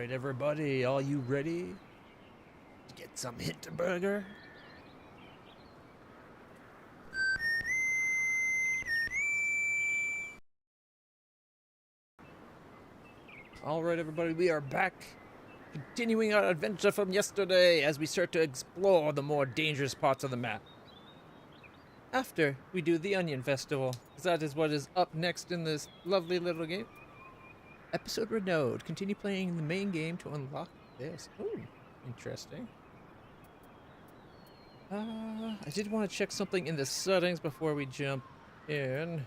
right, everybody, are you ready to get some Hinterberger? All right, everybody, we are back, continuing our adventure from yesterday as we start to explore the more dangerous parts of the map. After we do the Onion Festival, because that is what is up next in this lovely little game. Episode Renewed. Continue playing the main game to unlock this. Ooh, interesting. I did want to check something in the settings before we jump in.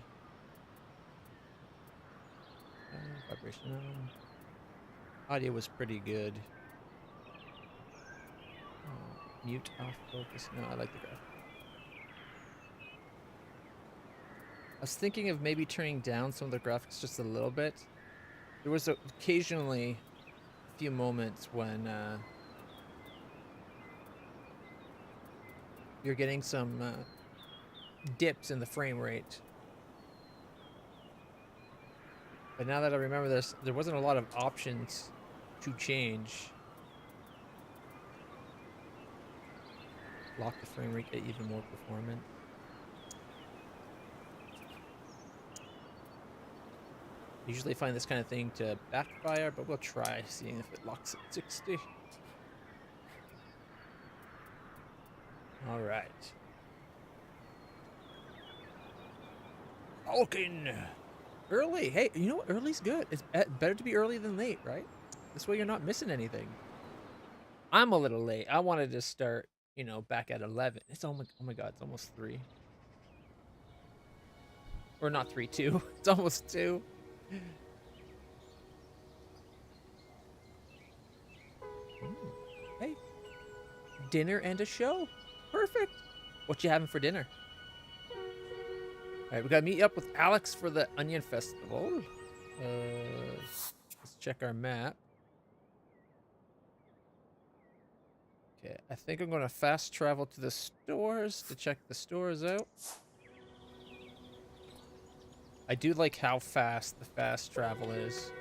Vibration on. Audio was pretty good. Mute off focus. No, I like the graphic. I was thinking of maybe turning down some of the graphics just a little bit. There was occasionally a few moments when you're getting some dips in the frame rate. But now that I remember this, there wasn't a lot of options to change. Lock the frame rate, get even more performant. Usually find this kind of thing to backfire, but we'll try seeing if it locks at 60. All right. Alpine. Early. Hey, you know what? Early's good. It's better to be early than late, right? This way you're not missing anything. I'm a little late. I wanted to start, you know, back at 11. It's oh my god, it's almost 3. Or not 3, 2. It's almost 2. Hey, dinner and a show. Perfect. What you having for dinner? All right, we gotta meet up with Alex for the Onion Festival. Let's check our map. Okay, I think I'm gonna fast travel to the stores to check the stores out. I do like how fast the fast travel is.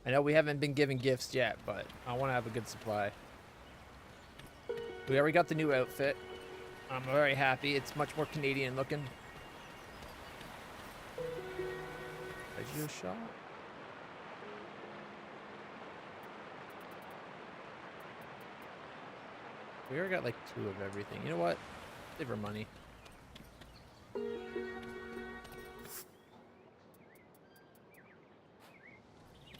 I know we haven't been given gifts yet, but I want to have a good supply. We already got the new outfit. I'm very happy. It's much more Canadian looking. Did you a shot? We already got like 2 of everything. You know what? Save our money.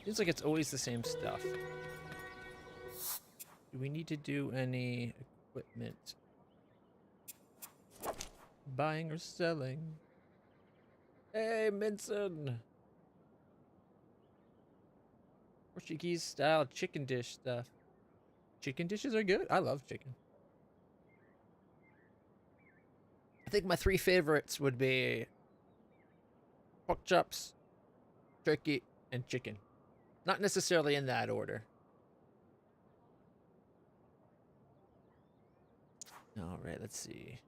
Seems like it's always the same stuff. Do we need to do any equipment? Buying or selling? Hey, Minson! Portuguese style chicken dish stuff. Chicken dishes are good. I love chicken. I think my 3 favorites would be pork chops, turkey, and chicken. Not necessarily in that order. All right, let's see.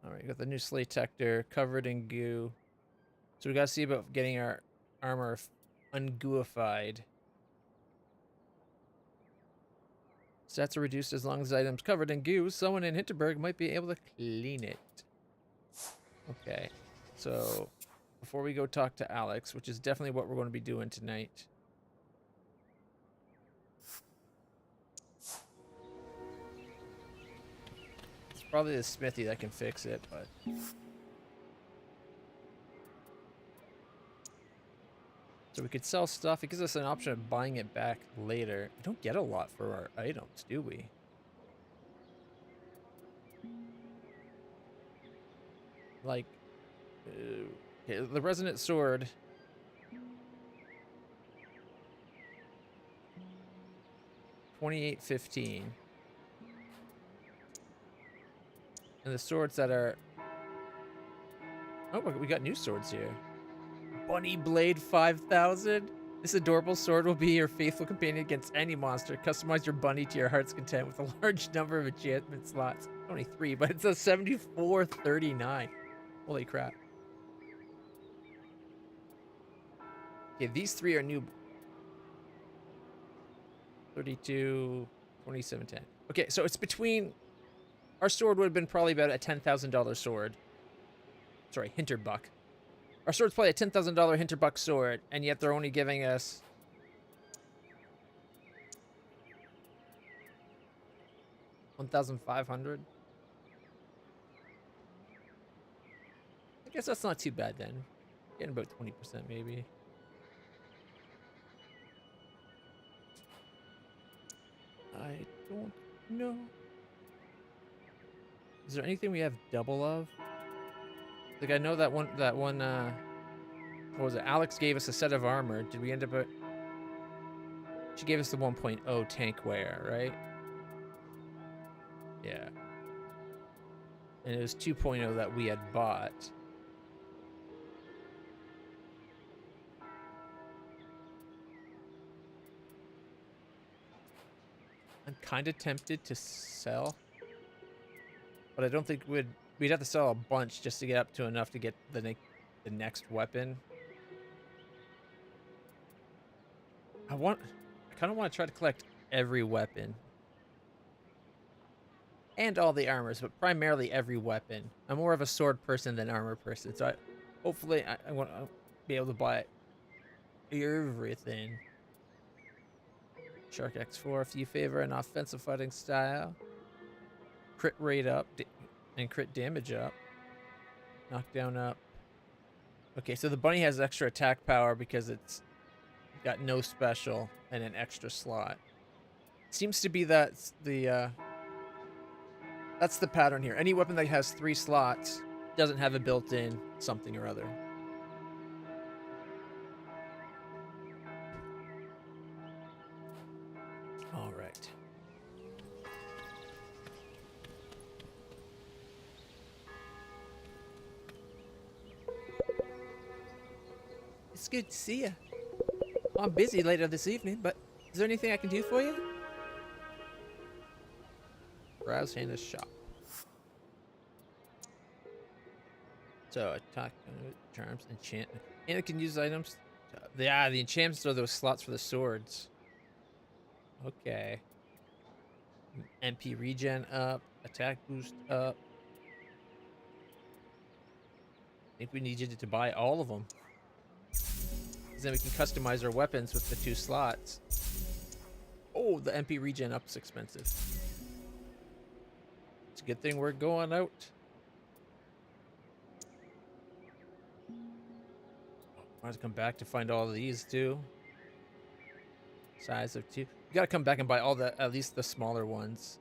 All right, got the new sleigh detector covered in goo. So we gotta see about getting our armor ungooified. Stats are reduced as long as the item's covered in goo. Someone in Hinterberg might be able to clean it. Okay, so before we go talk to Alex, which is definitely what we're going to be doing tonight. It's probably the smithy that can fix it, but... So we could sell stuff. It gives us an option of buying it back later. We don't get a lot for our items, do we? Like, okay, the resonant sword. $28.15. And the swords that are... Oh, we got new swords here. Bunny Blade 5000. This adorable sword will be your faithful companion against any monster. Customize your bunny to your heart's content with a large number of enchantment slots. only 3, but it's a 74.39. Holy crap. Okay, these 3 are new. 32, 27.10. Okay, so it's between. Our sword would have been probably about a $10,000 sword. Sorry, Hinterbuck. Our sword's probably a $10,000 Hinterbuck sword, and yet they're only giving us 1,500. I guess that's not too bad then. Getting about 20% maybe. I don't know. Is there anything we have double of? Like, I know that one, what was it? Alex gave us a set of armor. Did we end up at... She gave us the 1.0 tank wear, right? Yeah. And it was 2.0 that we had bought. I'm kind of tempted to sell. But I don't think we'd have to sell a bunch just to get up to enough to get the next weapon. I kind of want to try to collect every weapon. And all the armors, but primarily every weapon. I'm more of a sword person than armor person, so hopefully I want to be able to buy everything. Shark X4, if you favor an offensive fighting style. Crit rate up and crit damage up. Knockdown up. Okay, so the bunny has extra attack power because it's got no special and an extra slot. Seems to be that's the pattern here. Any weapon that has 3 slots doesn't have a built-in something or other. All right. It's good to see you. I'm busy later this evening, but is there anything I can do for you? Browse Hannah's shop. So attack, charms, enchantment. Hannah can use items. Yeah, the enchantments are those slots for the swords. Okay. MP regen up, attack boost up. I think we need you to buy all of them. Because then we can customize our weapons with the 2 slots. Oh, the MP regen up is expensive. It's a good thing we're going out. I have to come back to find all of these too. Size of 2. You gotta come back and buy all at least the smaller ones.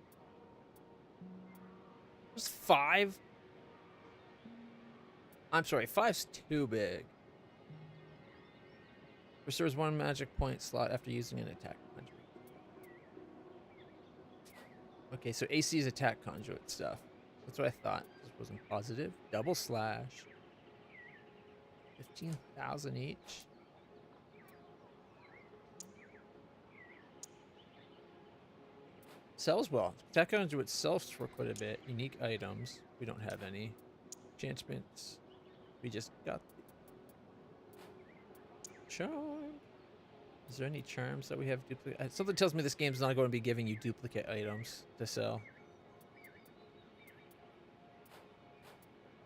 There's 5. I'm sorry, 5's too big. Restores 1 magic point slot after using an attack conduit. Okay, so AC is attack conduit stuff. That's what I thought. This wasn't positive. Double slash. 15,000 each. Sells well. Attack conduit sells for quite a bit. Unique items. We don't have any. Enchantments. We just got charm. Is there any charms that we have duplicate? Something tells me this game's not going to be giving you duplicate items to sell.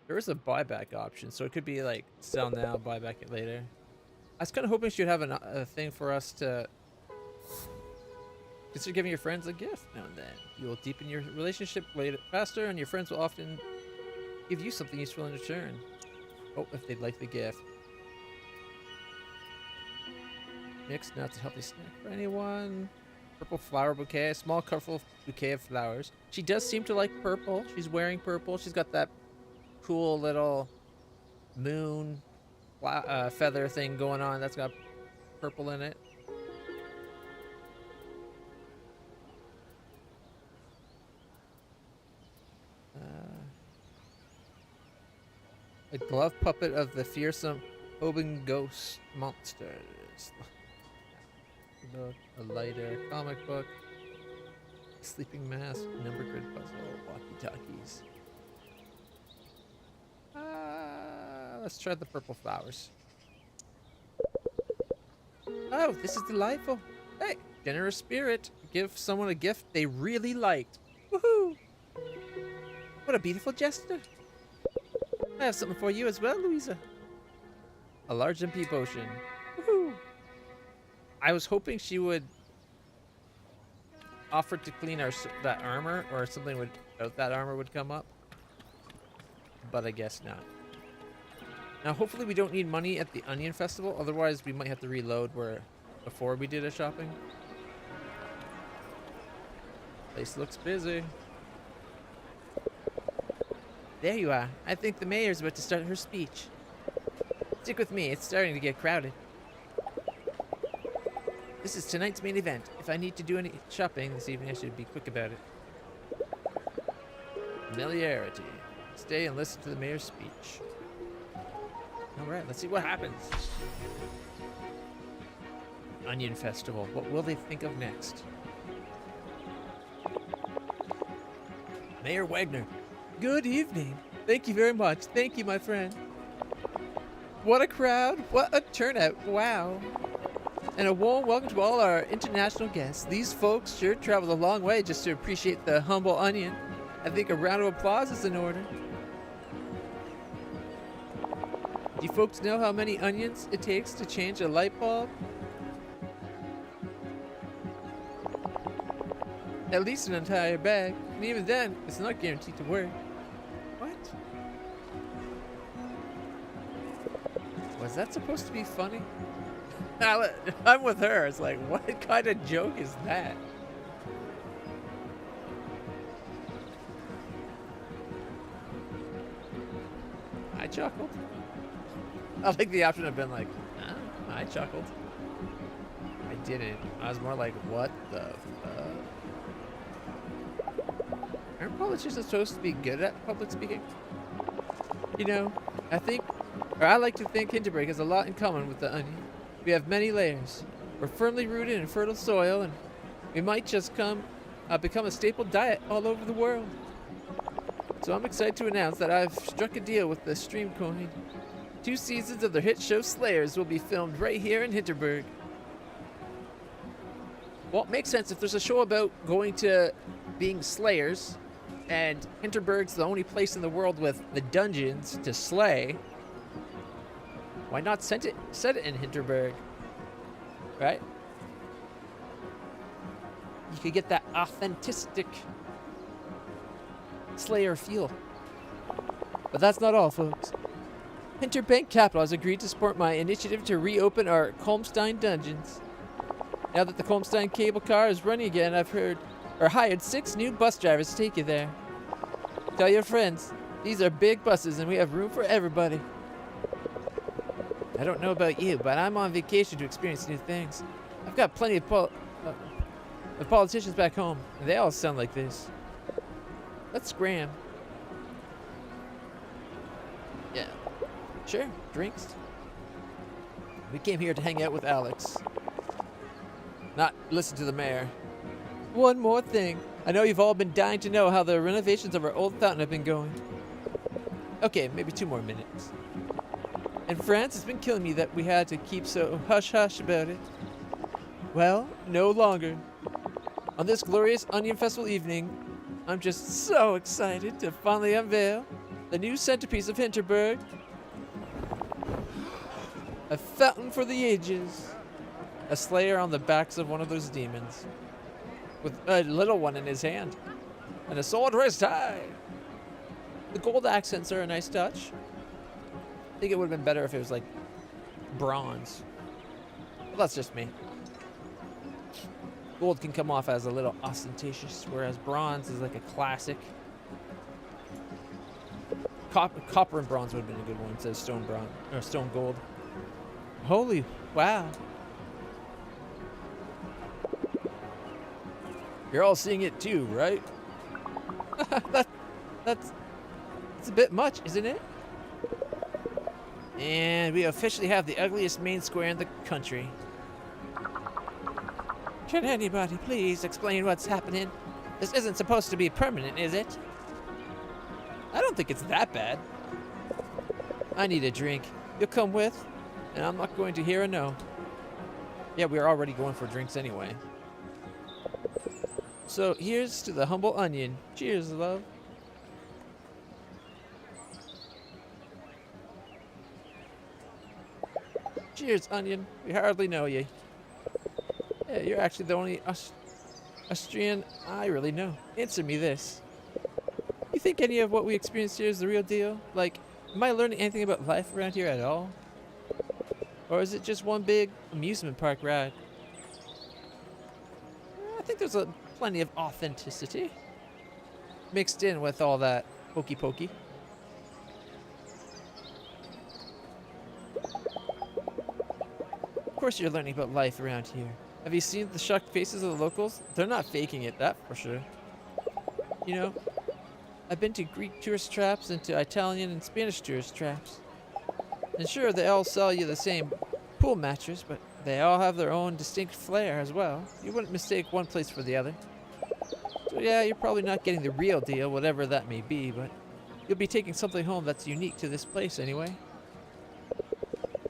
There is a buyback option, so it could be like sell now, buy back it later. I was kind of hoping she'd have a thing for us to consider giving your friends a gift now and then. You will deepen your relationship later faster, and your friends will often give you something useful in return. Oh, if they'd like the gift. Mixed nuts, a healthy snack for anyone. Purple flower bouquet, a small colorful bouquet of flowers. She does seem to like purple. She's wearing purple. She's got that cool little moon feather thing going on that's got purple in it. A glove puppet of the fearsome Oban ghost monsters. Book, a lighter, comic book. Sleeping mask, number grid puzzle, walkie-talkies. Let's try the purple flowers. Oh, this is delightful. Hey, generous spirit. Give someone a gift they really liked. Woohoo! What a beautiful gesture. I have something for you as well, Louisa. A large empty potion. Woohoo! I was hoping she would offer to clean that armor, or something would out that armor would come up. But I guess not. Now, hopefully we don't need money at the Onion Festival. Otherwise, we might have to reload before we did a shopping. Place looks busy. There you are. I think the mayor's about to start her speech. Stick with me. It's starting to get crowded. This is tonight's main event. If I need to do any shopping this evening, I should be quick about it. Familiarity. Stay and listen to the mayor's speech. Alright, let's see what happens. Onion Festival. What will they think of next? Mayor Wagner. Good evening. Thank you very much. Thank you, my friend. What a crowd. What a turnout. Wow. And a warm welcome to all our international guests. These folks sure traveled a long way just to appreciate the humble onion. I think a round of applause is in order. Do you folks know how many onions it takes to change a light bulb? At least an entire bag. And even then, it's not guaranteed to work. What? Was that supposed to be funny? I'm with her. It's like, what kind of joke is that? I chuckled. I like the option of been like, oh, I chuckled. I didn't. I was more like, what the fuck? Aren't politicians supposed to be good at public speaking? You know, I like to think Hinterberg has a lot in common with the onion. We have many layers. We're firmly rooted in fertile soil, and we might just become a staple diet all over the world. So I'm excited to announce that I've struck a deal with the Stream Coin. 2 seasons of their hit show Slayers will be filmed right here in Hinterberg. Well, it makes sense if there's a show about going to being Slayers, and Hinterberg's the only place in the world with the dungeons to slay. Why not set it in Hinterberg? Right? You could get that authentic Slayer feel. But that's not all, folks. Hinterbank Capital has agreed to support my initiative to reopen our Colmstein dungeons. Now that the Colmstein cable car is running again, I've hired 6 new bus drivers to take you there. Tell your friends, these are big buses and we have room for everybody. I don't know about you, but I'm on vacation to experience new things. I've got plenty of politicians back home, and they all sound like this. Let's scram. Yeah. Sure, drinks. We came here to hang out with Alex. Not listen to the mayor. One more thing. I know you've all been dying to know how the renovations of our old fountain have been going. Okay, maybe 2 more minutes. And France has been killing me that we had to keep so hush-hush about it. Well, no longer. On this glorious Onion Festival evening, I'm just so excited to finally unveil the new centerpiece of Hinterberg. A fountain for the ages. A slayer on the backs of one of those demons. With a little one in his hand. And a sword wrist high. The gold accents are a nice touch. I think it would have been better if it was like bronze. But that's just me. Gold can come off as a little ostentatious, whereas bronze is like a classic. Copper and bronze would have been a good one instead of stone bronze or stone gold. Holy wow. You're all seeing it too, right? That's a bit much, isn't it? And we officially have the ugliest main square in the country. Can anybody please explain what's happening? This isn't supposed to be permanent, is it? I don't think it's that bad. I need a drink. You'll come with? And I'm not going to hear a no. Yeah, we're already going for drinks anyway. So here's to the humble onion. Cheers, love. Cheers, onion. We hardly know you. Yeah, you're actually the only Austrian I really know. Answer me this. You think any of what we experienced here is the real deal? Like, am I learning anything about life around here at all? Or is it just one big amusement park ride? I think there's plenty of authenticity mixed in with all that hokey pokey. Of course you're learning about life around here. Have you seen the shocked faces of the locals? They're not faking it, that for sure. You know, I've been to Greek tourist traps and to Italian and Spanish tourist traps. And sure, they all sell you the same pool mattress, but they all have their own distinct flair as well. You wouldn't mistake one place for the other. So yeah, you're probably not getting the real deal, whatever that may be, but you'll be taking something home that's unique to this place anyway.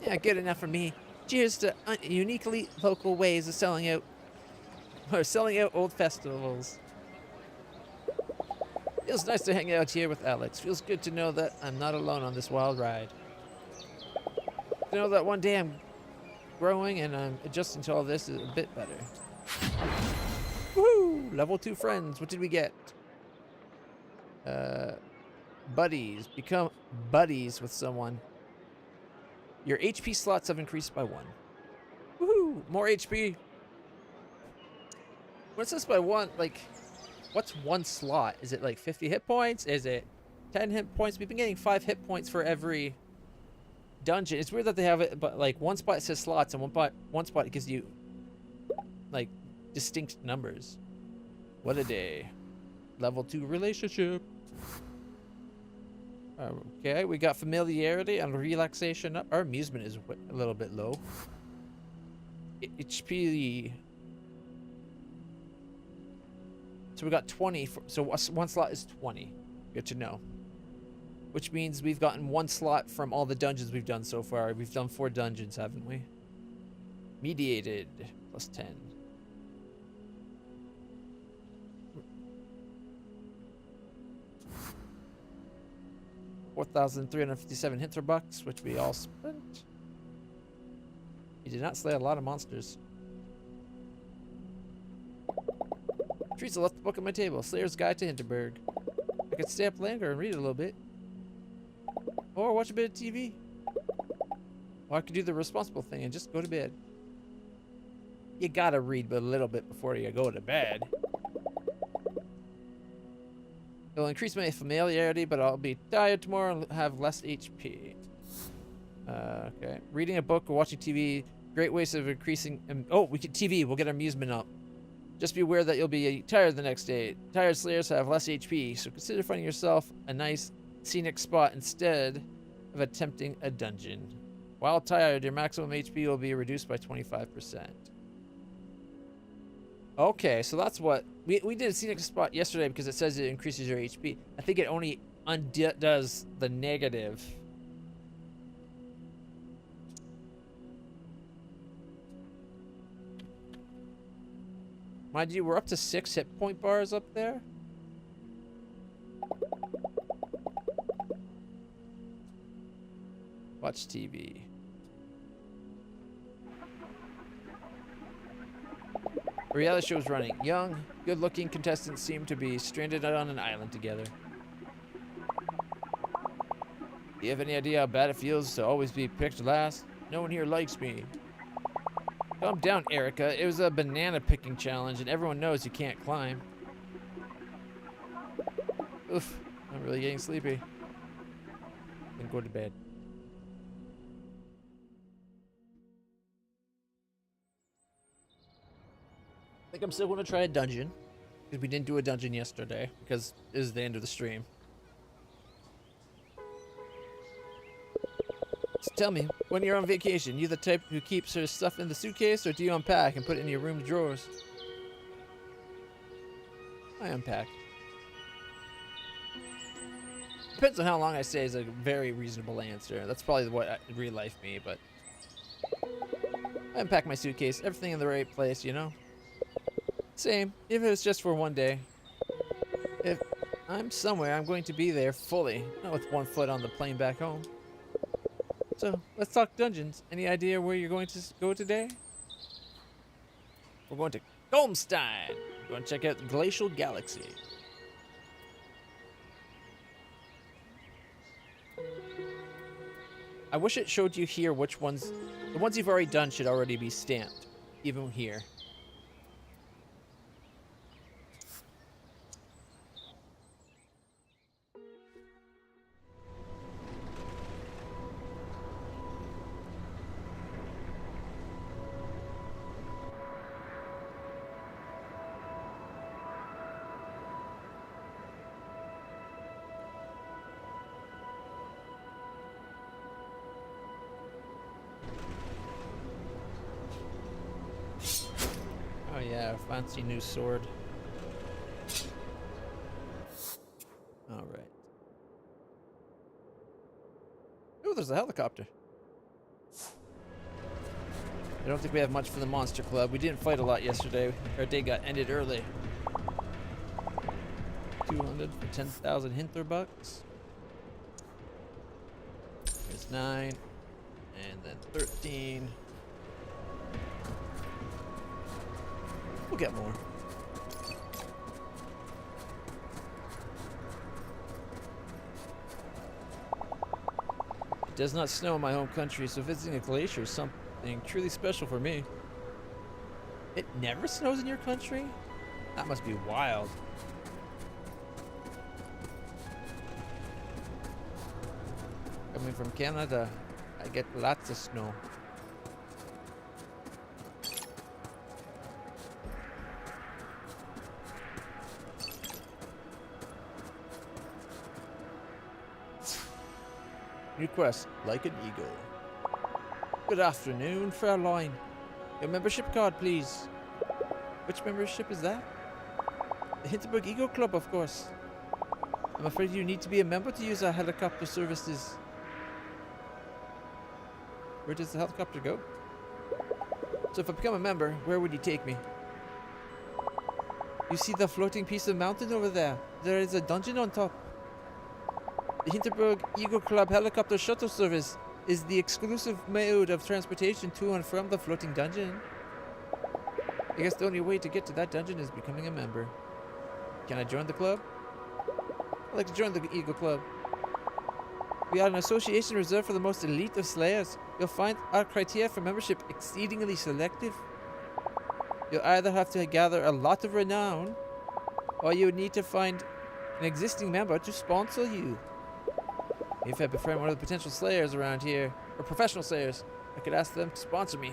Yeah, good enough for me. Cheers to uniquely local ways of selling out old festivals. Feels nice to hang out here with Alex. Feels good to know that I'm not alone on this wild ride. To know that one day I'm growing and I'm adjusting to all this is a bit better. Woohoo! Level 2 friends. What did we get? Buddies. Become buddies with someone. Your HP slots have increased by 1. Woohoo! More HP. What's this by 1? Like, what's 1 slot? Is it like 50 hit points? Is it 10 hit points? We've been getting 5 hit points for every dungeon. It's weird that they have it, but like one spot says slots and one spot it gives you like distinct numbers. What a day. Level 2 relationship. Okay, we got familiarity and relaxation up. Our amusement is a little bit low. HP. So we got 20. So one slot is 20. Good to know. Which means we've gotten 1 slot from all the dungeons we've done so far. We've done 4 dungeons, haven't we? Mediated. Plus 10. $4,357 Hinterbucks, which we all spent. You did not slay a lot of monsters. Teresa left the book on my table. Slayer's Guide to Hinterberg. I could stay up longer and read it a little bit. Or watch a bit of TV. Or I could do the responsible thing and just go to bed. You gotta read a little bit before you go to bed. It'll increase my familiarity, but I'll be tired tomorrow and have less HP. Okay. Reading a book or watching TV, great ways of increasing... oh, we can TV. We'll get our amusement up. Just be aware that you'll be tired the next day. Tired slayers have less HP, so consider finding yourself a nice scenic spot instead of attempting a dungeon. While tired, your maximum HP will be reduced by 25%. Okay, so that's what... We did a scenic spot yesterday because it says it increases your HP. I think it only undoes the negative. Mind you, we're up to 6 hit point bars up there. Watch TV. A reality show is running. Young, good-looking contestants seem to be stranded on an island together. Do you have any idea how bad it feels to always be picked last? No one here likes me. Calm down, Erica. It was a banana picking challenge, and everyone knows you can't climb. Oof, I'm really getting sleepy. Then go to bed. I think I'm still going to try a dungeon, because we didn't do a dungeon yesterday, because it was the end of the stream. So tell me, when you're on vacation, you the type who keeps her stuff in the suitcase, or do you unpack and put it in your room drawers? I unpack. Depends on how long I stay is a very reasonable answer. That's probably what real life me, but I unpack my suitcase, everything in the right place, you know? Same, if it was just for one day. If I'm somewhere, I'm going to be there fully, not with one foot on the plane back home. So, let's talk dungeons. Any idea where you're going to go today? We're going to Golmstein. We're going to check out the Glacial Galaxy. I wish it showed you here which ones... The ones you've already done should already be stamped, even here. Oh yeah, fancy new sword. Alright. Oh, there's a helicopter. I don't think we have much for the Monster Club. We didn't fight a lot yesterday. Our day got ended early. 200 for 10,000 Hinterberg. There's 9. And then 13. We'll get more. It does not snow in my home country, so visiting a glacier is something truly special for me. It never snows in your country? That must be wild. Coming from Canada, I get lots of snow. New quest, like an eagle. Good afternoon, Fraulein. Your membership card, please. Which membership is that? The Hinterberg Eagle Club, of course. I'm afraid you need to be a member to use our helicopter services. Where does the helicopter go? So if I become a member, where would you take me? You see the floating piece of mountain over there? There is a dungeon on top. The Hinterberg Eagle Club helicopter shuttle service is the exclusive mode of transportation to and from the floating dungeon. I guess the only way to get to that dungeon is becoming a member. Can I join the club? I'd like to join the Eagle Club. We are an association reserved for the most elite of slayers. You'll find our criteria for membership exceedingly selective. You'll either have to gather a lot of renown, or you would need to find an existing member to sponsor you. If I befriend one of the potential slayers around here, or professional slayers, I could ask them to sponsor me.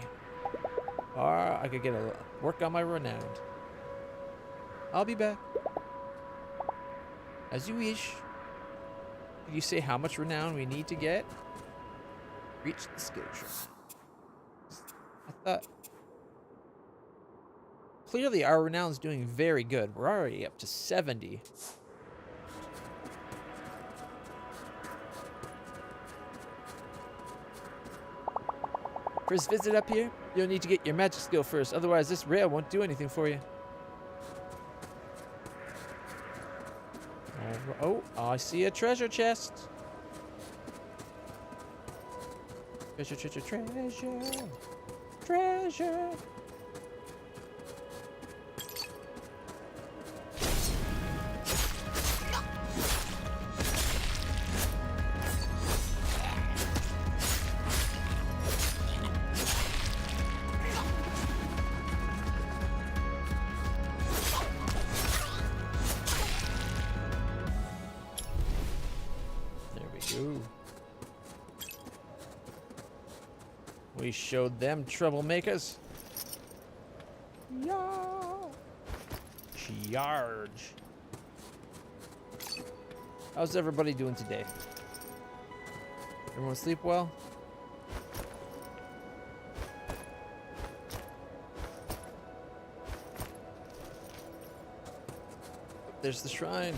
Or I could get a work on my renown. I'll be back. As you wish. Did you say how much renown we need to get? Reach the skill tree. I thought... Clearly our renown's doing very good. We're already up to 70. First visit up here, you'll need to get your magic skill first, otherwise this rail won't do anything for you. Oh, I see a treasure chest. Treasure, treasure, treasure. Treasure. We showed them troublemakers. Yeah. Charge. How's everybody doing today? Everyone sleep well? there's the shrine.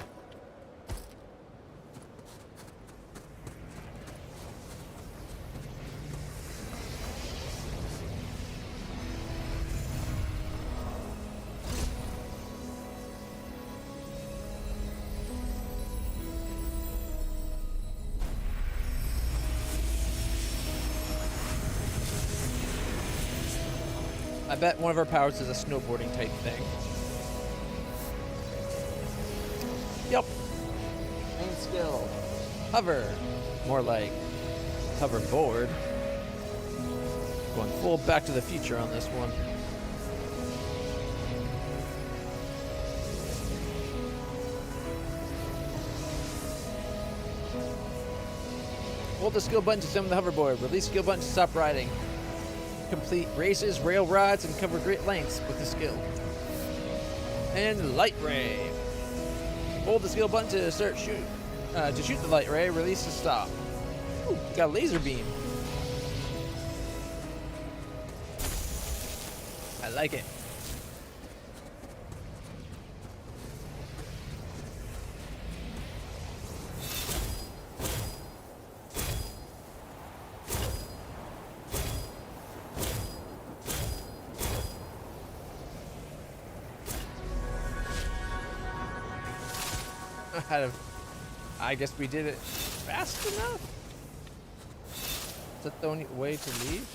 I bet one of our powers is a snowboarding type thing. Yep. Main skill. Hover. More like hoverboard. Going full Back to the Future on this one. Hold the skill button to summon the hoverboard. Release skill button to stop riding. Complete races, rail rides, and cover great lengths with the skill. And light ray. Hold the skill button to shoot the light ray. Release to stop. Ooh, got a laser beam. I like it. I guess we did it fast enough? Is that the only way to leave?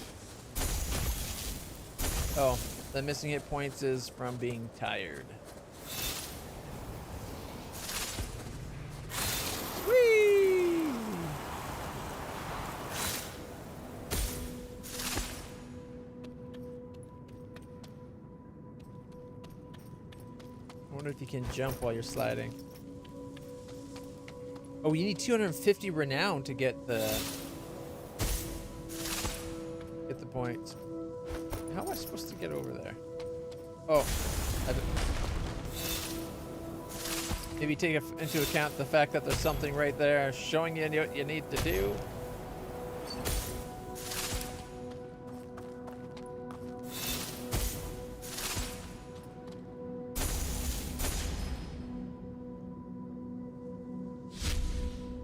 Oh, the missing hit points is from being tired. Whee! I wonder if you can jump while you're sliding. Oh, you need 250 renown to get the points. How am I supposed to get over there? Oh, maybe take into account the fact that there's something right there showing you what you need to do.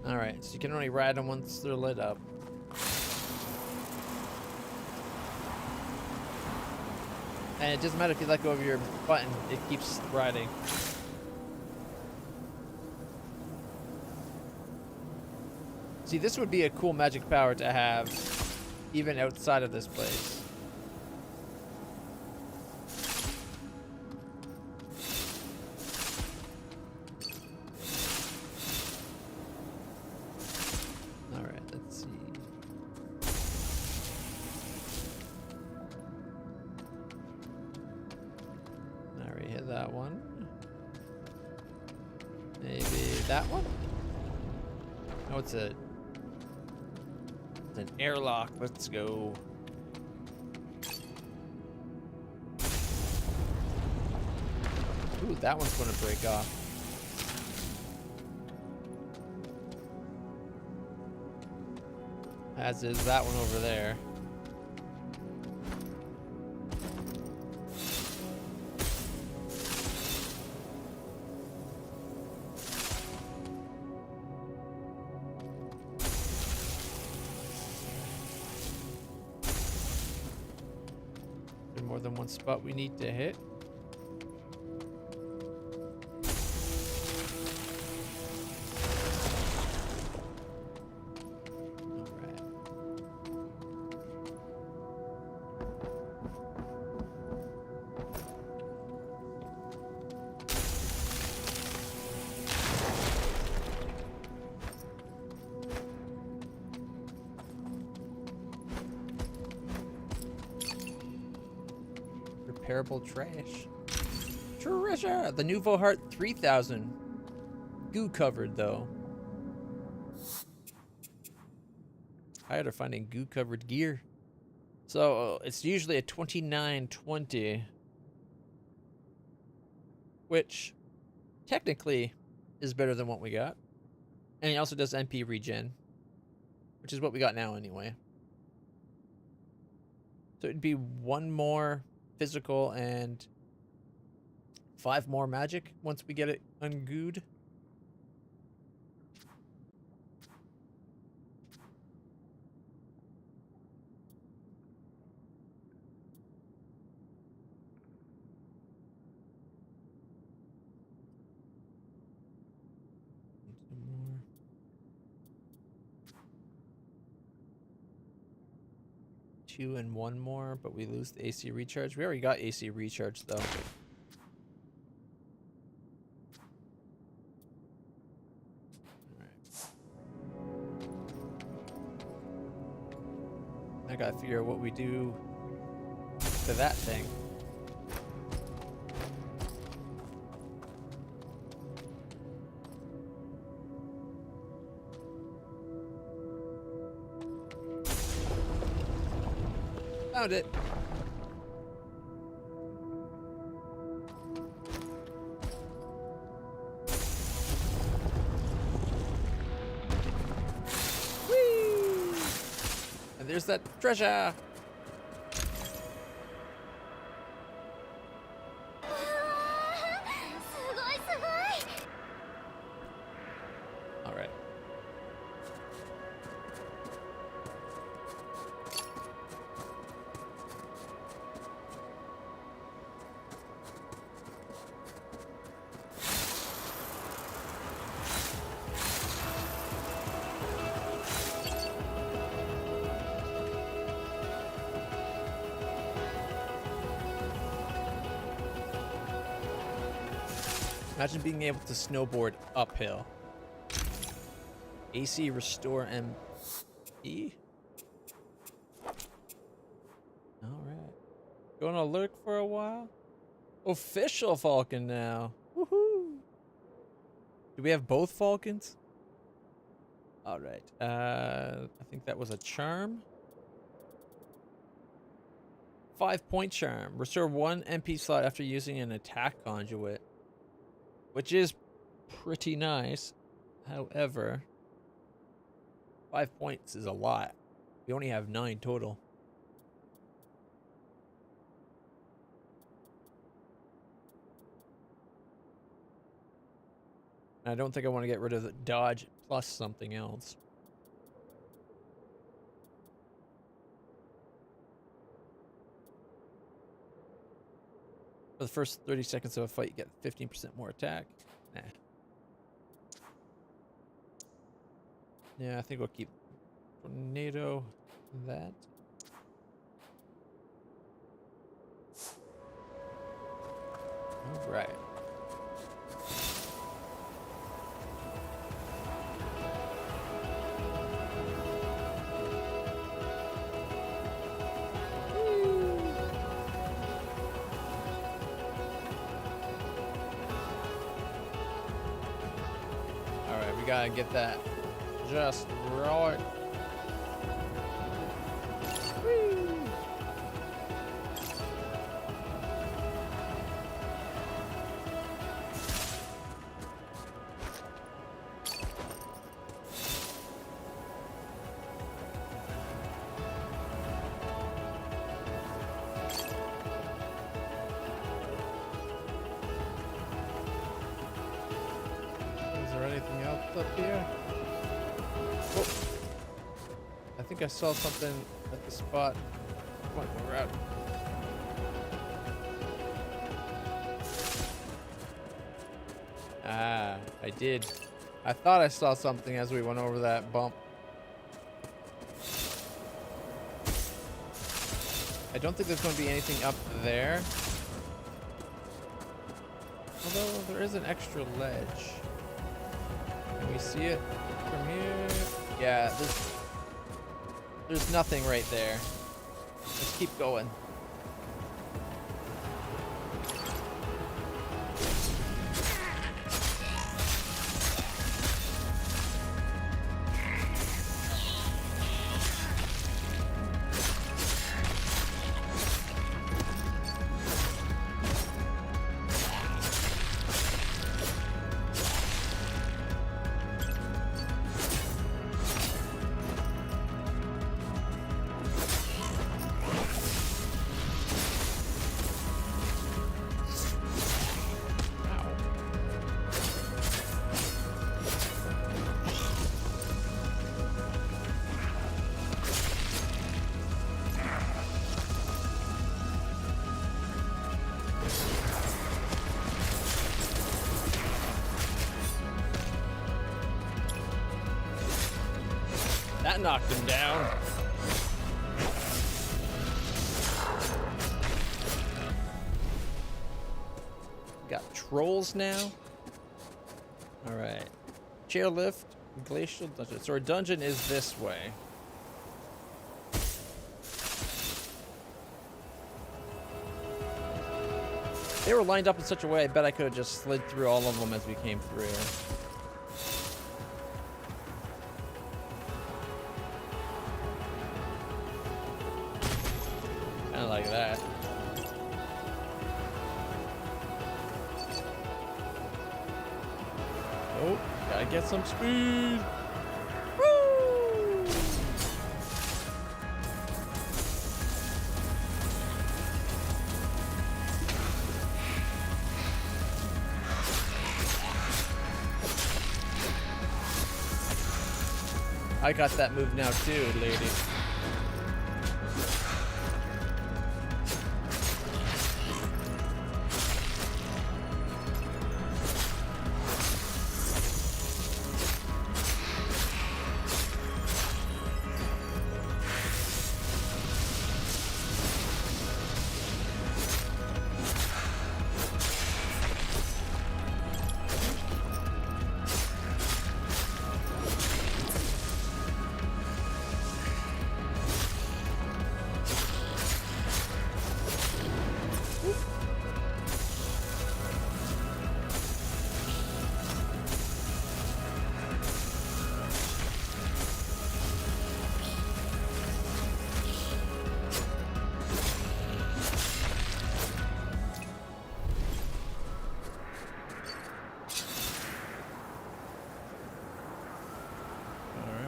Alright, so you can only ride them once they're lit up. And it doesn't matter if you let go of your button, it keeps riding. See, this would be a cool magic power to have even outside of this place. That one. Maybe that one? Oh, it's an airlock. Let's go. Ooh, that one's going to break off. As is that one over there. More than one spot we need to hit. Repairable trash. Treasure! The Nouveau Heart 3000. Goo covered though. Tired of finding goo covered gear. So it's usually a 2920. Which technically is better than what we got. And he also does MP regen. Which is what we got now anyway. So it'd be one more physical and 5 more magic once we get it ungooed. Some more. Two and one more, but we lose the AC recharge. We already got AC recharge though. I gotta figure out what we do to that thing. Found it. Whee! And there's that treasure. All right. Imagine being able to snowboard uphill. AC restore MP. Alright. Going to lurk for a while? Official Falcon now. Woohoo! Do we have both Falcons? Alright. I think that was a charm. 5-point charm. Restore 1 MP slot after using an attack conduit. Which is pretty nice. However, 5 points is a lot. We only have 9 total. And I don't think I want to get rid of the dodge plus something else. For the first 30 seconds of a fight, you get 15% more attack. Nah. Yeah, I think we'll keep tornado that. All right. We gotta get that just right. Whee! Anything else up here? Oh. I think I saw something at the spot. Come on, we're out. Ah, I did. I thought I saw something as we went over that bump. I don't think there's going to be anything up there. Although there is an extra ledge. Can we see it from here? Yeah, there's nothing right there. Let's keep going. knocked him down. Got trolls now. Alright. Chairlift, glacial dungeon. So our dungeon is this way. They were lined up in such a way, I bet I could have just slid through all of them as we came through. Kinda like that. Oh, gotta get some speed. Woo! I got that move now too, lady.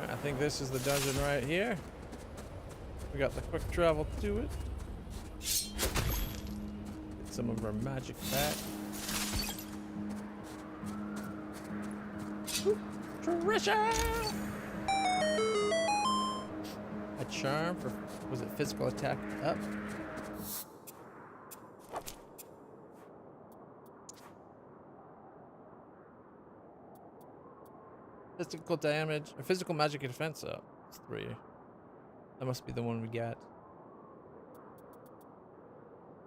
I think this is the dungeon right here. We got the quick travel to it. Get some of our magic back. Ooh, treasure! A charm for, was it physical attack up? Physical damage, or physical magic defense up. It's 3. That must be the one we got.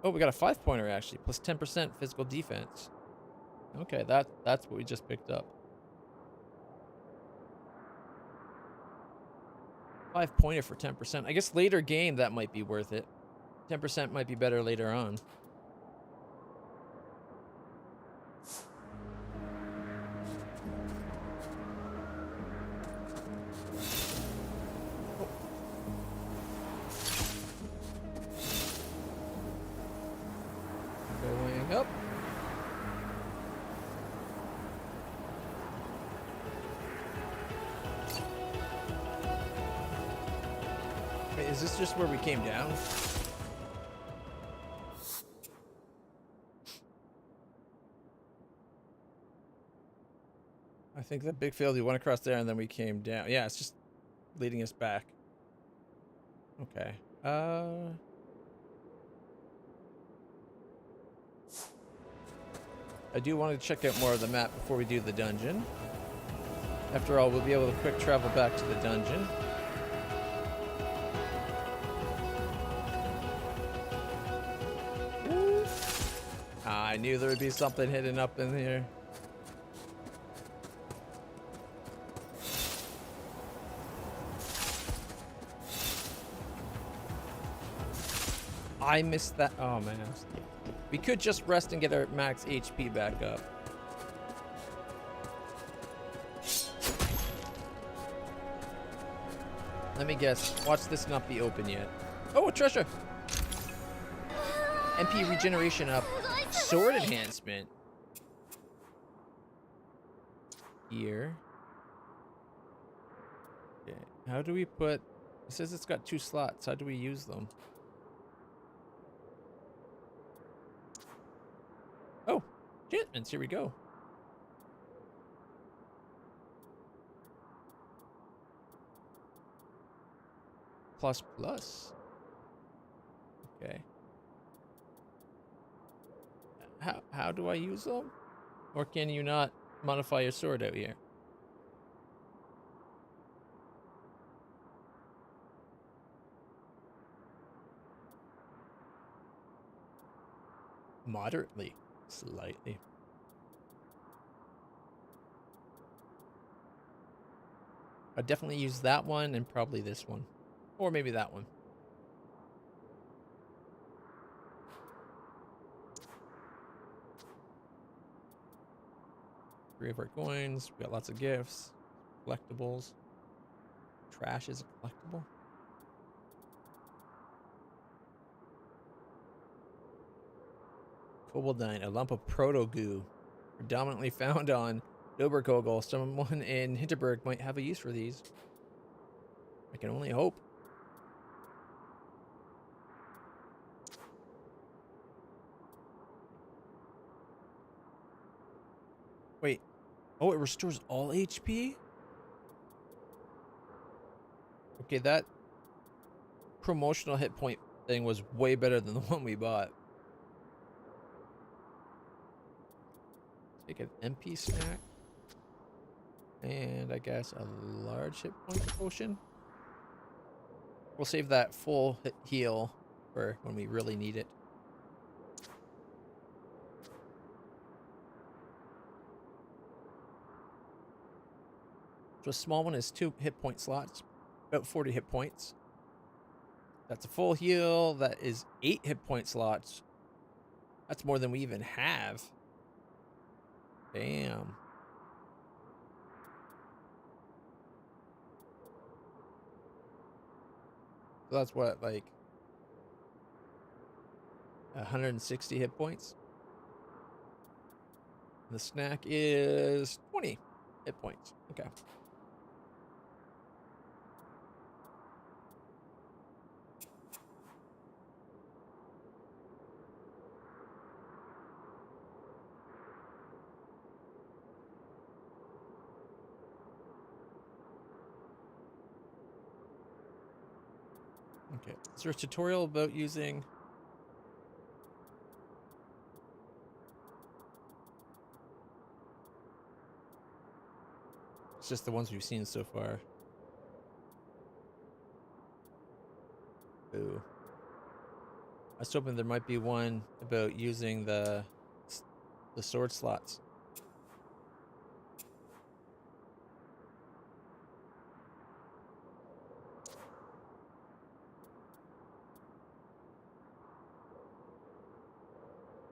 Oh, we got a 5-pointer actually, plus 10% physical defense. Okay, that's what we just picked up. 5-pointer for 10%. I guess later game that might be worth it. 10% might be better later on. Going up. Wait, is this just where we came down? I think that big field, we went across there and then we came down. Yeah, it's just leading us back. Okay. I do want to check out more of the map before we do the dungeon. After all, we'll be able to quick travel back to the dungeon. I knew there would be something hidden up in here. I missed that. Oh man. We could just rest and get our max HP back up. Let me guess. Watch this not be open yet. Oh, a treasure! MP regeneration up. Sword enhancement. Here. Okay. How do we put... It says it's got 2 slots. How do we use them? Oh, enchantments. Here we go. Plus plus. Okay. How do I use them? Or can you not modify your sword out here? Moderately. Slightly. I'd definitely use that one and probably this one. Or maybe that one. Three of our coins. We got lots of gifts. Collectibles. Trash is a collectible. Koboldine, a lump of proto-goo. Predominantly found on Doberkogel. Someone in Hinterberg might have a use for these. I can only hope. Wait. Oh, it restores all HP? Okay, that promotional hit point thing was way better than the one we bought. Take an MP snack. And I guess a large hit point potion. We'll save that full heal for when we really need it. So a small one is 2 hit point slots, about 40 hit points. That's a full heal. That is 8 hit point slots. That's more than we even have. Damn. So that's what, like 160 hit points. The snack is 20 hit points. Okay. Okay. Is there a tutorial about using... It's just the ones we've seen so far. Ooh. I was hoping there might be one about using the sword slots.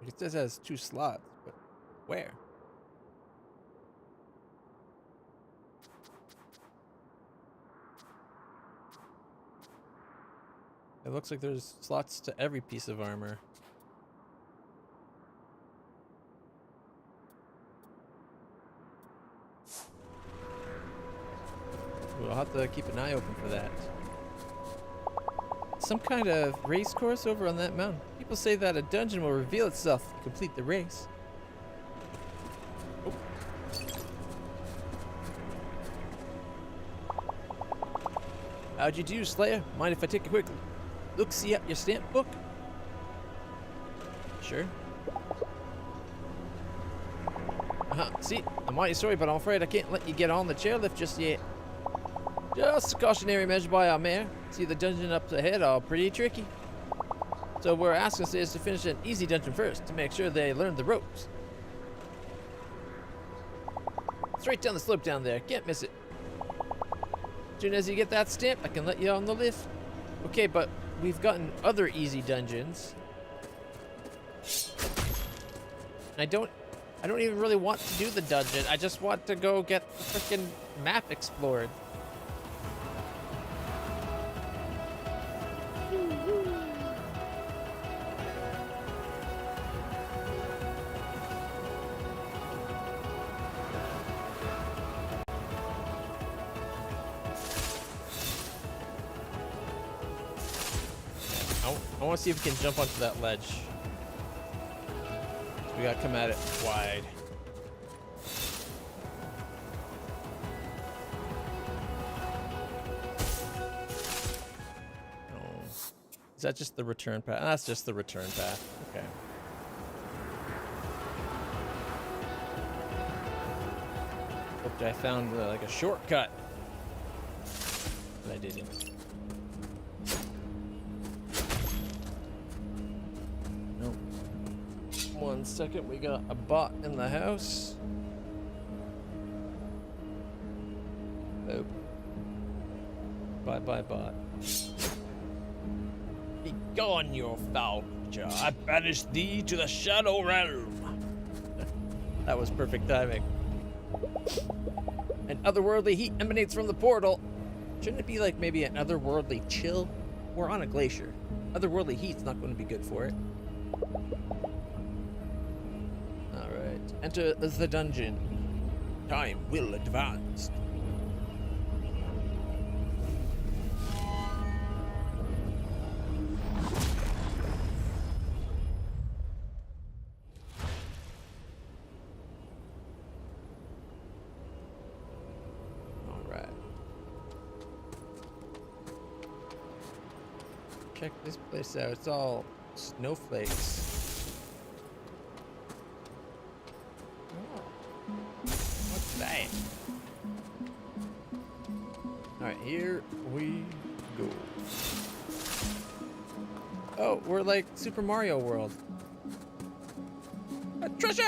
It says it has 2 slots, but where? It looks like there's slots to every piece of armor. We'll have to keep an eye open for that. Some kind of race course over on that mountain. People say that a dungeon will reveal itself if you complete the race. Oh. How'd you do, Slayer? Mind if I take a quick look-see at your stamp book? Sure. See, I'm mighty sorry, but I'm afraid I can't let you get on the chairlift just yet. Just a cautionary measure by our mayor. See, the dungeon up ahead are pretty tricky. So we're asking us to finish an easy dungeon first to make sure they learn the ropes. Straight down the slope down there. Can't miss it. As soon as you get that stamp, I can let you on the lift. Okay, but we've gotten other easy dungeons. I don't even really want to do the dungeon. I just want to go get the freaking map explored. I want to see if we can jump onto that ledge. So we gotta come at it wide. Oh. Is that just the return path? That's just the return path. Okay. Hoped I found like a shortcut. But I didn't. 1 second, we got a bot in the house. Oh. Bye bye bot. Be gone, your foul creature. I banish thee to the shadow realm. That was perfect timing. An otherworldly heat emanates from the portal. Shouldn't it be like maybe an otherworldly chill? We're on a glacier. Otherworldly heat's not going to be good for it. Alright. Enter the dungeon. Time will advance. Check this place out. It's all snowflakes. Oh. What's that? Alright, here we go. Oh, we're like Super Mario World. A treasure!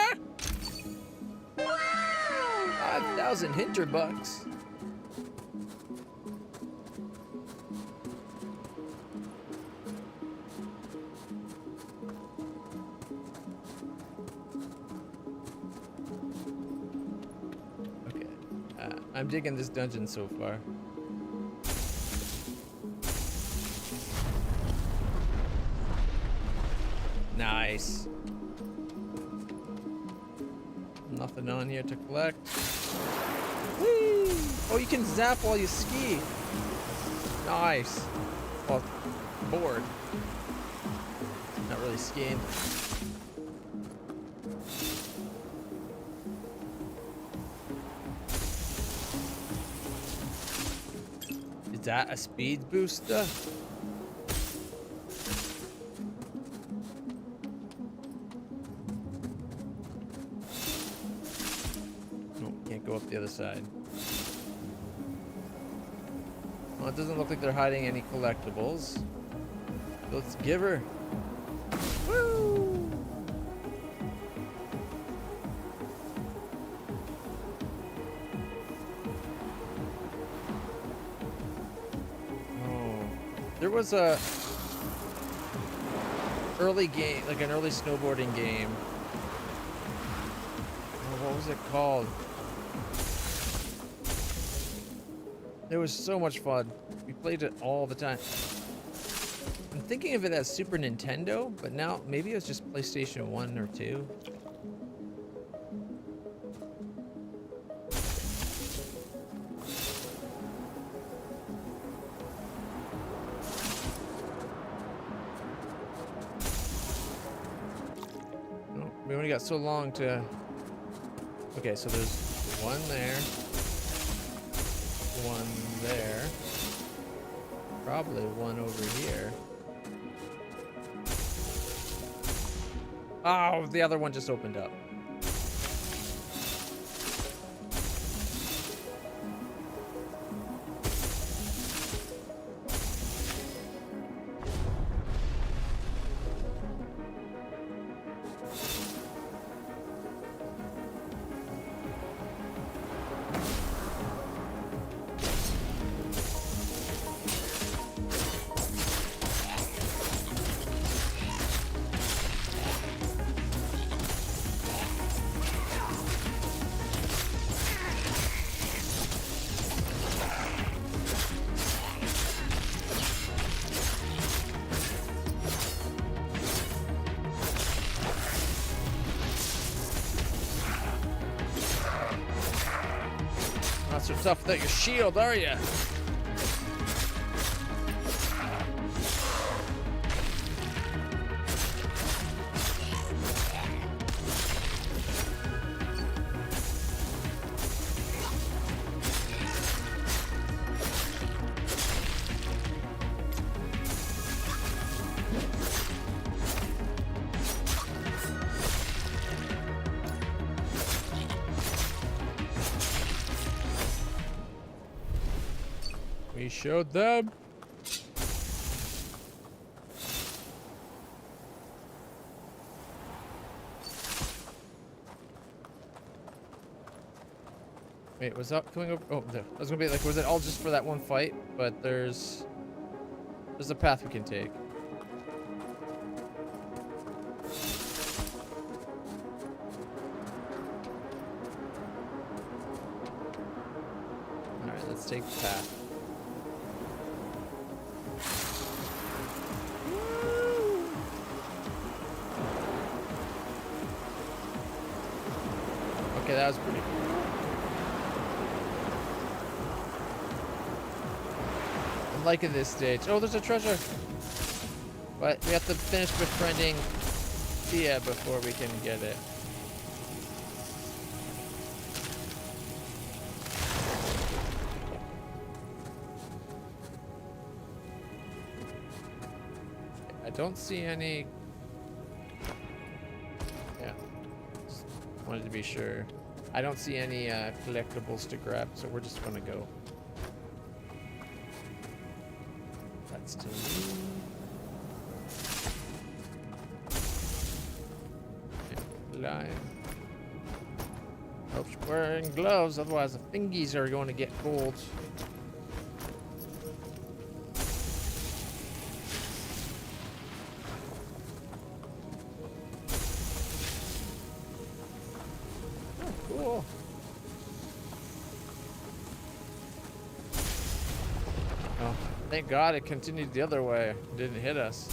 5,000 Hinterbugs. I'm digging this dungeon so far. Nice. Nothing on here to collect. Whee! Oh, you can zap while you ski. Nice. Well, bored. Not really skiing. Is that a speed booster? No, can't go up the other side. Well, it doesn't look like they're hiding any collectibles. Let's give her. Woo! Oh, there was a early game, like an early snowboarding game. Oh, what was it called? It was so much fun. We played it all the time. I'm thinking of it as Super Nintendo, but now maybe it was just PlayStation 1 or 2. Oh, we only got so long to... Okay, so there's one there. One there. Probably one over here. Oh, the other one just opened up. Not so tough without your shield, are ya? We showed them. Wait, was that coming over? Oh, there. I was gonna be like, was it all just for that one fight? But there's a path we can take. All right, let's take the path. Okay, that was pretty cool. I'm liking this stage. Oh, there's a treasure. But we have to finish befriending Thea before we can get it. I don't see any. Yeah. Just wanted to be sure. I don't see any collectibles to grab, so we're just gonna go. That's to me. Line. Hope you're wearing gloves, otherwise the fingies are going to get cold. Oh, cool. Oh, thank God it continued the other way. It didn't hit us.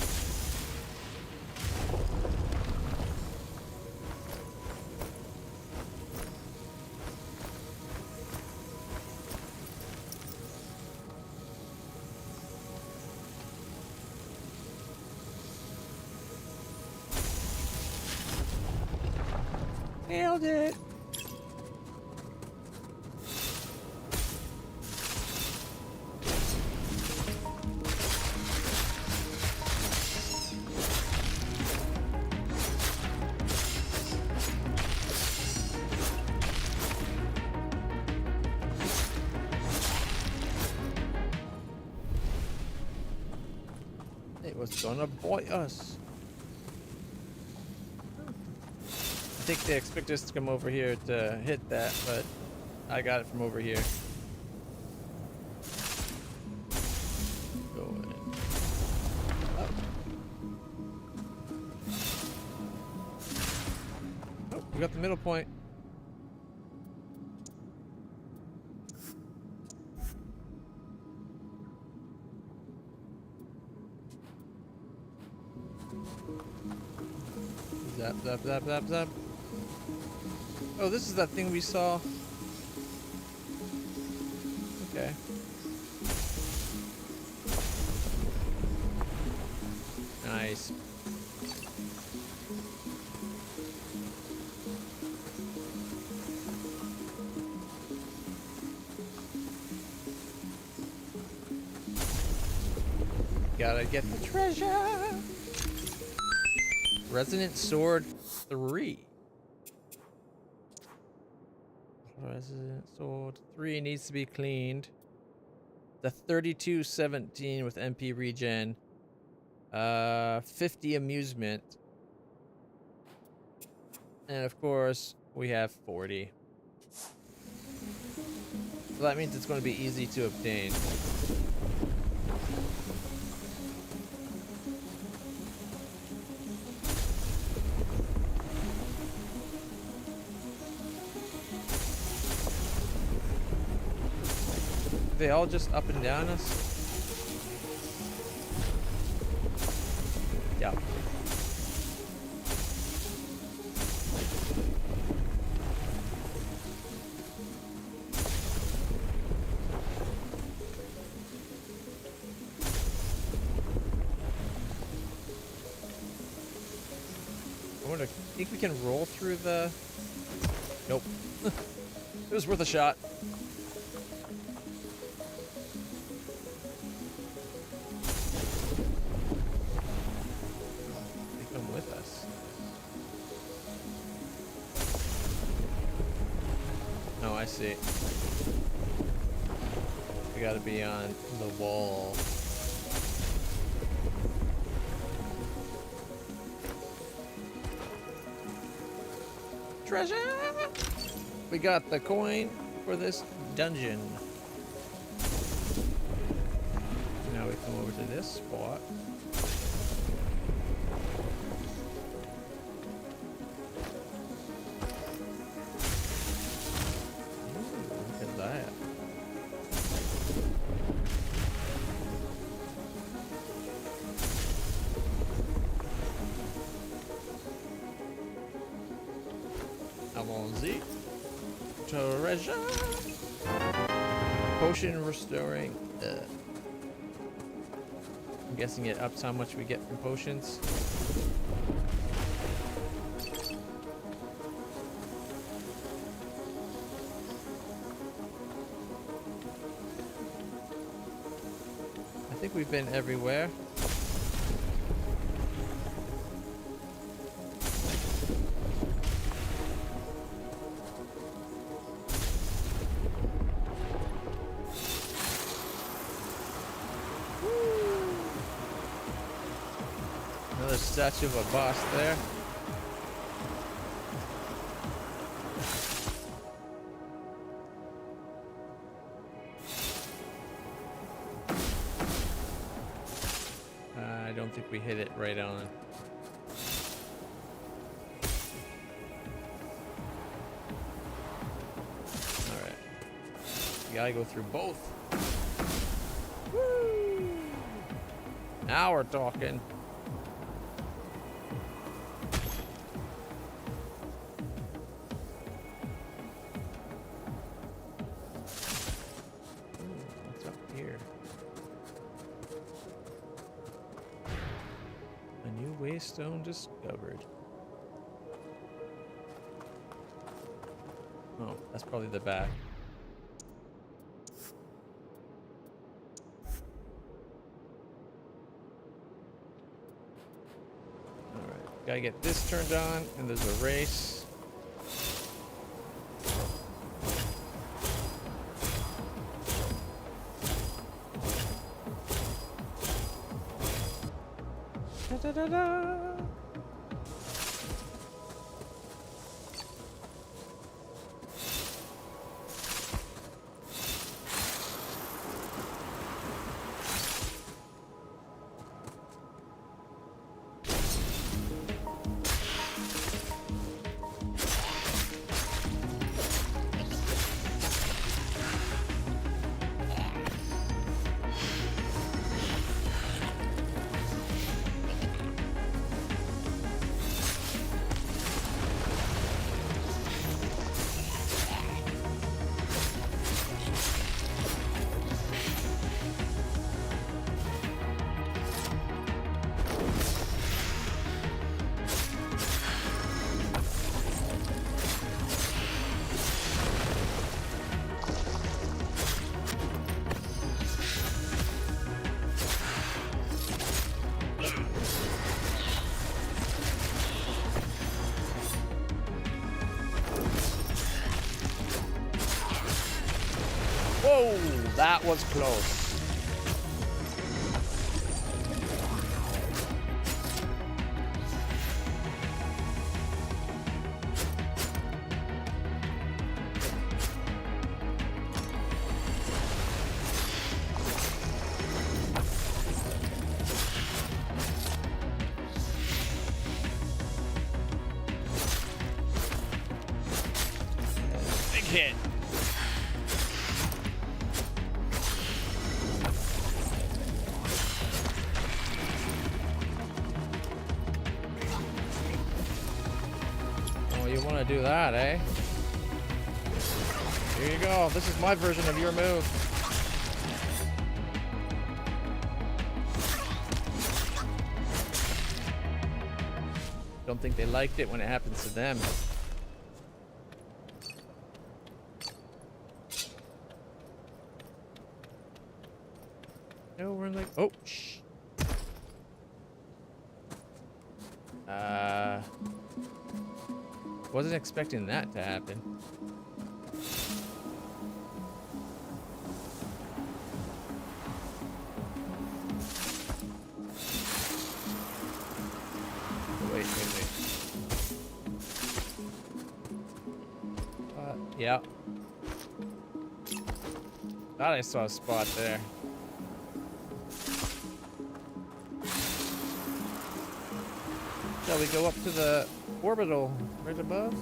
Nailed it. It was gonna bite us. I think they expect us to come over here to hit that, but I got it from over here. Go in. Oh. Oh, we got the middle point. Zap, zap, zap, zap, zap. Oh, this is that thing we saw. Okay. Nice. Gotta get the treasure. Resonant Sword 3. Resonant Sword 3 needs to be cleaned. The 3217 with MP regen. 50 amusement. And of course, we have 40. So that means it's going to be easy to obtain. They all just up and down us? Yeah. I think we can roll through the... Nope. It was worth a shot. I see. We gotta be on the wall. Treasure! We got the coin. for this dungeon. Now we come over to this spot. Ooh, look at that. Allons-y. Treasure. Potion restoring. I'm guessing it ups how much we get from potions. I think we've been everywhere. Another statue of a boss there. I don't think we hit it right on. Alright. You gotta go through both. Woo! Now we're talking. Waystone discovered. Oh, that's probably the back. Alright, gotta get this turned on, and there's a race. Da-da-da-da. Whoa, that was close. Big hit. You want to do that, eh? Here you go. This is my version of your move. Don't think they liked it when it happens to them. No, we're like, oh, shh. Wasn't expecting that to happen. Wait. Yeah. Thought I saw a spot there. Shall we go up to the orbital right above?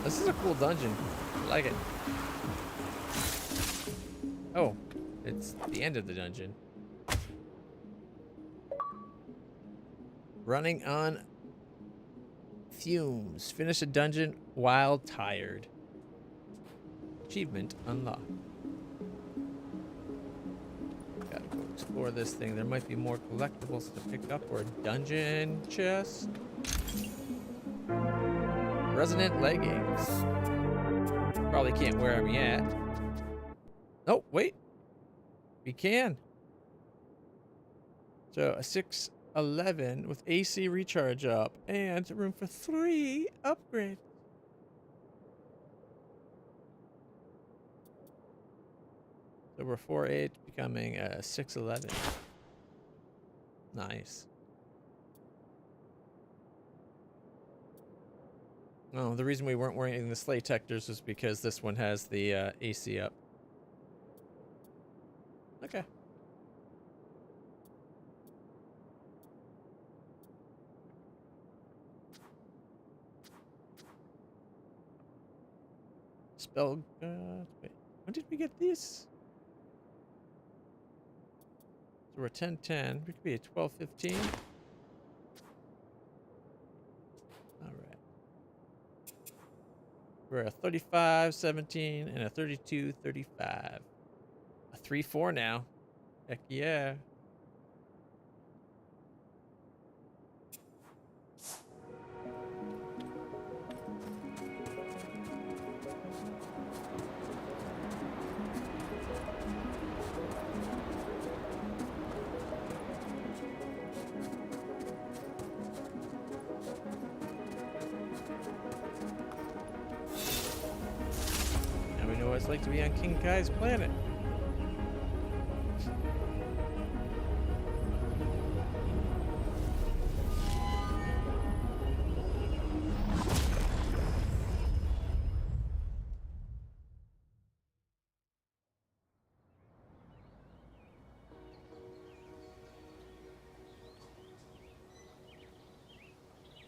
This is a cool dungeon. I like it. Oh, it's the end of the dungeon. Running on fumes. Finish a dungeon while tired. Achievement unlocked. Gotta go explore this thing. There might be more collectibles to pick up or a dungeon chest. Resonant leggings. Probably can't wear them yet. Oh, wait. We can. So a 611 with AC recharge up and room for 3 upgrades. So we're 4-8 becoming a 611. Nice. Oh, the reason we weren't wearing the sleigh detectors is because this one has the AC up. Okay. Spell. Wait. When did we get these? So we're 10-10. We could be a 12-15. We're a 35-17 and a 32-35. A 3-4 now. Heck yeah. What it's like to be on King Kai's planet.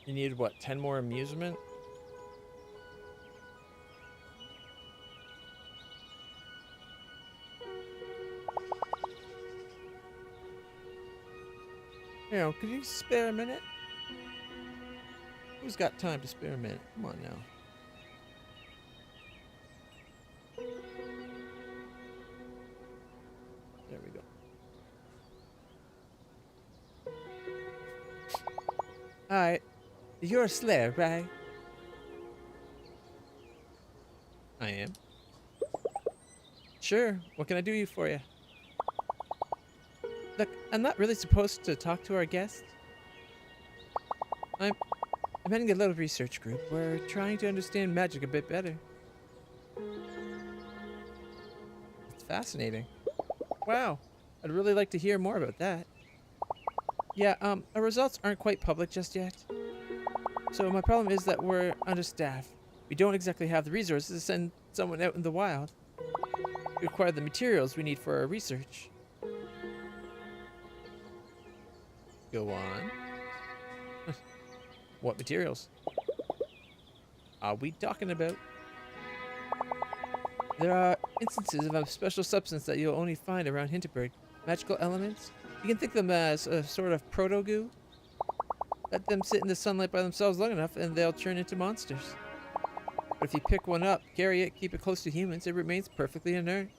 You need what, 10 more amusement? You know, could you spare a minute? Who's got time to spare a minute? Come on now. There we go. Alright. You're a slayer, right? I am. Sure. What can I do for you? Look, I'm not really supposed to talk to our guests. I'm heading a little research group. We're trying to understand magic a bit better. It's fascinating. Wow. I'd really like to hear more about that. Yeah, our results aren't quite public just yet. So my problem is that we're understaffed. We don't exactly have the resources to send someone out in the wild. We require the materials we need for our research. Go on. What materials are we talking about? There are instances of a special substance that you'll only find around Hinterberg. Magical elements. You can think of them as a sort of proto-goo. Let them sit in the sunlight by themselves long enough and they'll turn into monsters. But if you pick one up, carry it, keep it close to humans, it remains perfectly inert.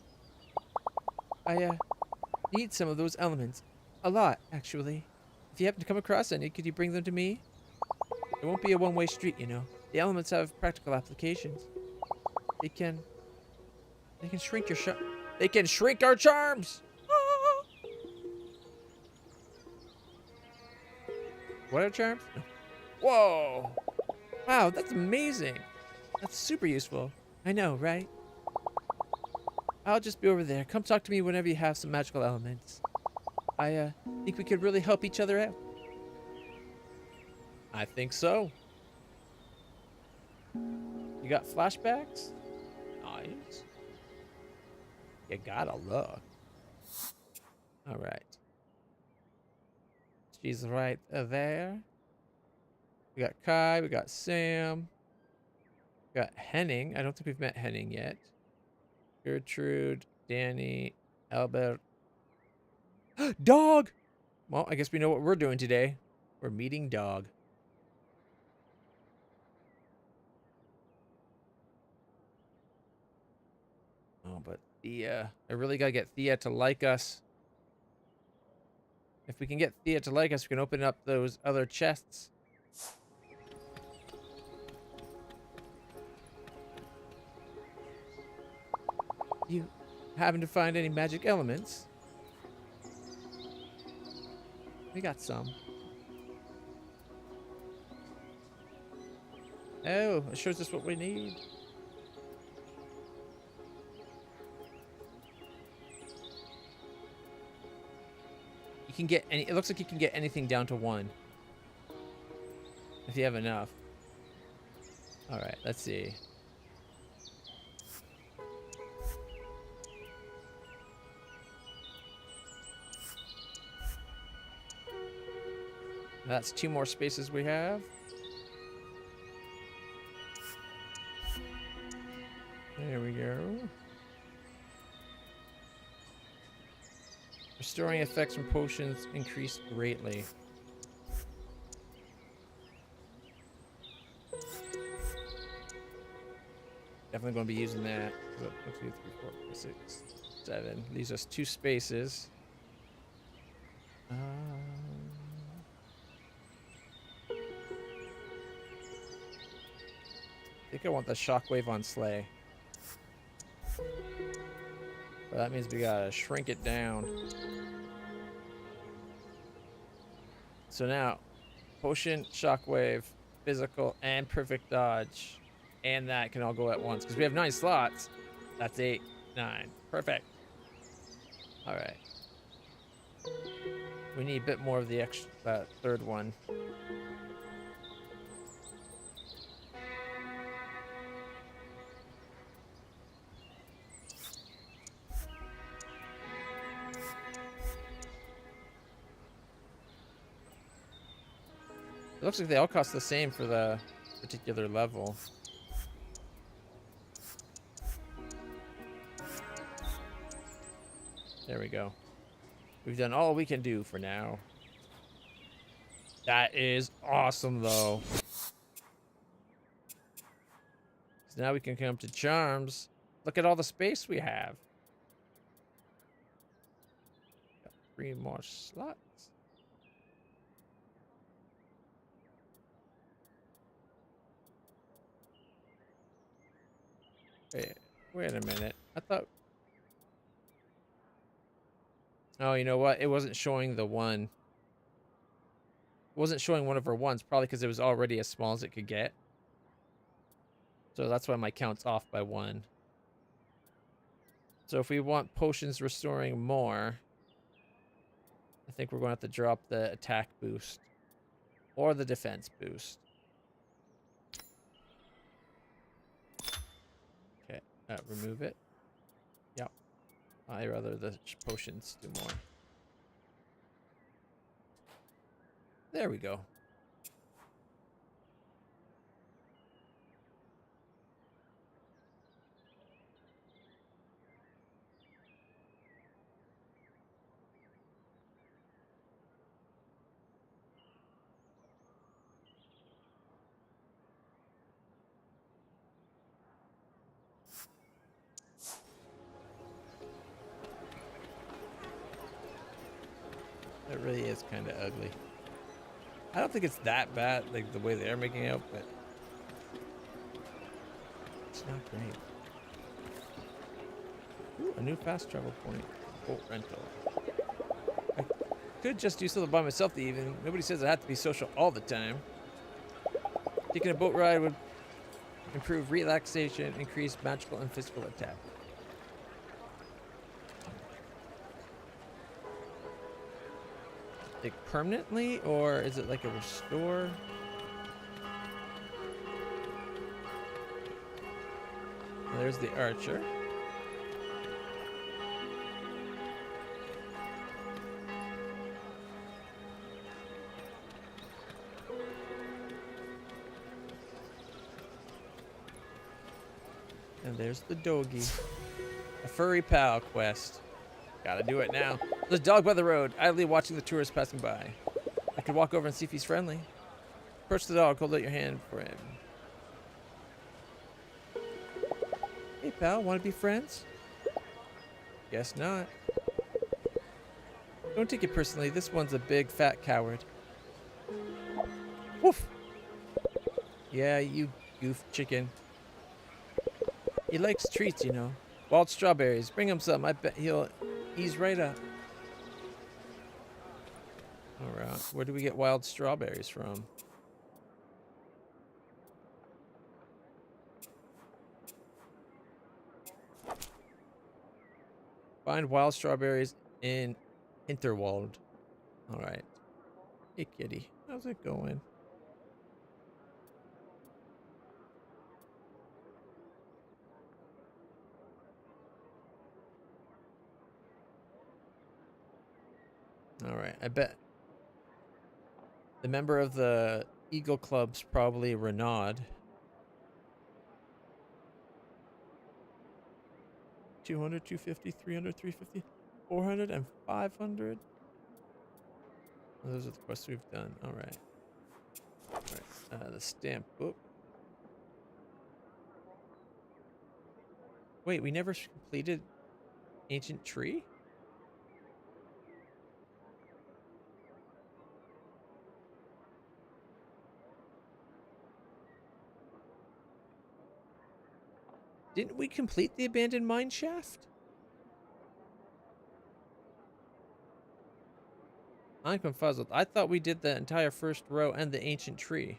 I need some of those elements. A lot, actually. If you happen to come across any, could you bring them to me? It won't be a one-way street, you know. The elements have practical applications. They can shrink your They can shrink our charms! What are charms? No. Whoa! Wow, that's amazing. That's super useful. I know, right? I'll just be over there. Come talk to me whenever you have some magical elements. I think we could really help each other out. I think so. You got flashbacks? Nice. You gotta look. All right. She's right there. We got Kai. We got Sam. We got Henning. I don't think we've met Henning yet. Gertrude, Danny, Albert. Dog! Well, I guess we know what we're doing today. We're meeting Dog. Oh, but Thea. I really gotta get Thea to like us. If we can get Thea to like us, we can open up those other chests. You happen to find any magic elements? We got some. Oh, it shows us what we need. You can get any. It looks like you can get anything down to 1. If you have enough. Alright, let's see. That's 2 more spaces we have. There we go. Restoring effects from potions increased greatly. Definitely going to be using that. 1, 2, 3, 4, 5, 6, 7. Leaves us 2 spaces. I think I want the shockwave on Slay. But that means we gotta shrink it down. So now, potion, shockwave, physical, and perfect dodge. And that can all go at once. Because we have 9 slots. That's 8, 9. Perfect. Alright. We need a bit more of the extra, that third one. It looks like they all cost the same for the particular level. There we go. We've done all we can do for now. That is awesome, though. So now we can come to charms. Look at all the space we have. Got 3 more slots. Wait a minute. I thought... Oh, you know what? It wasn't showing the one. It wasn't showing one of her ones, probably because it was already as small as it could get. So that's why my count's off by 1. So if we want potions restoring more, I think we're going to have to drop the attack boost. Or the defense boost. Okay, remove it. Yep. I'd rather the potions do more. There we go. It really is kind of ugly. I don't think it's that bad, like the way they're making it out, but it's not great. Ooh, a new fast travel point. Boat rental. I could just do something by myself to even. Nobody says I have to be social all the time. Taking a boat ride would improve relaxation, increase magical and physical attack. Like permanently, or is it like a restore? There's the archer. And there's the doggy. A furry pal quest. Gotta do it now. There's a dog by the road, idly watching the tourists passing by. I could walk over and see if he's friendly. Approach the dog, hold out your hand for him. Hey pal, wanna be friends? Guess not. Don't take it personally, this one's a big fat coward. Woof! Yeah, you goof chicken. He likes treats, you know. Wild strawberries. Bring him some. I bet he'll ease right up. Alright. Where do we get wild strawberries from? Find wild strawberries in Hinterberg. Alright. Hey kitty. How's it going? Alright, I bet the member of the Eagle Club's probably Renaud. 200, 250, 300, 350, 400, and 500. Oh, those are the quests we've done. Alright. Alright, the stamp book. Wait, we never completed Ancient Tree? Didn't we complete the abandoned mine shaft? I'm confuzzled. I thought we did the entire first row and the ancient tree.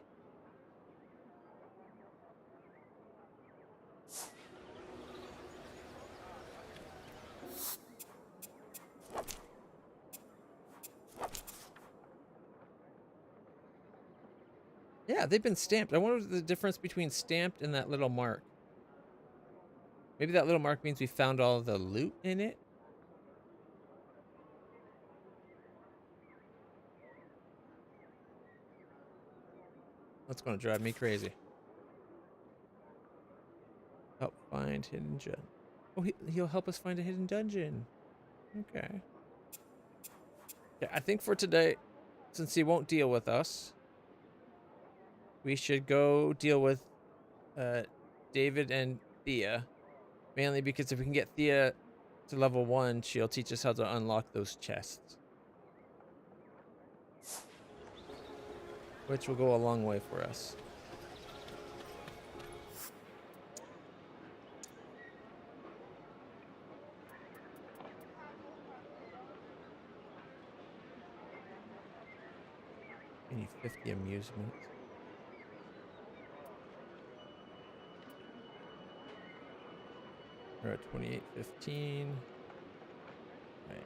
Yeah, they've been stamped. I wonder the difference between stamped and that little mark. Maybe that little mark means we found all the loot in it? That's gonna drive me crazy. Help find hidden dungeon. Oh, he'll help us find a hidden dungeon. Okay. Yeah, I think for today, since he won't deal with us, we should go deal with David and Thea. Mainly because if we can get Thea to level 1, she'll teach us how to unlock those chests. Which will go a long way for us. We need 50 amusement. We're at 28.15. Right.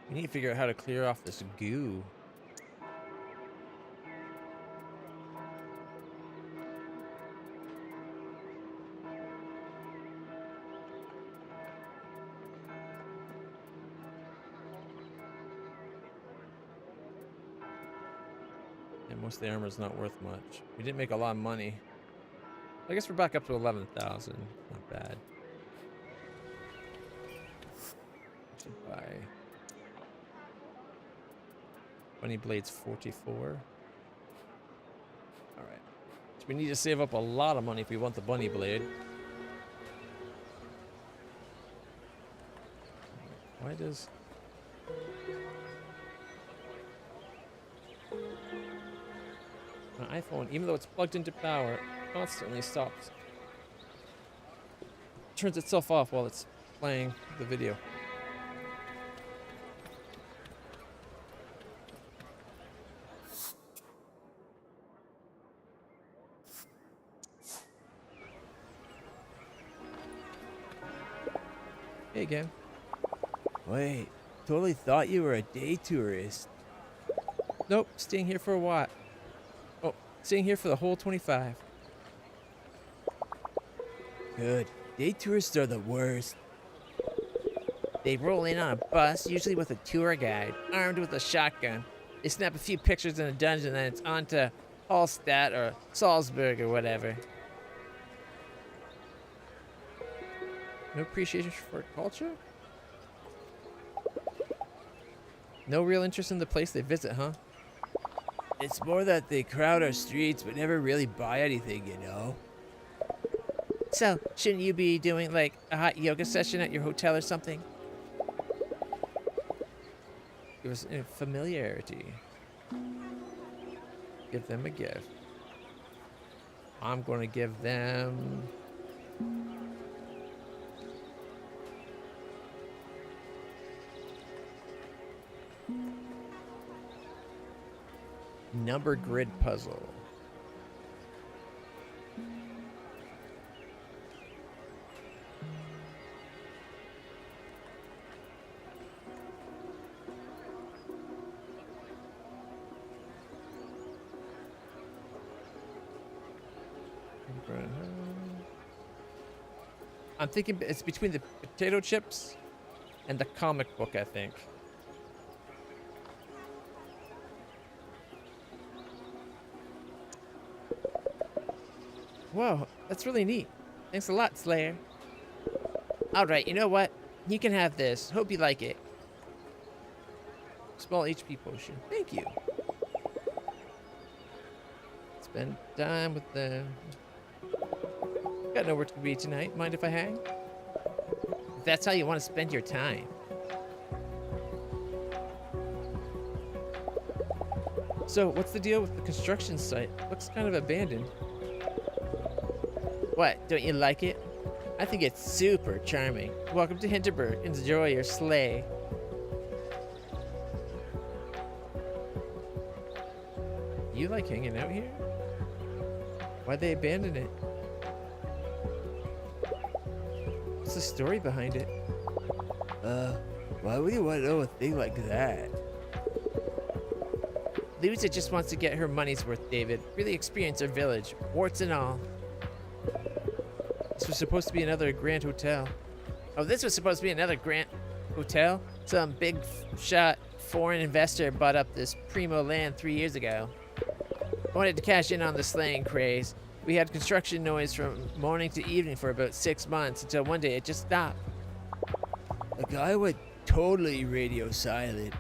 We need to figure out how to clear off this goo. And most of the armor's not worth much. We didn't make a lot of money. I guess we're back up to 11,000. Not bad. Should buy Bunny Blades 44. Alright. So we need to save up a lot of money if we want the Bunny Blade. Why does... my iPhone, even though it's plugged into power, constantly stops. Turns itself off while it's playing the video. Hey again. Wait, totally thought you were a day tourist. Nope, staying here for a while. Oh, staying here for the whole 25. Good. Day tourists are the worst. They roll in on a bus, usually with a tour guide, armed with a shotgun. They snap a few pictures in a dungeon, then it's on to Hallstatt or Salzburg or whatever. No appreciation for culture? No real interest in the place they visit, huh? It's more that they crowd our streets but never really buy anything, you know? So, shouldn't you be doing like a hot yoga session at your hotel or something? Give us familiarity. Give them a gift. I'm going to give them... number grid puzzle. I'm thinking it's between the potato chips and the comic book, I think. Whoa, that's really neat. Thanks a lot, Slayer. Alright, you know what? You can have this. Hope you like it. Small HP potion. Thank you. Spend time with them. Got nowhere to be tonight. Mind if I hang? If that's how you want to spend your time. So, what's the deal with the construction site? Looks kind of abandoned. What, don't you like it? I think it's super charming. Welcome to Hinterberg. Enjoy your sleigh. You like hanging out here? Why'd they abandon it? What's the story behind it? Why would you want to know a thing like that? Louisa just wants to get her money's worth, David. Really experience our village, warts and all. This was supposed to be another grand hotel. Oh, this was supposed to be another grand hotel? Some big shot foreign investor bought up this primo land 3 years ago. I wanted to cash in on the slaying craze. We had construction noise from morning to evening for about 6 months until one day it just stopped. The guy went totally radio silent.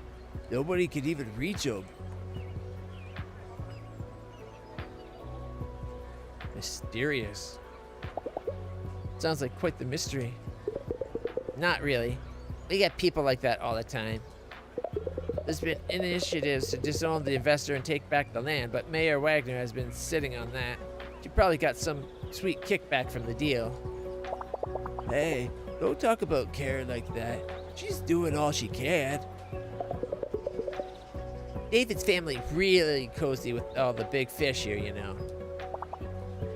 Nobody could even reach him. Mysterious. Sounds like quite the mystery. Not really. We get people like that all the time. There's been initiatives to disown the investor and take back the land, but Mayor Wagner has been sitting on that. She probably got some sweet kickback from the deal. Hey, don't talk about Karen like that. She's doing all she can. David's family really cozy with all the big fish here, you know.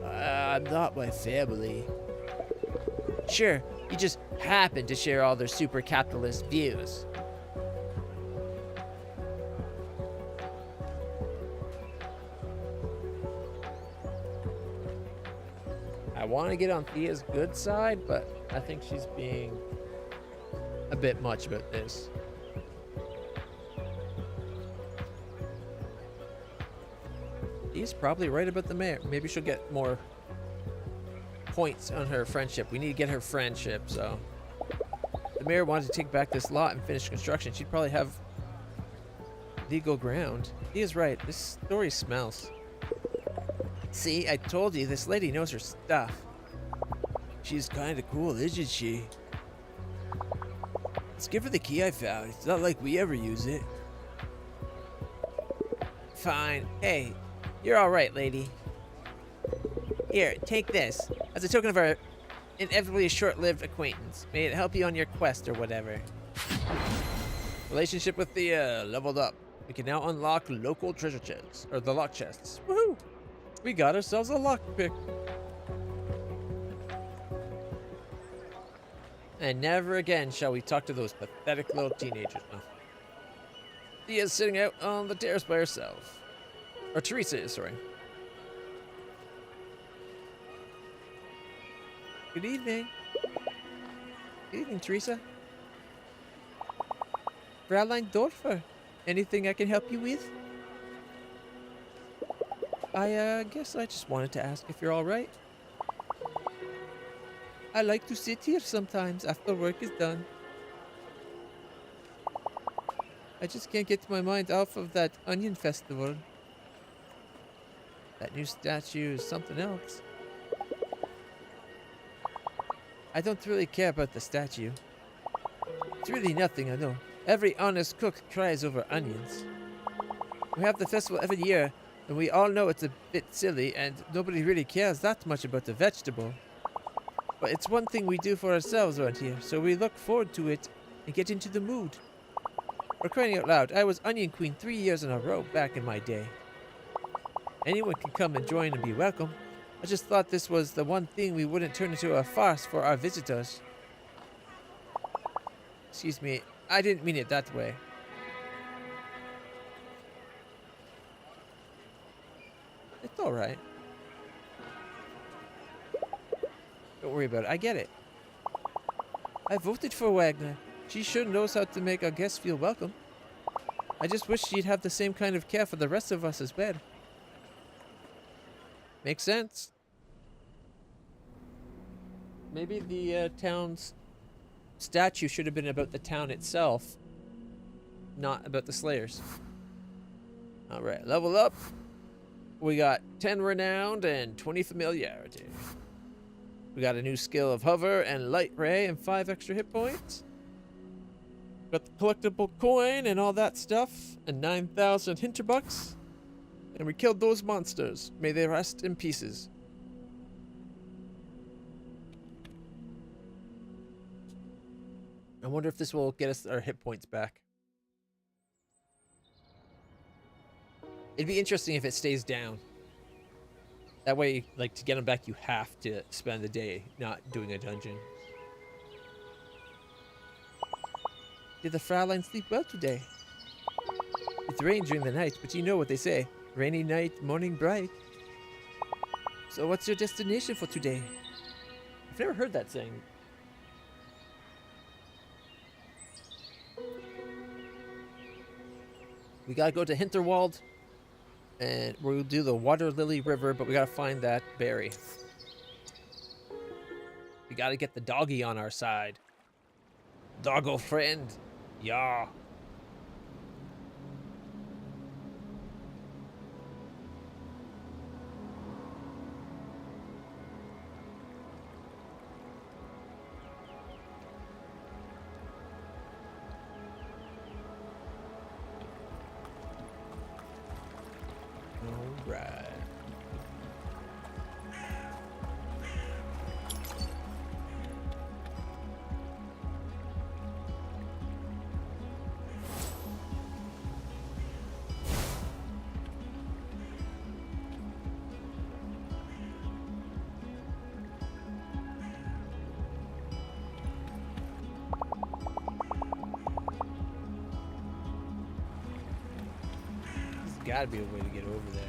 I'm not my family. Sure, you just happen to share all their super capitalist views. I want to get on Thea's good side, but I think she's being a bit much about this. He's probably right about the mayor. Maybe she'll get more points on her friendship. We need to get her friendship, so. The mayor wanted to take back this lot and finish construction. She'd probably have legal ground. He is right. This story smells. See, I told you, this lady knows her stuff. She's kind of cool, isn't she? Let's give her the key I found. It's not like we ever use it. Fine. Hey, you're all right, lady. Here, take this. As a token of our inevitably short-lived acquaintance. May it help you on your quest or whatever. Relationship with the leveled up. We can now unlock local treasure chests. Or the lock chests. Woohoo! We got ourselves a lockpick. And never again shall we talk to those pathetic little teenagers. No. She is sitting out on the terrace by herself. Or Teresa is, sorry. Good evening. Good evening, Teresa. Fraulein Dorfer. Anything I can help you with? I guess I just wanted to ask if you're alright. I like to sit here sometimes after work is done. I just can't get my mind off of that onion festival. That new statue is something else. I don't really care about the statue. It's really nothing, I know. Every honest cook cries over onions. We have the festival every year, and we all know it's a bit silly, and nobody really cares that much about the vegetable. But it's one thing we do for ourselves around here, so we look forward to it and get into the mood. For crying out loud, I was Onion Queen 3 years in a row back in my day. Anyone can come and join and be welcome. I just thought this was the one thing we wouldn't turn into a farce for our visitors. Excuse me, I didn't mean it that way. It's alright. Don't worry about it, I get it. I voted for Wagner. She sure knows how to make our guests feel welcome. I just wish she'd have the same kind of care for the rest of us as well. Makes sense. Maybe the town's statue should have been about the town itself, not about the Slayers. Alright, level up. We got 10 renowned and 20 familiarity. We got a new skill of hover and light ray and 5 extra hit points. Got the collectible coin and all that stuff, and 9,000 Hinterbucks. And we killed those monsters. May they rest in pieces. I wonder if this will get us our hit points back. It'd be interesting if it stays down. That way, like, to get them back, you have to spend the day not doing a dungeon. Did the Fraulein sleep well today? It rained during the night, but you know what they say. Rainy night, morning bright. So what's your destination for today? I've never heard that saying. We gotta go to Hinterwald. And we'll do the Water Lily River, but we gotta find that berry. We gotta get the doggy on our side. Doggo friend. Yeah. Alright. There's gotta be a way to get over there.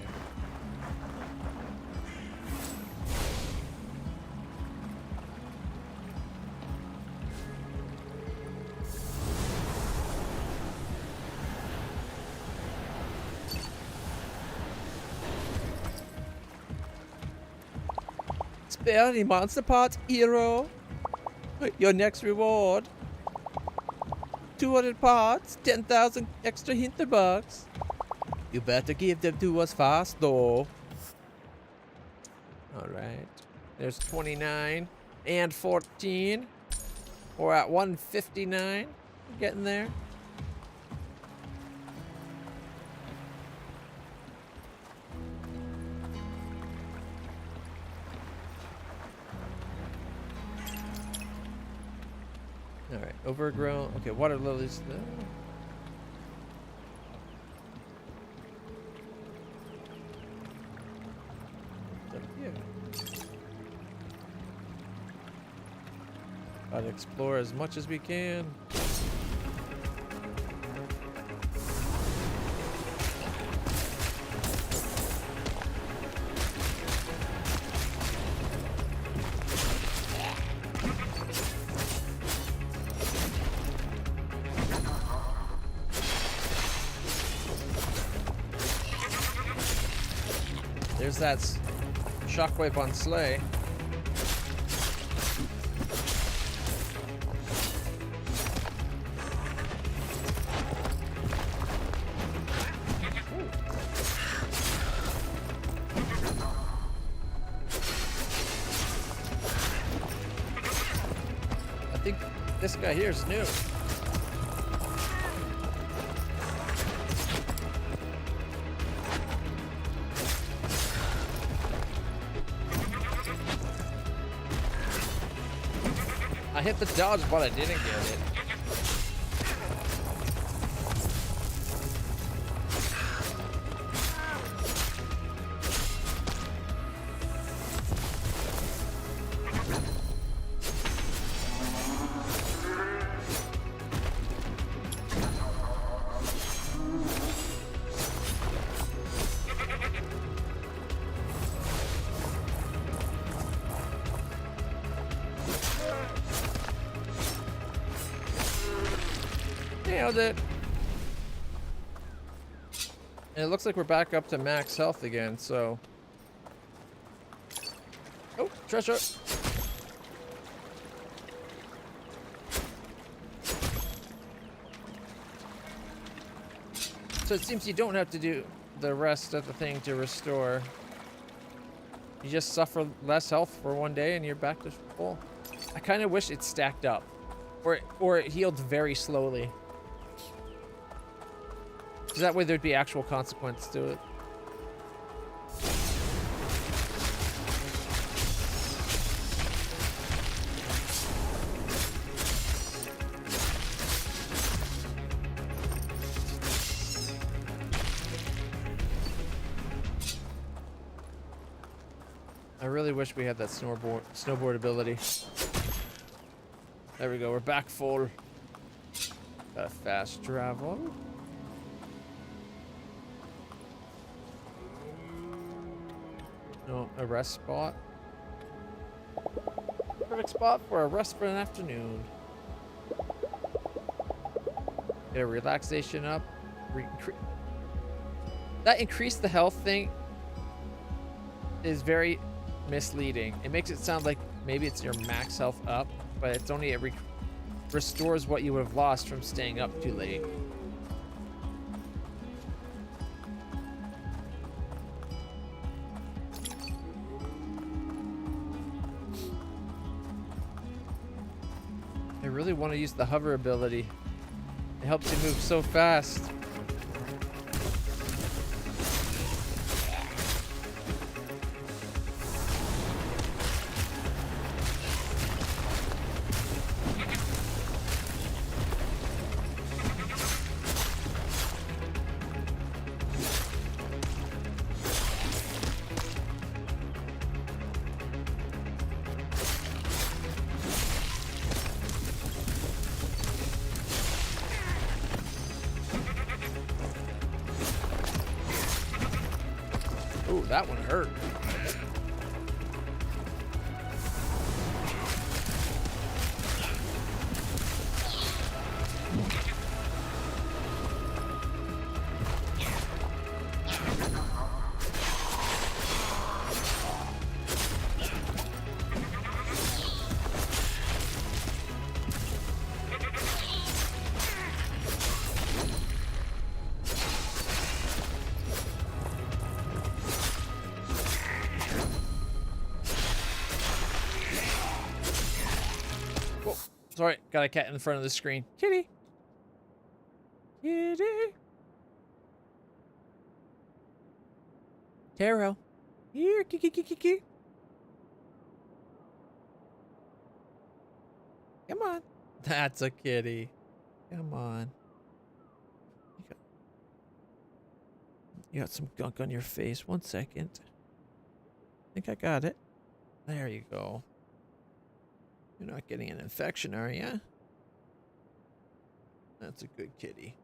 Spare any monster parts, hero. Your next reward. 200 parts, 10,000 extra Hinterbucks. You better give them to us fast, though. Alright. There's 29 and 14. We're at 159. Getting there. Alright, overgrown. Okay, water lilies. Up here. Gotta explore as much as we can. There's that shockwave on Slay. I think this guy here is new. I hit the dodge, but I didn't get it. Nailed it. And it looks like we're back up to max health again, so. Oh, treasure. So it seems you don't have to do the rest of the thing to restore. You just suffer less health for one day and you're back to full. I kind of wish it stacked up. Or it healed very slowly. Because that way there'd be actual consequence to it. I really wish we had that snowboard ability. There we go, we're back full. Got a fast travel. No, a rest spot. Perfect spot for a rest for an afternoon. Get a relaxation up. That increase the health thing is very misleading. It makes it sound like maybe it's your max health up, but it's only it restores what you would have lost from staying up too late. I really want to use the hover ability. It helps you move so fast. Ooh, that one hurt. Sorry, got a cat in front of the screen. Kitty. Kitty. Taro. Here, kiki. Come on. That's a kitty. Come on. You got some gunk on your face. 1 second. I think I got it. There you go. You're not getting an infection, are you? That's a good kitty.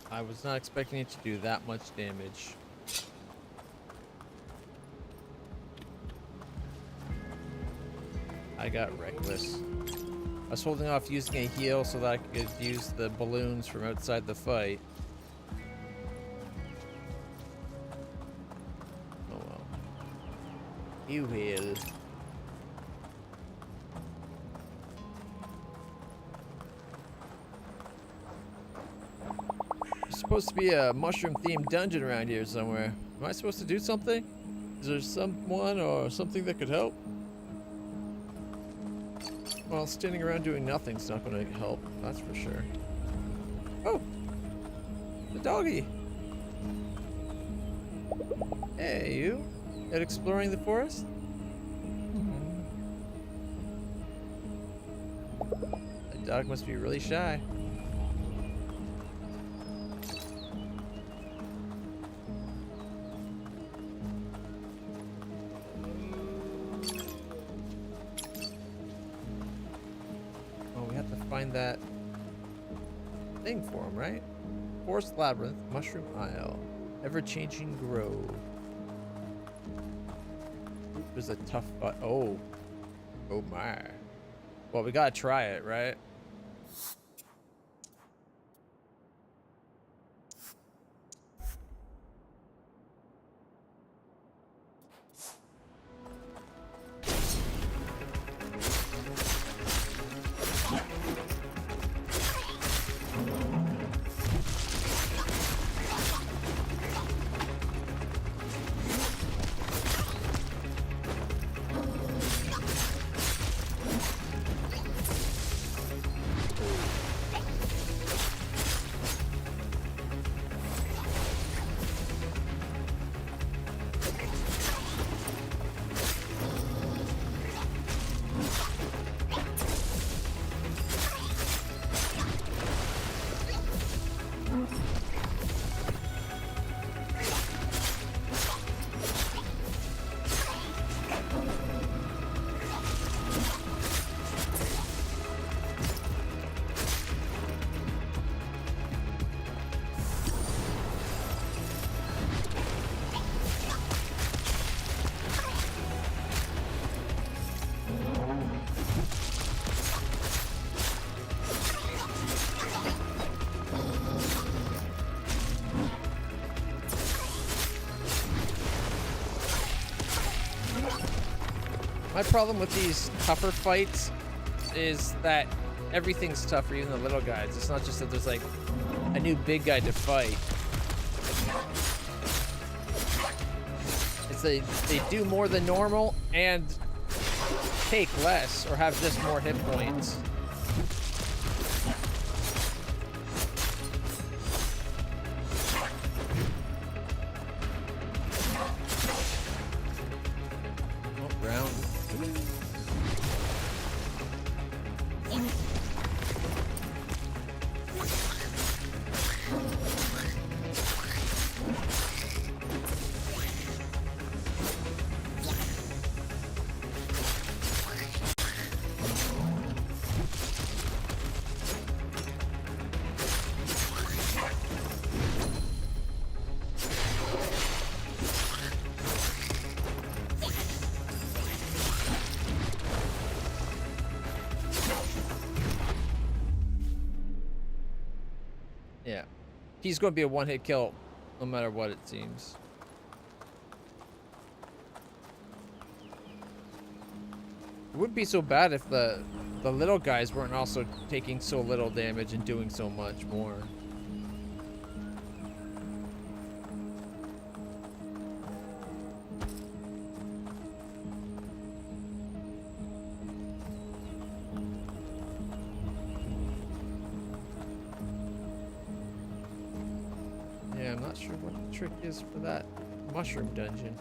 I was not expecting it to do that much damage. I got reckless. I was holding off using a heal so that I could use the balloons from outside the fight. Oh well. You will. Supposed to be a mushroom-themed dungeon around here somewhere. Am I supposed to do something? Is there someone or something that could help? Well, standing around doing nothing's not going to help, that's for sure. Oh! The doggy! Hey, you? Out exploring the forest? The dog must be really shy. Find that thing for him, right? Forest Labyrinth, Mushroom Isle, Ever-Changing Grove. There's a tough butt. Oh my. Well, we gotta try it, right? My problem with these tougher fights is that everything's tougher, even the little guys. It's not just that there's like a new big guy to fight. It's they do more than normal and take less or have just more hit points. Yeah. He's going to be a one-hit kill no matter what it seems. It wouldn't be so bad if the little guys weren't also taking so little damage and doing so much more. I'm not sure what the trick is for that mushroom dungeon.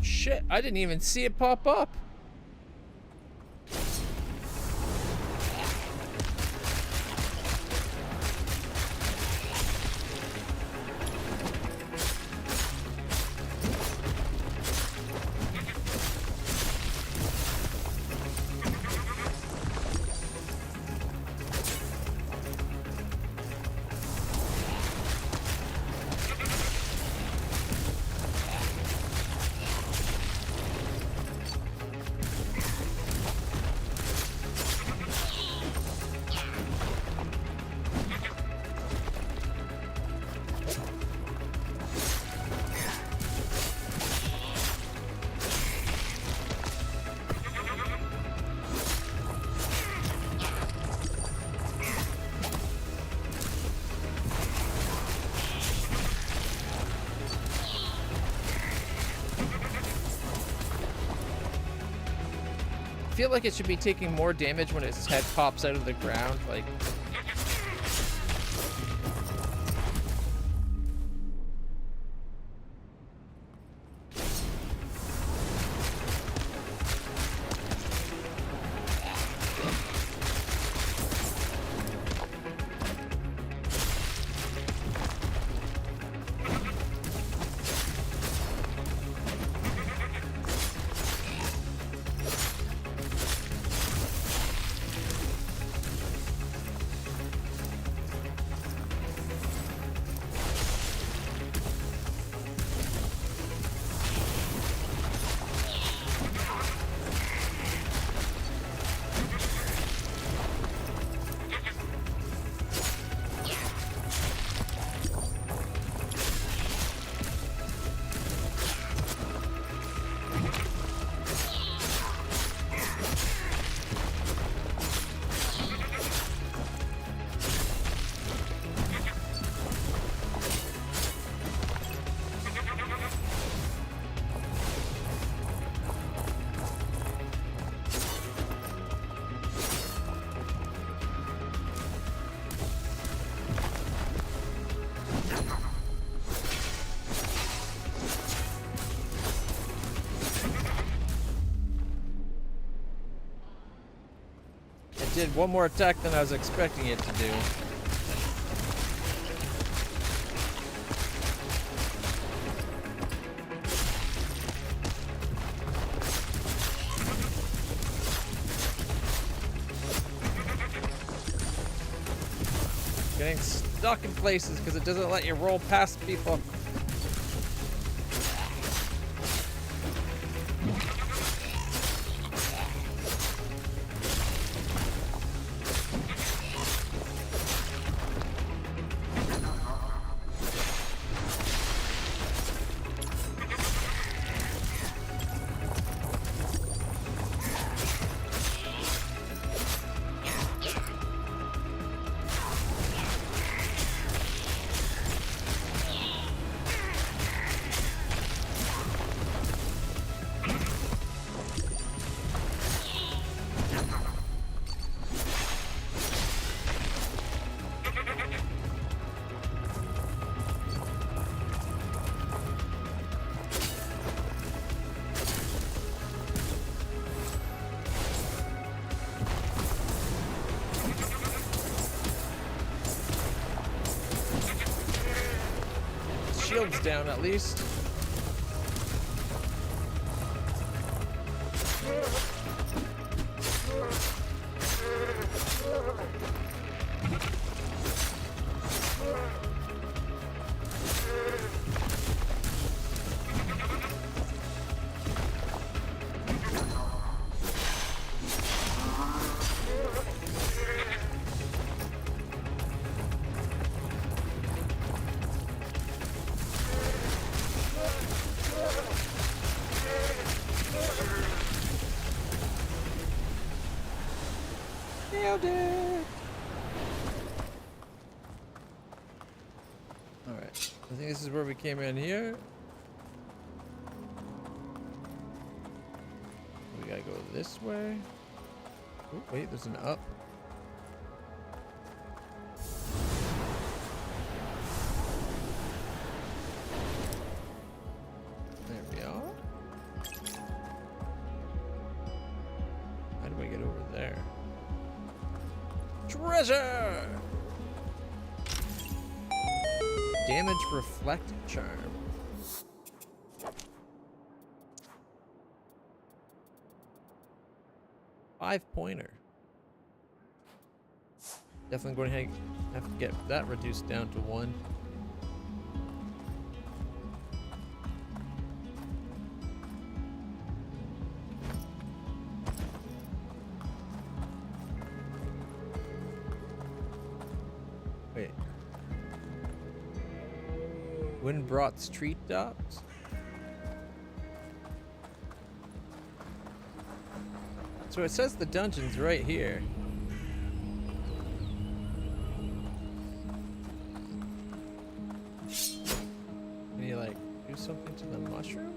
Shit, I didn't even see it pop up. I feel like it should be taking more damage when its head pops out of the ground, like... did one more attack than I was expecting it to do. Getting stuck in places because it doesn't let you roll past people. Shield's down at least. Nailed it! Alright, I think this is where we came in here. We gotta go this way. Oh, wait, there's an up. There we are. How do I get over there? Treasure! Damage reflect charm. Five-pointer. Definitely going to have to get that reduced down to 1. Wait. Wind brought street dogs? So it says the dungeon's right here. Can you like do something to the mushrooms?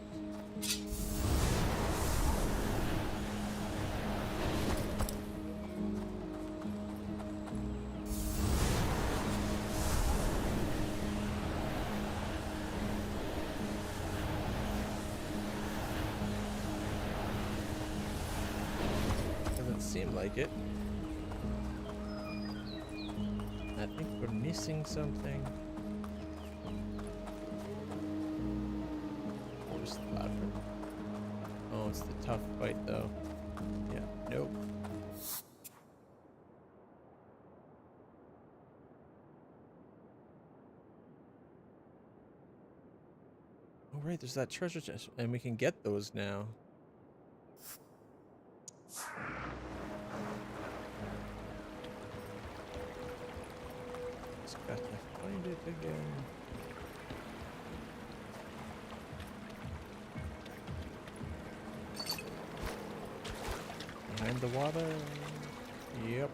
Seem like it. I think we're missing something. Just the platform. Oh, it's the tough fight though. Yeah, nope. Oh right, there's that treasure chest, and we can get those now. Got to find it again. Behind the water. Yep.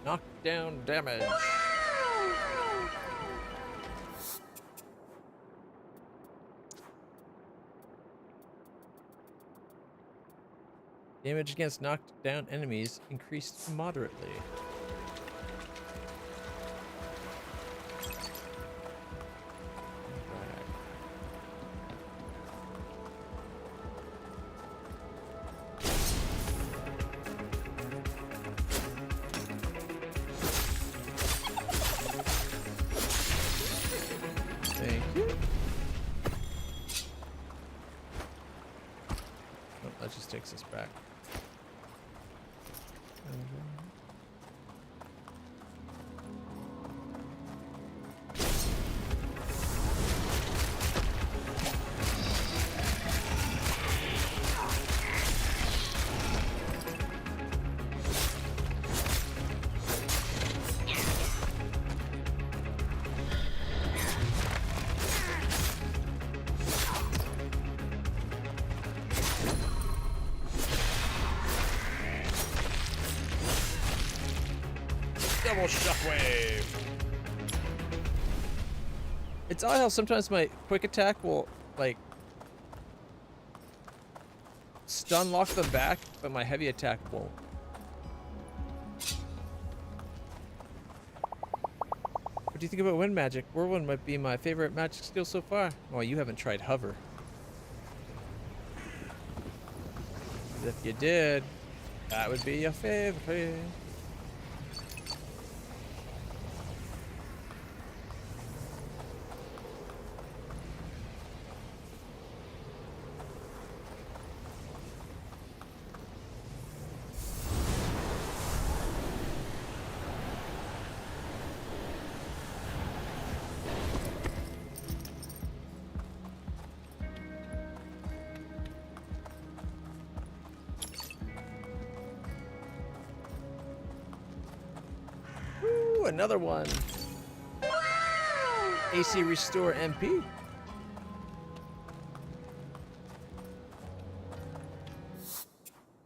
Knockdown damage. Damage against knocked down enemies increased moderately. Oh, that just takes us back. Double shockwave. It's odd how sometimes my quick attack will like stun lock them back, but my heavy attack won't. What do you think about wind magic? Whirlwind might be my favorite magic skill so far. Well, you haven't tried hover. If you did, that would be your favorite. Another one. AC restore MP.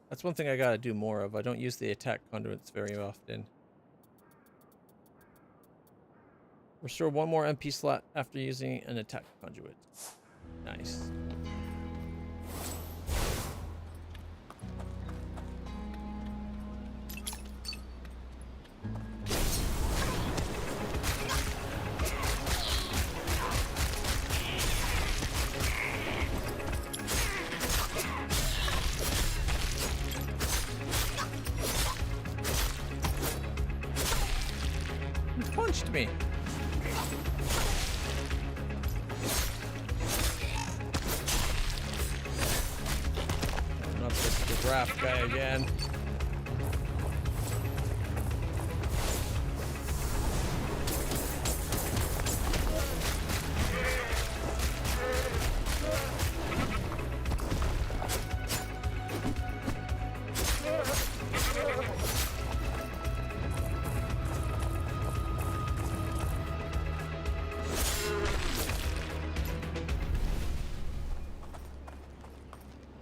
That's one thing I gotta do more of. I don't use the attack conduits very often. Restore one more MP slot after using an attack conduit. Nice. Punched me. Not the draft guy again.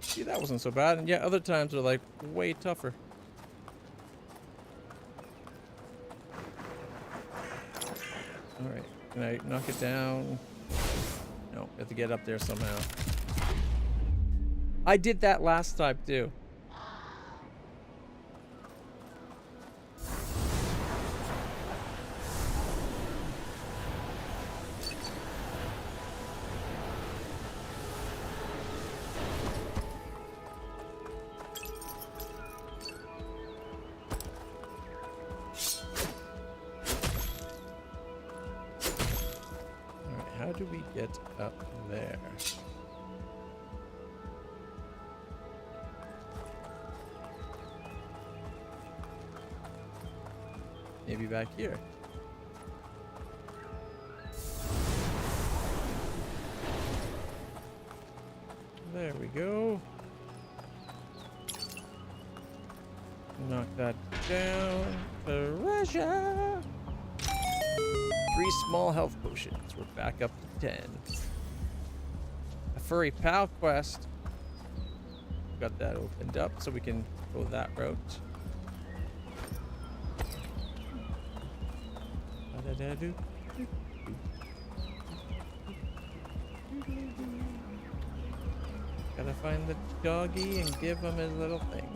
See, that wasn't so bad, and yet other times are like way tougher. Alright, can I knock it down? No, I have to get up there somehow. I did that last time too. How do we get up there? Maybe back here. There we go. Knock that down. Treasure! 3 small health potions. We're back up to 10. A furry pal quest. Got that opened up so we can go that route. Gotta find the doggy and give him his little thing.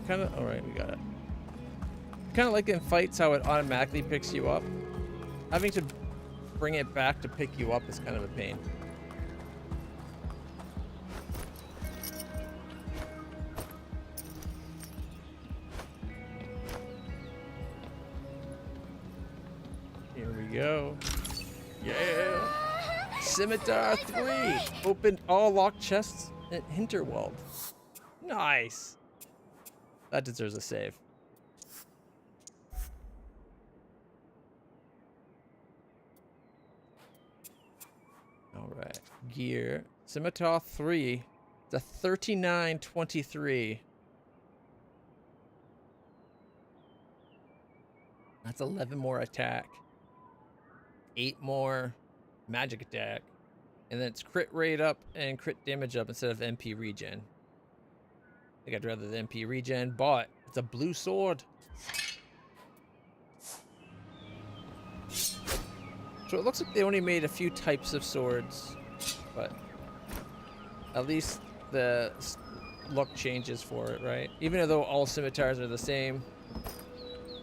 kind of... Alright, we got it. Kind of like in fights how it automatically picks you up. Having to bring it back to pick you up is kind of a pain. Here we go. Yeah! Scimitar 3! Opened all locked chests at Hinterberg. Nice! That deserves a save. Alright. Gear. Scimitar 3. It's a 3923. That's 11 more attack. 8 more magic attack. And then it's crit rate up and crit damage up instead of MP regen. I think I'd rather the MP regen, but it's a blue sword. So it looks like they only made a few types of swords, but at least the look changes for it, right? Even though all scimitars are the same,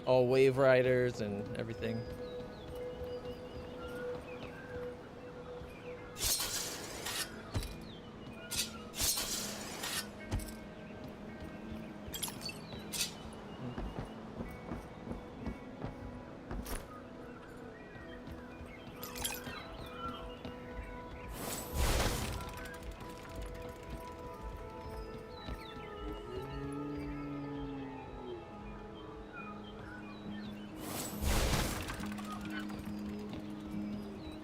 all wave riders and everything.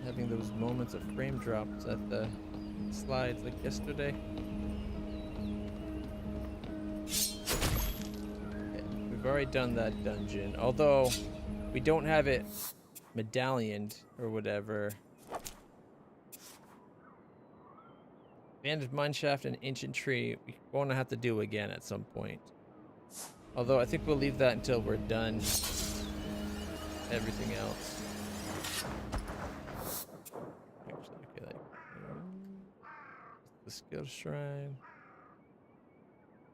Having those moments of frame drops at the slides like yesterday. Okay, we've already done that dungeon, although we don't have it medallioned or whatever. Abandoned mineshaft and ancient tree, we're going to have to do again at some point. Although I think we'll leave that until we're done everything else. The skill shrine.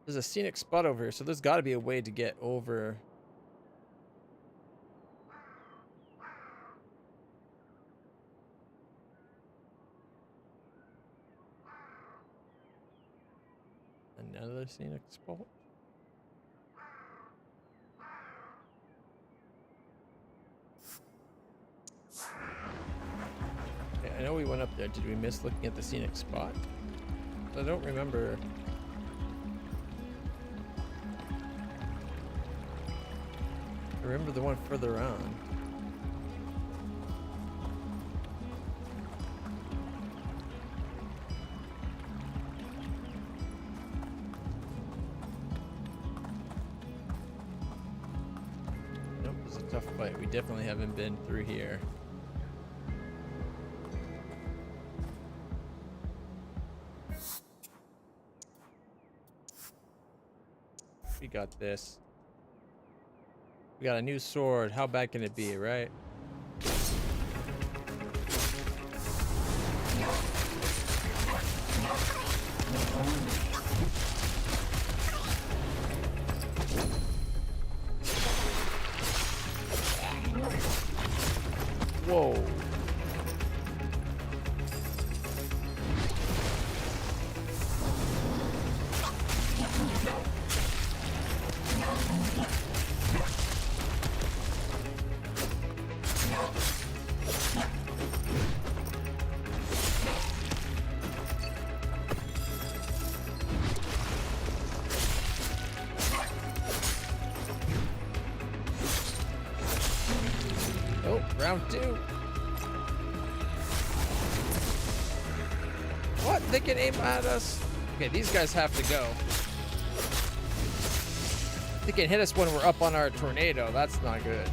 There's a scenic spot over here, so there's got to be a way to get over. Another scenic spot. Okay, I know we went up there. Did we miss looking at the scenic spot? I don't remember. I remember the one further on. Nope, it was a tough fight. We definitely haven't been through here. We got this. We got a new sword. How bad can it be, right? Whoa. Oh, round 2. What? They can aim at us? Okay, these guys have to go. They can hit us when we're up on our tornado. That's not good.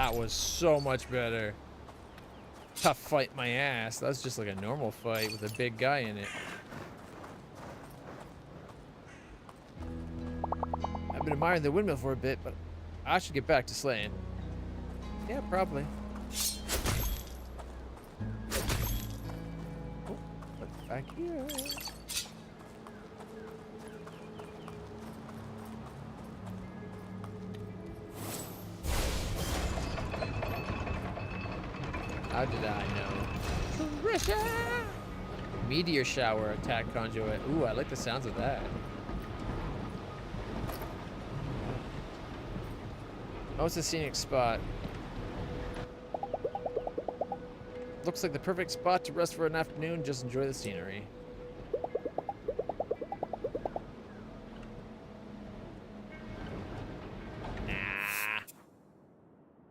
That was so much better. Tough fight my ass. That's just like a normal fight with a big guy in it. I've been admiring the windmill for a bit, but I should get back to slaying. Yeah, probably. Oh, what's back here? How did I know? Treasure! Meteor shower attack conduit. Ooh, I like the sounds of that. Oh, it's a scenic spot. Looks like the perfect spot to rest for an afternoon. Just enjoy the scenery. Nah.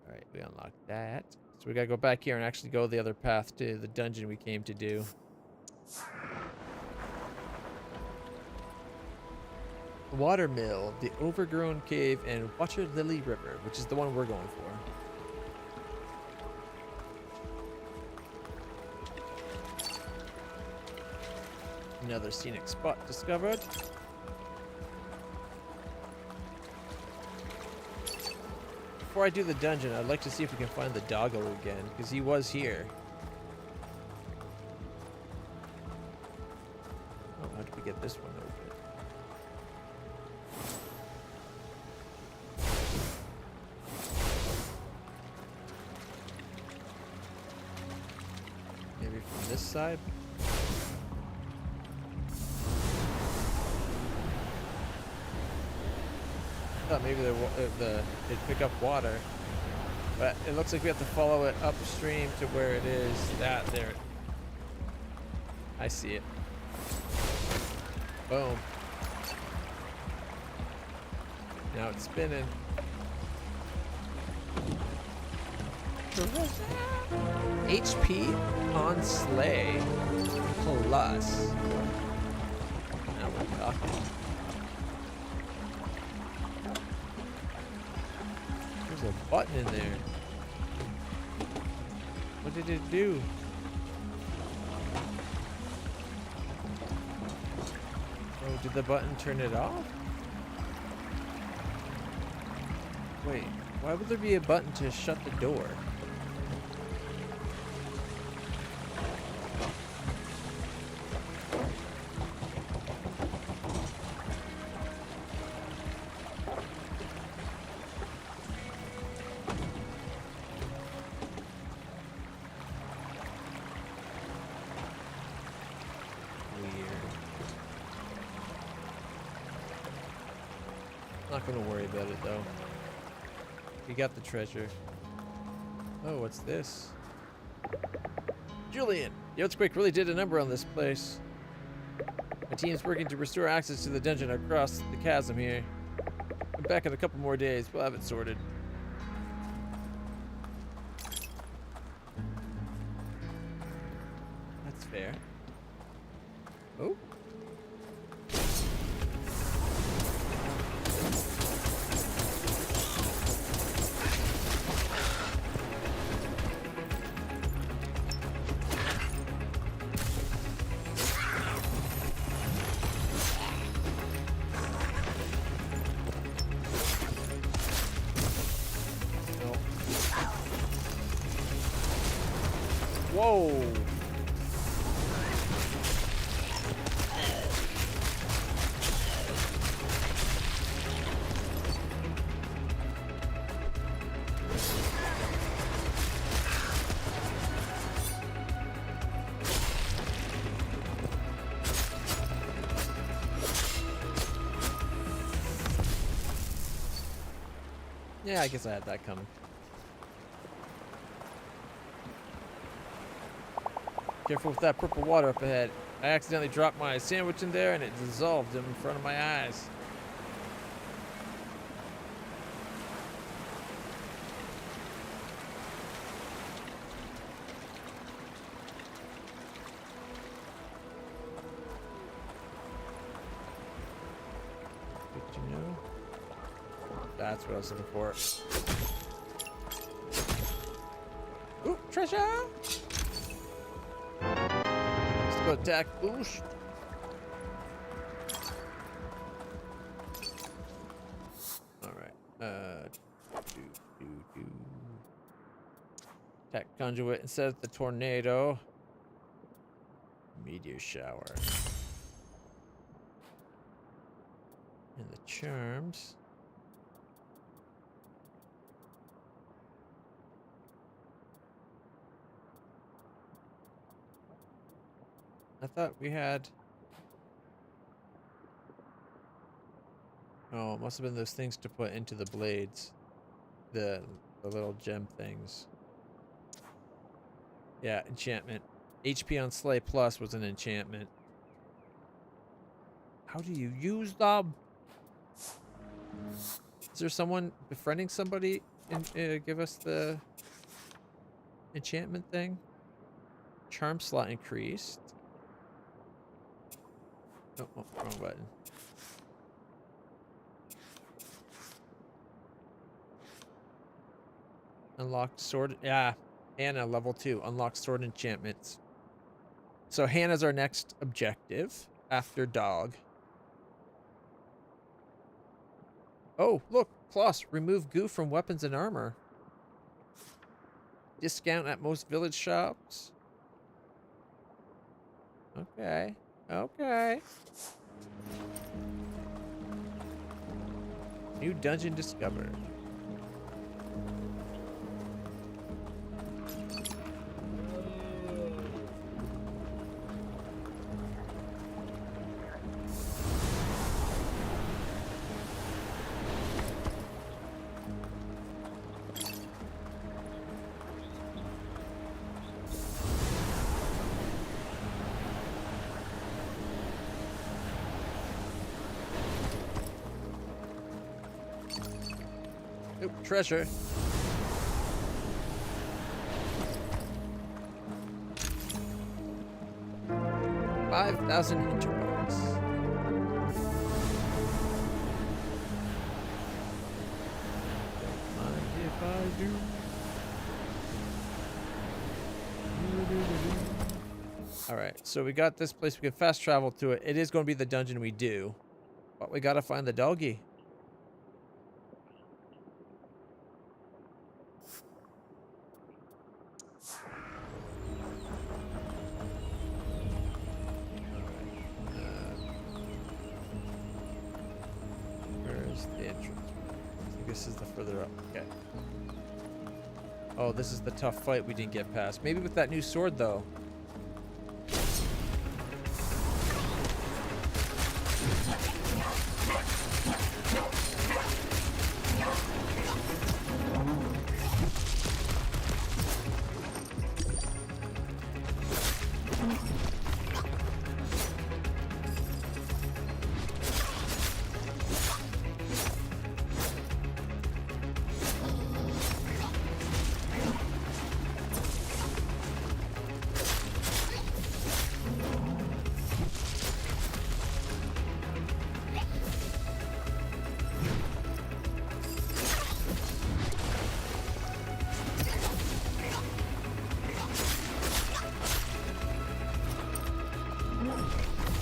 Alright, we unlocked that. So we gotta go back here and actually go the other path to the dungeon we came to do. Watermill, the overgrown cave, and Water Lily River, which is the one we're going for. Another scenic spot discovered. Before I do the dungeon, I'd like to see if we can find the doggo again, because he was here. Oh, how did we get this one open? Maybe from this side? I thought maybe they'd pick up water, but it looks like we have to follow it upstream to where it is. That there. I see it. Boom. Now it's spinning. HP on Slay plus. Now we're talking. There's a button in there. What did it do? Oh, did the button turn it off? Wait, why would there be a button to shut the door? Not gonna worry about it though. We got the treasure. Oh, what's this? Julian! The earthquake really did a number on this place. My team's working to restore access to the dungeon across the chasm here. Come back in a couple more days. We'll have it sorted. That's fair. Oh. Whoa! Yeah, I guess I had that coming. Careful with that purple water up ahead. I accidentally dropped my sandwich in there and it dissolved in front of my eyes. Good to know. That's what I was looking for. Ooh, treasure! Let's go attack boost. Alright. Attack conduit instead of the tornado. Meteor shower. And the charms. I thought we had... Oh, it must have been those things to put into the blades. The little gem things. Yeah, enchantment. HP on Slay Plus was an enchantment. How do you use them? Is there someone befriending somebody and give us the enchantment thing? Charm slot increased. Oh, wrong button. Unlocked sword. Yeah, Hannah, level 2. Unlocked sword enchantments. So Hannah's our next objective after dog. Oh, look. Plus, remove goo from weapons and armor. Discount at most village shops. Okay. Okay. New dungeon discovered. Oop, treasure. $5,000 Hinterbergs. Mind if I do? Alright, so we got this place. We can fast travel to it. It is going to be the dungeon we do. But we gotta find the doggy. This is the further up. Okay. Oh, this is the tough fight we didn't get past. Maybe with that new sword, though.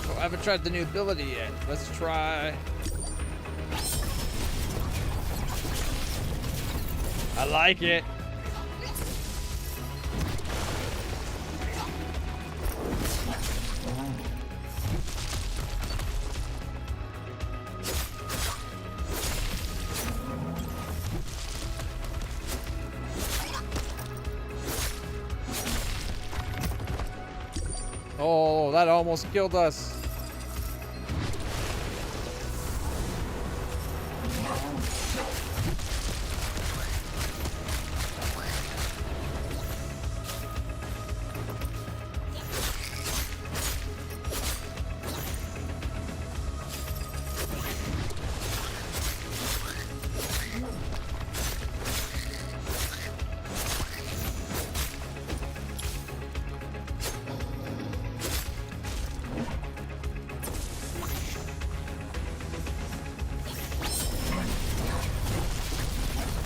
I haven't tried the new ability yet. Let's try. I like it. Oh, that almost killed us.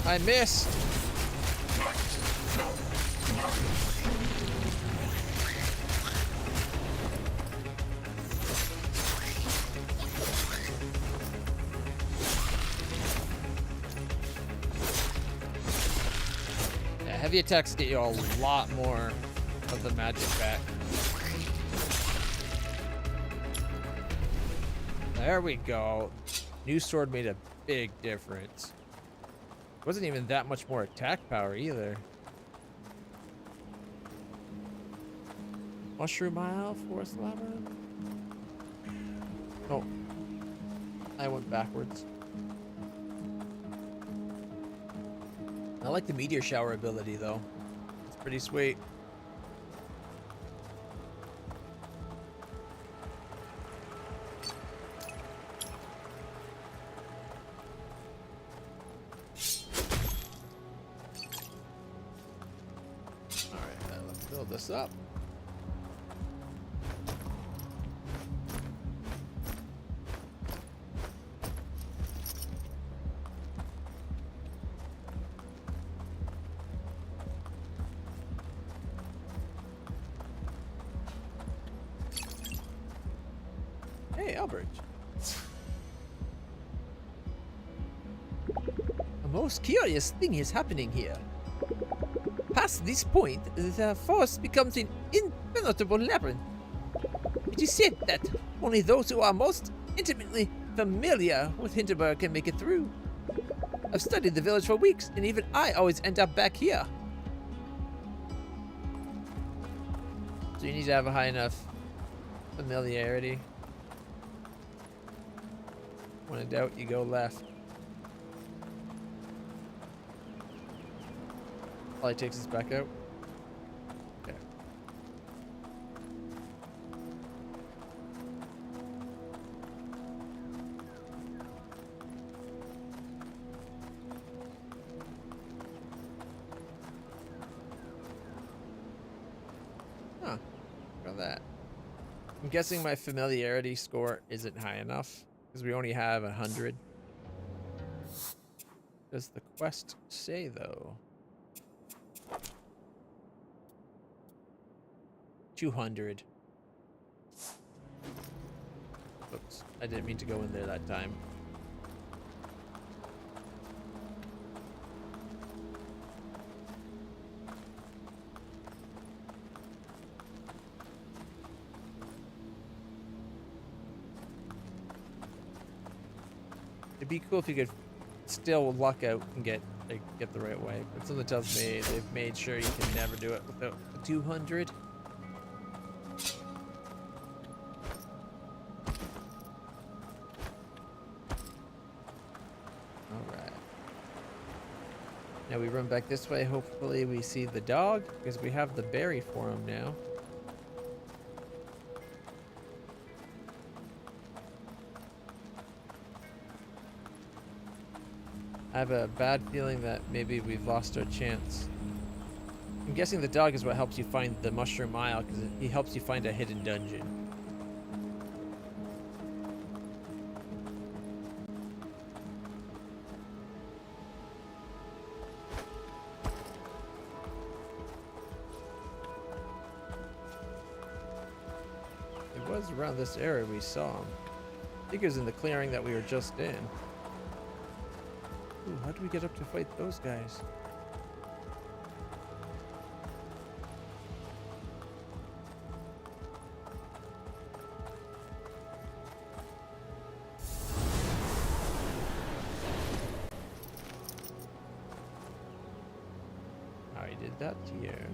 I missed. heavy attacks get you a lot more of the magic back. There we go. New sword made a big difference. Wasn't even that much more attack power either. Mushroom Isle, Forest Labyrinth. Oh, I went backwards. I like the meteor shower ability though. It's pretty sweet. Alright, let's build this up. Hey, Albert. A most curious thing is happening here. Past this point, the forest becomes an impenetrable labyrinth. It is said that only those who are most intimately familiar with Hinterberg can make it through. I've studied the village for weeks, and even I always end up back here. So you need to have a high enough familiarity. When in doubt, you go left. All he takes us back out. Okay. Huh. Look at that. I'm guessing my familiarity score isn't high enough because we only have 100. Does the quest say though? 200. Oops, I didn't mean to go in there that time. It'd be cool if you could still luck out and get the right way, but something tells me they've made sure you can never do it without the 200. Now we run back this way. Hopefully we see the dog because we have the berry for him now. I have a bad feeling that maybe we've lost our chance. I'm guessing the dog is what helps you find the Mushroom Isle because he helps you find a hidden dungeon. Around this area we saw him. I think it was in the clearing that we were just in. Ooh, how do we get up to fight those guys? I did that here.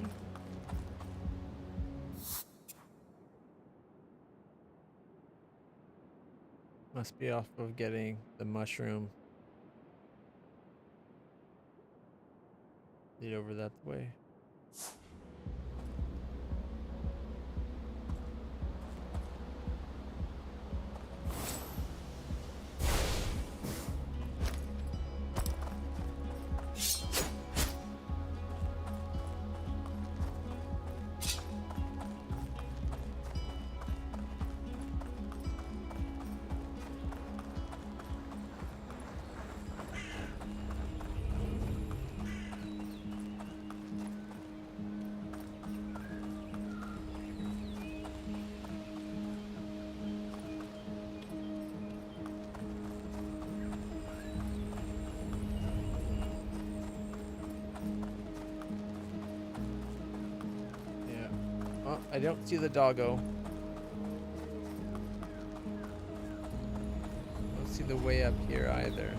Must be off of getting the mushroom. Lead over that way. I don't see the doggo. Don't see the way up here either.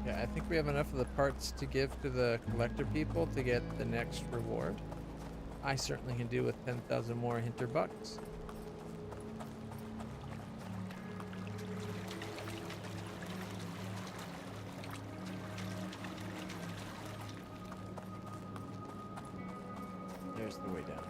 Yeah, I think we have enough of the parts to give to the collector people to get the next reward. I certainly can do with 10,000 more Hinterbucks. There's the way down.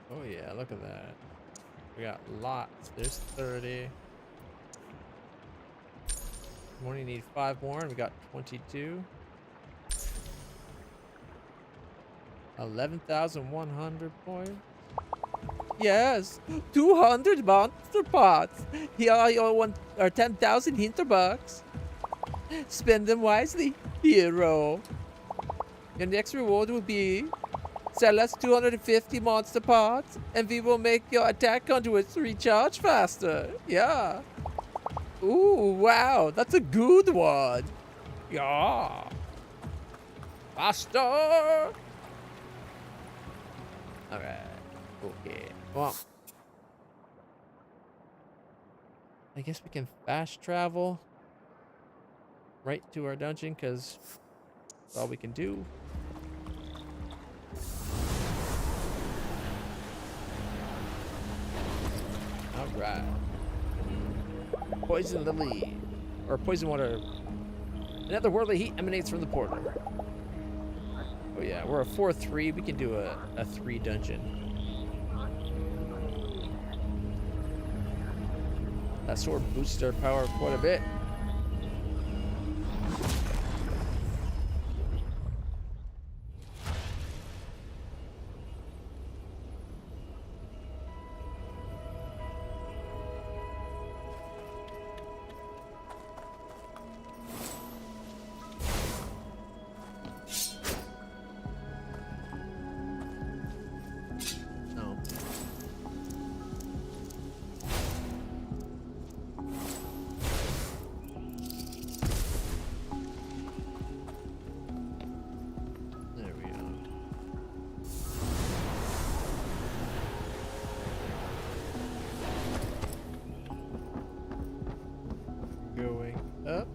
Oh yeah, look at that. We got lots. There's 30. We only need 5 more, and we got 22. 11,100 points. Yes, 200 monster pots. Here are your 10,000 Hinterbucks. Spend them wisely, hero. Your next reward will be sell us 250 monster pots, and we will make your attack conduits recharge faster. Yeah. Ooh, wow, that's a good one. Yeah. Faster. All right. Okay. Well, I guess we can fast travel right to our dungeon because that's all we can do. All right. Poison lily, or poison water. Another worldly heat emanates from the portal. Oh yeah, we're a 4-3. We can do a 3 dungeon. That sword boosts our power quite a bit. Going up.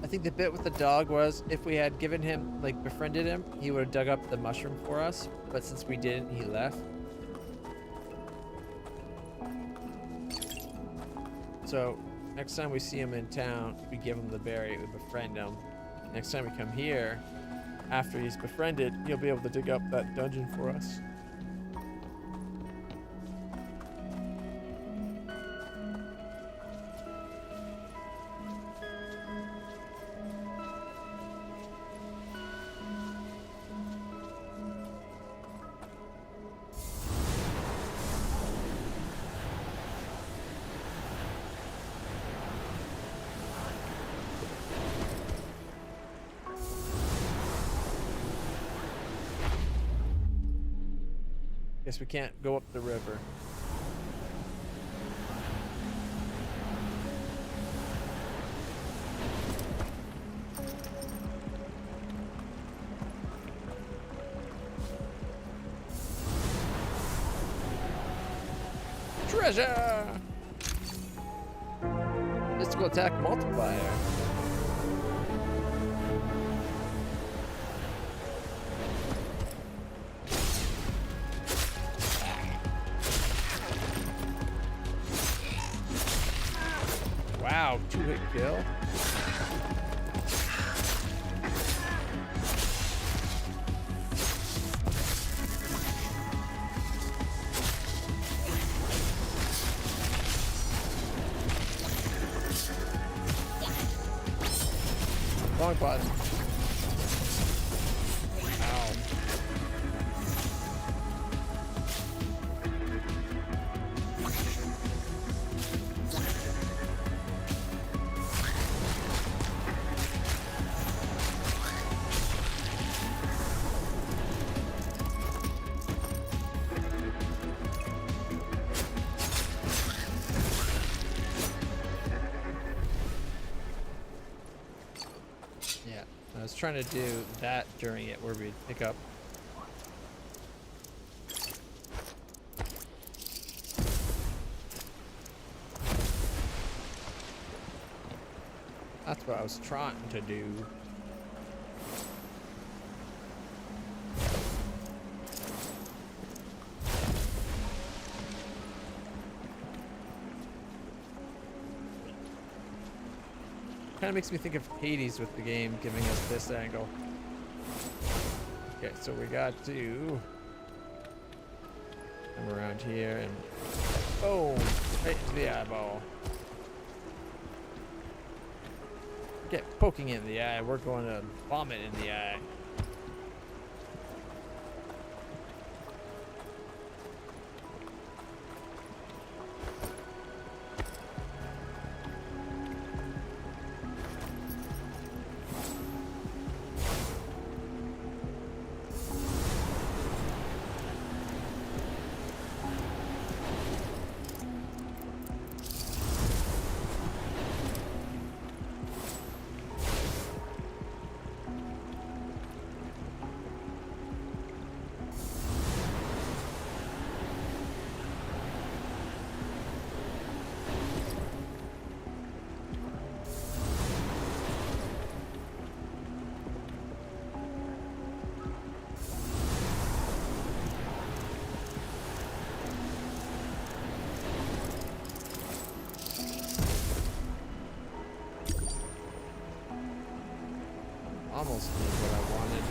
I think the bit with the dog was if we had given him, like, befriended him, he would have dug up the mushroom for us. But since we didn't, he left. So next time we see him in town, we give him the berry, we befriend him. Next time we come here, after he's befriended, he'll be able to dig up that dungeon for us. Guess we can't go up the river. Treasure! Let's physical attack multiplier. Wow, 2-hit kill. Wrong button. Ow. Yeah, I was trying to do that during it where we'd pick up. That's what I was trying to do. Kind of makes me think of Hades with the game giving us this angle. Okay, so we got to come around here and boom, right into the eyeball. Get poking in the eye. We're going to vomit in the eye. Almost did what I wanted.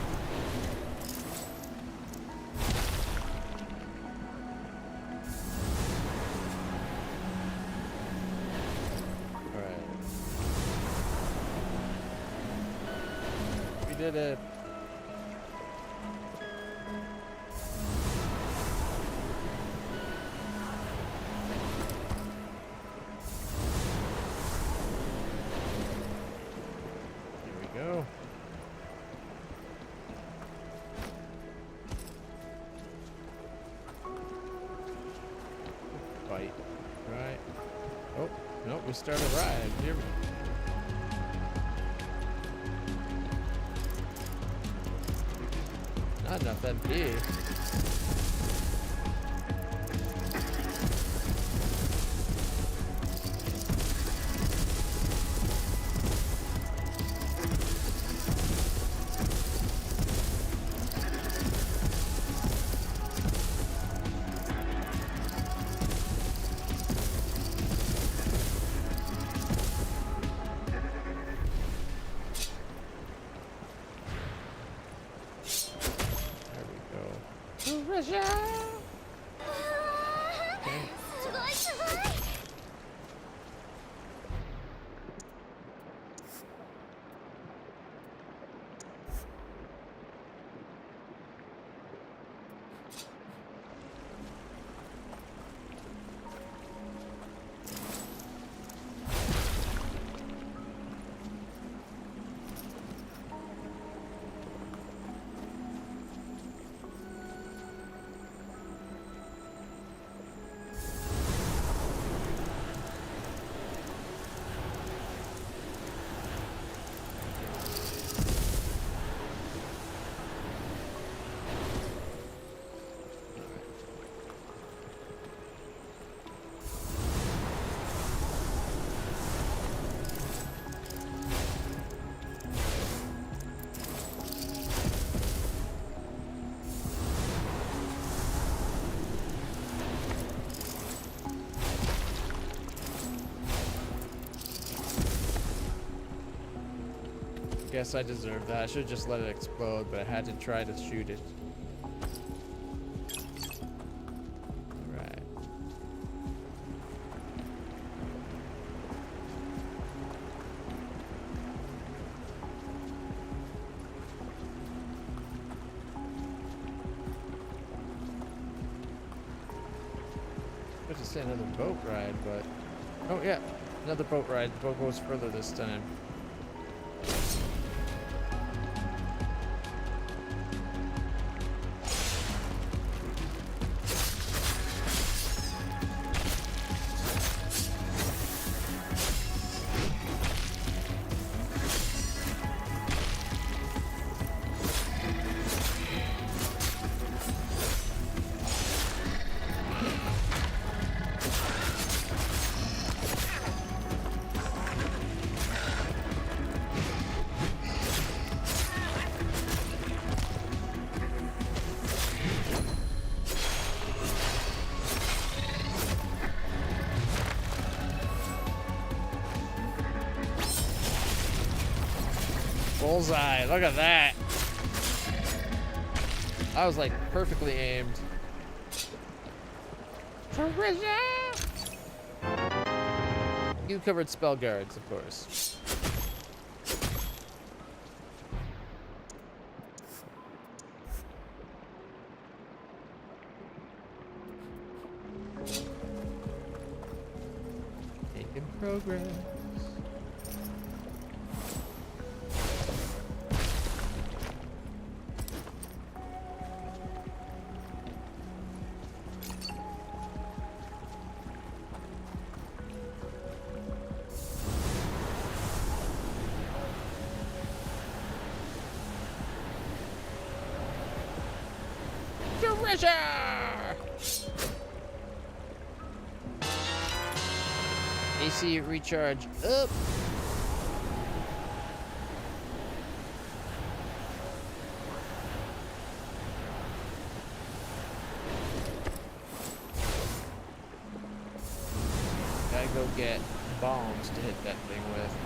Alright. We did it. Here we go. Fight. Right. Oh, nope, we started right. Here we go. Not enough MP. guess I deserve that. I should have just let it explode, but I had to try to shoot it. Alright. I was to say another boat ride, but... Oh yeah, another boat ride. The boat goes further this time. Bullseye, look at that. I was like perfectly aimed. Treasure! You covered spell guards, of course. Making progress. Treasure! AC recharge up. Gotta go get bombs to hit that thing with.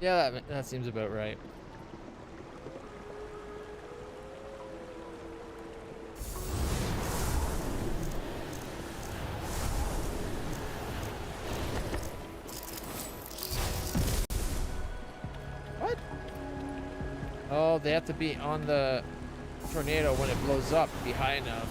Yeah, that seems about right. What? Oh, they have to be on the tornado when it blows up, be high enough.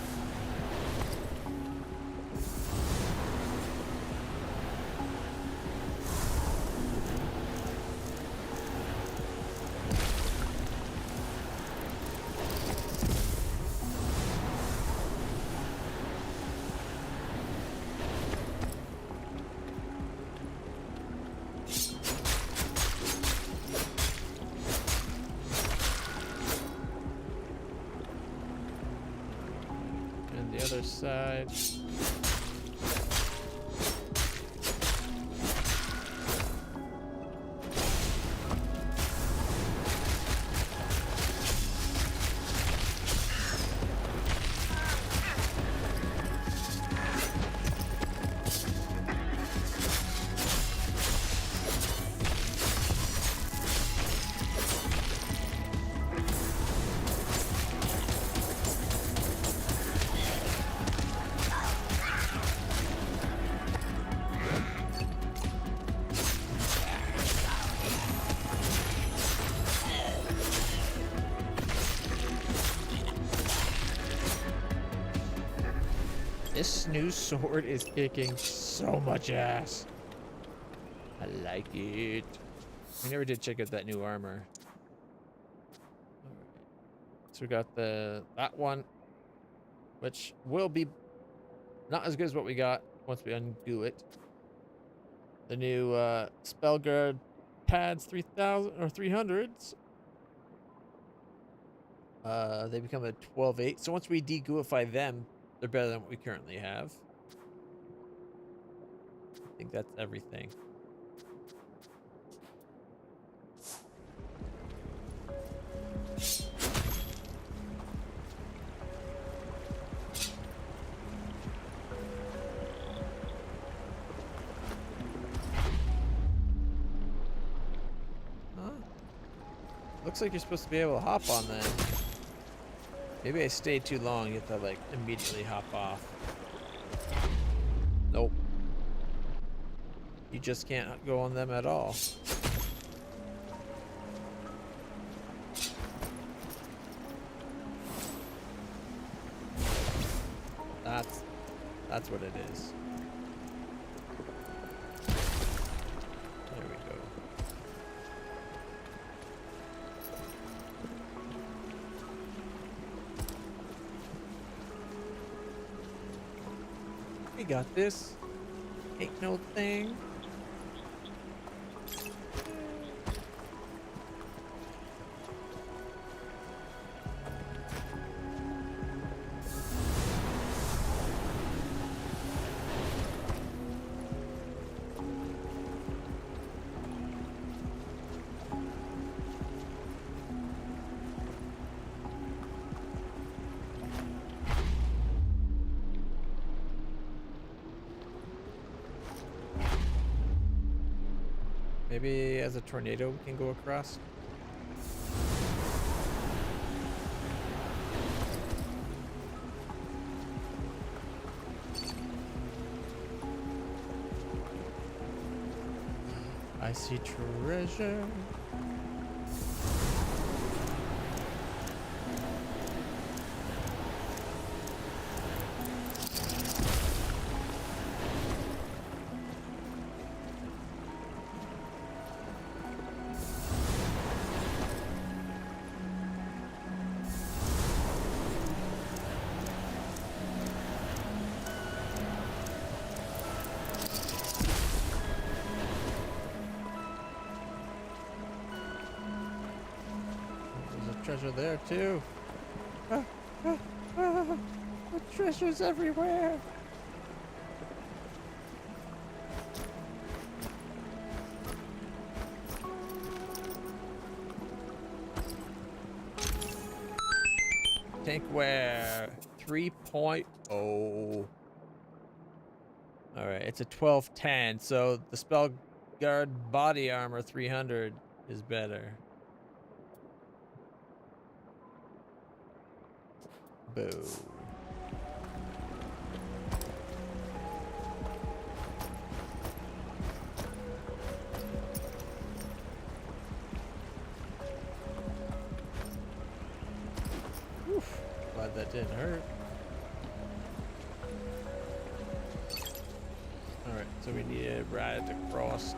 Other side. This new sword is kicking so much ass. I like it. We never did check out that new armor. Alright. So we got that one, which will be not as good as what we got once we undo it. The new Spellguard pads 3000 or 300s. They become a 12/8. So once we degooify them, they're better than what we currently have. I think that's everything. looks like you're supposed to be able to hop on them. Maybe I stayed too long. You have to like immediately hop off. Nope. You just can't go on them at all. That's what it is. There we go. We got this. Ain't no thing. Maybe as a tornado we can go across. I see treasure. Treasure there too. The treasure's everywhere. Tankware 3.0. All right, it's a 1210, so the spell guard body armor 300 is better. Boo. Oof. Glad that didn't hurt. Alright, so we need to ride across.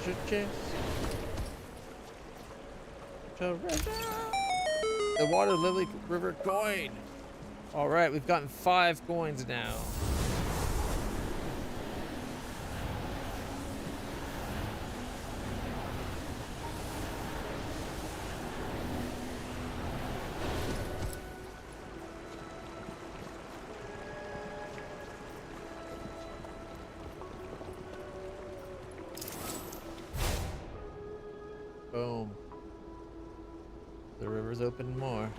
Treasure chest. Treasure. The Water Lily River coin. All right, we've gotten 5 coins now. Boom. The river's open more.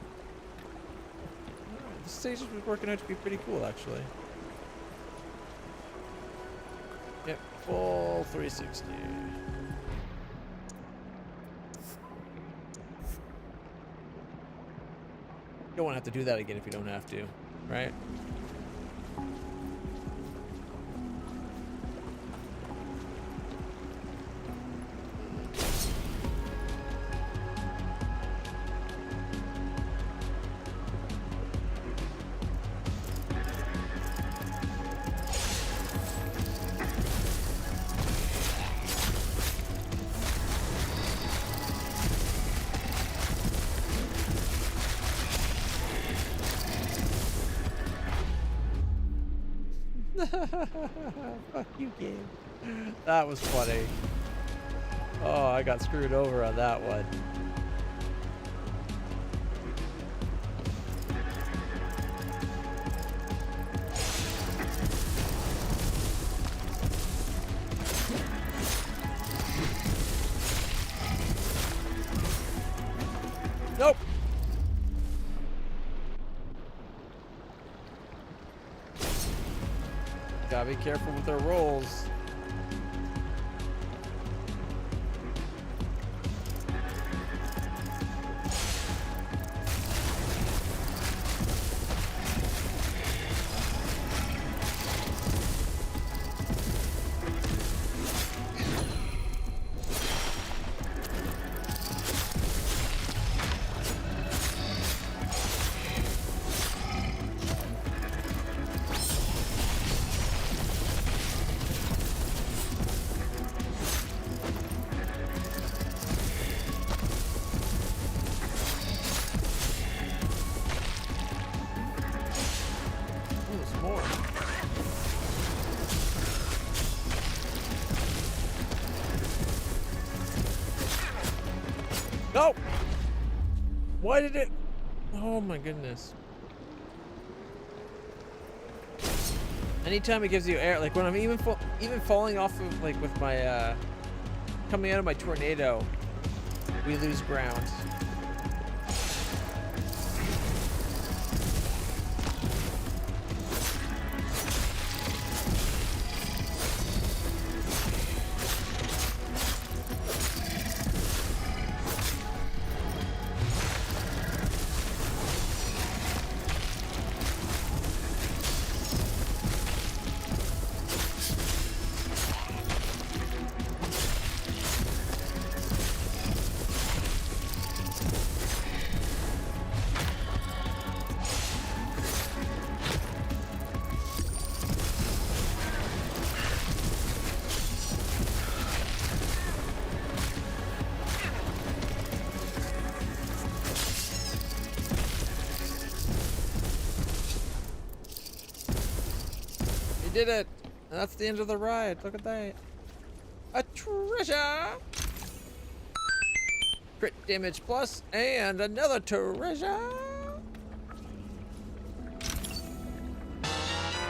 This stage is working out to be pretty cool, actually. Yep, full 360. You don't want to have to do that again if you don't have to, right? Fuck you, game. That was funny. Oh, I got screwed over on that one. Nope. Gotta be careful with their rolls. More. No! Why did it? Oh my goodness. Anytime it gives you air, like when I'm even falling off of, like with my coming out of my tornado, we lose ground. We did it! And that's the end of the ride. Look at that. A treasure! Crit damage plus, and another treasure!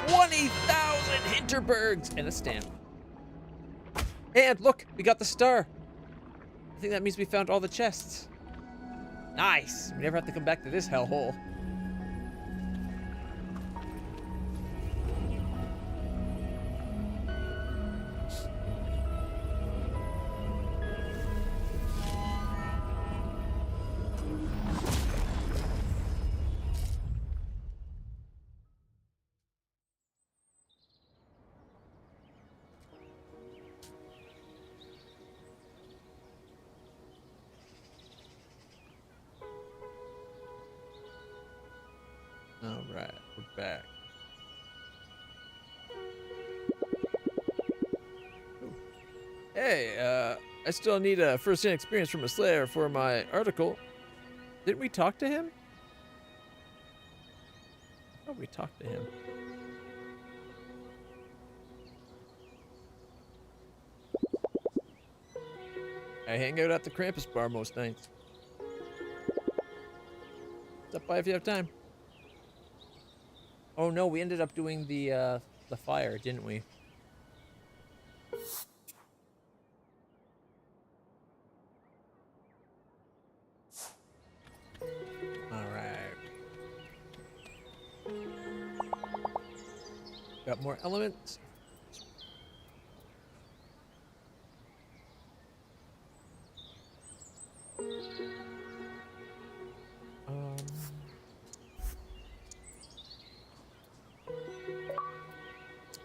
20,000 Hinterbergs! And a stamp. And look, we got the star. I think that means we found all the chests. Nice! We never have to come back to this hellhole. Alright, we're back. Ooh. Hey, I still need a first-hand experience from a Slayer for my article. Didn't we talk to him? I thought we talked to him. I hang out at the Krampus bar most nights. Stop by if you have time. Oh no, we ended up doing the fire, didn't we? Alright. Got more elements.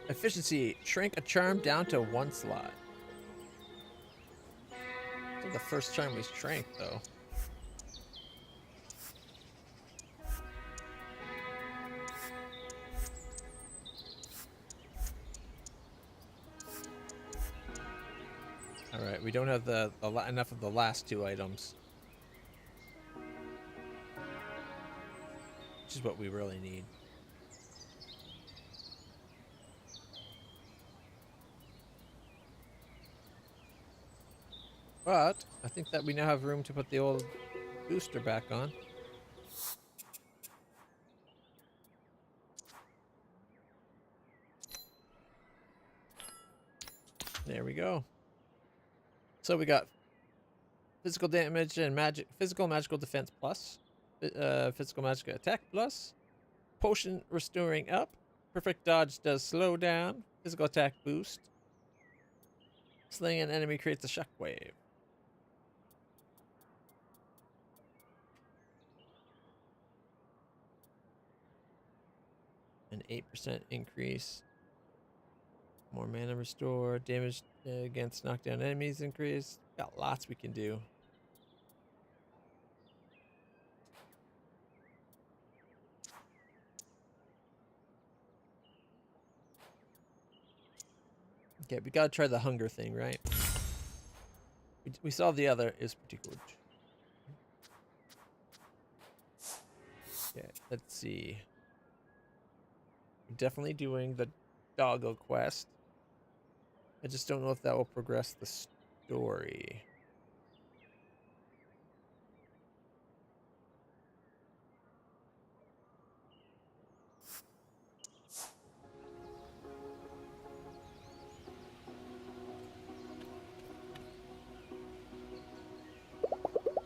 Efficiency, shrink a charm down to 1 slot. This is the first charm we shrank, though. All right, we don't have enough of the last 2 items, which is what we really need. But I think that we now have room to put the old booster back on. There we go. So we got physical damage and physical magical defense plus, physical magical attack plus, potion restoring up, perfect dodge does slow down, Physical attack boost. Slaying an enemy creates a shockwave. An 8% increase. More mana restore. Damage against knockdown enemies increased. Got lots we can do. Okay, we gotta try the hunger thing, right? We saw the other is pretty good. Okay, let's see. We're definitely doing the doggo quest. I just don't know if that will progress the story.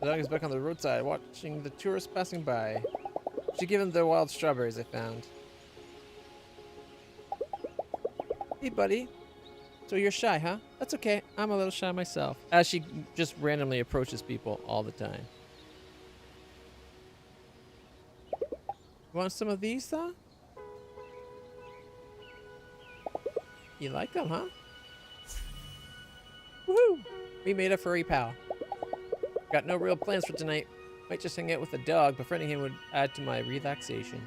The dog is back on the roadside, watching the tourists passing by. Should give him the wild strawberries I found. Hey, buddy. So you're shy, huh? That's okay. I'm a little shy myself. As she just randomly approaches people all the time. Want some of these, huh? You like them, huh? Woohoo! We made a furry pal. Got no real plans for tonight. Might just hang out with the dog. Befriending him would add to my relaxation.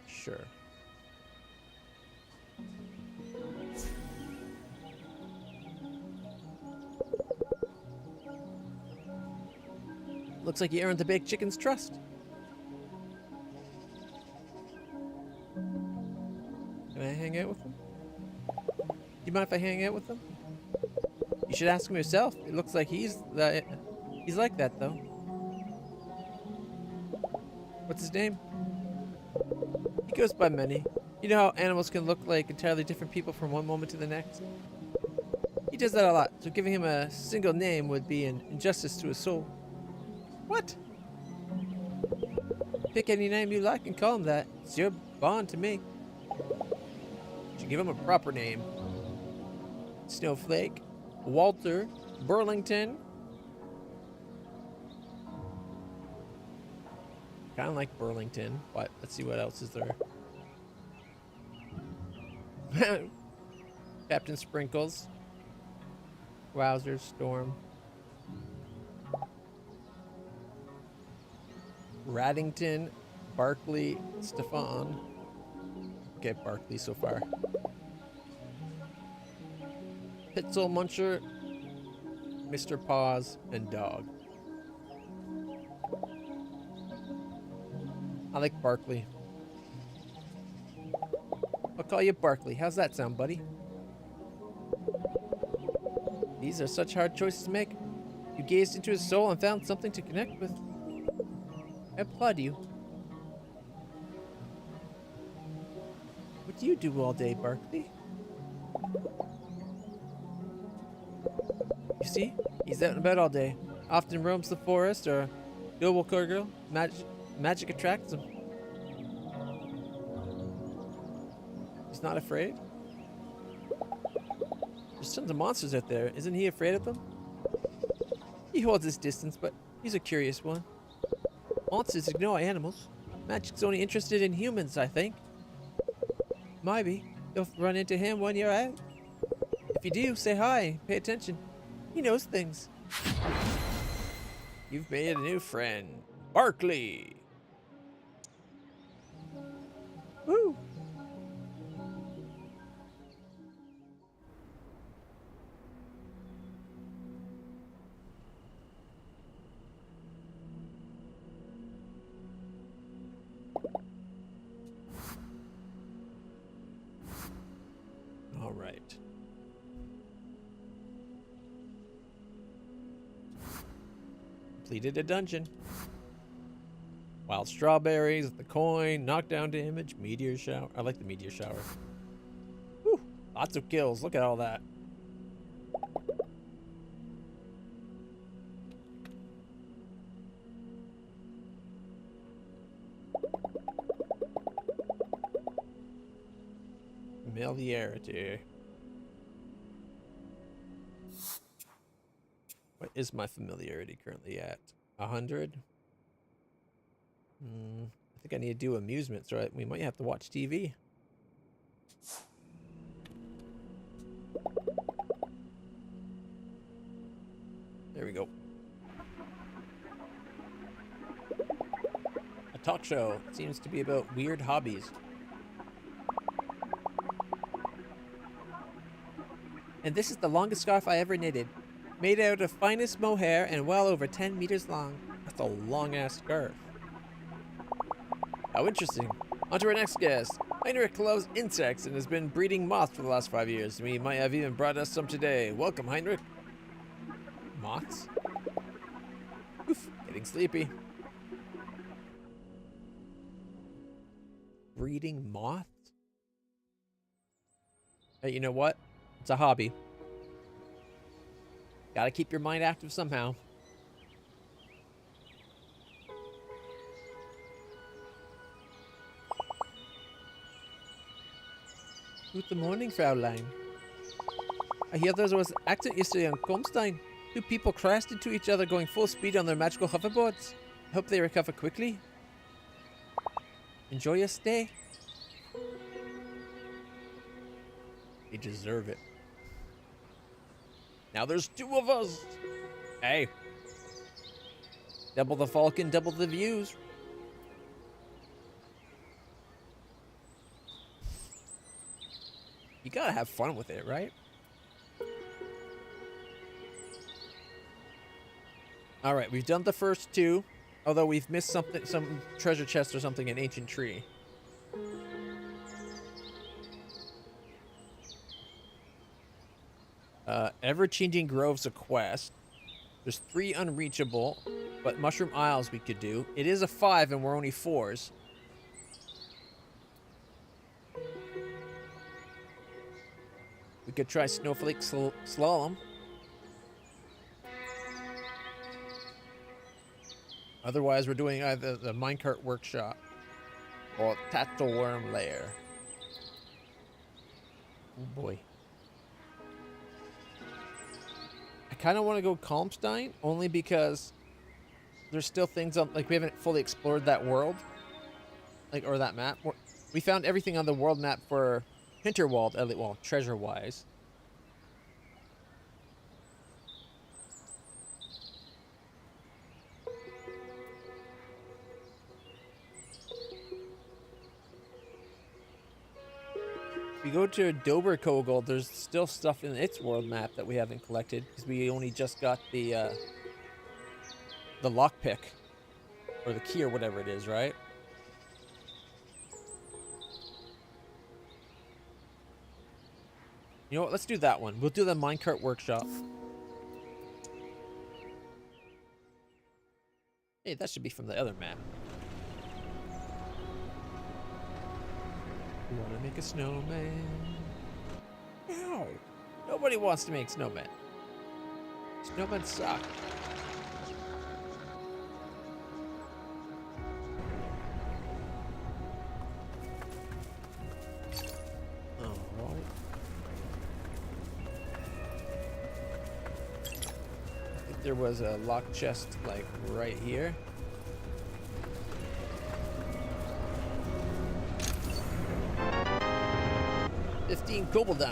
Sure. Looks like you earned the baked chicken's trust. Can I hang out with him? Do you mind if I hang out with him? You should ask him yourself. It looks like he's like that, though. What's his name? He goes by many. You know how animals can look like entirely different people from one moment to the next? He does that a lot, so giving him a single name would be an injustice to his soul. What? Pick any name you like and call him that. It's your bond to me. You should give him a proper name. Snowflake, Walter, Burlington. Kind of like Burlington, but let's see what else is there. Captain Sprinkles. Wowzer, Storm. Raddington, Barkley, Stefan. Okay, Barkley so far. Pitzel, Muncher, Mr. Paws, and Dog. I like Barkley. I'll call you Barkley. How's that sound, buddy? These are such hard choices to make. You gazed into his soul and found something to connect with. I applaud you. What do you do all day, Barkley? You see, he's out and about all day. Often roams the forest or noble girl. Magic attracts him. He's not afraid? There's tons of monsters out there. Isn't he afraid of them? He holds his distance, but he's a curious one. Monsters ignore animals. Magic's only interested in humans, I think. Maybe you'll run into him when you're out. If you do, say hi. Pay attention. He knows things. You've made a new friend. Barkley. Woo. All right. Completed a dungeon. Wild strawberries, the coin, knockdown damage, meteor shower. I like the meteor shower. Whew, lots of kills. Look at all that. Familiarity. What is my familiarity currently at? 100? I think I need to do amusements, right? We might have to watch TV. There we go. A talk show. It seems to be about weird hobbies. And this is the longest scarf I ever knitted. Made out of finest mohair and well over 10 meters long. That's a long-ass scarf. How interesting. On to our next guest. Heinrich loves insects and has been breeding moths for the last 5 years. We might have even brought us some today. Welcome, Heinrich. Moths? Oof, getting sleepy. Breeding moths? Hey, you know what? It's a hobby. Gotta keep your mind active somehow. Good morning, Fraulein. I hear there was an accident yesterday on Comstein. 2 people crashed into each other going full speed on their magical hoverboards. I hope they recover quickly. Enjoy your stay. You deserve it. Now there's 2 of us. Hey. Double the Falcon, double the views. You gotta have fun with it, right? Alright, we've done the first 2. Although we've missed something, some treasure chest or something, an ancient tree. Ever-changing groves a quest. There's 3 unreachable, but Mushroom Isles we could do. It is a 5 and we're only 4s. We could try Snowflake Slalom. Otherwise, we're doing either the Minecart Workshop or Tattleworm Lair. Oh boy. I kind of want to go Calmstein, only because there's still things on, like, we haven't fully explored that world. Like, or that map. We found everything on the world map for Hinterwald, well, treasure-wise. If we go to Doberkogel, there's still stuff in its world map that we haven't collected, because we only just got the lockpick, or the key, or whatever it is, right? You know what? Let's do that one. We'll do the Minecart Workshop. Hey, that should be from the other map. You want to make a snowman? No! Nobody wants to make snowmen. Snowmen suck. Alright. I think there was a locked chest, like, right here. $15 Koboldine.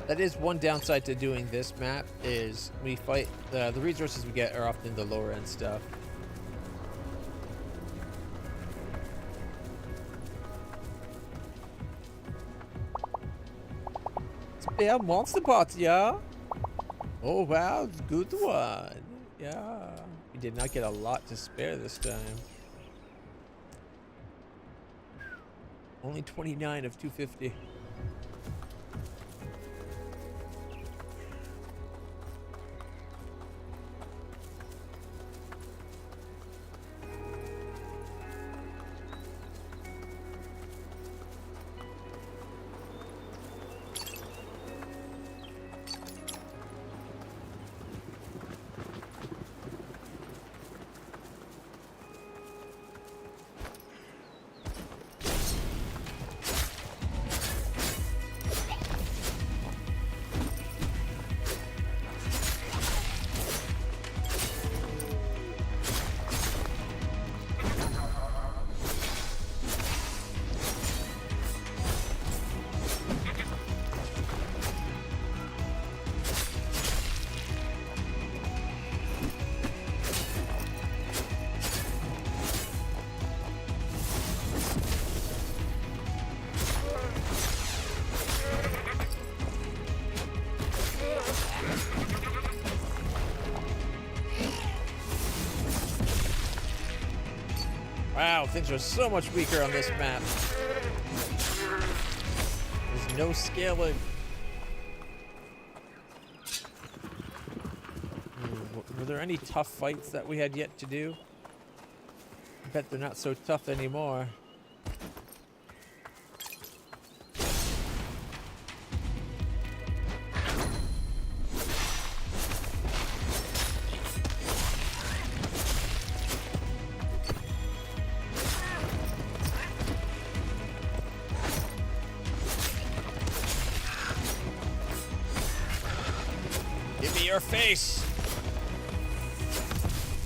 That is one downside to doing this map, is we fight, the resources we get are often the lower end stuff. Spare monster pots, yeah? Oh wow, it's a good one. Yeah. We did not get a lot to spare this time. Only 29 of 250. Wow, things are so much weaker on this map. There's no scaling. Were there any tough fights that we had yet to do? I bet they're not so tough anymore. Give me your face!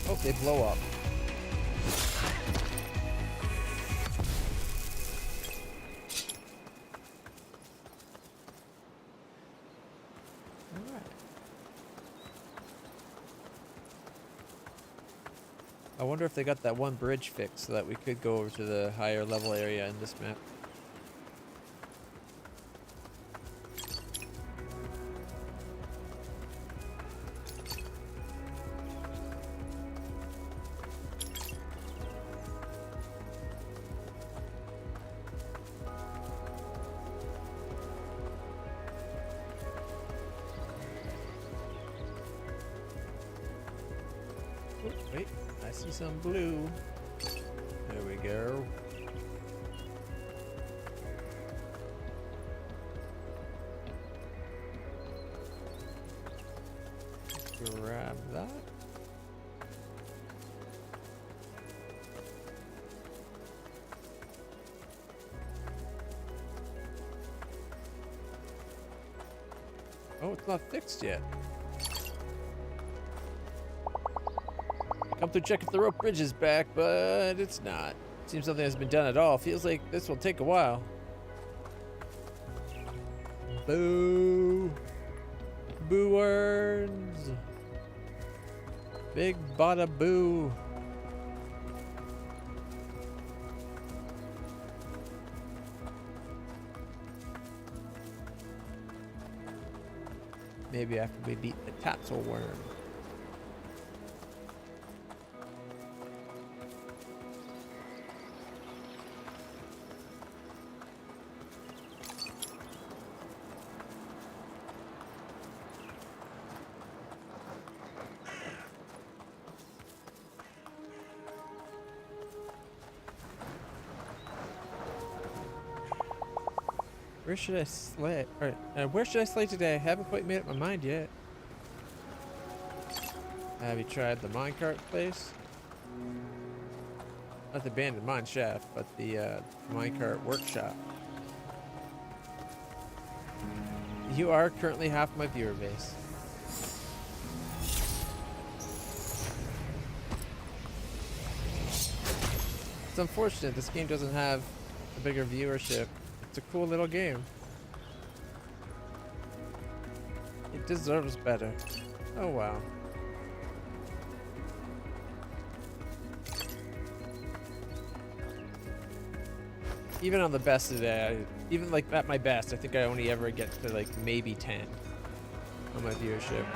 Oh, they blow up. Alright. I wonder if they got that one bridge fixed so that we could go over to the higher level area in this map. Wait, I see some blue. There we go. Grab that. Oh, it's not fixed yet. Come to check if the rope bridge is back, but it's not. Seems nothing has been done at all. Feels like this will take a while. Boo. Boo words. Big bada boo. Maybe after we beat the tassel worm. Where should I slay? Where should I slay today? I haven't quite made up my mind yet. Have you tried the minecart place? Not the abandoned mine shaft, but the minecart workshop. You are currently half my viewer base. It's unfortunate this game doesn't have a bigger viewership. It's a cool little game. It deserves better. Oh wow. Even on the best of the day, even like at my best, I think I only ever get to like maybe 10 on my viewership.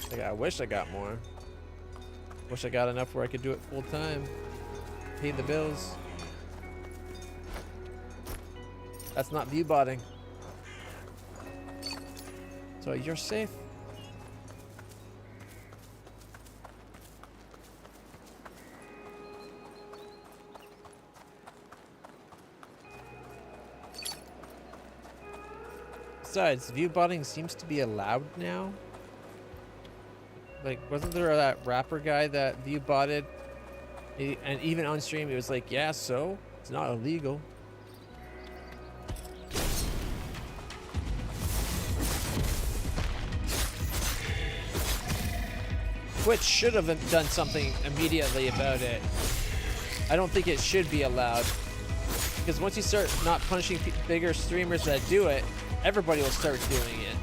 Like, I wish I got more. Wish I got enough where I could do it full time. Pay the bills. That's not view botting. So you're safe. Besides, view botting seems to be allowed now. Like, wasn't there that rapper guy that view botted? And even on stream, he was like, yeah, so? It's not illegal. Twitch should have done something immediately about it. I don't think it should be allowed. Because once you start not punishing bigger streamers that do it, everybody will start doing it.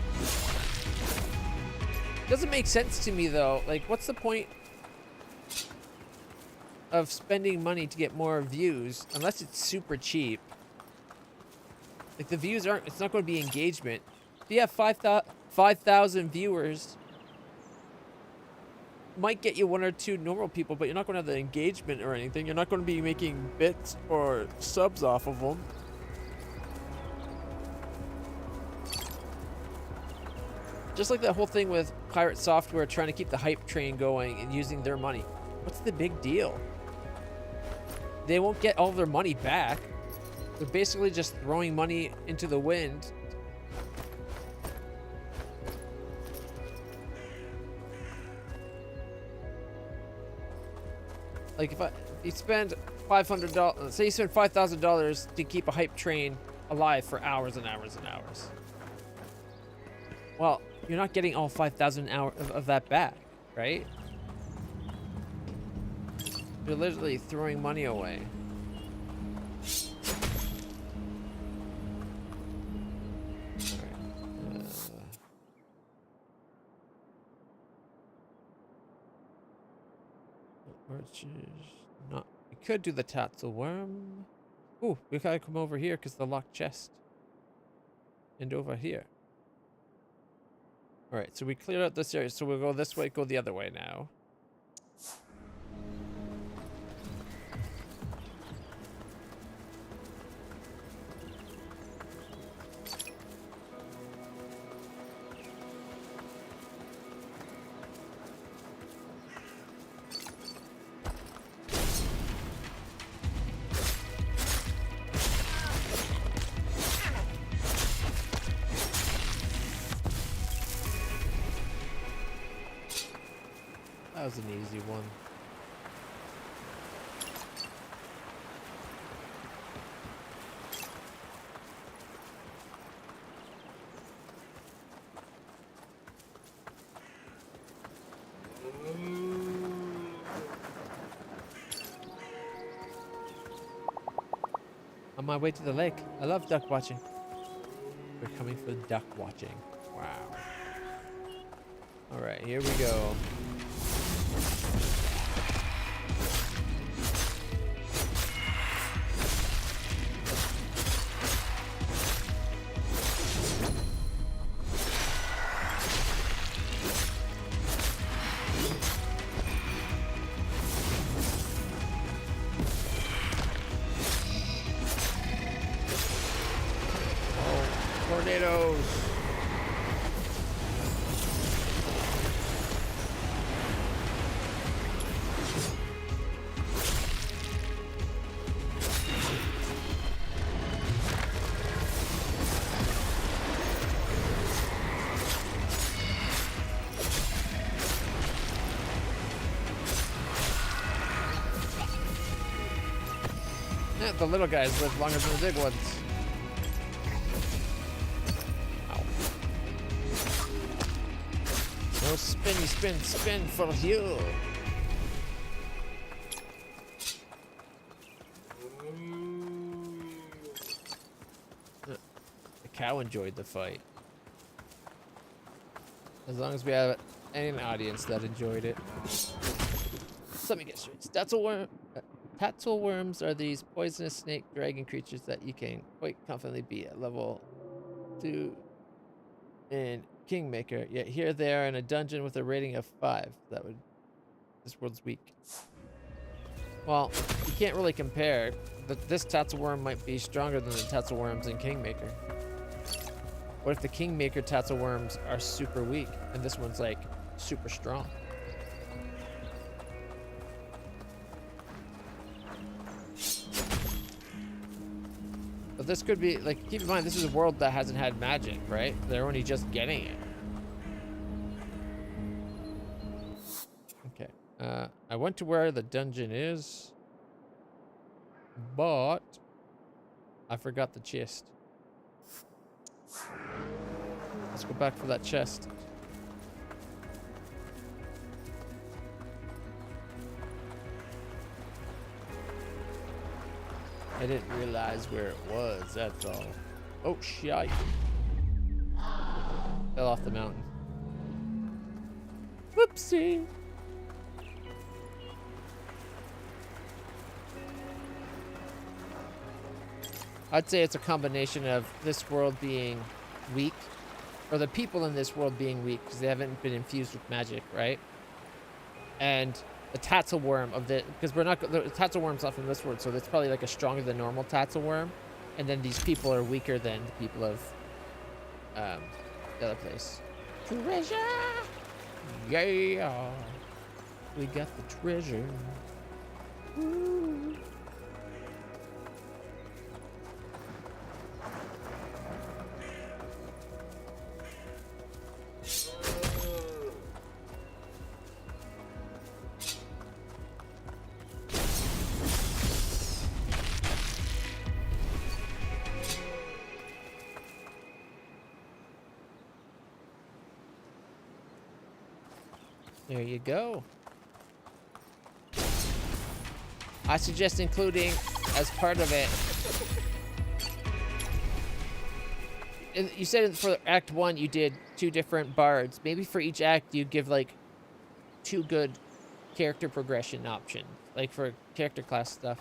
Doesn't make sense to me though. Like, what's the point of spending money to get more views unless it's super cheap? Like, the views aren't, it's not going to be engagement. If you have 5,000 viewers might get you 1 or 2 normal people, but you're not going to have the engagement or anything. You're not going to be making bits or subs off of them. Just like that whole thing with Pirate Software trying to keep the hype train going and using their money. What's the big deal? They won't get all their money back. They're basically just throwing money into the wind. Like if you spend $500, say you spend $5,000 to keep a hype train alive for hours and hours and hours. Well, you're not getting all 5,000 hours of that back, right? You're literally throwing money away. Not. We could do the Tatzel worm. Ooh, we gotta come over here because the locked chest. And over here. All right, so we cleared out this area. So we'll go this way, go the other way now. That was an easy one. On my way to the lake. I love duck watching. We're coming for duck watching. Wow. All right, here we go. Tornadoes. Yeah, the little guys live longer than the big ones. No spinny spin spin for you. The cow enjoyed the fight. As long as we have an audience that enjoyed it. So let me get straight. Tatzel worms are these poisonous snake dragon creatures that you can quite confidently beat at level 2 in Kingmaker, yet here they are in a dungeon with a rating of 5. This world's weak. Well, you can't really compare. This Tatzel worm might be stronger than the Tatzel worms in Kingmaker. What if the Kingmaker Tatzel worms are super weak and this one's like super strong? But this could be, like, keep in mind, this is a world that hasn't had magic, right? They're only just getting it. Okay. I went to where the dungeon is, but I forgot the chest. Let's go back for that chest. I didn't realize where it was, that's all. Oh, shite. Fell off the mountain. Whoopsie. I'd say it's a combination of this world being weak, or the people in this world being weak, because they haven't been infused with magic, right? and the Tatzelworm of the, because we're not, the Tatzelworm's not from this world, so it's probably like a stronger than normal Tatzelworm, and then these people are weaker than the people of the other place. Treasure! Yeah! We got the treasure. Woo. There you go. I suggest including, as part of it, you said for Act 1 you did 2 different bards. Maybe for each act you give like 2 good character progression options, like for character class stuff.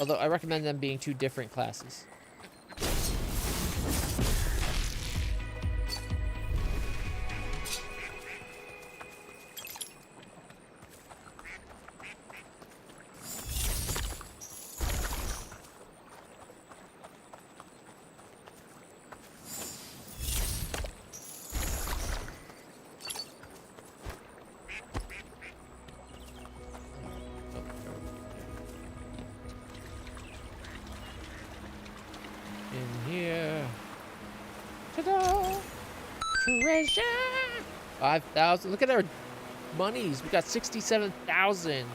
Although I recommend them being 2 different classes. In here. Ta-da! Treasure! 5,000. Look at our monies. We got 67,000.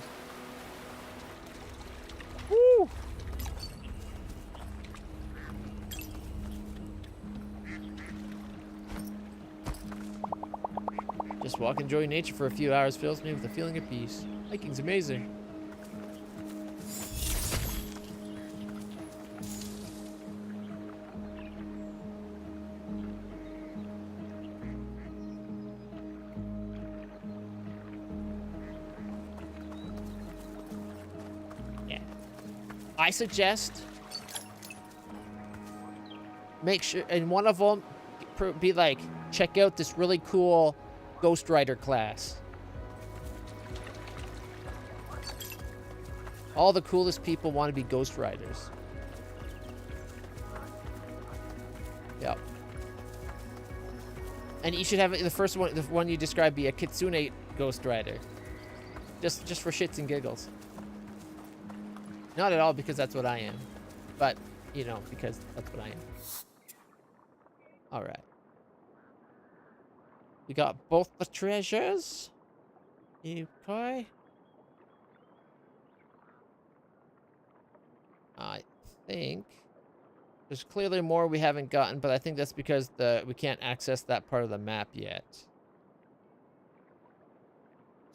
Woo! Just walk, enjoy nature for a few hours fills me with a feeling of peace. Hiking's amazing. I suggest make sure, and one of them be like, check out this really cool Ghost Rider class. All the coolest people want to be Ghost Riders. Yep. And you should have the first one, the one you described, be a Kitsune Ghost Rider. Just for shits and giggles. Not at all because that's what I am. But, you know, because that's what I am. Alright. We got both the treasures. Okay. I think there's clearly more we haven't gotten, but I think that's because we can't access that part of the map yet.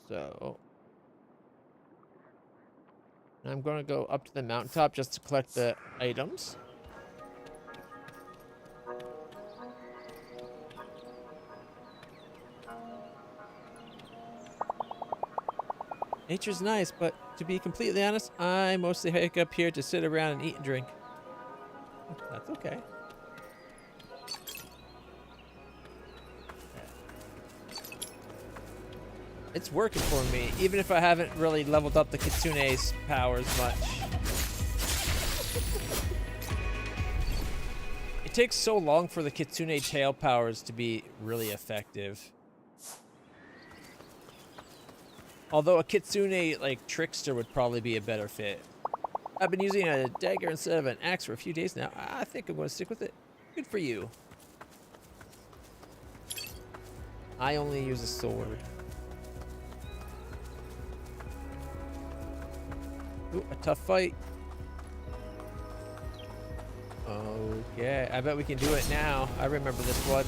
So I'm going to go up to the mountaintop just to collect the items. Nature's nice, but to be completely honest, I mostly hike up here to sit around and eat and drink. That's okay. It's working for me, even if I haven't really leveled up the Kitsune's powers much. It takes so long for the Kitsune tail powers to be really effective. Although a Kitsune, like, trickster would probably be a better fit. I've been using a dagger instead of an axe for a few days now. I think I'm going to stick with it. Good for you. I only use a sword. Ooh, a tough fight. Okay, I bet we can do it now. I remember this one.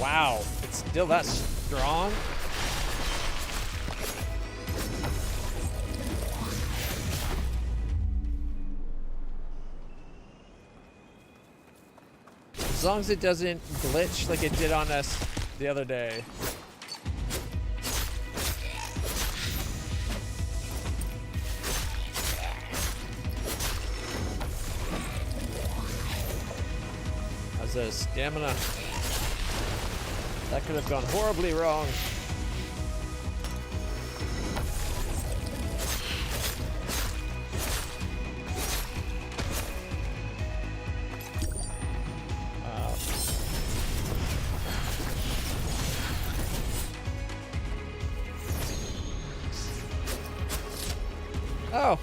Wow, it's still that strong? As long as it doesn't glitch like it did on us the other day. Jesus, stamina. That could have gone horribly wrong. Oh.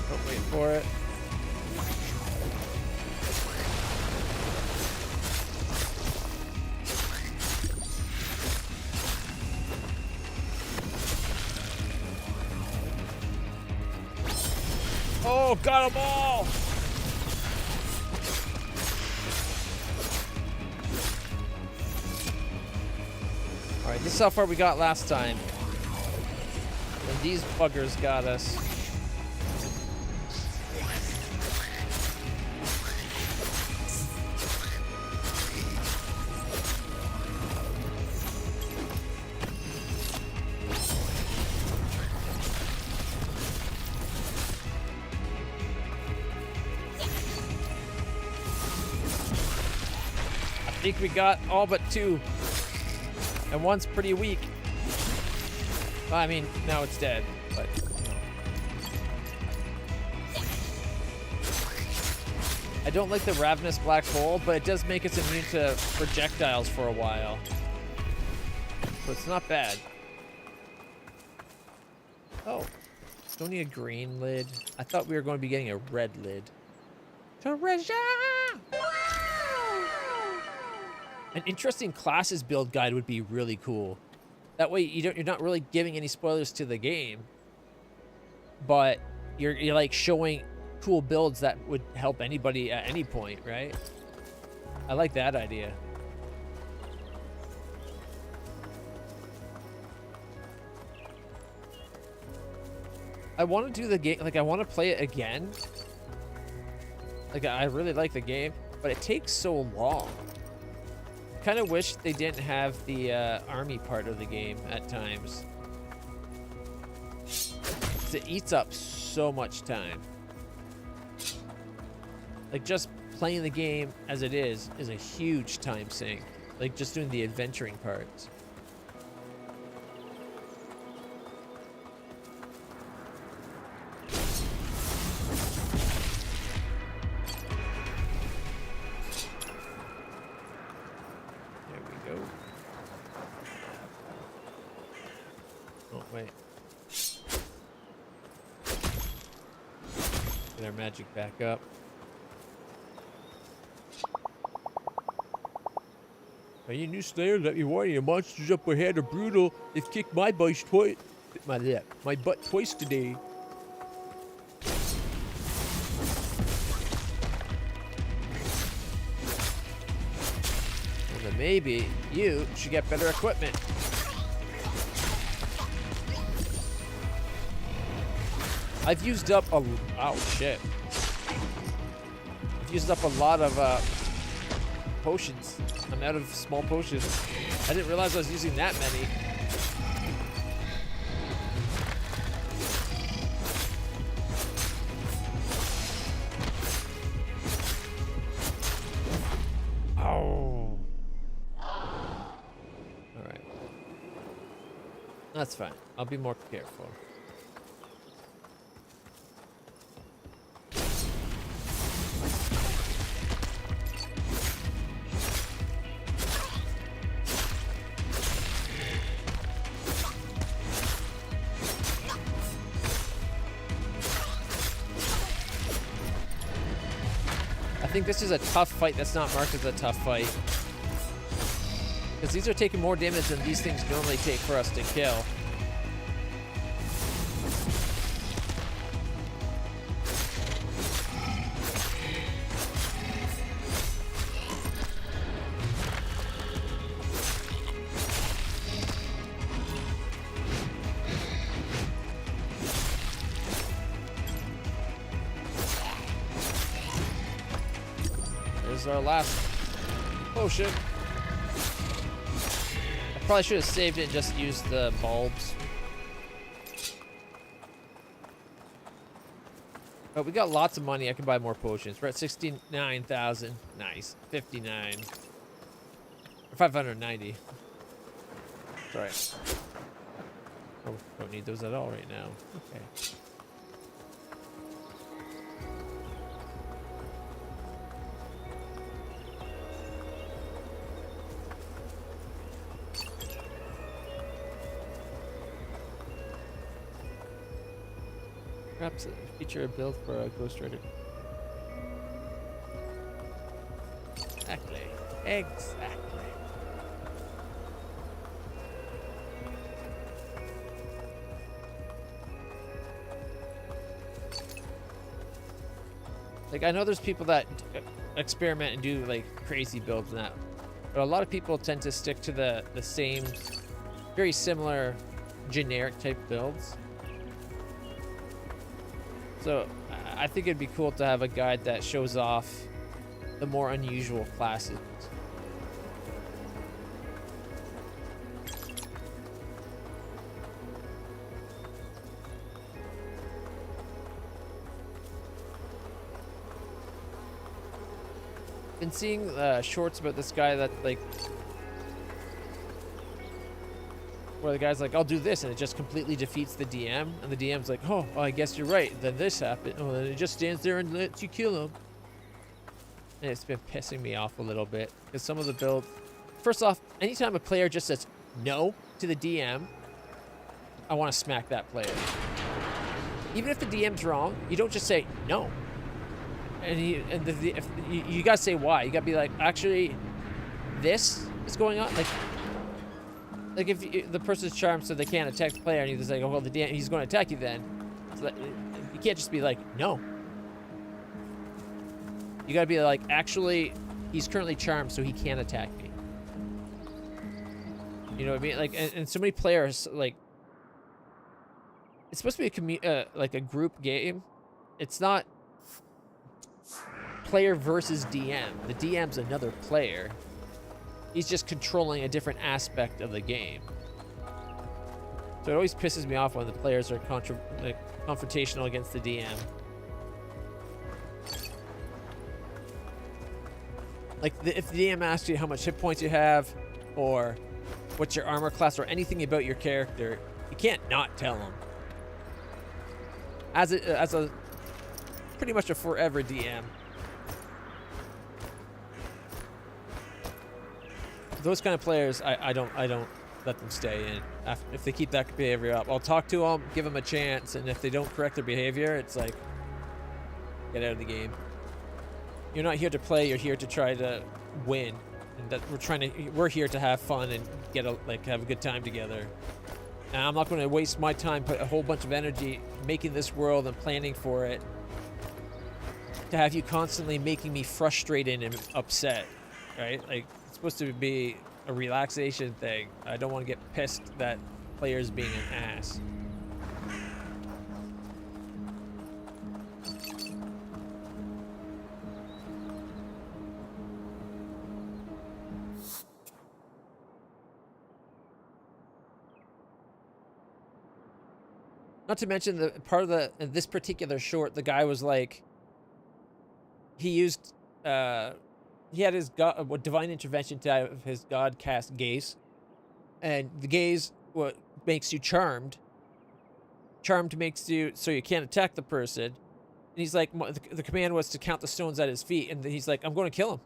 Don't wait for it. Oh, got them all! Alright, this is how far we got last time. And these buggers got us. I think we got all but two. And one's pretty weak. Well, I mean, now it's dead, but... I don't like the ravenous black hole, but it does make us immune to projectiles for a while. So it's not bad. Oh. Don't need a green lid. I thought we were going to be getting a red lid. Treasure! An interesting classes build guide would be really cool. That way you're not really giving any spoilers to the game, but you're like showing cool builds that would help anybody at any point, right? I like that idea. I want to do the game, like I want to play it again. Like I really like the game, but it takes so long. Kind of wish they didn't have the army part of the game at times. 'Cause it eats up so much time. Like just playing the game as it is a huge time sink. Like just doing the adventuring parts. Magic back up. Any new Slayer, let me warn you, the monsters up ahead are brutal. They've kicked my butt twice today. Well, then maybe you should get better equipment. I've used up a... Oh, shit. I've used up a lot of potions. I'm out of small potions. I didn't realize I was using that many. Oh. All right. That's fine. I'll be more careful. I think this is a tough fight that's not marked as a tough fight. Because these are taking more damage than these things normally take for us to kill. Our last potion. I probably should have saved it and just used the bulbs. But we got lots of money. I can buy more potions. We're at 69,000. Nice. 59. Or 590. Sorry. Oh, don't need those at all right now. Okay. Perhaps feature a build for a Ghost Rider. Exactly. Exactly. Like, I know there's people that experiment and do, like, crazy builds and that. But a lot of people tend to stick to the same, very similar, generic type builds. So, I think it'd be cool to have a guide that shows off the more unusual classes. Been seeing shorts about this guy that, like, where the guy's like, I'll do this, and it just completely defeats the DM, and the DM's like, oh, well, I guess you're right, then this happened. Oh, then it just stands there and lets you kill him. And it's been pissing me off a little bit, because some of the builds... First off, anytime a player just says no to the DM, I want to smack that player. Even if the DM's wrong, you don't just say no. And if you gotta say why. You gotta be like, actually, this is going on. Like if the person's charmed so they can't attack the player, and he's like, oh, well, the DM, he's going to attack you then. So that, you can't just be like, no. You gotta be like, actually, he's currently charmed, so he can't attack me. You know what I mean? Like, and so many players, like, it's supposed to be like a group game. It's not player versus DM. The DM's another player. He's just controlling a different aspect of the game. So it always pisses me off when the players are confrontational against the DM. Like, if the DM asks you how much hit points you have, or what's your armor class, or anything about your character, you can't not tell them. As a pretty much a forever DM. Those kind of players, I don't let them stay in. If they keep that behavior up, I'll talk to them, give them a chance, and if they don't correct their behavior, it's like, get out of the game. You're not here to play. You're here to try to win, and that we're here to have fun and have a good time together. And I'm not going to waste my time, put a whole bunch of energy making this world and planning for it, to have you constantly making me frustrated and upset, right? Like, it's supposed to be a relaxation thing. I don't want to get pissed that players being an ass. Not to mention the part of this particular short, the guy was like, he used, he had his divine intervention to have his god cast gaze, and the gaze makes you charmed. Charmed makes you so you can't attack the person. And he's like, the command was to count the stones at his feet, and he's like, I'm going to kill him.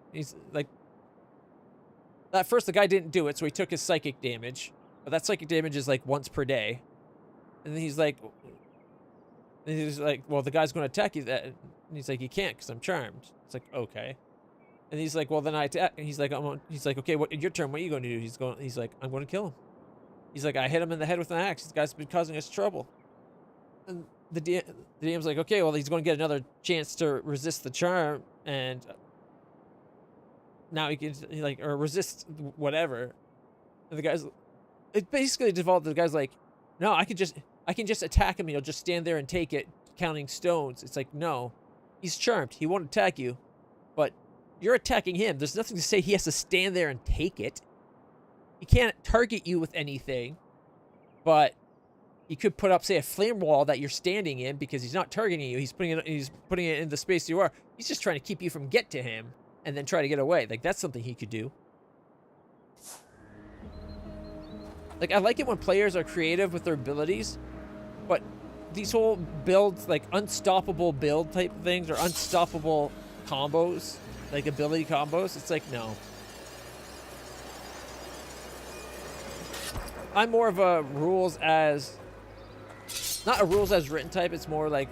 And he's like, at first the guy didn't do it, so he took his psychic damage, but that psychic damage is like once per day. And then he's like, well, the guy's going to attack you. And he's like, you can't because I'm charmed. It's like, okay. And he's like, well, then I attack. And he's like, okay, what? Your turn. What are you going to do? He's like, I'm going to kill him. He's like, I hit him in the head with an axe. This guy's been causing us trouble. And the DM's like, okay, well, he's going to get another chance to resist the charm, and now he can or resist whatever. And the guy's, it basically devolved. The guy's like, no, I can just attack him. He'll just stand there and take it, counting stones. It's like, no, he's charmed. He won't attack you, but You're attacking him. There's nothing to say he has to stand there and take it. He can't target you with anything, but he could put up, say, a flame wall that you're standing in because he's not targeting you. He's putting it in the space you are. He's just trying to keep you from get to him and then try to get away. Like, that's something he could do. Like, I like it when players are creative with their abilities, but these whole builds, like unstoppable build type things or unstoppable combos, like ability combos, it's like, no. I'm more of a rules as, not a rules as written type, it's more like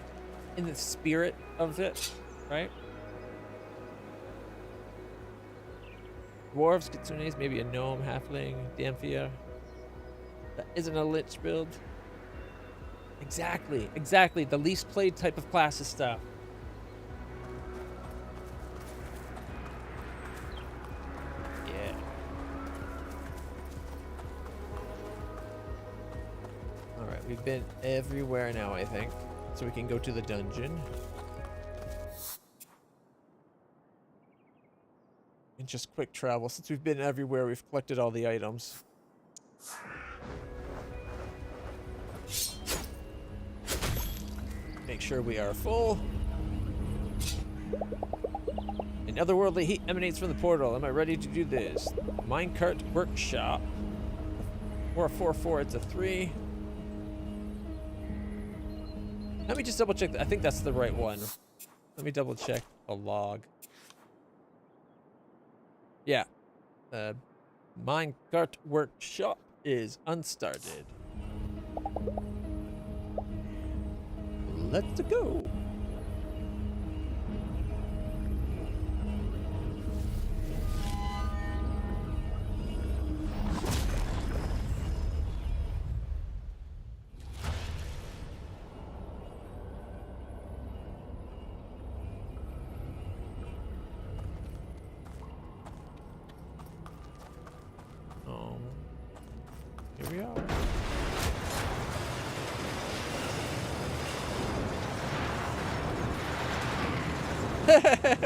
in the spirit of it, right? Dwarves, kitsunes, maybe a gnome, halfling, Damphia. That isn't a lich build. Exactly, exactly. The least played type of classes stuff. Yeah. Alright, we've been everywhere now, I think. So we can go to the dungeon. And just quick travel. Since we've been everywhere, we've collected all the items. Make sure we are full. An otherworldly heat emanates from the portal. Am I ready to do this? Minecart workshop. 444, it's a 3. Let me just double check. I think that's the right one. Let me double check a log. Yeah. Minecart workshop is unstarted. Let's go. Here we are.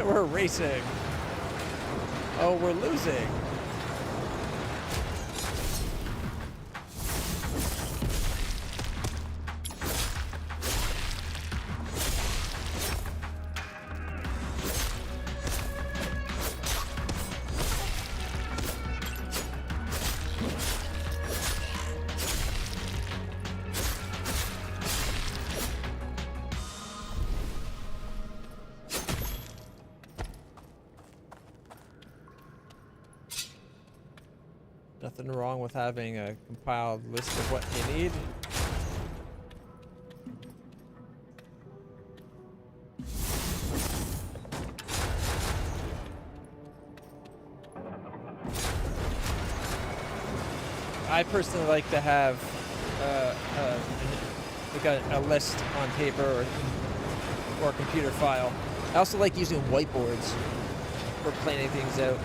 We're racing. Oh, we're losing. Nothing wrong with having a compiled list of what you need. I personally like to have like a list on paper or a computer file. I also like using whiteboards for planning things out.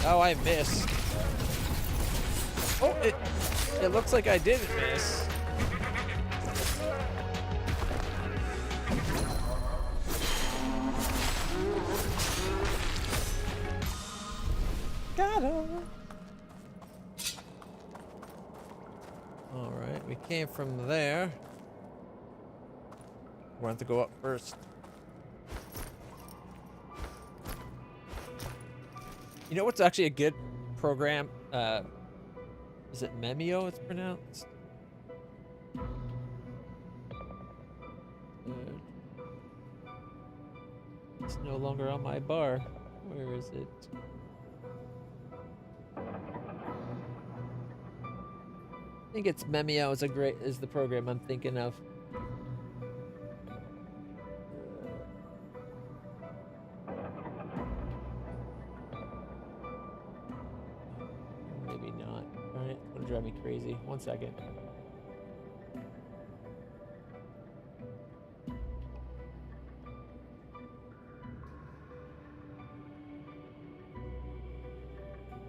Oh, I missed. Oh, it looks like I didn't miss. Got him. All right, we came from there. We're going to go up first. You know what's actually a good program? Is it Memio it's pronounced? It's no longer on my bar. Where is it? I think it's Memio is the program I'm thinking of. crazy. 1 second.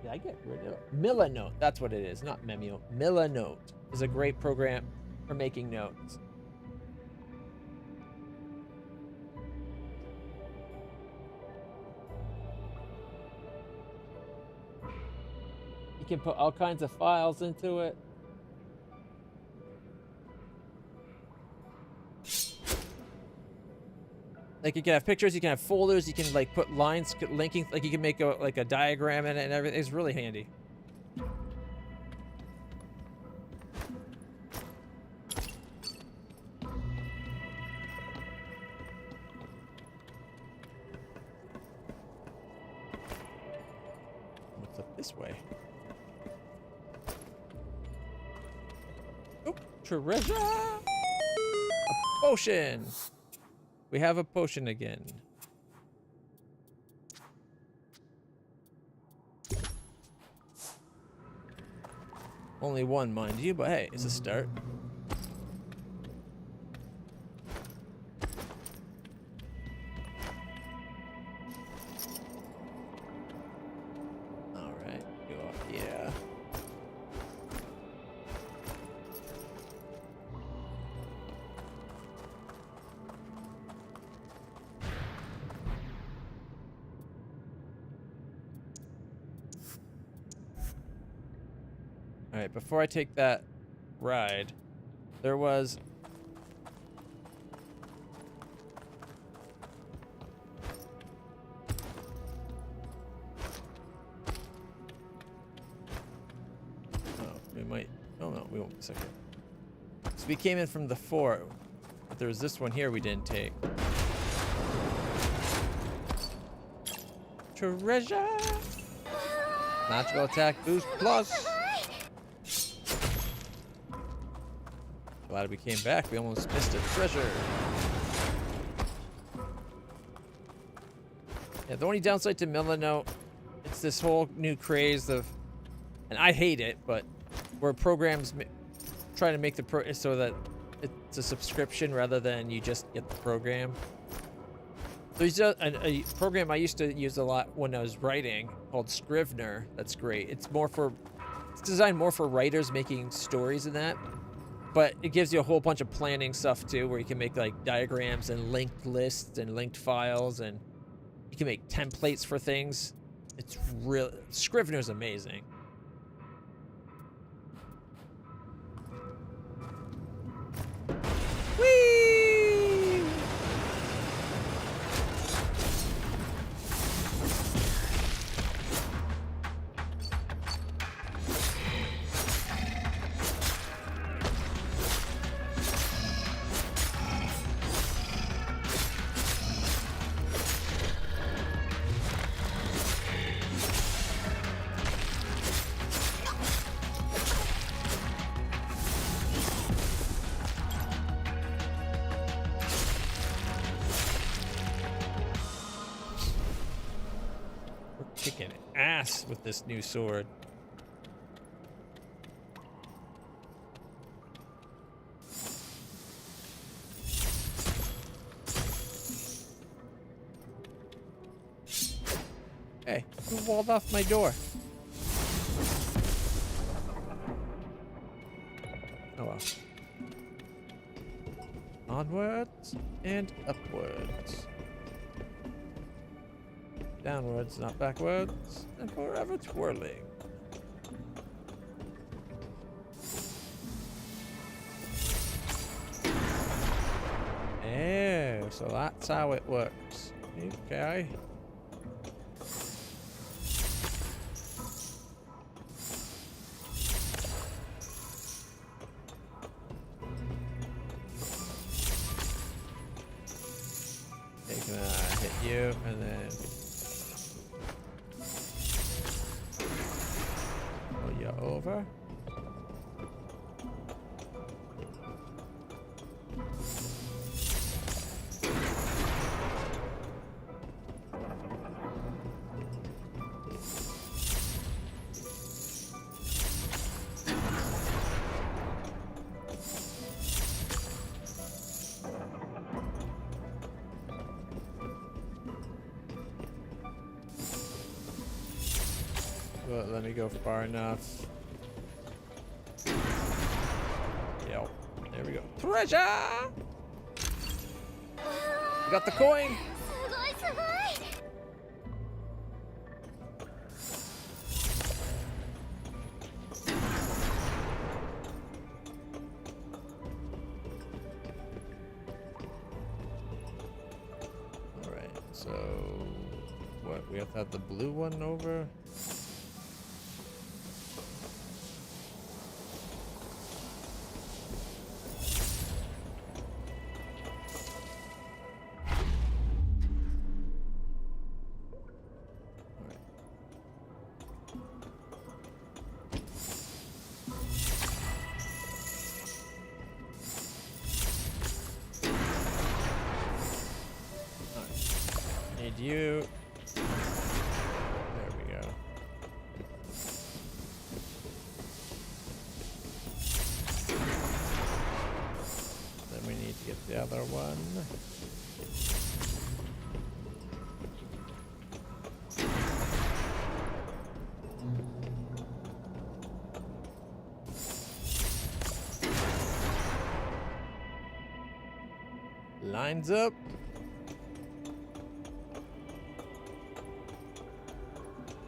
Did I get rid of Milanote? That's what it is, not Memio. Milanote is a great program for making notes. You can put all kinds of files into it. Like you can have pictures, you can have folders, you can like put lines linking, like you can make a diagram in it and everything. It's really handy. What's up this way? Oh, treasure! A potion! We have a potion again. Only one, mind you, but hey, it's a start. All right, go up here. All right, before I take that ride, there was we might. Oh no, we won't. A second. So we came in from the fort, but there was this one here we didn't take. Treasure. Magical attack boost plus. Glad we came back. We almost missed a treasure. Yeah, the only downside to Milanote, it's this whole new craze of, and I hate it, but where programs try to make the so that it's a subscription rather than you just get the program. There's a program I used to use a lot when I was writing called Scrivener. That's great. It's designed more for writers making stories and that. But it gives you a whole bunch of planning stuff too, where you can make like diagrams and linked lists and linked files, and you can make templates for things. It's real. Scrivener's amazing. Whee! Kicking ass with this new sword. Hey, who walled off my door? Oh well. Onwards and upwards. Downwards, not backwards, and forever twirling. Oh, so that's how it works. Okay. Hit you, and then over. let me go far enough. Yep. There we go. Treasure! We got the coin! Alright, so... what? We have to have the blue one over? Need you. There we go. Then we need to get the other one. Lines up.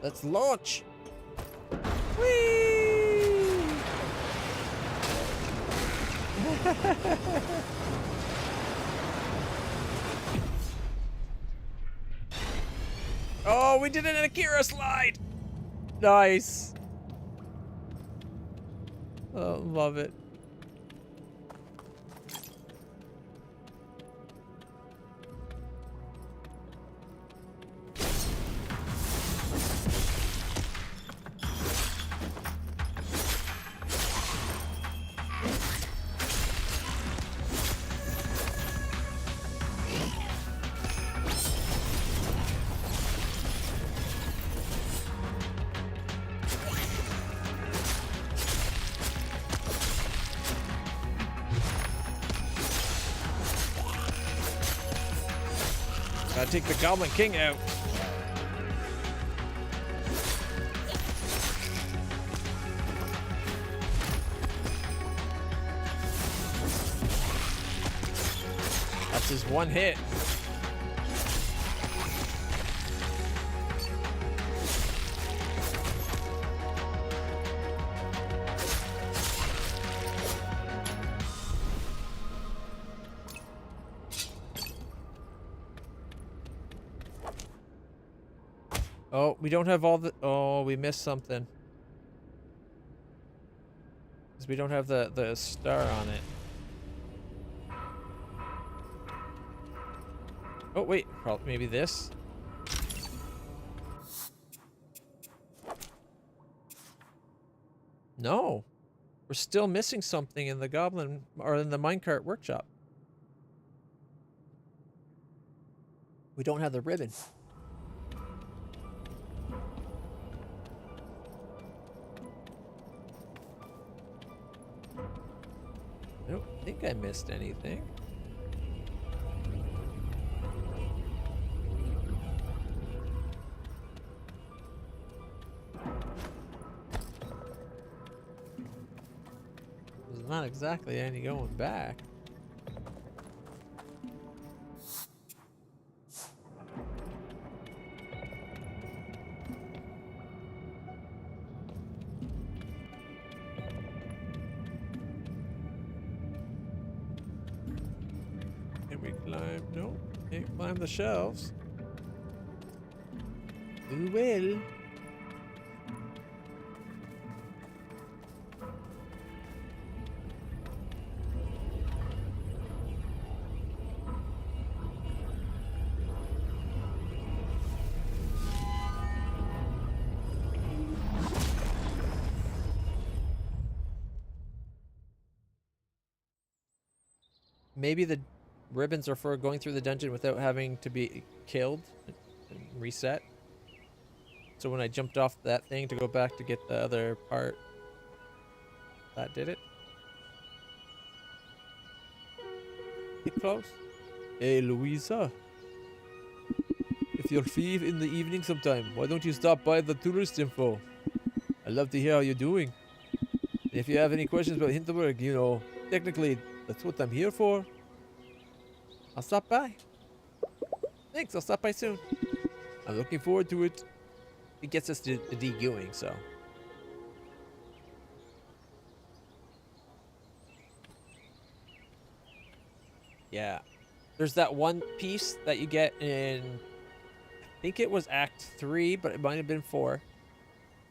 Let's launch! Whee! Oh, we did it in a Kira slide! Nice! Oh, love it. Gotta take the Goblin King out. That's his one hit. Oh, we don't have all the... oh, we missed something. Because we don't have the star on it. Oh, wait. Probably, maybe this? No. We're still missing something in the Goblin... or in the Minecart Workshop. We don't have the ribbon. I don't think I missed anything. There's not exactly any going back. Climb, no, can't climb the shelves. Who will? Maybe the ribbons are for going through the dungeon without having to be killed and reset. So when I jumped off that thing to go back to get the other part, that did it. Get close. Hey, Louisa. If you're free in the evening sometime, why don't you stop by the tourist info? I'd love to hear how you're doing. If you have any questions about Hinterberg, you know, technically that's what I'm here for. I'll stop by. Thanks, I'll stop by soon. I'm looking forward to it. It gets us to the de-gooing, so. Yeah. There's that one piece that you get in, I think it was Act 3, but it might have been 4.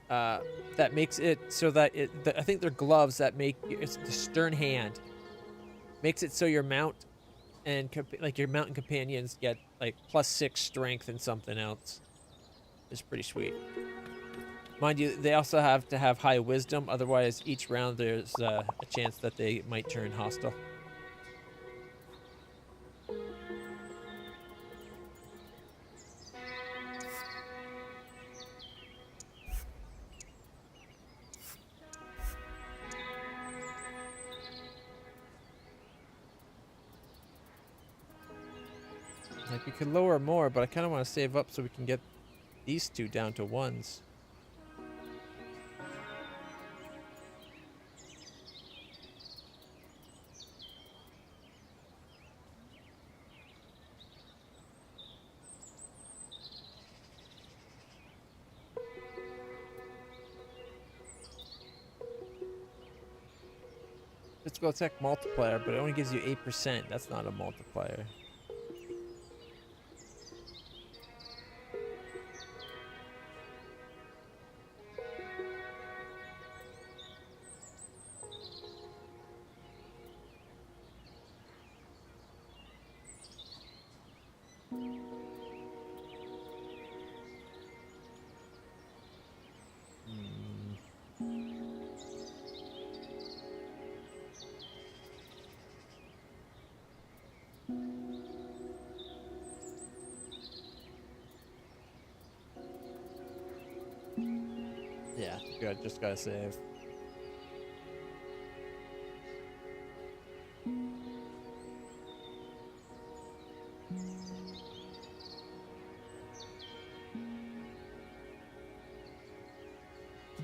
That makes it so that I think they're gloves that make it's the stern hand. Makes it so your mount and like your mountain companions get like +6 strength and something else. It's pretty sweet. Mind you, they also have to have high wisdom, otherwise each round there's a chance that they might turn hostile. Like, we could lower more, but I kind of want to save up so we can get these two down to 1s. Physical attack multiplier, but it only gives you 8%. That's not a multiplier. Yeah, good. Just gotta save.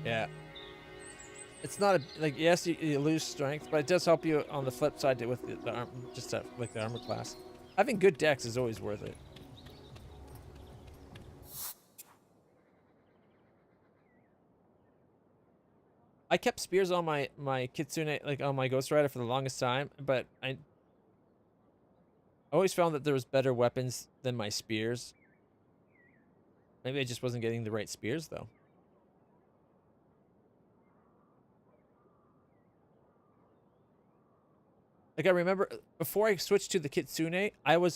Yeah. It's not a, like, yes, you lose strength, but it does help you on the flip side with the arm, just like the armor class. Having good decks is always worth it. I kept spears on my Kitsune, like on my Ghost Rider for the longest time, but I always found that there was better weapons than my spears. Maybe I just wasn't getting the right spears though. Like, I remember before I switched to the Kitsune,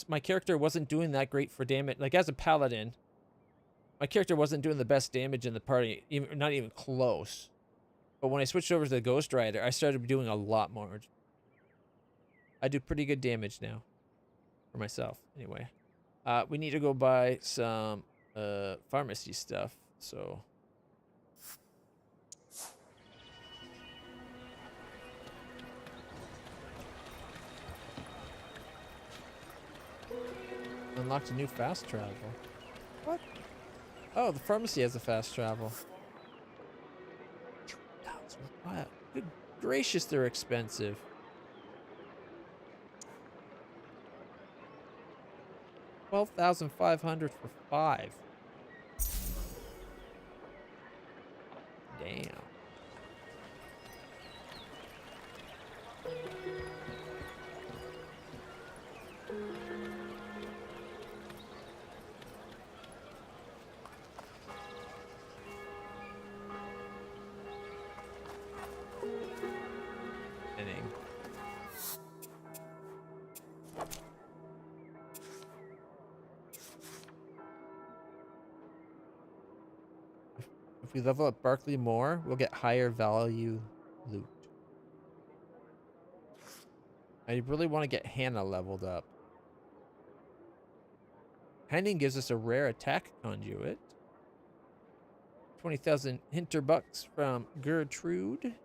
my character wasn't doing that great for damage. Like, as a paladin, my character wasn't doing the best damage in the party, not even close. But when I switched over to the Ghost Rider, I started doing a lot more. I do pretty good damage now. For myself, anyway. We need to go buy some pharmacy stuff, so... Unlocked a new fast travel. What? Oh, the pharmacy has a fast travel. Wow. Good gracious, they're expensive. $12,500 for 5. Damn. If we level up Barkley more, we'll get higher value loot. I really want to get Hannah leveled up. Handing gives us a rare attack conduit. 20,000 Hinterbucks from Gertrude.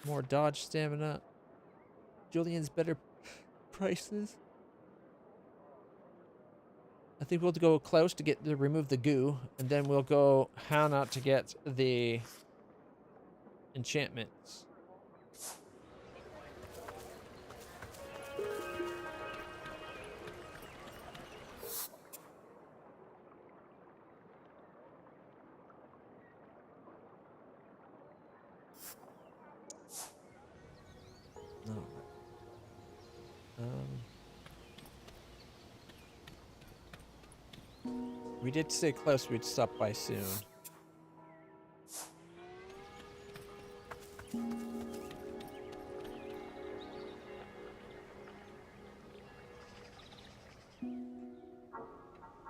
More dodge stamina. Julian's better prices. I think we'll go Klaus to remove the goo, and then we'll go Hannah to get the enchantments. No. We did say Klaus we'd stop by soon.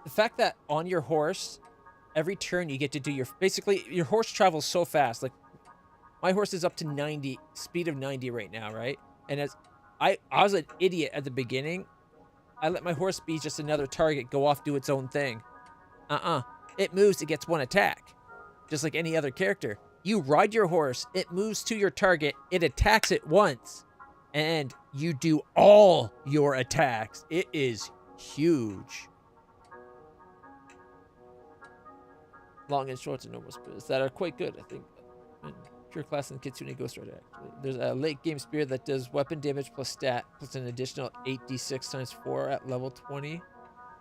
The fact that on your horse, every turn you get to do basically your horse travels so fast. Like my horse is up to 90, speed of 90 right now, right? And as I was an idiot at the beginning. I let my horse be just another target, go off, do its own thing. It moves, it gets one attack. Just like any other character. You ride your horse, it moves to your target, it attacks it once. And you do all your attacks. It is huge. Long and short and normal spears that are quite good, I think. And pure class and Kitsune Ghost Rider, actually. There's a late game spear that does weapon damage plus stat, plus an additional 8d6 times 4 at level 20.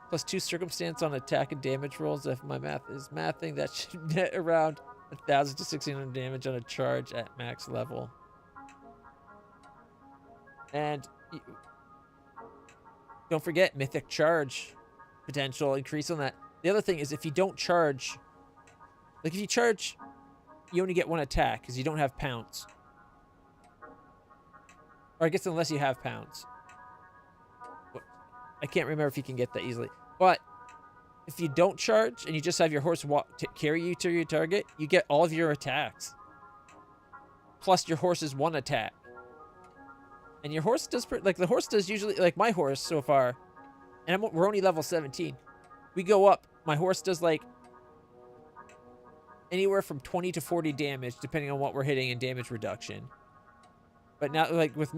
Plus 2 circumstance on attack and damage rolls. If my math is mathing, that should net around 1,000 to 1,600 damage on a charge at max level. And don't forget mythic charge potential increase on that. The other thing is if you don't charge, like if you charge, you only get one attack because you don't have pounce. Or I guess unless you have pounce. I can't remember if you can get that easily. But if you don't charge and you just have your horse carry you to your target, you get all of your attacks. Plus your horse's one attack. And your horse does, like the horse does usually, like my horse so far, and we're only level 17. We go up, my horse does like anywhere from 20 to 40 damage, depending on what we're hitting in damage reduction. But now, like with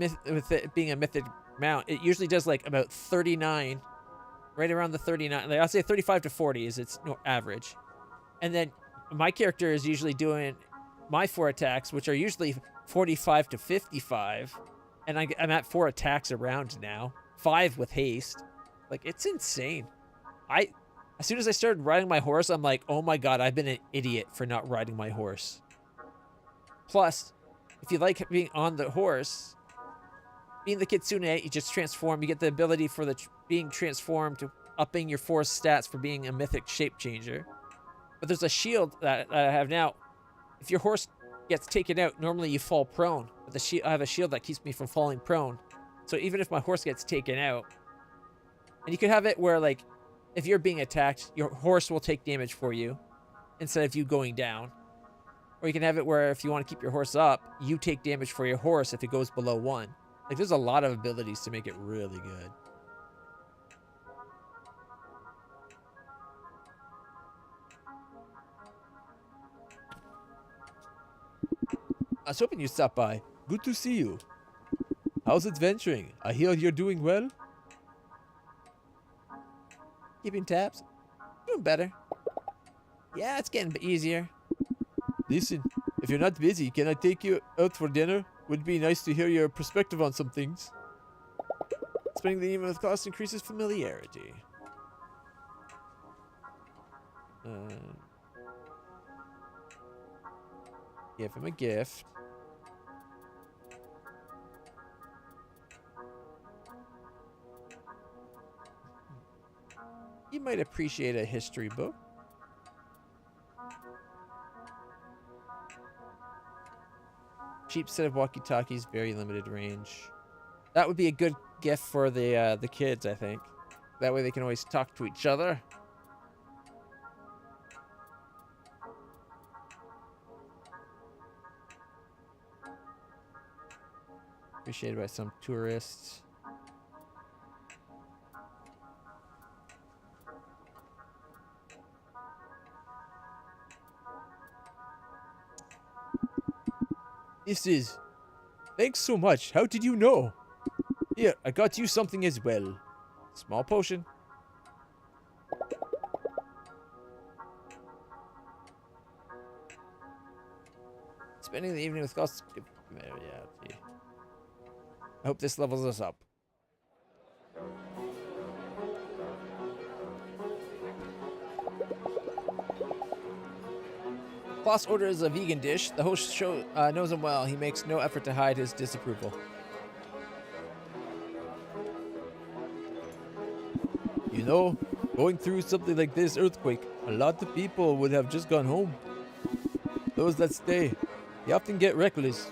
it being a mythic mount, it usually does like about 39, right around the 39. Like I'll say 35 to 40 is its average. And then my character is usually doing my 4 attacks, which are usually 45 to 55. And I'm at 4 attacks around now, 5 with haste. Like it's insane. As soon as I started riding my horse, I'm like, oh my god, I've been an idiot for not riding my horse. Plus, if you like being on the horse, being the Kitsune, you just transform. You get the ability for being transformed to upping your force stats for being a mythic shape changer. But there's a shield that I have now. If your horse gets taken out, normally you fall prone. But I have a shield that keeps me from falling prone. So even if my horse gets taken out, and you could have it where like, if you're being attacked, your horse will take damage for you instead of you going down. Or you can have it where if you want to keep your horse up, you take damage for your horse if it goes below 1. Like there's a lot of abilities to make it really good. I was hoping you'd stop by. Good to see you. How's adventuring? I hear you're doing well. Keeping tabs. Doing better. Yeah, it's getting easier. Listen, if you're not busy, can I take you out for dinner? Would be nice to hear your perspective on some things. Spending the evening with cost increases familiarity. Give him a gift. You might appreciate a history book. Cheap set of walkie-talkies, very limited range. That would be a good gift for the kids, I think. That way they can always talk to each other. Appreciated by some tourists. This is... Thanks so much. How did you know? Here, I got you something as well. Small potion. spending the evening with Ghost. Yeah, gee. I hope this levels us up. Boss orders a vegan dish. The host knows him well. He makes no effort to hide his disapproval. You know, going through something like this earthquake, a lot of people would have just gone home. Those that stay, they often get reckless.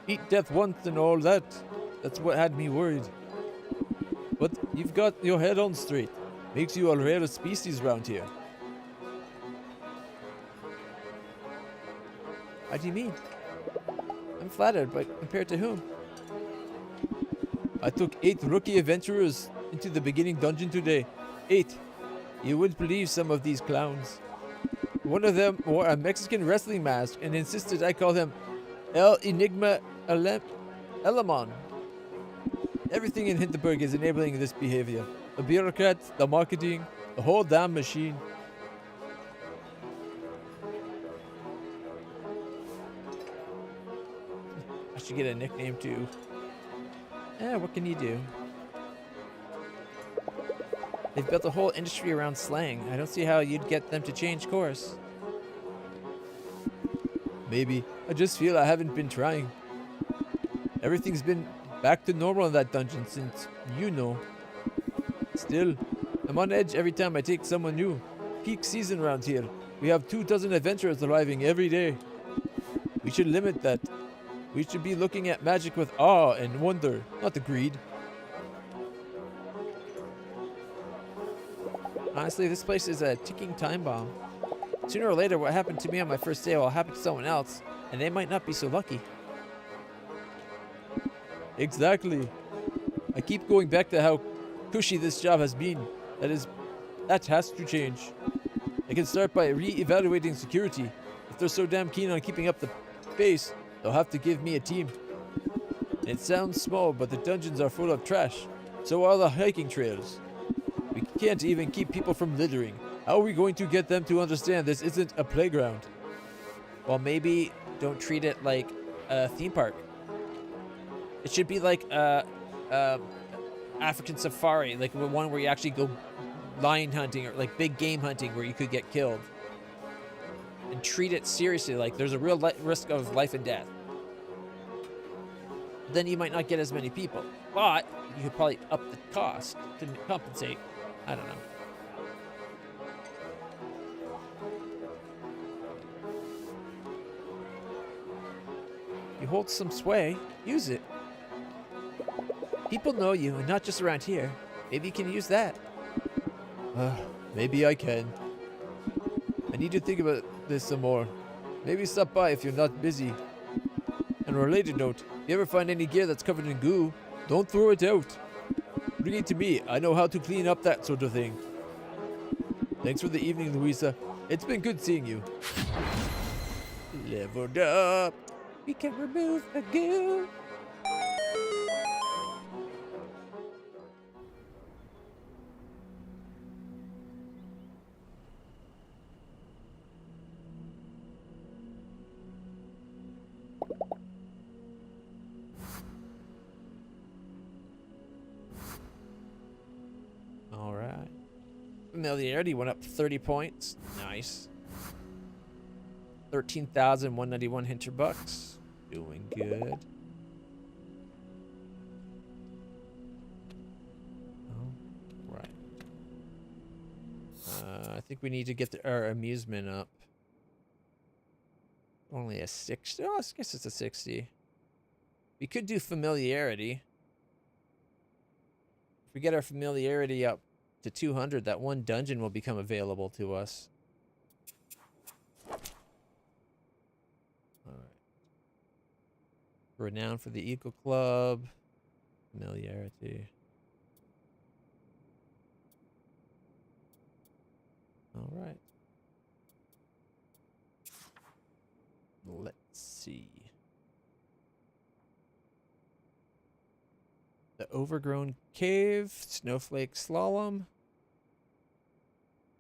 Eat death once and all that. That's what had me worried. But you've got your head on straight. Makes you a rare species around here. How do you mean? I'm flattered, but compared to whom? I took 8 rookie adventurers into the beginning dungeon today. 8. You wouldn't believe some of these clowns. One of them wore a Mexican wrestling mask and insisted I call him El Enigma Elamon. Everything in Hinterberg is enabling this behavior. The bureaucrats, the marketing, the whole damn machine. I should get a nickname too. What can you do? They've built a whole industry around slang. I don't see how you'd get them to change course. Maybe. I just feel I haven't been trying. Everything's been back to normal in that dungeon since, you know. Still, I'm on edge every time I take someone new. Peak season around here. We have 24 adventurers arriving every day. We should limit that. We should be looking at magic with awe and wonder, not the greed. Honestly, this place is a ticking time bomb. Sooner or later, what happened to me on my first day will happen to someone else, and they might not be so lucky. Exactly. I keep going back to how cushy this job has been. That has to change. I can start by re-evaluating security. If they're so damn keen on keeping up the pace, they'll have to give me a team. It sounds small, but the dungeons are full of trash. So are the hiking trails. We can't even keep people from littering. How are we going to get them to understand this isn't a playground? Well, maybe don't treat it like a theme park. It should be like a African safari, like one where you actually go lion hunting or like big game hunting where you could get killed. And treat it seriously, like there's a real risk of life and death. Then you might not get as many people, but you could probably up the cost to compensate. I don't know. You hold some sway, use it. People know you, and not just around here. Maybe you can use that. Maybe I can. I need to think about this some more. Maybe stop by if you're not busy. On a related note, if you ever find any gear that's covered in goo, don't throw it out. Bring it to me. I know how to clean up that sort of thing. Thanks for the evening, Louisa. It's been good seeing you. Leveled up. We can remove the goo. All right. Familiarity went up 30 points. Nice. 13,191 Hinterbucks. Doing good. Oh, right. I think we need to get our amusement up. Only a 60. Oh, I guess it's a 60. We could do familiarity. If we get our familiarity up to 200, that one dungeon will become available to us. Alright. Renown for the Eagle Club. Familiarity. Alright. Let's see. The Overgrown Cave, Snowflake Slalom,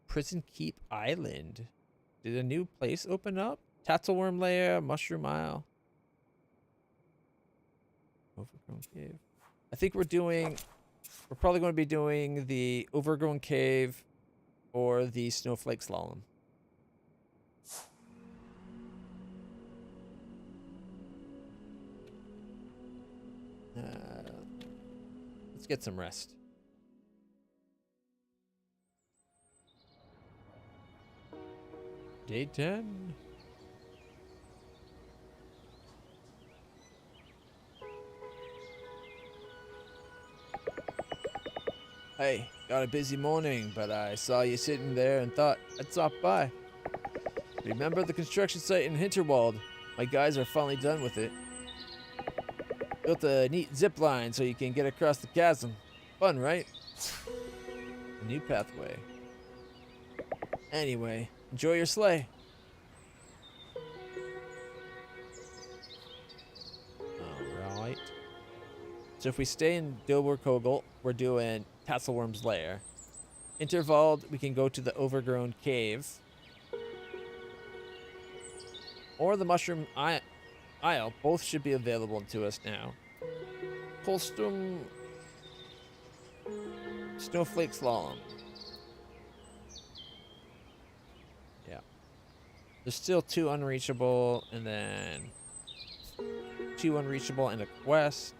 Prison Keep Island. Did a new place open up? Tatzelworm Lair, Mushroom Isle. Overgrown cave. I think we're probably going to be doing the overgrown cave or the snowflake slalom. Let's get some rest. Day 10. Hey, got a busy morning, but I saw you sitting there and thought I'd stop by. Remember the construction site in Hinterberg? My guys are finally done with it. Built a neat zip line so you can get across the chasm. Fun, right? A new pathway. Anyway, enjoy your sleigh. Alright. So if we stay in Doberkogel, we're doing Tasselworm's Lair. Intervalled, we can go to the Overgrown Cave. Or the Mushroom Isle. Both should be available to us now. Colstum Snowflake Slalom. Yeah. There's still 2 unreachable, and then 2 unreachable and a quest.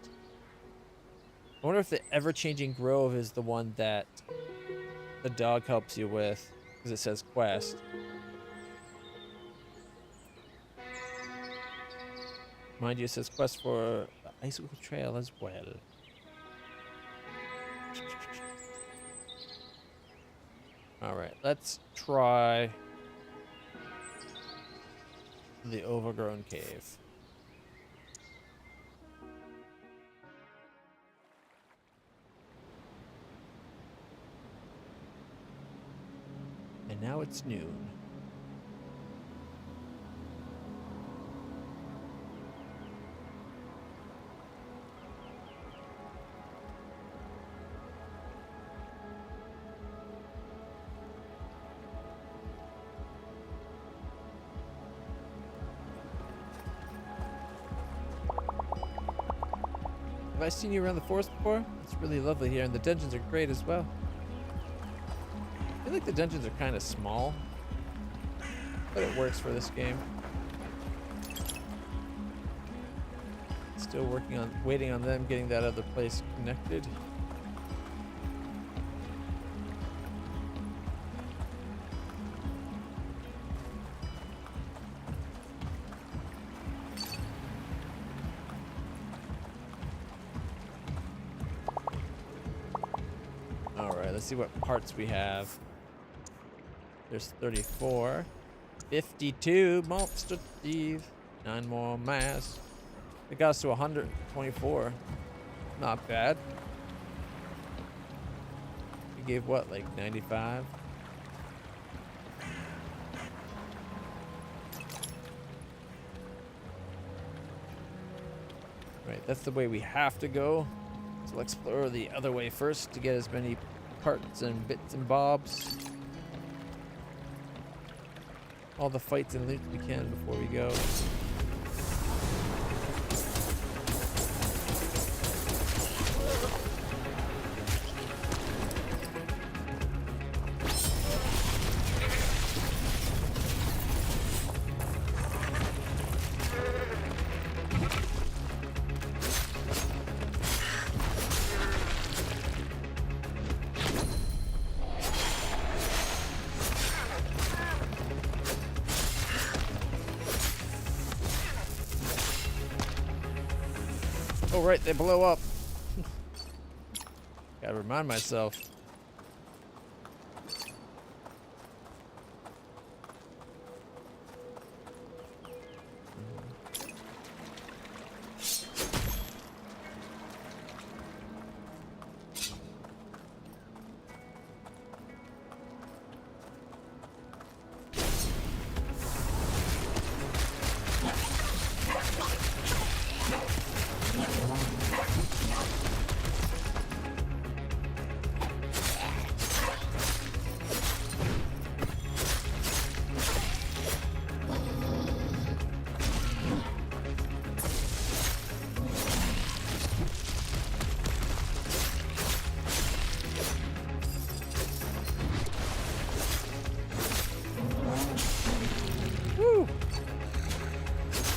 I wonder if the ever-changing grove is the one that the dog helps you with, because it says quest. Mind you, it says quest for the Icicle Trail as well. Alright, let's try the Overgrown Cave. And now it's noon. Have I seen you around the forest before? It's really lovely here, and the dungeons are great as well. I feel like the dungeons are kind of small, but it works for this game. Still waiting on them getting that other place connected. Alright, let's see what parts we have. There's 34. 52 monster thief. 9 more mass. It got us to 124. Not bad. We gave what, like 95? Right, that's the way we have to go. So we'll explore the other way first to get as many parts and bits and bobs. All the fights and loot we can before we go. Oh, right, they blow up. Gotta remind myself.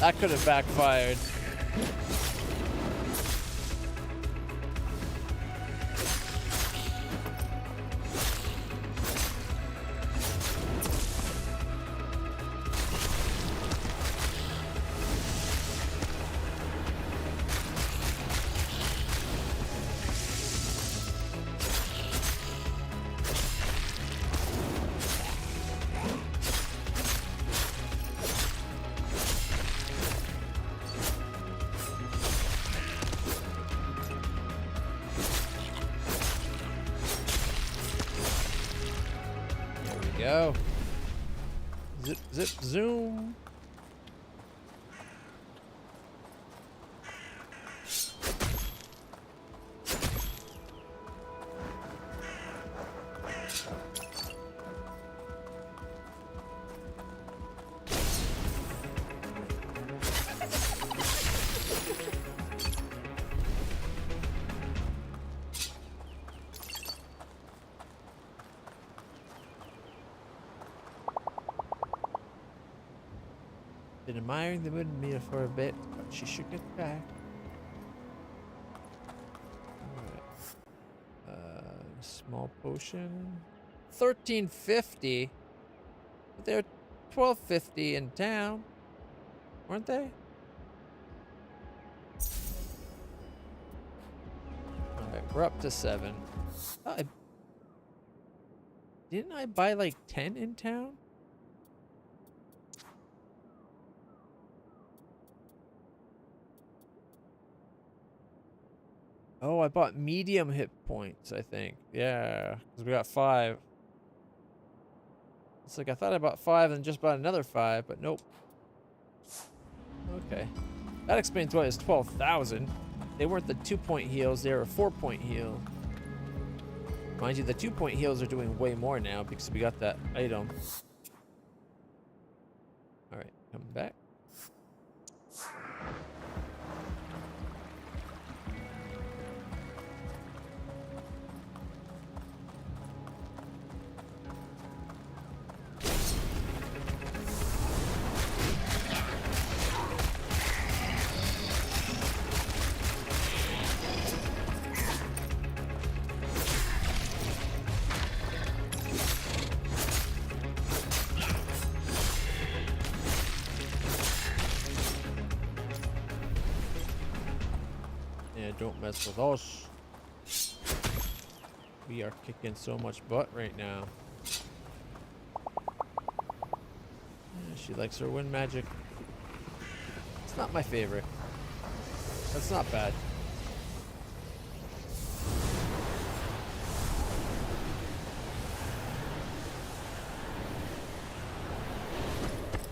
That could have backfired. Go. Zip, zip, zoom. Been admiring the wooden meter for a bit, but she should get back. Alright. Small potion. 1350. But they're 1250 in town, weren't they? Alright, we're up to 7. Oh, didn't I buy like 10 in town? Oh, I bought medium hit points, I think. Yeah, because we got 5. It's like I thought I bought 5 and just bought another 5, but nope. Okay. That explains why it's 12,000. They weren't the 2-point heals, they were a 4-point heal. Mind you, the 2-point heals are doing way more now because we got that item. Alright, come back. Don't mess with us. We are kicking so much butt right now. Yeah, she likes her wind magic. It's not my favorite. That's not bad.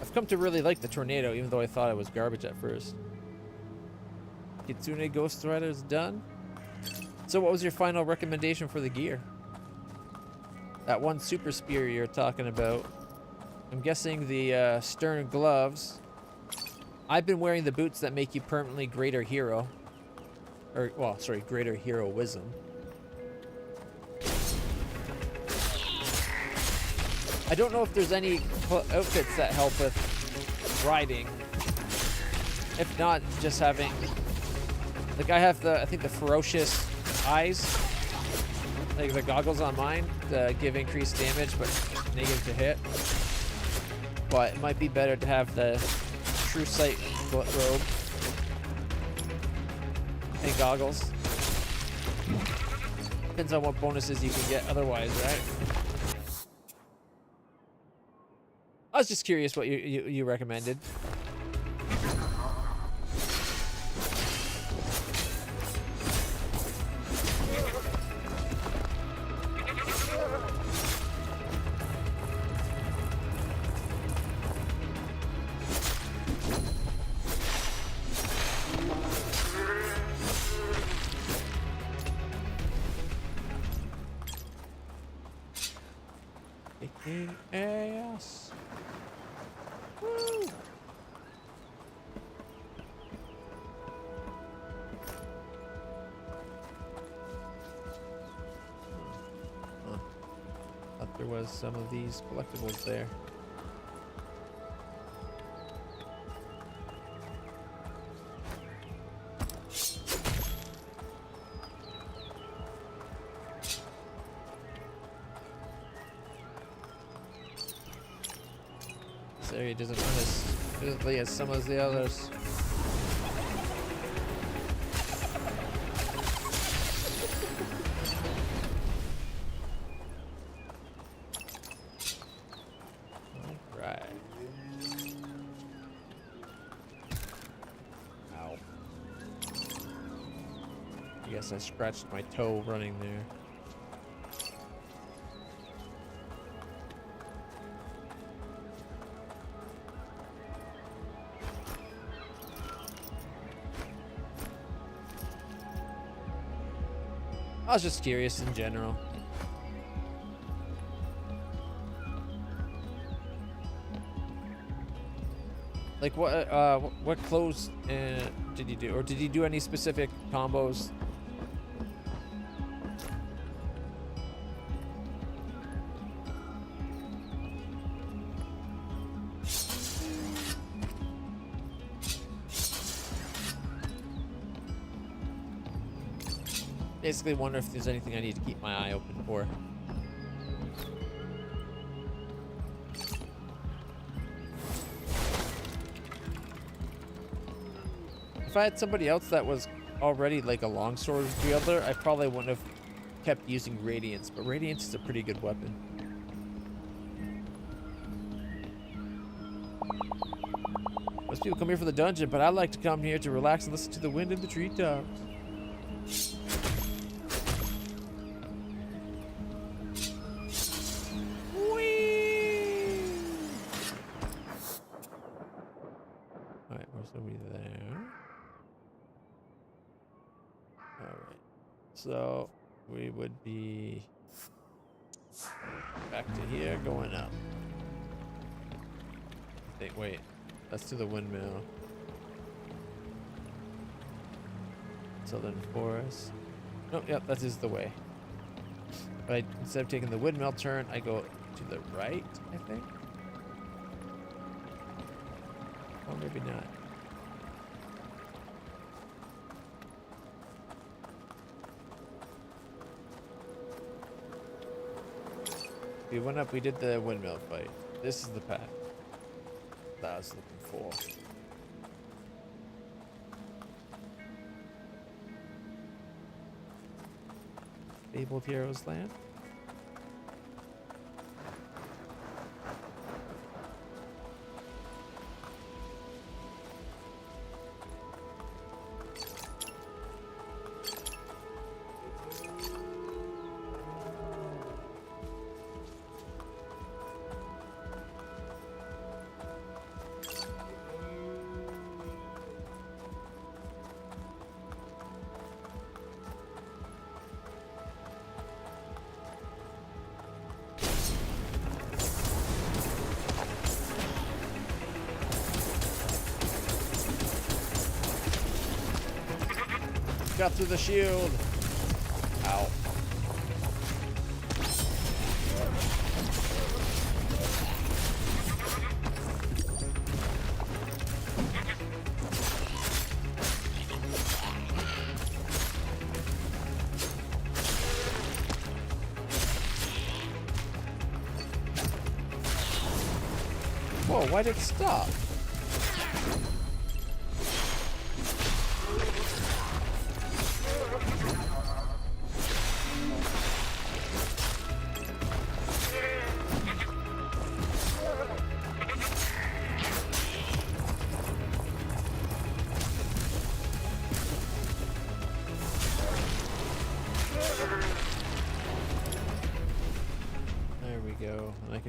I've come to really like the tornado, even though I thought it was garbage at first. Kitsune Ghost Rider's done. So what was your final recommendation for the gear? That one super spear you're talking about. I'm guessing the stern gloves. I've been wearing the boots that make you permanently greater hero. Or, well, sorry, greater heroism. I don't know if there's any outfits that help with riding. If not, just having... Like I have I think the ferocious eyes, like the goggles on mine, give increased damage but negative to hit. But it might be better to have the true sight robe and goggles. Depends on what bonuses you can get otherwise, right? I was just curious what you recommended. Ass. Woo. Thought there was some of these collectibles there. area doesn't run as smoothly as some of the others. Alright. Ow. I guess I scratched my toe running there. I was just curious in general. Like what clothes did you do, or did you do any specific combos? Basically wonder if there's anything I need to keep my eye open for. If I had somebody else that was already like a longsword wielder, I probably wouldn't have kept using Radiance, but Radiance is a pretty good weapon. Most people come here for the dungeon, but I like to come here to relax and listen to the wind in the treetops. So we would be back to here, going up. I think, wait, that's to the windmill. Southern Forest. Oh, yep, that is the way. But instead of taking the windmill turn, I go to the right, I think. Or maybe not. We went up, we did the windmill fight. This is the path that I was looking for. Fabled Heroes Land. Got through the shield. Ow. Whoa, why did it stop?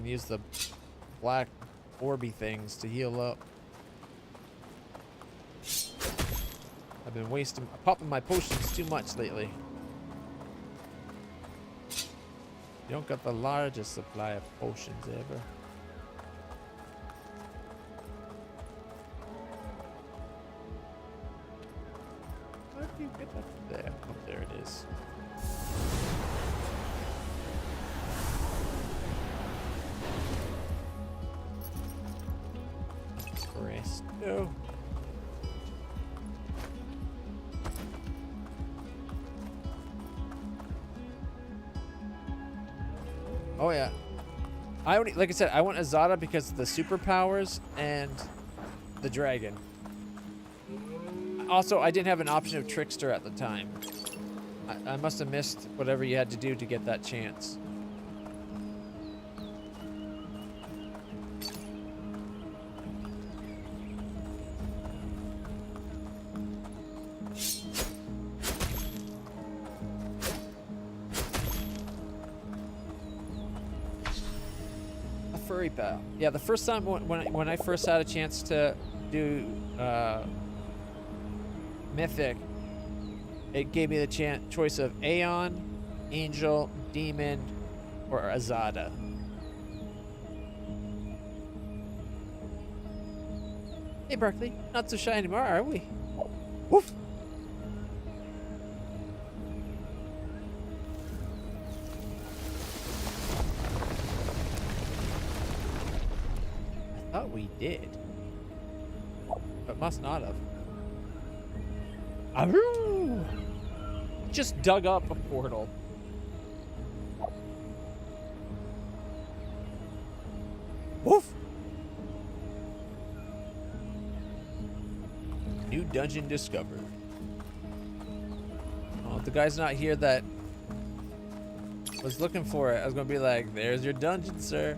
Use the black orby things to heal up. I've been popping my potions too much lately. You don't got the largest supply of potions ever. How do you get up there? Oh, there it is. No. Oh yeah. like I said, I want Azada because of the superpowers and the dragon. Also, I didn't have an option of Trickster at the time. I must have missed whatever you had to do to get that chance. Furry pal. Yeah, the first time when I first had a chance to do Mythic, it gave me the choice of Aeon, Angel, Demon, or Azada. Hey Barkley, not so shy anymore, are we? Woof! Thought we did, but must not have. Aroo! Just dug up a portal. Woof! New dungeon discovered. Oh, the guy's not here that was looking for it. I was gonna be like, "There's your dungeon, sir."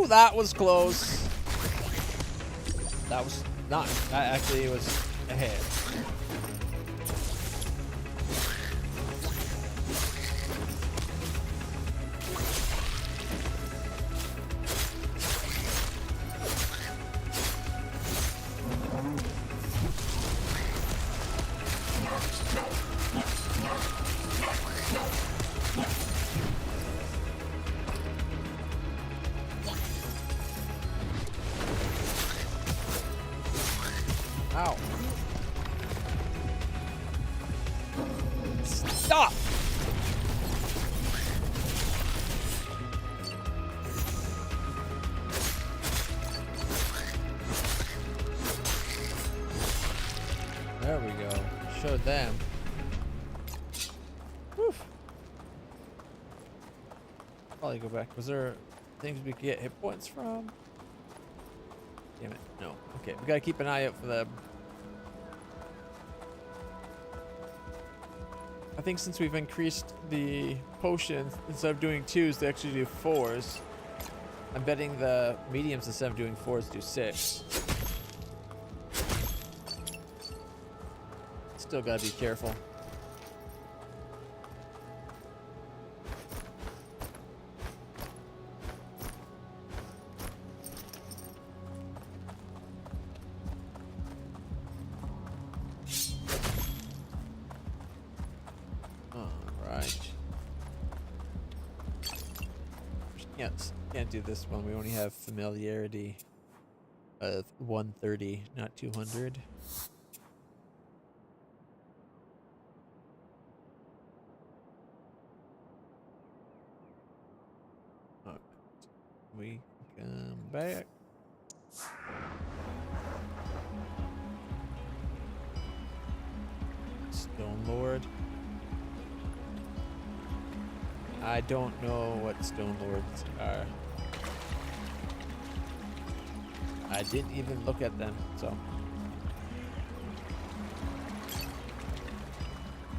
That was close. That was not. That actually was ahead. Ow. Stop! There we go. Showed them. Whew. Probably go back. Was there things we could get hit points from? Damn it. No. Okay, we gotta keep an eye out for them. I think since we've increased the potions, instead of doing 2s, they actually do 4s. I'm betting the mediums, instead of doing 4s, do 6. Still gotta be careful. Can't do this one. We only have familiarity of 130, not 200. Okay. We come back. Stone Lord. I don't know what Stone Lords are. I didn't even look at them, so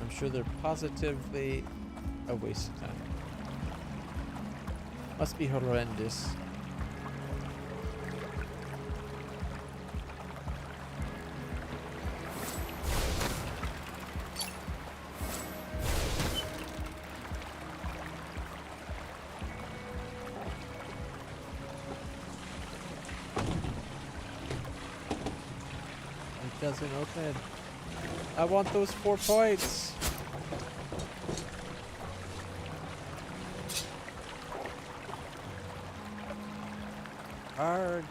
I'm sure they're positively a waste of time. Must be horrendous. Doesn't open. I want those 4 points. Hard.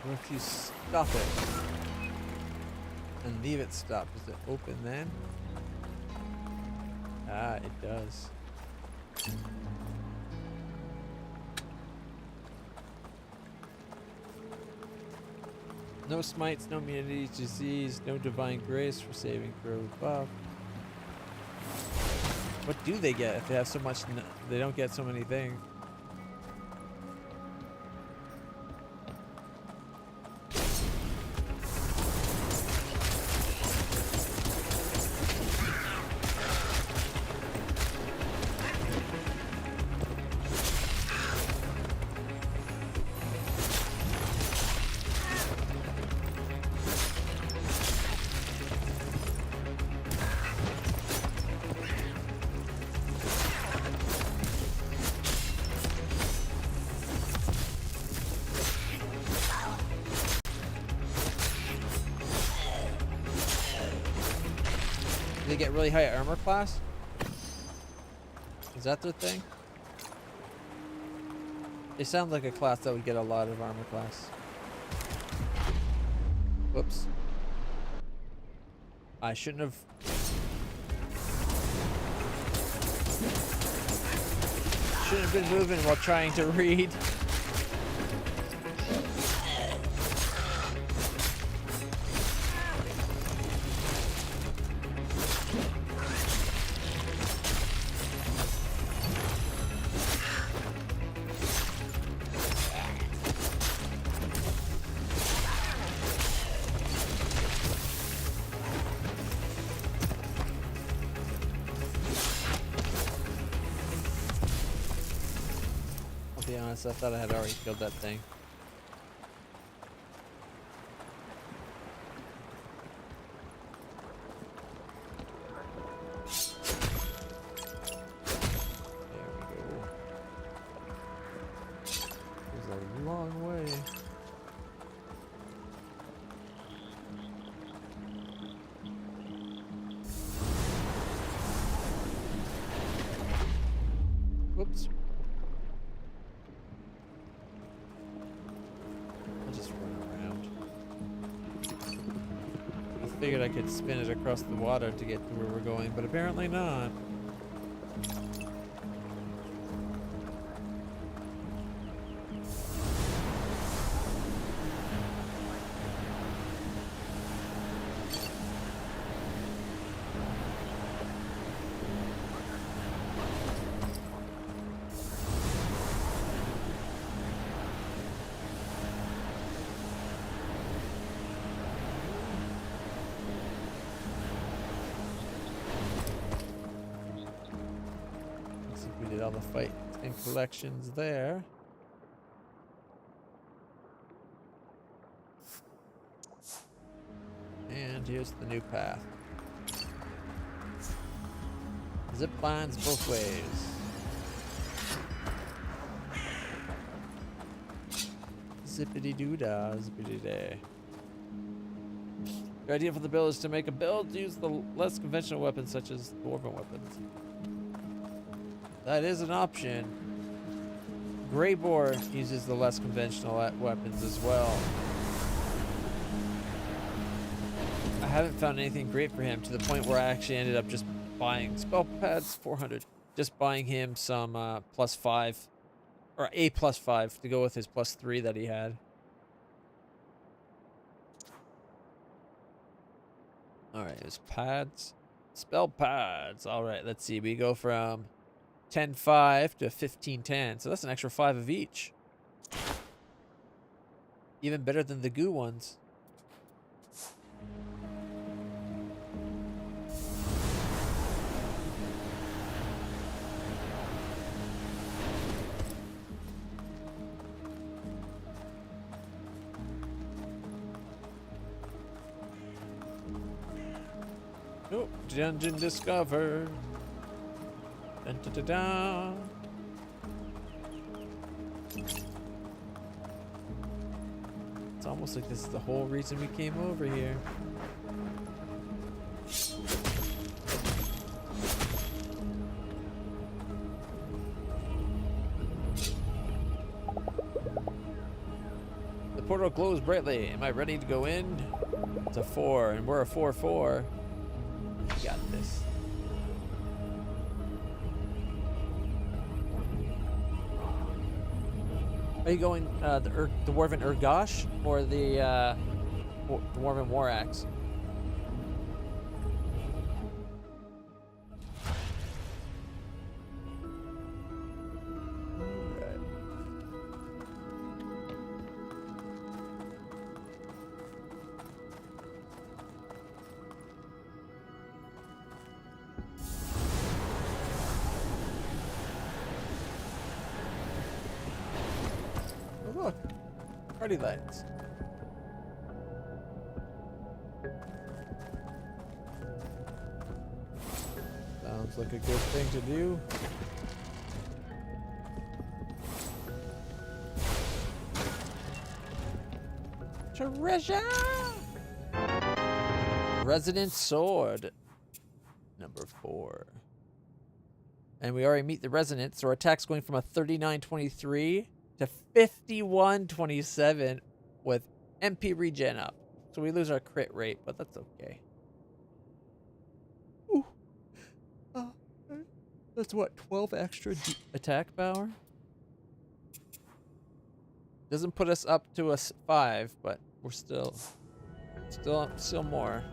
What if you stop it and leave it stopped? Does it open then? Ah, it does. No smites, no immunity to disease, no divine grace for saving throw buff. What do they get if they have so much? They don't get so many things. They get really high armor class? Is that their thing? They sound like a class that would get a lot of armor class. Whoops. I shouldn't have... Shouldn't have been moving while trying to read. To be honest, I thought I had already killed that thing. There we go. It was a long way. Whoops. Figured I could spin it across the water to get to where we're going, but apparently not. We did all the fight and collections there. And here's the new path. Zip lines both ways. Zippity doo dah, zippity day. The idea for the build is to make a build use the less conventional weapons such as dwarven weapons. That is an option. Greybore uses the less conventional weapons as well. I haven't found anything great for him to the point where I actually ended up just buying spell pads 400. Just buying him some +5 or a +5 to go with his +3 that he had. All right, his pads, spell pads. All right, let's see. We go from 10-5 to 15-10, so that's an extra 5 of each. Even better than the goo ones. Oh, dungeon discovered. Dun, dun, dun, dun. It's almost like this is the whole reason we came over here. portal glows brightly. Am I ready to go in? It's a 4, and we're a 4-4. We got this. Are you going the Dwarven Urgosh or the Dwarven War Axe? Look, party lights. Sounds like a good thing to do. Treasure! Resonant Sword. Number 4. And we already meet the resonance, so our attack's going from a 39.23 to 51.27 with MP regen up. So we lose our crit rate, but that's okay. Ooh. That's what, 12 extra attack power? Doesn't put us up to a 5, but we're still more.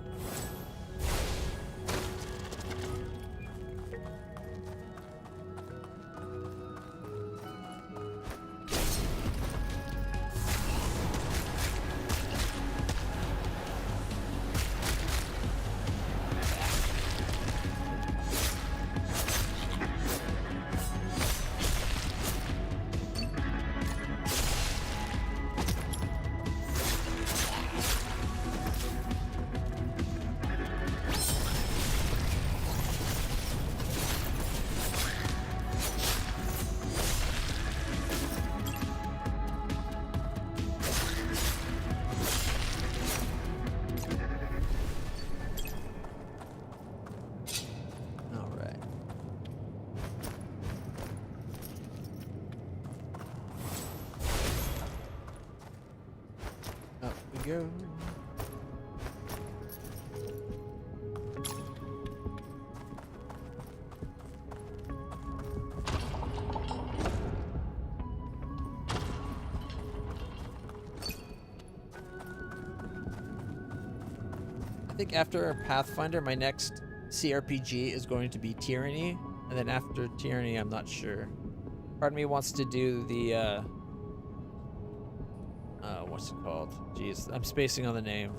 Go. I think after Pathfinder, my next CRPG is going to be Tyranny, and then after Tyranny, I'm not sure. Part of me wants to do the what's it called? Jeez, I'm spacing on the name.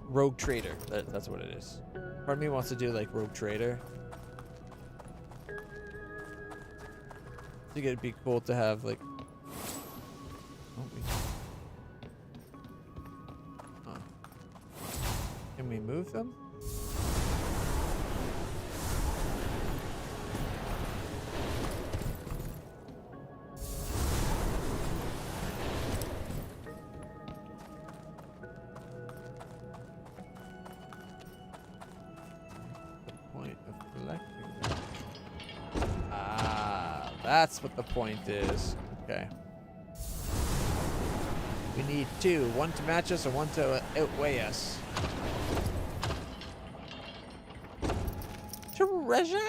Rogue Trader. That's what it is. Part of me wants to do like Rogue Trader. I think it'd be cool to have like. Can we move them? That's what the point is. Okay. We need 2. 1 to match us and 1 to outweigh us. Treasure!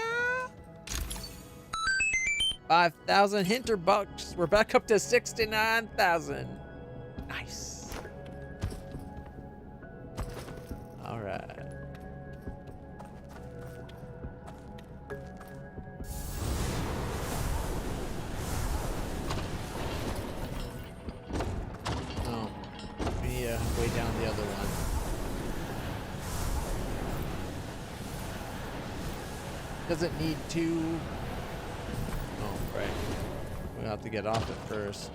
5,000 Hinterbucks. We're back up to 69,000. Nice. All right. Way down the other one. Doesn't need to. Oh, right. We have to get off it first.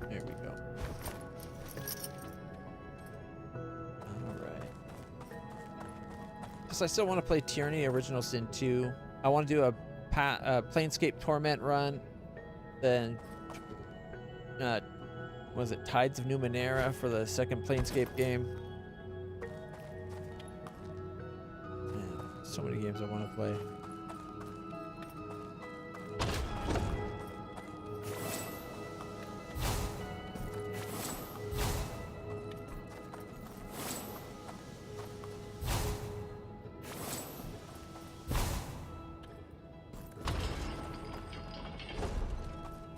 There we go. I still want to play Tyranny Original Sin 2. I want to do a Planescape Torment run. Then, was it Tides of Numenera for the second Planescape game? So many games I want to play.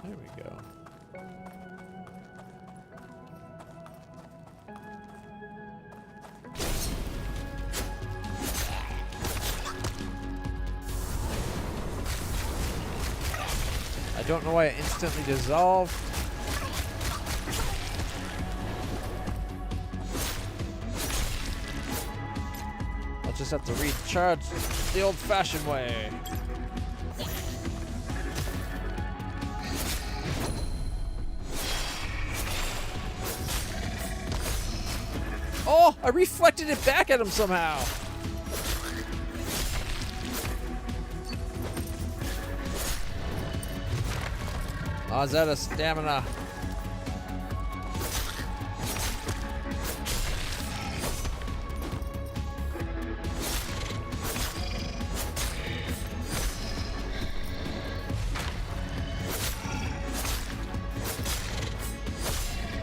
There we go. I don't know why it instantly dissolved. I'll just have to recharge the old-fashioned way. Oh, I reflected it back at him somehow. Oh, is that a stamina?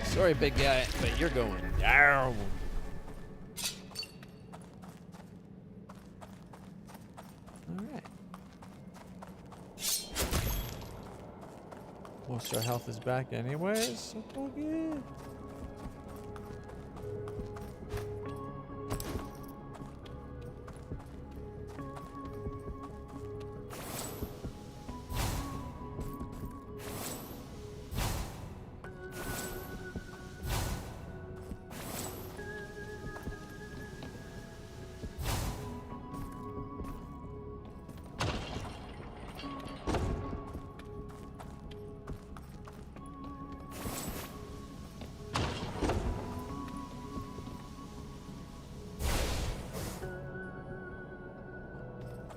Sorry, big guy, but you're going down. Most our health is back anyways, so fuck it.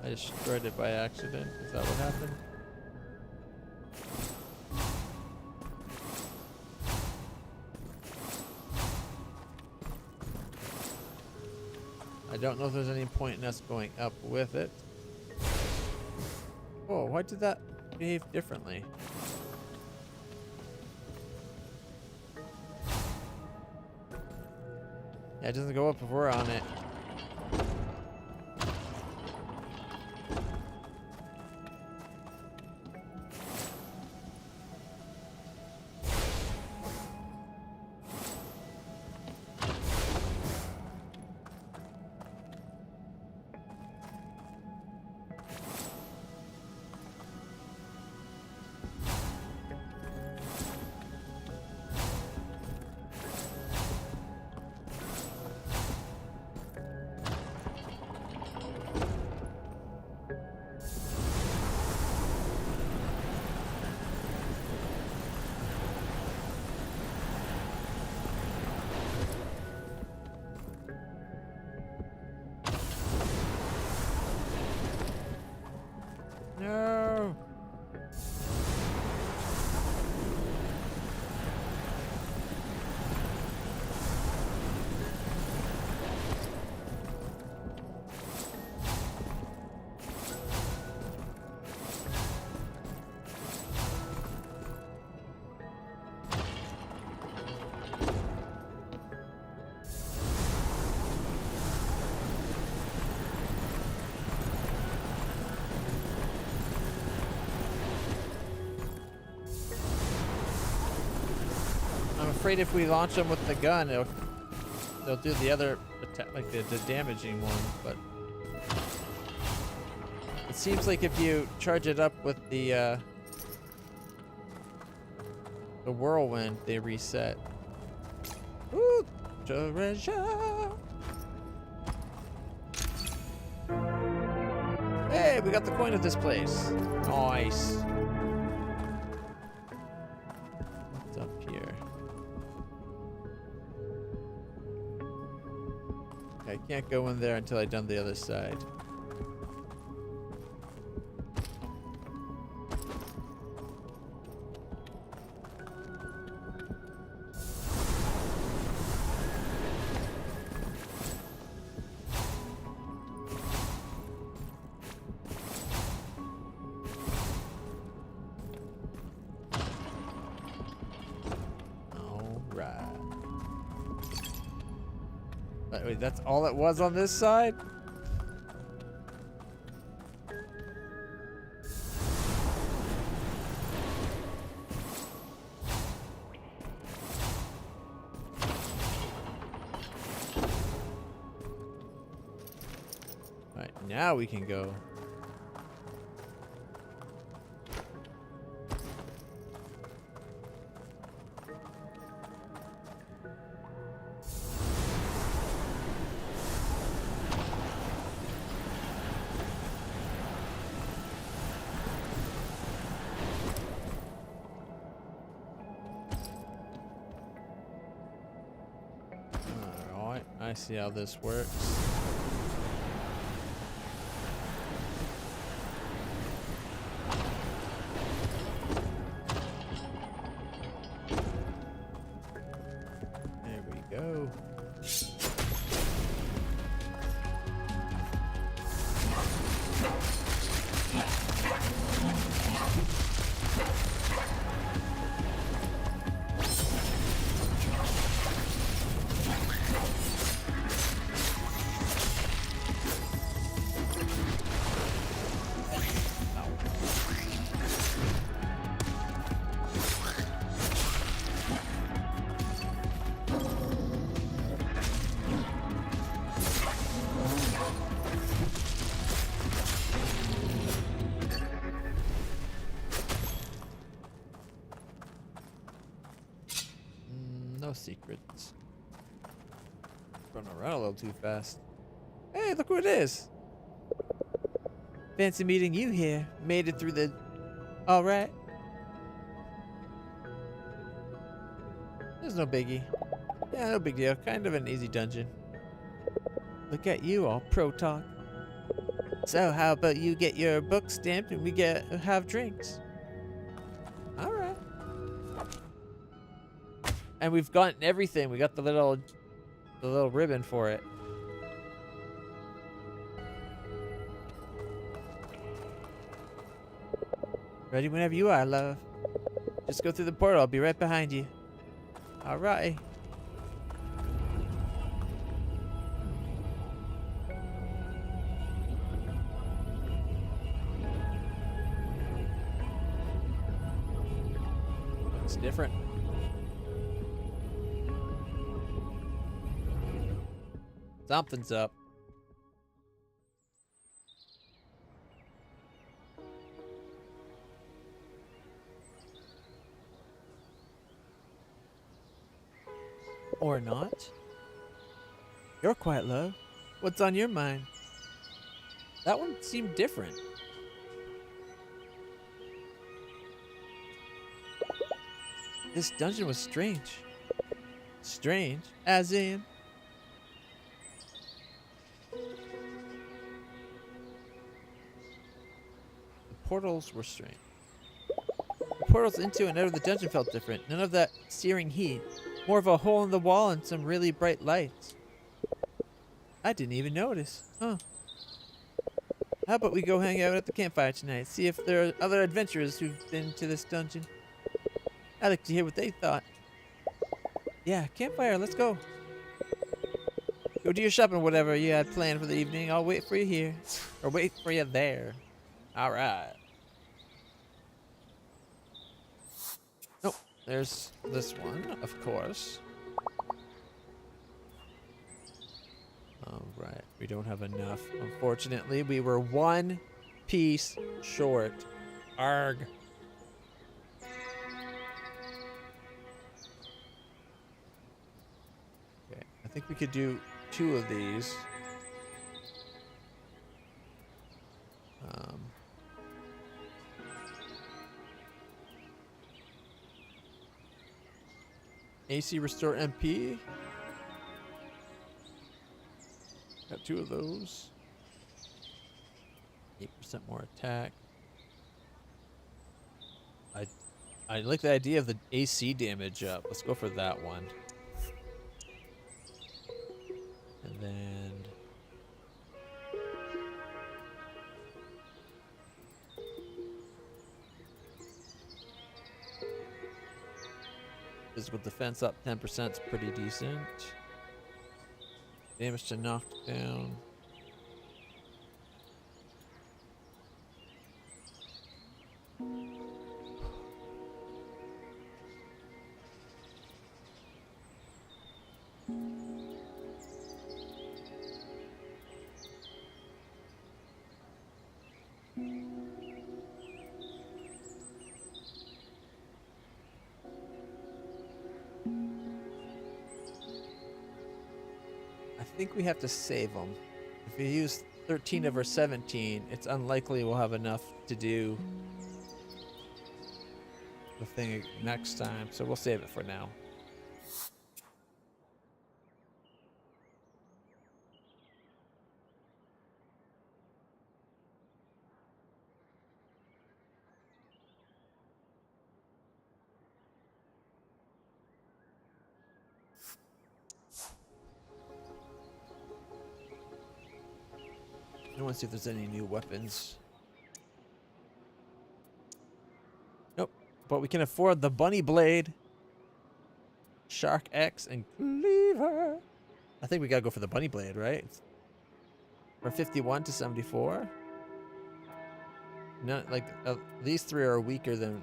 I destroyed it by accident. Is that what happened? I don't know if there's any point in us going up with it. Oh, why did that behave differently? Yeah, it doesn't go up if we're on it. No. I'm afraid if we launch them with the gun, they'll do the other attack, like the damaging one. But it seems like if you charge it up with the whirlwind, they reset. Ooh, treasure! Hey, we got the coin of this place. Nice. What's up here? I can't go in there until I've done the other side. Wait, that's all it was on this side? Alright, now we can go. Alright, I see how this works. There we go. No secrets. Running around a little too fast. Hey, look who it is. Fancy meeting you here. Made it through the... Alright. There's no biggie. Yeah, no big deal. Kind of an easy dungeon. Look at you, all pro talk. So, how about you get your book stamped and we have drinks? Alright. And we've gotten everything. We got the little ribbon for it. Ready whenever you are, love. Just go through the portal. I'll be right behind you. All right. It's different. Something's up. Or not. You're quiet, love. What's on your mind? That one seemed different. This dungeon was strange. Strange? As in? Portals were strange. The portals into and out of the dungeon felt different. None of that searing heat. More of a hole in the wall and some really bright lights. I didn't even notice. Huh. How about we go hang out at the campfire tonight? See if there are other adventurers who've been to this dungeon. I'd like to hear what they thought. Yeah, campfire, let's go. Go do your shopping or whatever you had planned for the evening. I'll wait for you here. Or wait for you there. Alright. Oh, there's this one, of course. Alright, we don't have enough. Unfortunately, we were one piece short. Arg. Okay, I think we could do 2 of these. AC Restore MP. Got 2 of those. 8% more attack. I like the idea of the AC damage up. Let's go for that one. And then physical defense up 10% is pretty decent. Damage to knock down. I think we have to save them. If we use 13 of our 17, it's unlikely we'll have enough to do the thing next time, so we'll save it for now. I want to see if there's any new weapons. Nope. But we can afford the Bunny Blade, Shark X, and Cleaver. I think we gotta go for the Bunny Blade, right? From 51 to 74. Not like these three are weaker than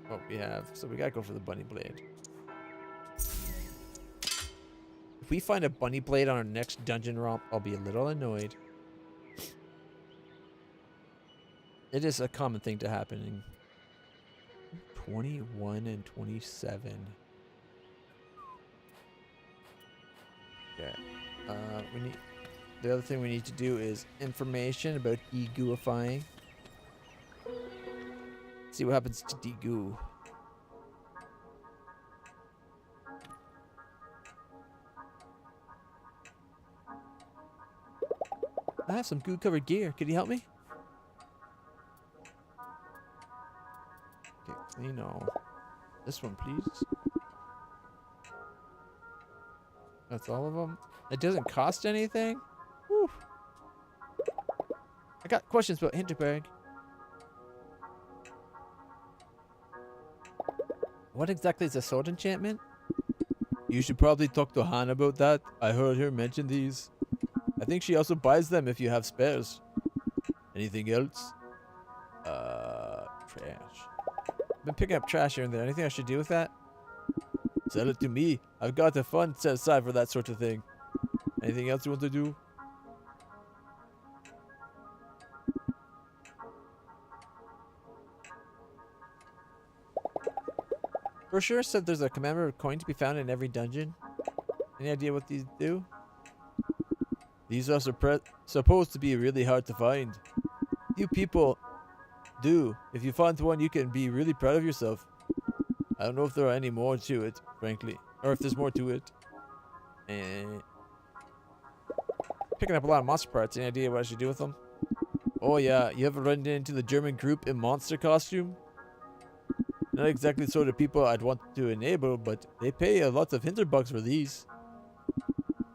what we have, so we gotta go for the Bunny Blade. If we find a Bunny Blade on our next dungeon romp, I'll be a little annoyed. It is a common thing to happen in 21 and 27. Okay. We need the other thing we need to do is information about degooifying. See what happens to degoo. I have some goo covered gear. Could you help me? You know, this one, please. That's all of them. It doesn't cost anything. Whew. I got questions about Hinterberg. What exactly is a sword enchantment? You should probably talk to Han about that. I heard her mention these. I think she also buys them if you have spares. Anything else? Trash. I've been picking up trash here and there. Anything I should do with that? Sell it to me. I've got a fund set aside for that sort of thing. Anything else you want to do? Brochure said there's a commemorative coin to be found in every dungeon. Any idea what these do? These are supposed to be really hard to find. You people do. If you find one, you can be really proud of yourself. I don't know if there are any more to it, frankly. Or if there's more to it. Picking up a lot of monster parts. Any idea what I should do with them? Oh yeah, you ever run into the German group in monster costume? Not exactly the sort of people I'd want to enable, but they pay a lot of Hinterbucks for these.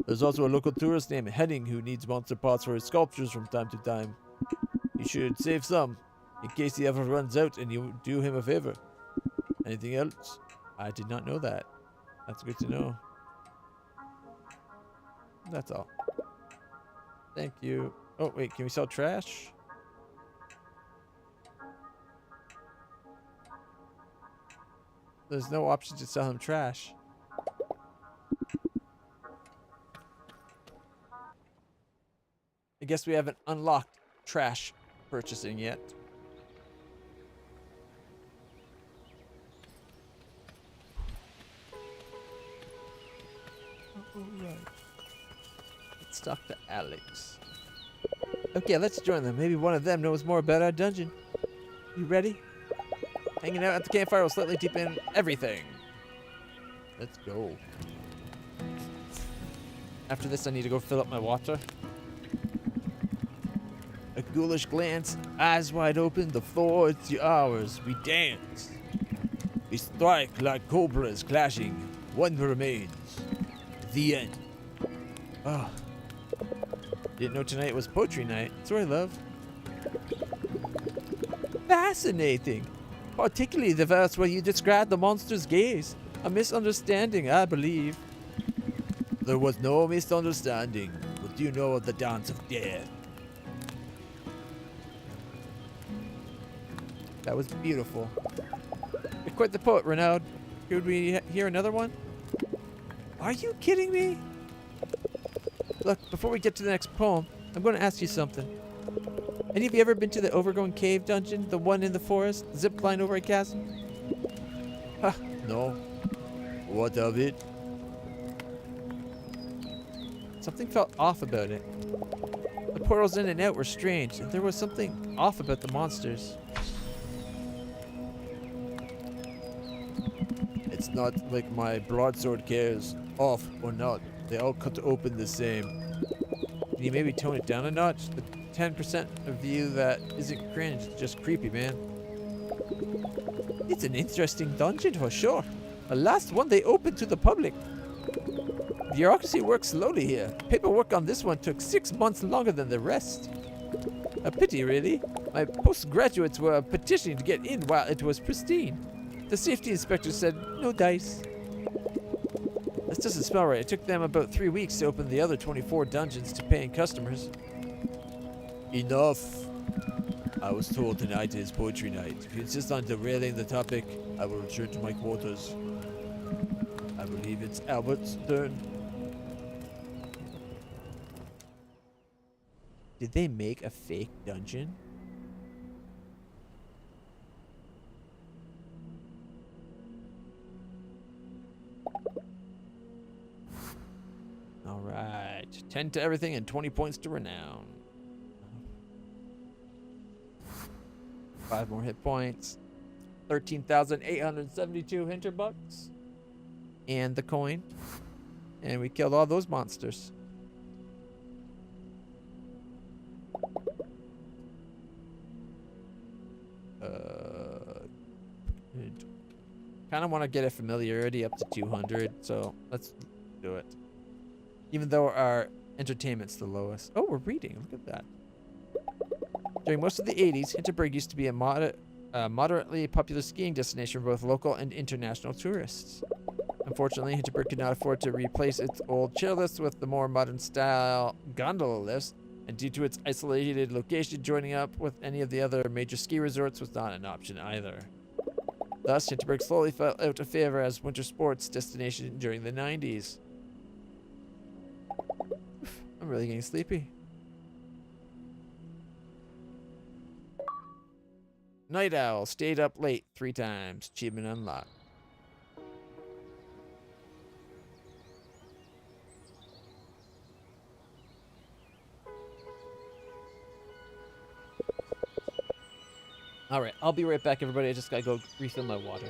There's also a local tourist named Henning who needs monster parts for his sculptures from time to time. You should save some, in case he ever runs out and you do him a favor. Anything else? I did not know that. That's good to know. That's all. Thank you. Oh, wait, can we sell trash? There's no option to sell him trash. I guess we haven't unlocked trash purchasing yet. Alright. Let's talk to Alex. Okay, let's join them. Maybe one of them knows more about our dungeon. You ready? Hanging out at the campfire will slightly deepen everything. Let's go. After this, I need to go fill up my water. A ghoulish glance, eyes wide open, the floor it's ours. We dance. We strike like cobras clashing. One remains. The end. Oh. Didn't know tonight was poetry night. Sorry, love. Fascinating. Particularly the verse where you described the monster's gaze. A misunderstanding, I believe. There was no misunderstanding. Do you know of the dance of death? That was beautiful. You're quite the poet, Renaud. Could we hear another one? Are you kidding me? Look, before we get to the next poem, I'm going to ask you something. Any of you ever been to the Overgrown Cave dungeon? The one in the forest? Zip line over a chasm? Huh. No. What of it? Something felt off about it. The portals in and out were strange, and there was something off about the monsters. It's not like my broadsword cares, off or not. They all cut open the same. Can you maybe tone it down a notch? The 10% of you that isn't cringe is just creepy, man. It's an interesting dungeon for sure. The last one they opened to the public. Bureaucracy works slowly here. Paperwork on this one took 6 months longer than the rest. A pity, really. My postgraduates were petitioning to get in while it was pristine. The safety inspector said, no dice. This doesn't smell right. It took them about 3 weeks to open the other 24 dungeons to paying customers. Enough. I was told tonight is poetry night. If you insist on derailing the topic, I will return to my quarters. I believe it's Albert's turn. Did they make a fake dungeon? Alright. 10 to everything and 20 points to renown. 5 more hit points. 13,872 Hinterbucks. And the coin. And we killed all those monsters. Kind of want to get a familiarity up to 200, so let's do it. Even though our entertainment's the lowest. Oh, we're reading. Look at that. During most of the 80s, Hinterberg used to be a moderately popular skiing destination for both local and international tourists. Unfortunately, Hinterberg could not afford to replace its old chairlifts with the more modern-style gondola lifts, and due to its isolated location, joining up with any of the other major ski resorts was not an option either. Thus, Hinterberg slowly fell out of favor as winter sports destination during the 90s. I'm really getting sleepy. Night Owl stayed up late 3 times. Achievement unlocked. Alright, I'll be right back, everybody. I just gotta go refill my water.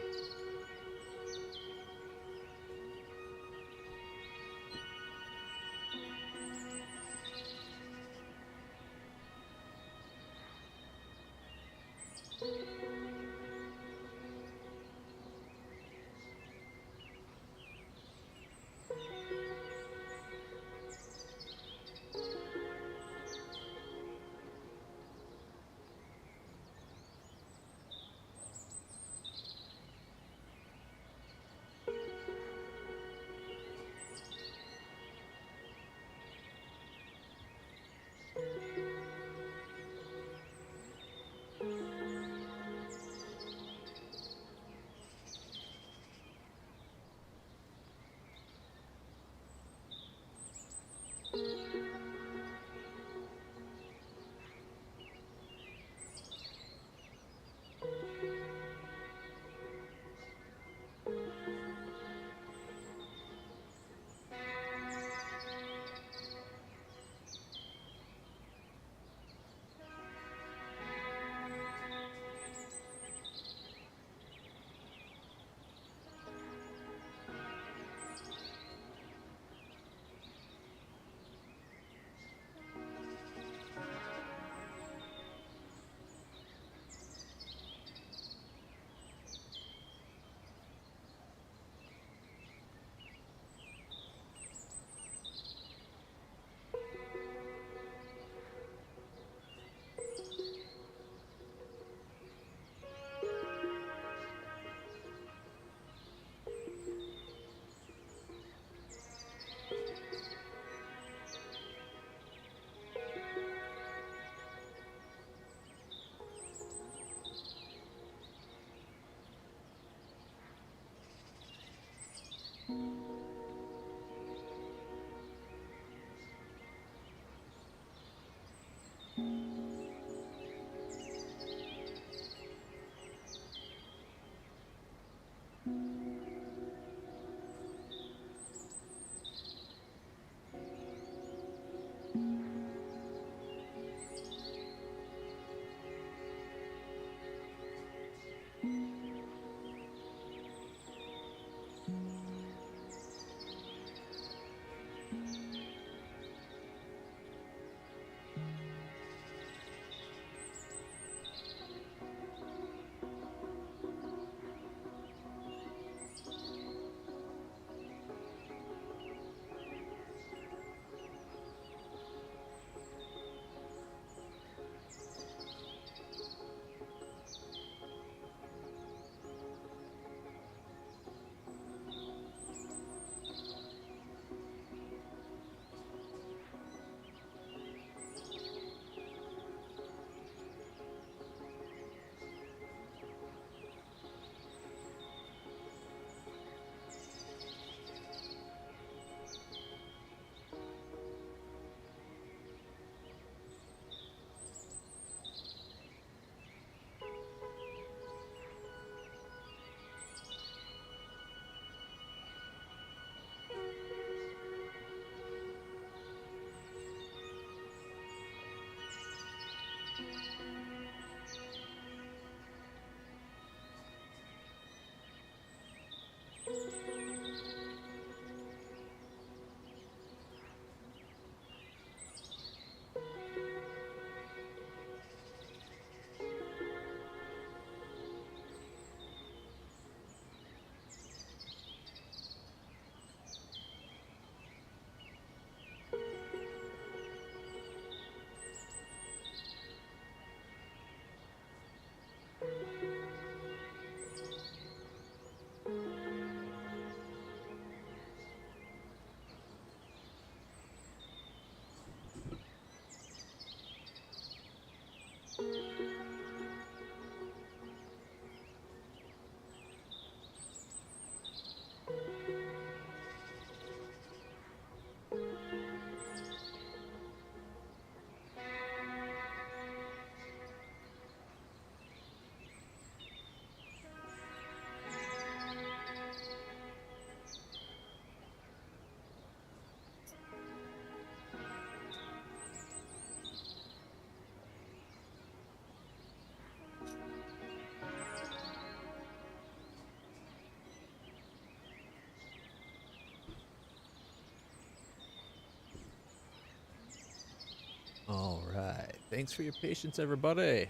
All right. Thanks for your patience, everybody.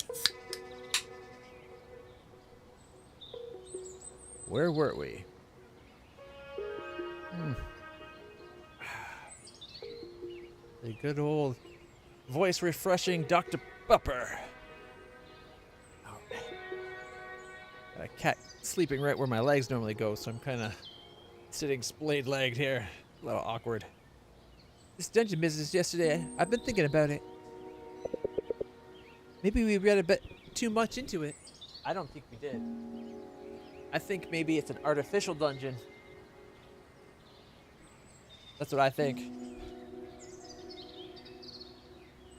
Where were we? The good old voice refreshing Dr. Pupper. All right. Got a cat sleeping right where my legs normally go, so I'm kind of sitting splayed legged here. A little awkward. This dungeon business yesterday, I've been thinking about it. Maybe we read a bit too much into it. I don't think we did. I think maybe it's an artificial dungeon. That's what I think.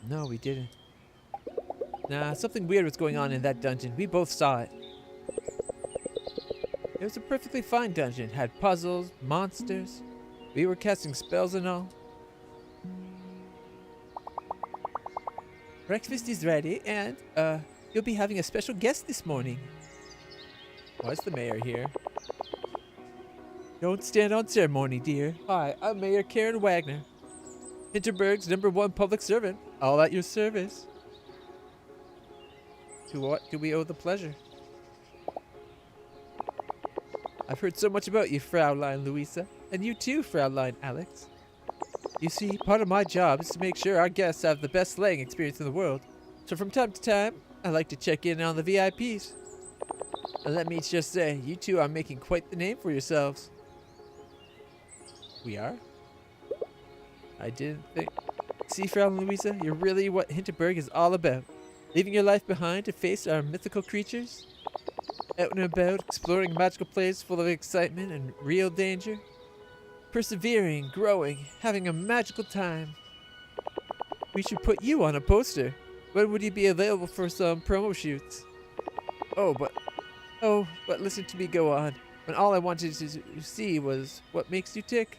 No, we didn't. Nah, something weird was going on in that dungeon. We both saw it. It was a perfectly fine dungeon. Had puzzles, monsters. We were casting spells and all. Breakfast is ready, and, you'll be having a special guest this morning. Why is the mayor here? Don't stand on ceremony, dear. Hi, I'm Mayor Karen Wagner. Hinterberg's #1 public servant. All at your service. To what do we owe the pleasure? I've heard so much about you, Fraulein Louisa. And you too, Fraulein Alex. You see, part of my job is to make sure our guests have the best sleighing experience in the world. So from time to time, I like to check in on the VIPs. And let me just say, you two are making quite the name for yourselves. We are? I didn't think... See, Fraulein Louisa, you're really what Hinterberg is all about. Leaving your life behind to face our mythical creatures. Out and about, exploring a magical place full of excitement and real danger. Persevering, growing, having a magical time. We should put you on a poster. When would you be available for some promo shoots? Oh, but listen to me go on. When all I wanted to see was what makes you tick.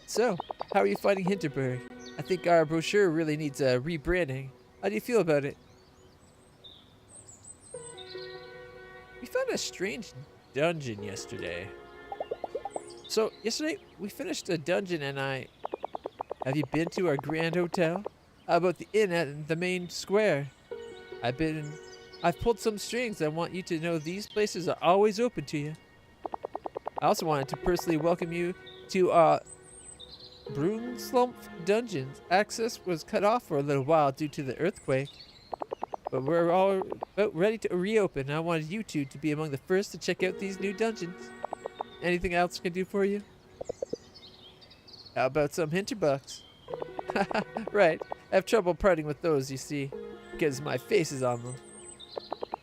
So, how are you finding Hinterberg? I think our brochure really needs a rebranding. How do you feel about it? We found a strange dungeon yesterday. So, yesterday we finished a dungeon and Have you been to our grand hotel? How about the inn at the main square? I've pulled some strings. I want you to know these places are always open to you. I also wanted to personally welcome you to Broomslump Dungeons. Access was cut off for a little while due to the earthquake. But we're all about ready to reopen. I wanted you two to be among the first to check out these new dungeons. Anything else I can do for you? How about some Hinterbucks? Right. I have trouble parting with those, you see, because my face is on them.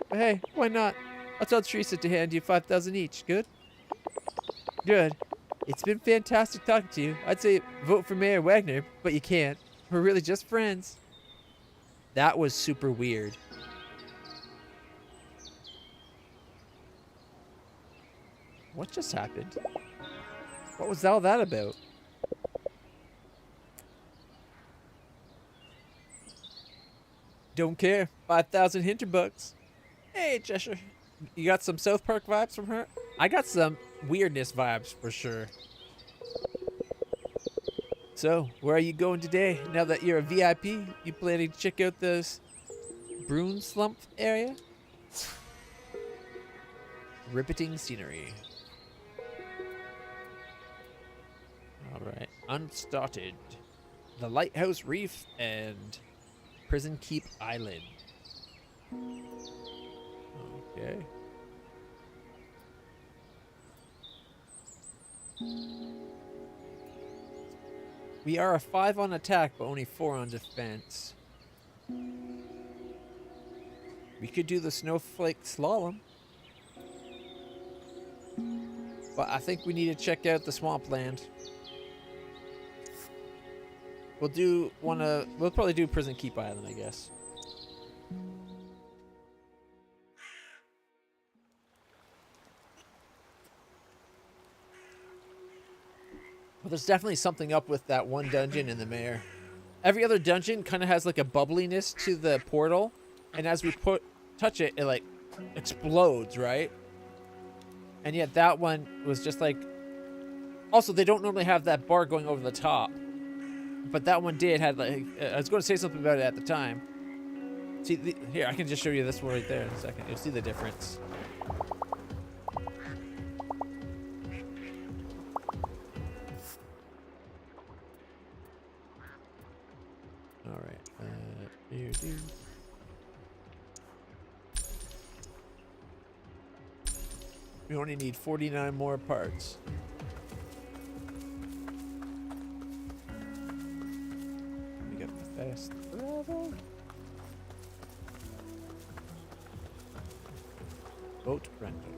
But hey, why not? I'll tell Teresa to hand you 5,000 each. Good? Good. It's been fantastic talking to you. I'd say vote for Mayor Wagner, but you can't. We're really just friends. That was super weird. What just happened? What was all that about? Don't care. 5,000 Hinterbugs. Hey, Cheshire. You got some South Park vibes from her? I got some weirdness vibes for sure. So, where are you going today? Now that you're a VIP, you planning to check out this Brune Slump area? Riveting scenery. Alright. Unstarted. The Lighthouse Reef and Prison Keep Island. Okay. We are a 5 on attack, but only 4 on defense. We could do the snowflake slalom. But I think we need to check out the swampland. We'll probably do Prison Keep Island, I guess. But there's definitely something up with that one dungeon in the mayor. Every other dungeon kind of has like a bubbliness to the portal, and as we touch it, it like explodes, right? And yet that one was just like. Also, they don't normally have that bar going over the top, but that one did. Had like I was going to say something about it at the time. See, here I can just show you this one right there in a second. You'll see the difference. We only need 49 more parts. We got the fast travel. Boat rental.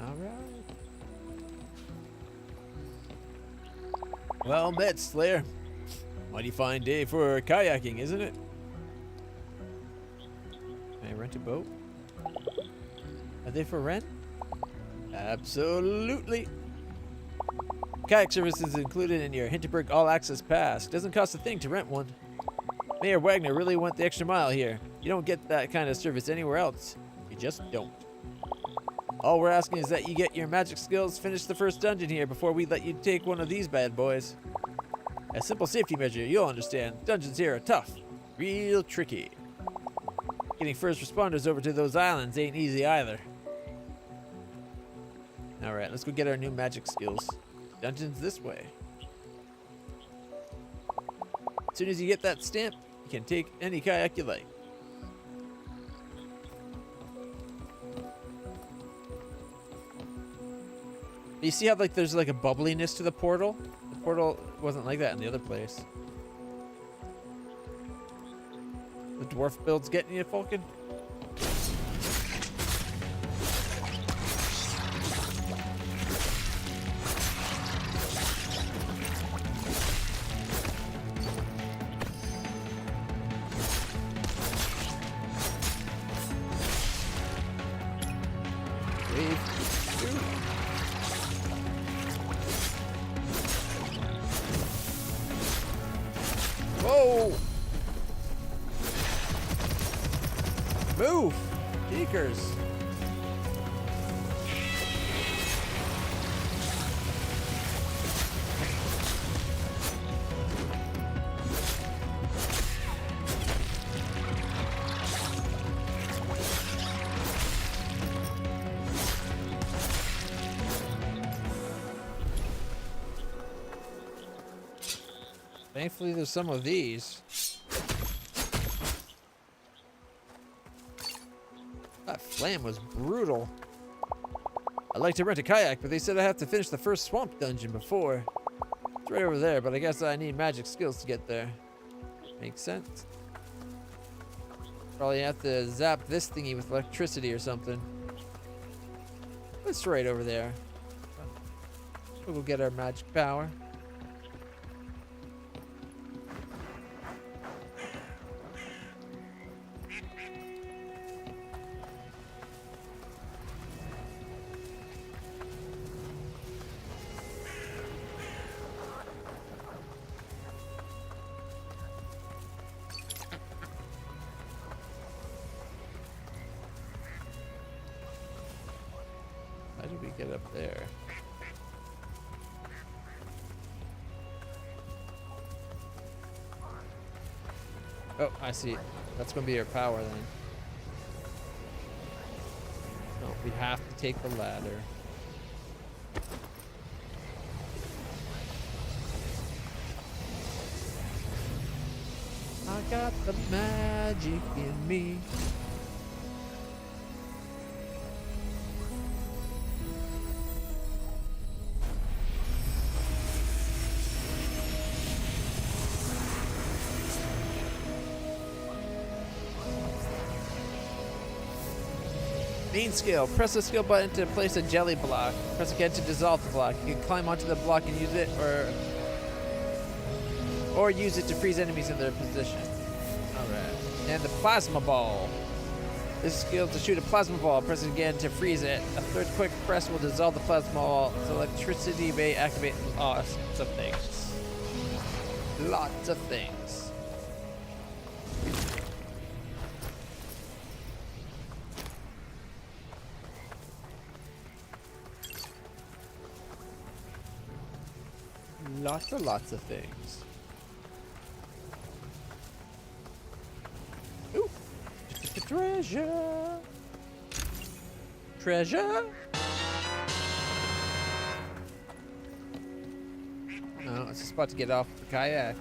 Alright. Well met, Slayer. Mighty fine day for kayaking, isn't it? Can I rent a boat? Are they for rent? Absolutely. Kayak service is included in your Hinterberg All Access Pass. Doesn't cost a thing to rent one. Mayor Wagner really went the extra mile here. You don't get that kind of service anywhere else. You just don't. All we're asking is that you get your magic skills, finish the first dungeon here before we let you take one of these bad boys. A simple safety measure, you'll understand. Dungeons here are tough. Real tricky. Getting first responders over to those islands ain't easy either. Alright, let's go get our new magic skills. Dungeons this way. As soon as you get that stamp, you can take any kayak you like. You see how like there's like a bubbliness to the portal? The portal wasn't like that in the other place. The dwarf build's getting you, Falcon? Whoa! Move! Geekers! Thankfully, there's some of these. That flame was brutal. I'd like to rent a kayak, but they said I have to finish the first swamp dungeon before. It's right over there, but I guess I need magic skills to get there. Makes sense. Probably have to zap this thingy with electricity or something. It's right over there. We'll go get our magic power. we get up there? Oh, I see. That's gonna be our power then. No, we have to take the ladder. I got the magic in me. Main skill. Press the skill button to place a jelly block. Press again to dissolve the block. You can climb onto the block and use it, or use it to freeze enemies in their position. Alright. And the plasma ball. This skill to shoot a plasma ball. Press it again to freeze it. A third quick press will dissolve the plasma ball, so electricity may activate lots of things. Lots of things. Lots of things. Ooh, just a treasure. Treasure? No, it's a spot to get off the kayak.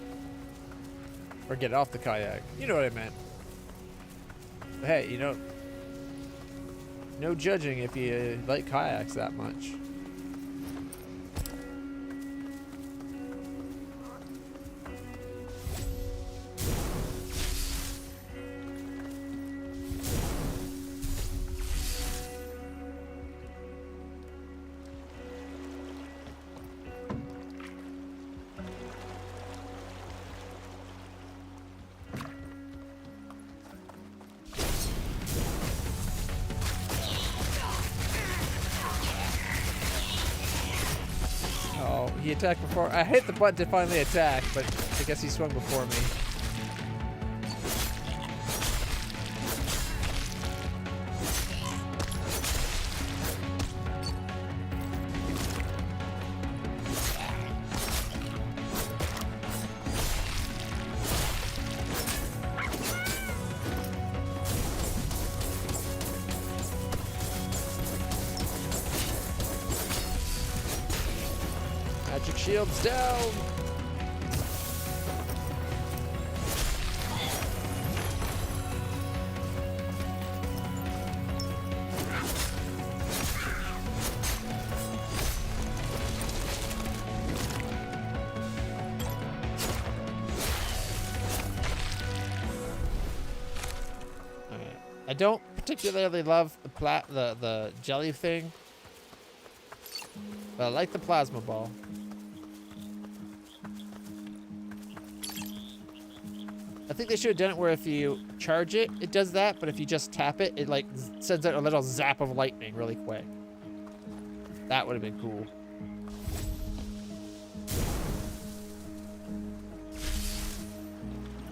Or get off the kayak. You know what I meant. But hey, you know, no judging if you like kayaks that much. He attacked before. I hit the button to finally attack, but I guess he swung before me. Magic shields down! I don't particularly love the jelly thing, but I like the plasma ball. I think they should have done it where if you charge it, it does that, but if you just tap it, it like sends out a little zap of lightning really quick. That would have been cool.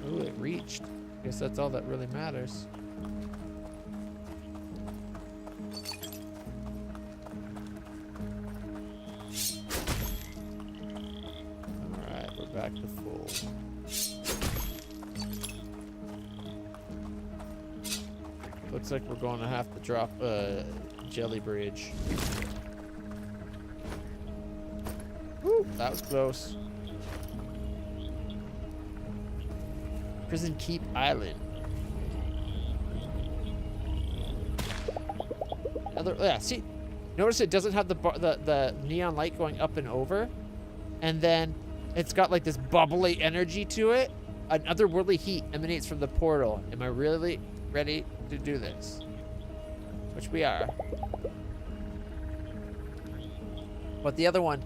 Ooh, it reached. Guess that's all that really matters. Alright, we're back to full. Looks like we're going to have to drop a jelly bridge. Woo, that was close. Prison Keep Island. Yeah, see, notice it doesn't have the neon light going up and over, and then it's got like this bubbly energy to it. An otherworldly heat emanates from the portal. Am I really ready to do this? Which we are. But the other one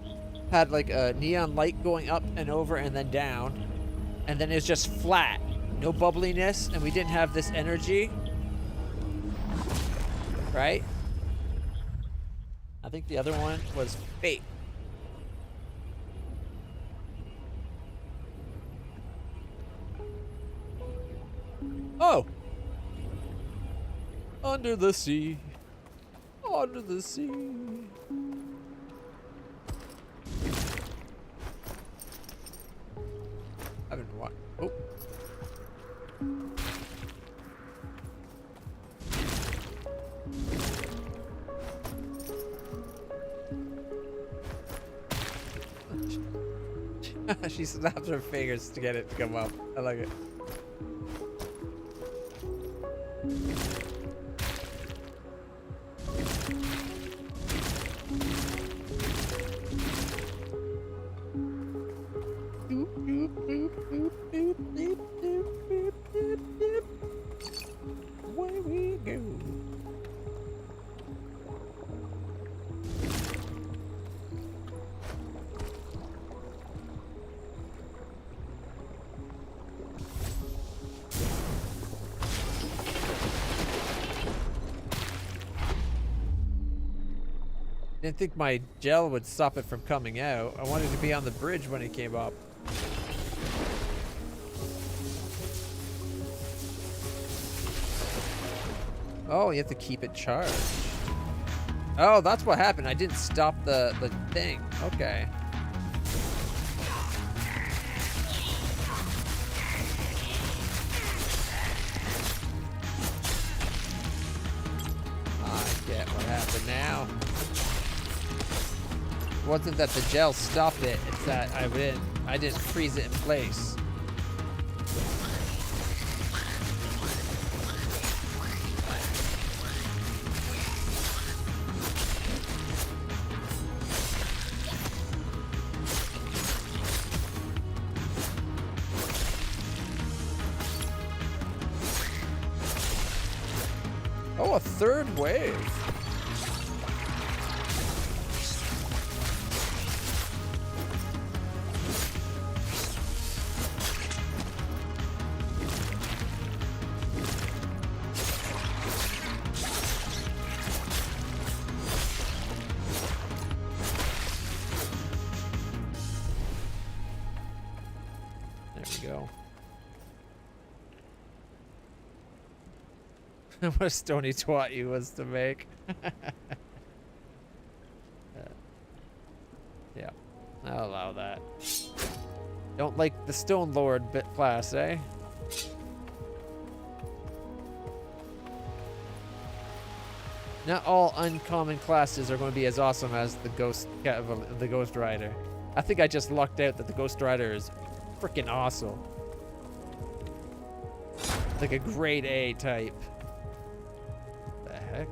had like a neon light going up and over and then down, and then it's just flat, no bubbliness, and we didn't have this energy, right? I think the other one was fake. Oh! Under the sea. Under the sea. haven't watched. Oh. She snaps her fingers to get it to come up. I like it. Where we go? Didn't think my gel would stop it from coming out. I wanted to be on the bridge when it came up. Oh, you have to keep it charged. Oh, that's what happened. I didn't stop the thing. Okay. I get what happened now. It wasn't that the gel stopped it, it's that I didn't freeze it in place. Oh, a third wave. There we go. What a stony twat you was to make. Yeah, I'll allow that. Don't like the Stone Lord bit class, eh? Not all uncommon classes are going to be as awesome as the Ghost Rider. I think I just lucked out that the Ghost Rider is freaking awesome. Like a grade A type. The heck?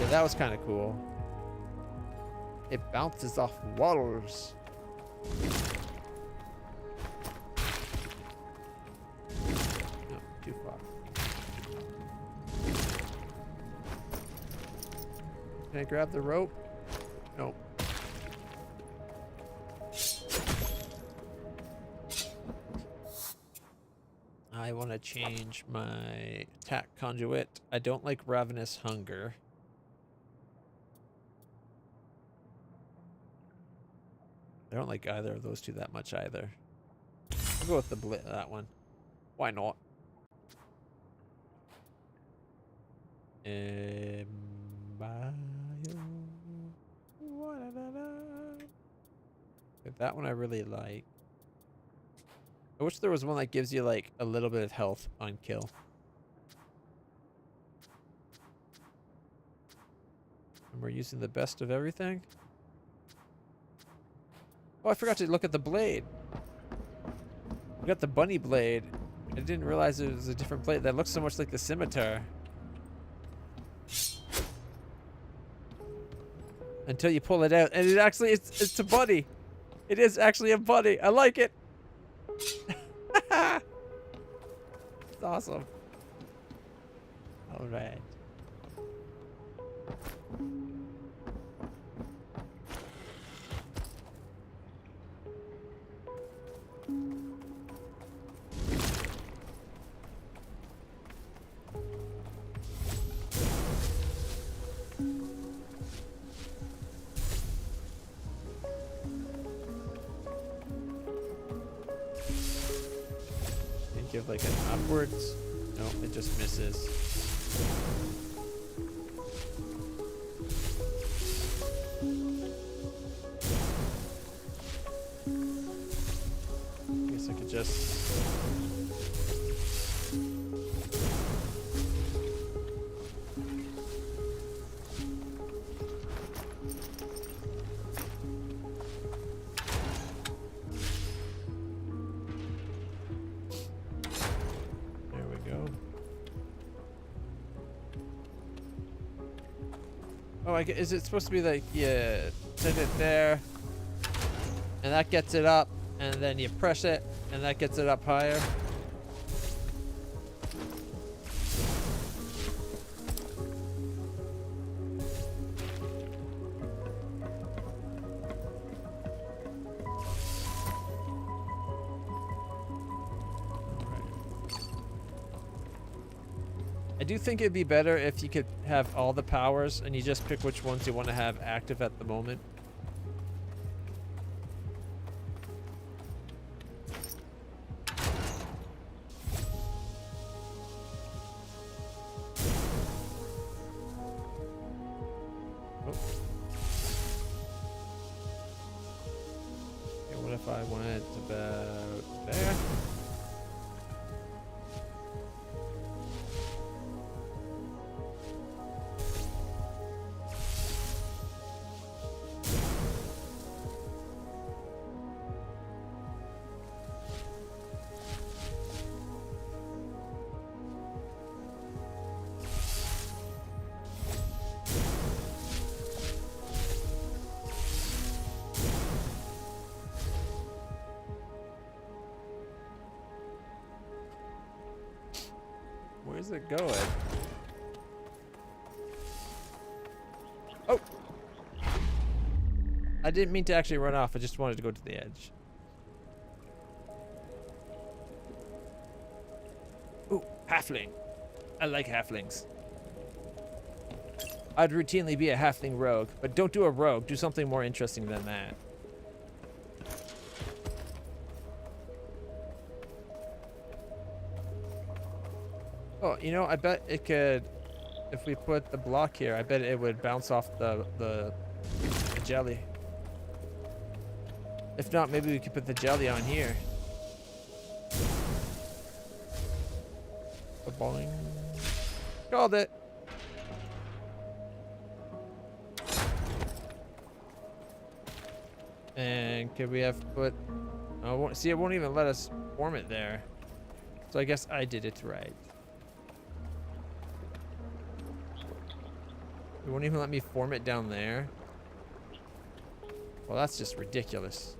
Yeah, that was kind of cool. It bounces off walls. No, too far. Can I grab the rope? Nope. I want to change my attack conduit. I don't like ravenous hunger. I don't like either of those two that much either. I'll go with that one. Why not? That one I really like. I wish there was one that gives you like a little bit of health on kill. And we're using the best of everything. Oh, I forgot to look at the blade. We got the bunny blade. I didn't realize it was a different blade. That looks so much like the scimitar. Until you pull it out, and it actually it's a bunny. It is actually a bunny. I like it. It's awesome. All right. Give like an upwards. No, it just misses. just... There we go. Oh, is it supposed to be like, yeah, set it there, and that gets it up, and then you press it, and that gets it up higher? I do think it'd be better if you could have all the powers and you just pick which ones you want to have active at the moment. Oh. Okay, what if I went about there? Where's it going? Oh! I didn't mean to actually run off. I just wanted to go to the edge. Ooh, halfling. I like halflings. I'd routinely be a halfling rogue, but don't do a rogue. Do something more interesting than that. Oh, you know, I bet it could, if we put the block here, I bet it would bounce off the jelly. If not, maybe we could put the jelly on here. Boing. Called it. And could we have put, oh, see, it won't even let us form it there. So I guess I did it right. It won't even let me form it down there. Well, that's just ridiculous.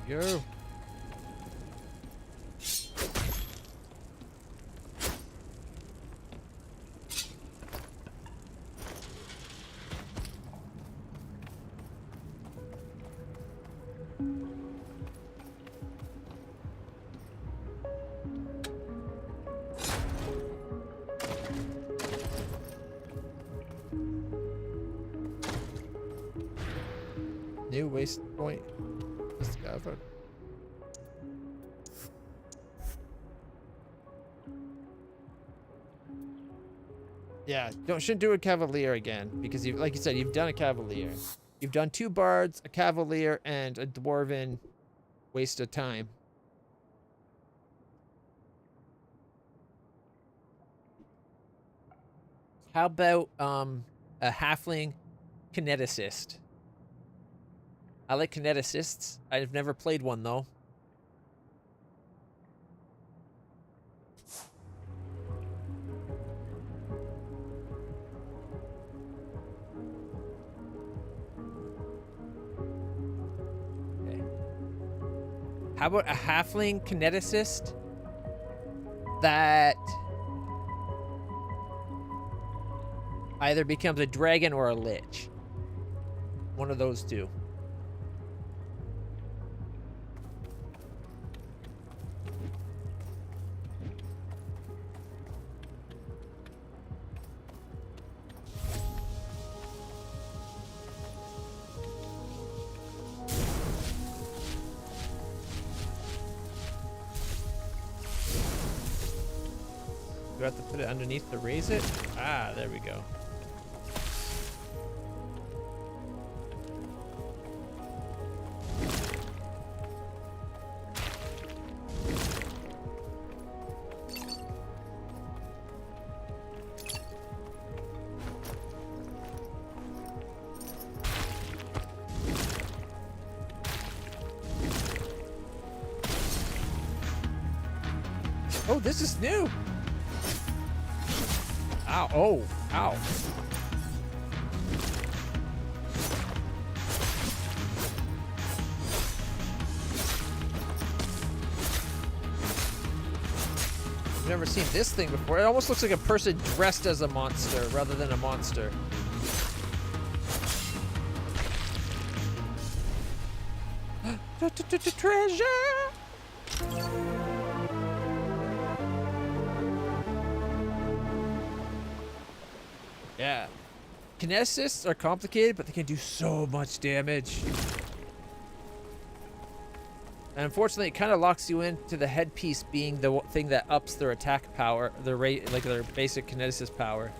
Go. New waste point discovered. Yeah, shouldn't do a Cavalier again because you, like you said, you've done a Cavalier. You've done 2 Bards, a Cavalier, and a Dwarven waste of time. How about a Halfling Kineticist? I like Kineticists. I've never played one though. How about a Halfling Kineticist that either becomes a dragon or a lich? One of those two. Do I have to put it underneath to raise it? Ah, there we go. Oh, this is new. Ow, oh, ow. I've never seen this thing before. It almost looks like a person dressed as a monster rather than a monster. Treasure! Yeah. Kineticists are complicated, but they can do so much damage. And unfortunately, it kind of locks you into the headpiece being the thing that ups their attack power, their rate, like their basic kineticist power.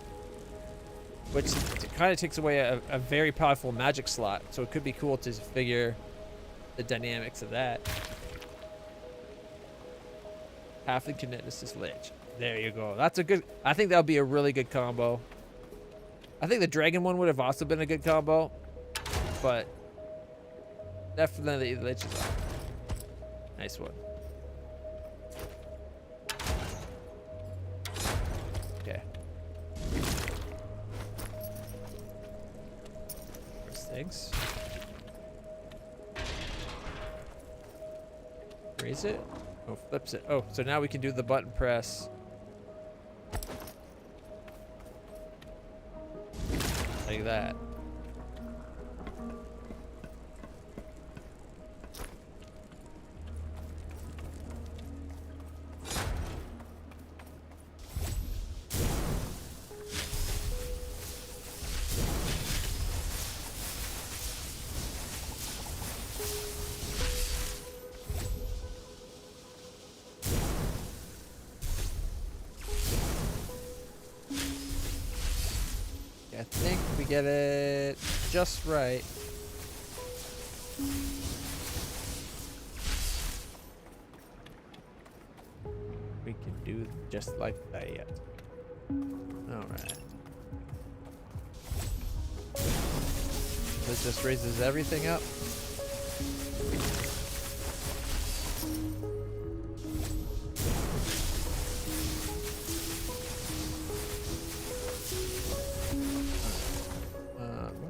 Which kind of takes away a very powerful magic slot, so it could be cool to figure the dynamics of that. Halfling Kineticist Lich. There you go. That's a good... I think that would be a really good combo. I think the dragon one would have also been a good combo, but definitely the Lich is up. Nice one. Okay. First things. Raise it. Oh, flips it. Oh, so now we can do the button press. Like that. I think we get it just right. We can do just like that. Alright. This just raises everything up.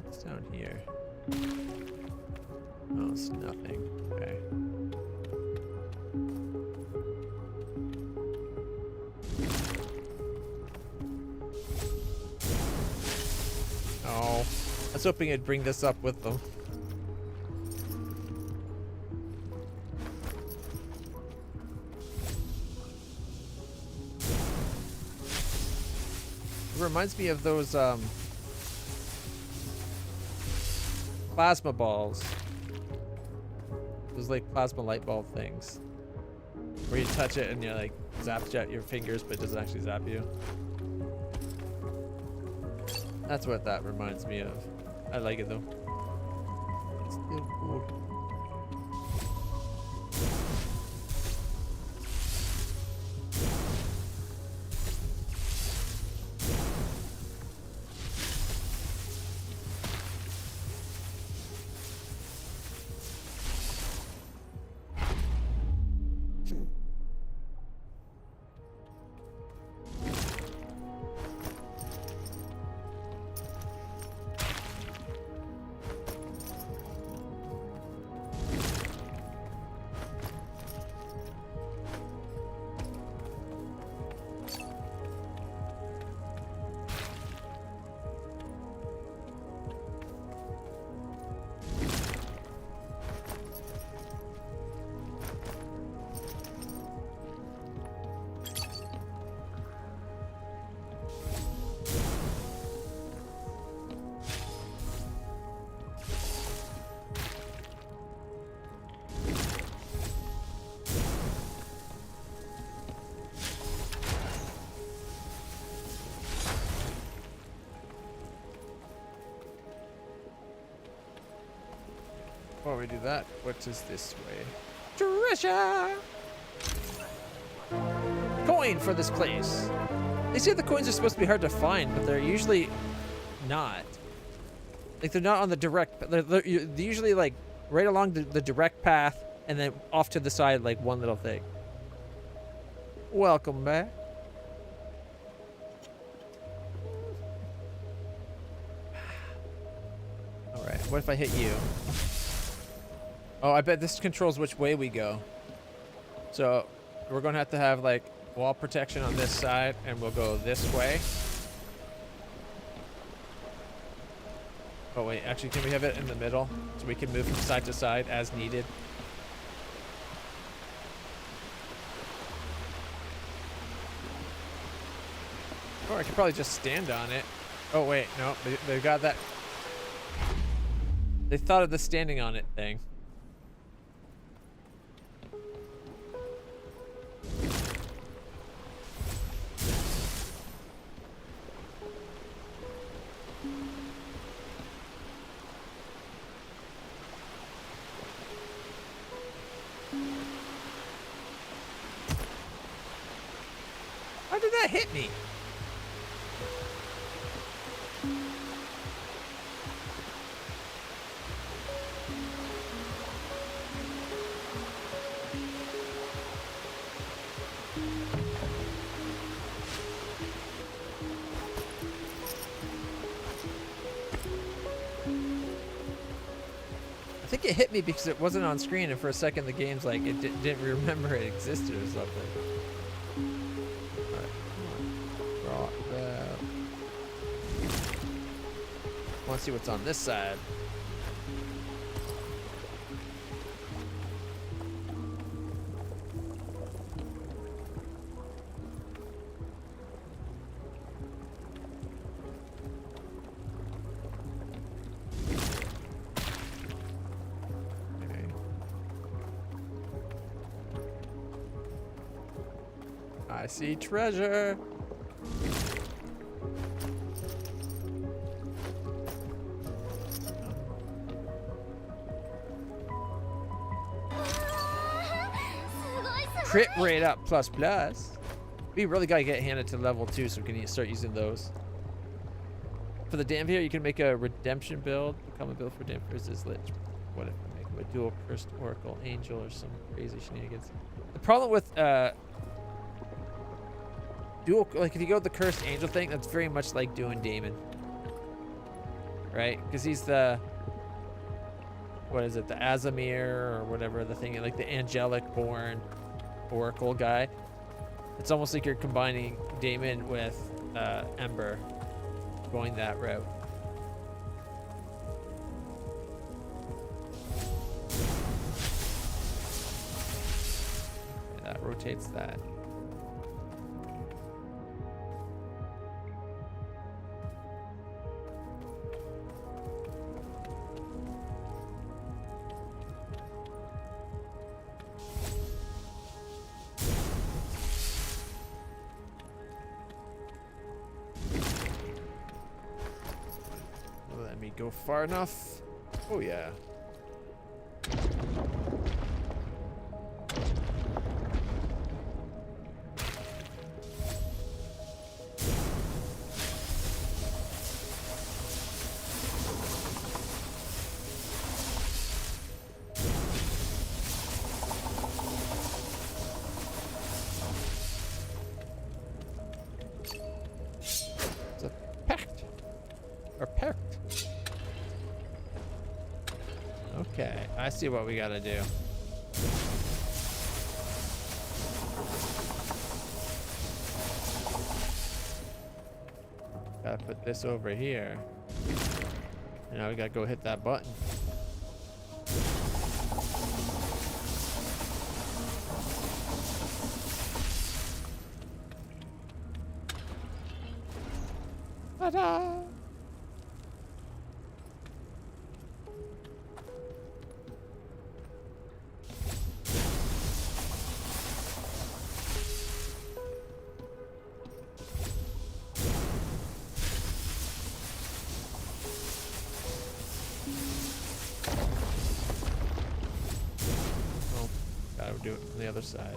What's down here? Oh, it's nothing. Okay. Oh, I was hoping it'd bring this up with them. It reminds me of those plasma balls. Those like plasma light bulb things. Where you touch it and you're like zapped out your fingers, but it doesn't actually zap you. That's what that reminds me of. I like it though. It's still cool. Before we do that, what is this way? Treasure! Coin for this place. They say the coins are supposed to be hard to find, but they're usually not. Like, they're not on the direct... They're usually, like, right along the direct path, and then off to the side, like, one little thing. Welcome back. Alright, what if I hit you? Oh, I bet this controls which way we go. So, we're going to have, like, wall protection on this side, and we'll go this way. Oh, wait, actually, can we have it in the middle? So we can move from side to side as needed. Or I could probably just stand on it. Oh, wait, no, they got that. They thought of the standing on it thing. How did that hit me? I think it hit me because it wasn't on screen, and for a second the game's like it didn't remember it existed or something. I want to see what's on this side. Okay. I see treasure. Crit rate up plus. We really gotta get Hannah to level 2 so we can start using those. For the Damn here, you can make a redemption build. Become a build for Damn versus Lich. What if we make him a dual cursed Oracle Angel or some crazy shenanigans? The problem with dual, like if you go with the cursed angel thing, that's very much like doing Damon, right? Because he's the, what is it, the Azamir or whatever the thing, like the angelic born Oracle guy. It's almost like you're combining Damon with Ember, going that route. And that rotates that. we go far enough? Oh, yeah. It's a pact. Or pact. Okay, I see what we gotta do. Gotta put this over here. And now we gotta go hit that button. Ta-da! Oh, gotta do it from the other side.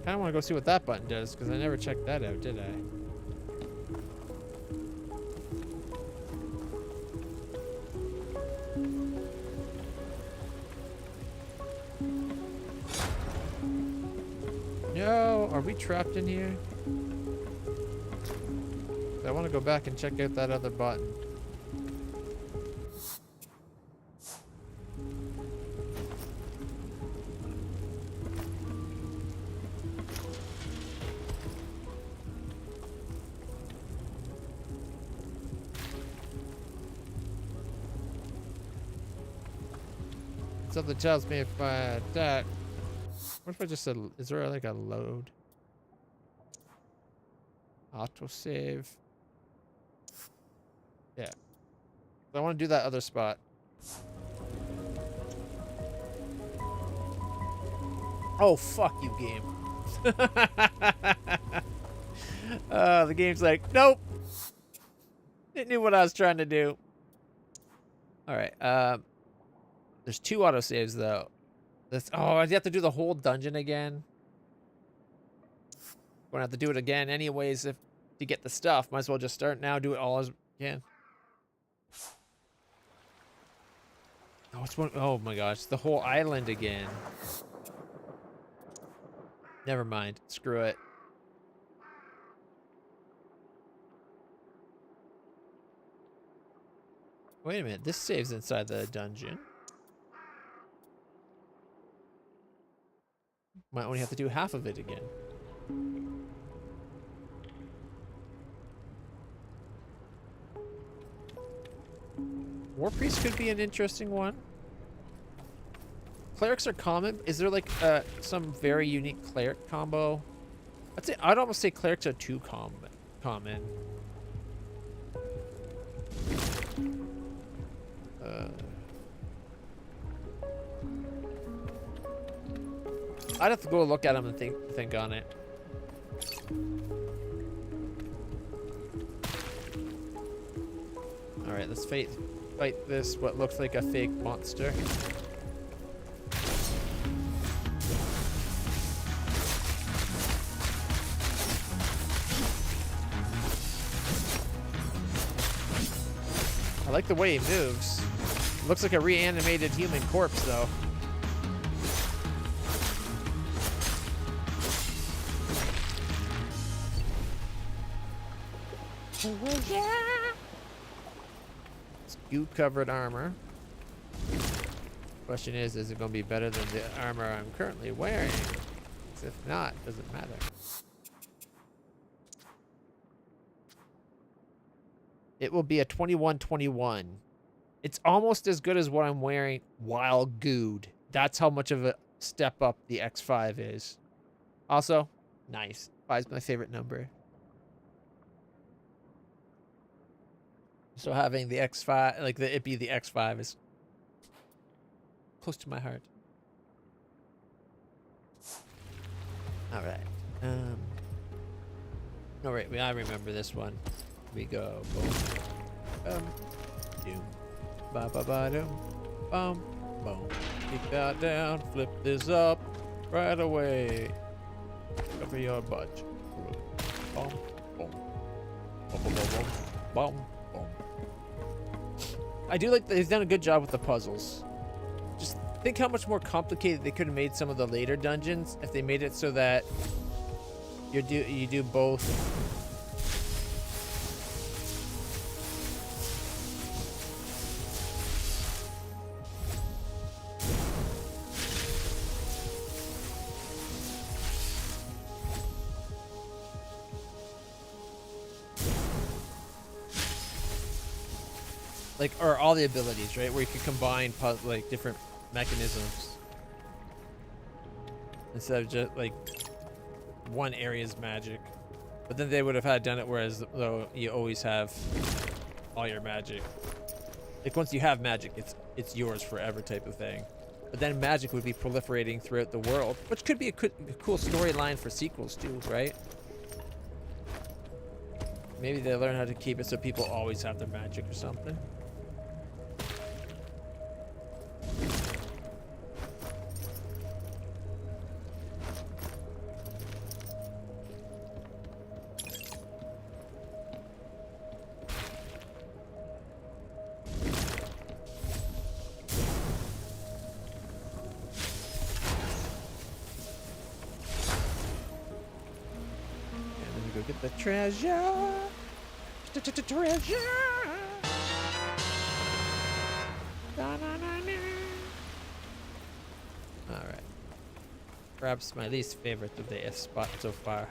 I want to go see what that button does, because I never checked that out, did I? No, are we trapped in here? I want to go back and check out that other button. Something tells me if I that. What if I just said, is there like a load? Autosave. Yeah. I want to do that other spot. Oh, fuck you, game. The game's like, nope. It knew what I was trying to do. Alright, there's 2 autosaves, though. Oh, I have to do the whole dungeon again. Gonna have to do it again anyways to get the stuff. Might as well just start now, do it all as again. Oh, it's one. Oh my gosh, the whole island again. Never mind. Screw it. Wait a minute. This saves inside the dungeon. Might only have to do half of it again. War Priest could be an interesting one. Clerics are common. Is there like some very unique cleric combo? I'd almost say clerics are too common. I'd have to go look at them and think on it. All right, let's fight this what looks like a fake monster. I like the way he moves. Looks like a reanimated human corpse, though. It's goo-covered armor. Question is it going to be better than the armor I'm currently wearing? If not, it doesn't matter. It will be a 21-21. It's almost as good as what I'm wearing while gooed. That's how much of a step up the X5 is. Also, nice. 5's my favorite number. So having the X5, like it be the X5, is close to my heart. All right. All right. I remember this one. We go. Boom. Doom. Ba ba ba doom. Bum. Boom. Kick that down. Flip this up. Right away. Cover your butt. Boom. Boom. Boom. Boom. Boom. Boom. Boom. I do like they've done a good job with the puzzles. Just think how much more complicated they could have made some of the later dungeons if they made it so that you do both. Like, or all the abilities, right? Where you could combine like different mechanisms instead of just like one area's magic. But then they would have had done it whereas though you always have all your magic. Like once you have magic, it's yours forever type of thing. But then magic would be proliferating throughout the world, which could be a cool storyline for sequels too, right? Maybe they learn how to keep it so people always have their magic or something. Get the treasure. Treasure. All right. Perhaps my least favorite of the F spot so far.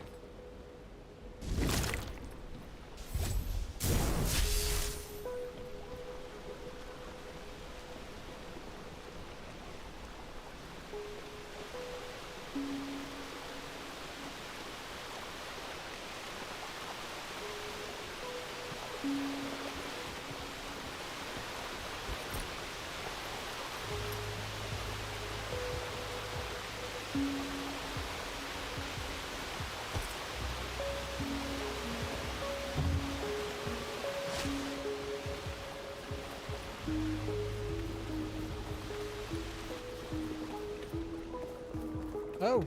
Oh,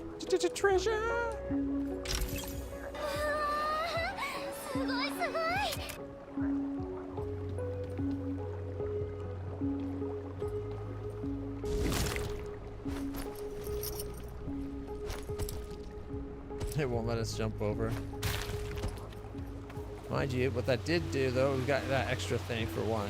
treasure! It won't let us jump over. Mind you, what that did do though, we got that extra thing for one.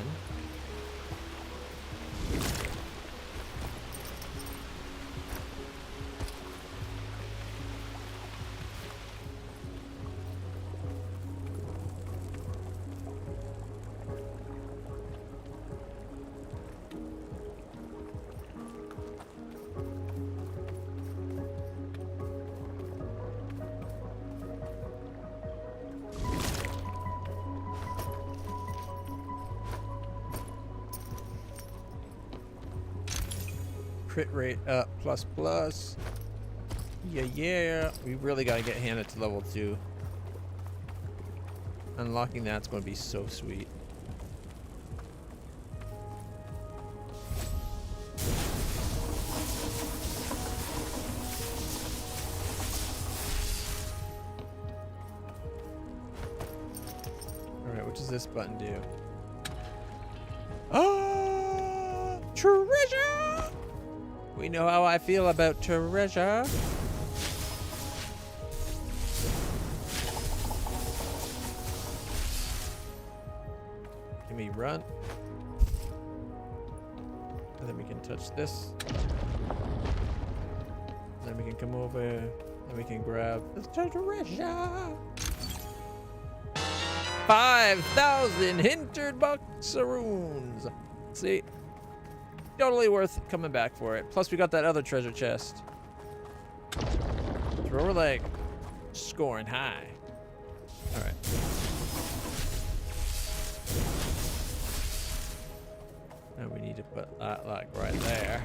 Crit rate up, plus. Yeah. We really gotta get Hannah to level 2. Unlocking that's gonna be so sweet. Alright, what does this button do? Ah! Treasure! We know how I feel about treasure. Can we run? And then we can touch this. Then we can come over. Then we can grab the treasure. 5,000 Hinterberg runes. See? Totally worth coming back for it. Plus, we got that other treasure chest. So we're like scoring high. All right. And we need to put that like right there.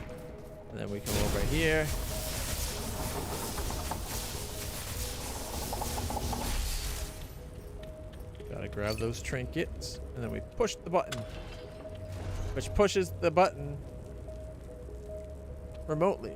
And then we come over here. Gotta grab those trinkets. And then we push the button. Which pushes the button remotely.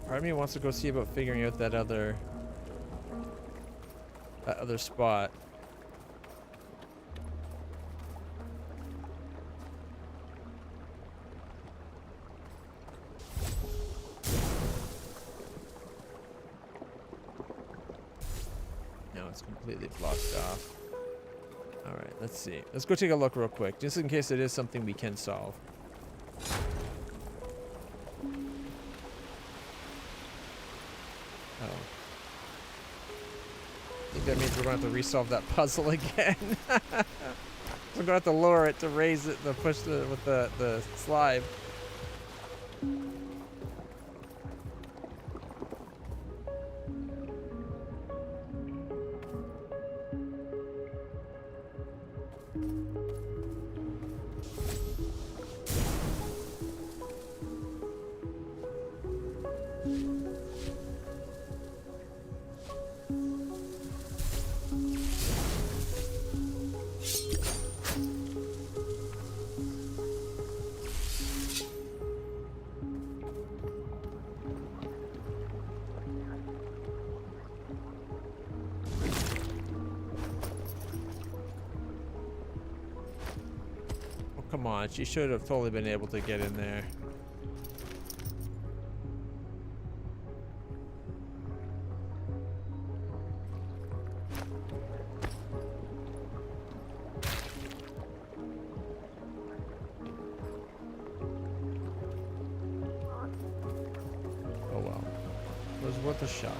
Part of me wants to go see about figuring out that other spot. No, it's completely blocked off. All right, let's see. Let's go take a look real quick, just in case it is something we can solve. I think that means we're going to have to resolve that puzzle again. We're going to have to lower it to raise it, to push the with the slide. Come on, she should have totally been able to get in there. Oh well. It was worth a shot.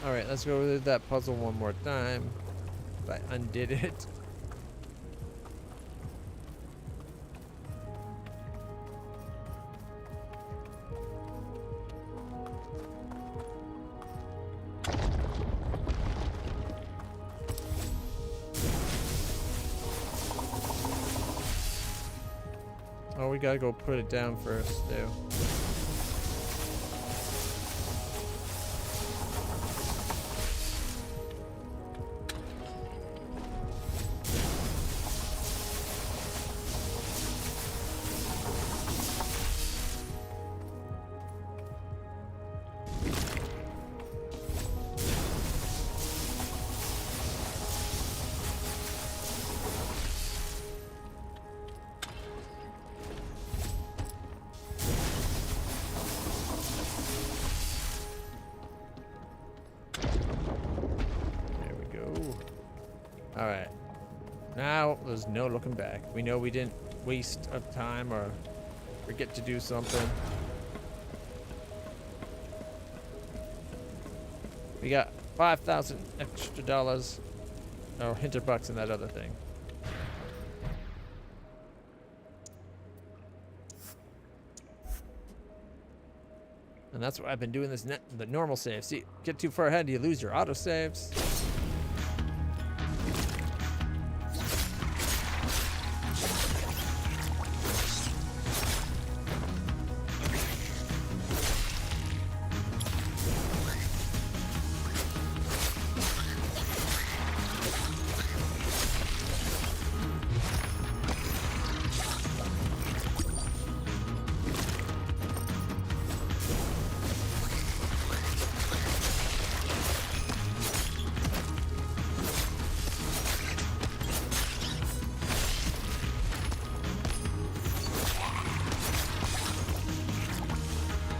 Alright, let's go with that puzzle one more time. If I undid it. Oh, we gotta go put it down first, too. Alright. Now, there's no looking back. We know we didn't waste of time or forget to do something. We got 5,000 extra dollars. Or Hinterbucks in that other thing. And that's why I've been doing this the normal save. See, get too far ahead, you lose your auto saves.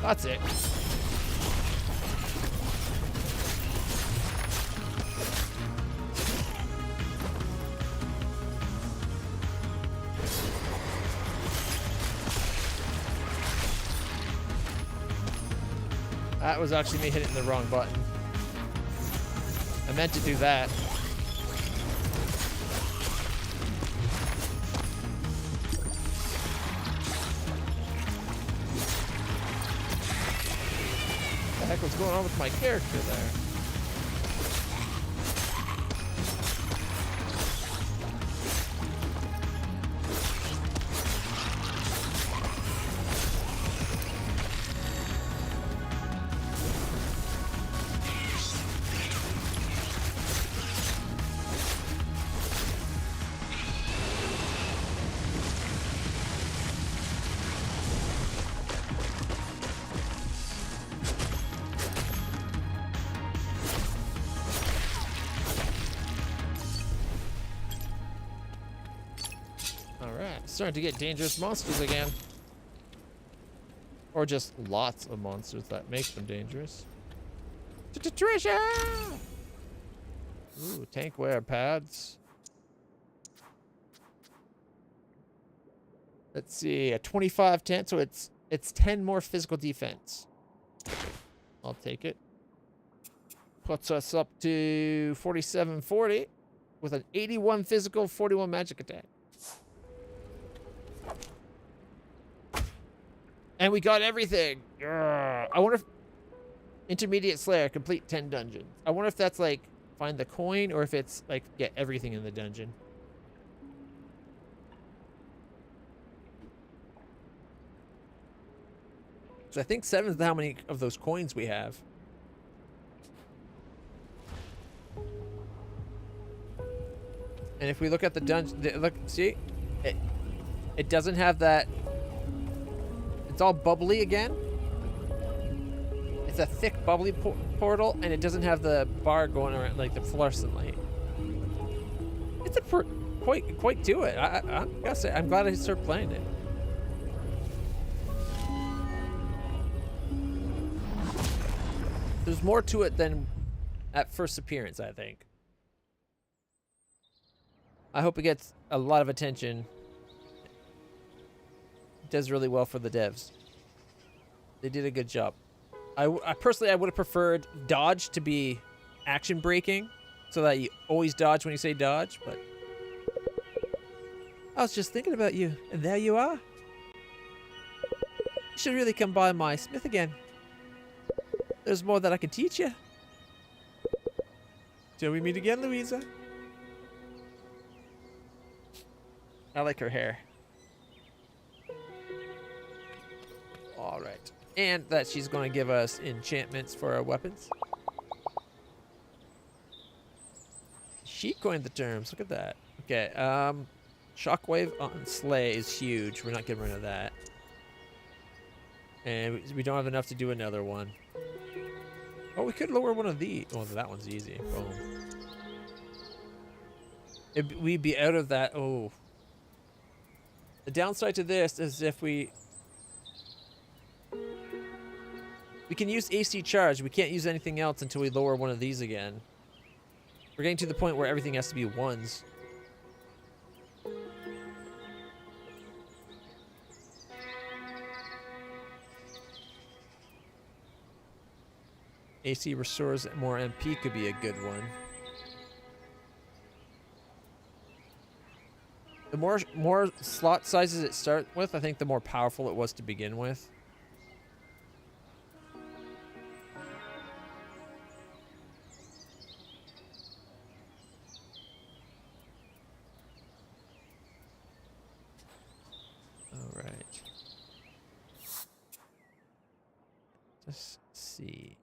That's it. That was actually me hitting the wrong button. I meant to do that. What the heck was going on with my character there? Starting to get dangerous monsters again. Or just lots of monsters that make them dangerous. Treasure! Ooh, tank wear pads. Let's see, a 25-10, so it's 10 more physical defense. I'll take it. Puts us up to 47-40 with an 81 physical, 41 magic attack. And we got everything. Urgh. I wonder if Intermediate Slayer, complete 10 dungeons. I wonder if that's like find the coin or if it's like get everything in the dungeon. So I think 7 is how many of those coins we have. And if we look at the dungeon, look, see, it doesn't have that. It's all bubbly again. It's a thick, bubbly portal, and it doesn't have the bar going around like the fluorescent light. It's a quite to it. I gotta say, I'm glad I started playing it. There's more to it than at first appearance, I think. I hope it gets a lot of attention. Does really well for the devs. They did a good job. I personally would have preferred dodge to be action braking so that you always dodge when you say dodge, but I was just thinking about you and there you are. You should really come by my smith again. There's more that I can teach you. Till we meet again, Louisa. I like her hair. All right. And that she's going to give us enchantments for our weapons. She coined the terms. Look at that. Okay. Shockwave on Slay is huge. We're not getting rid of that. And we don't have enough to do another one. Oh, we could lower one of these. Oh, that one's easy. Boom. We'd be out of that. Oh. The downside to this is if we can use AC charge. We can't use anything else until we lower one of these again. We're getting to the point where everything has to be ones. AC restores more MP could be a good one. The more slot sizes it starts with, I think the more powerful it was to begin with. All right. Just see.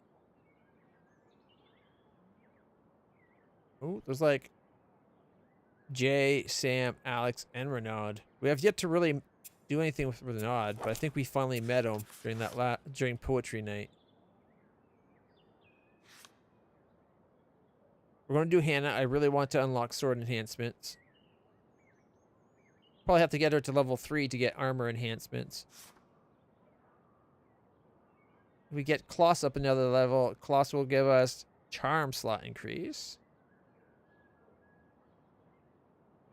Oh, there's like Jay, Sam, Alex, and Renaud. We have yet to really do anything with Renaud, but I think we finally met him during that during poetry night. We're going to do Hannah. I really want to unlock sword enhancements. Probably have to get her to level 3 to get armor enhancements. If we get Kloss up another level, Kloss will give us charm slot increase.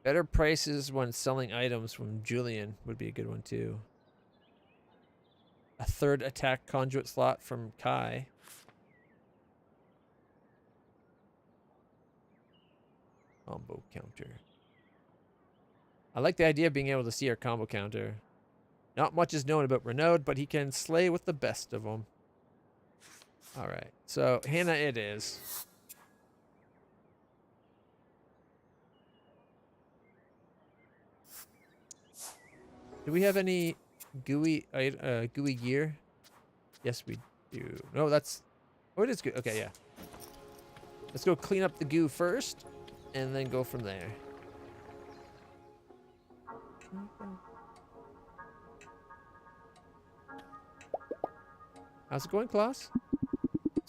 Better prices when selling items from Julian would be a good one too. A 3rd attack conduit slot from Kai. Combo counter. I like the idea of being able to see our combo counter. Not much is known about Renaud, but he can slay with the best of them. Alright, so Hannah it is. Do we have any gooey gear? Yes, we do. No, that's... Oh, it is good. Okay, yeah. Let's go clean up the goo first, and then go from there. How's it going, Klaus?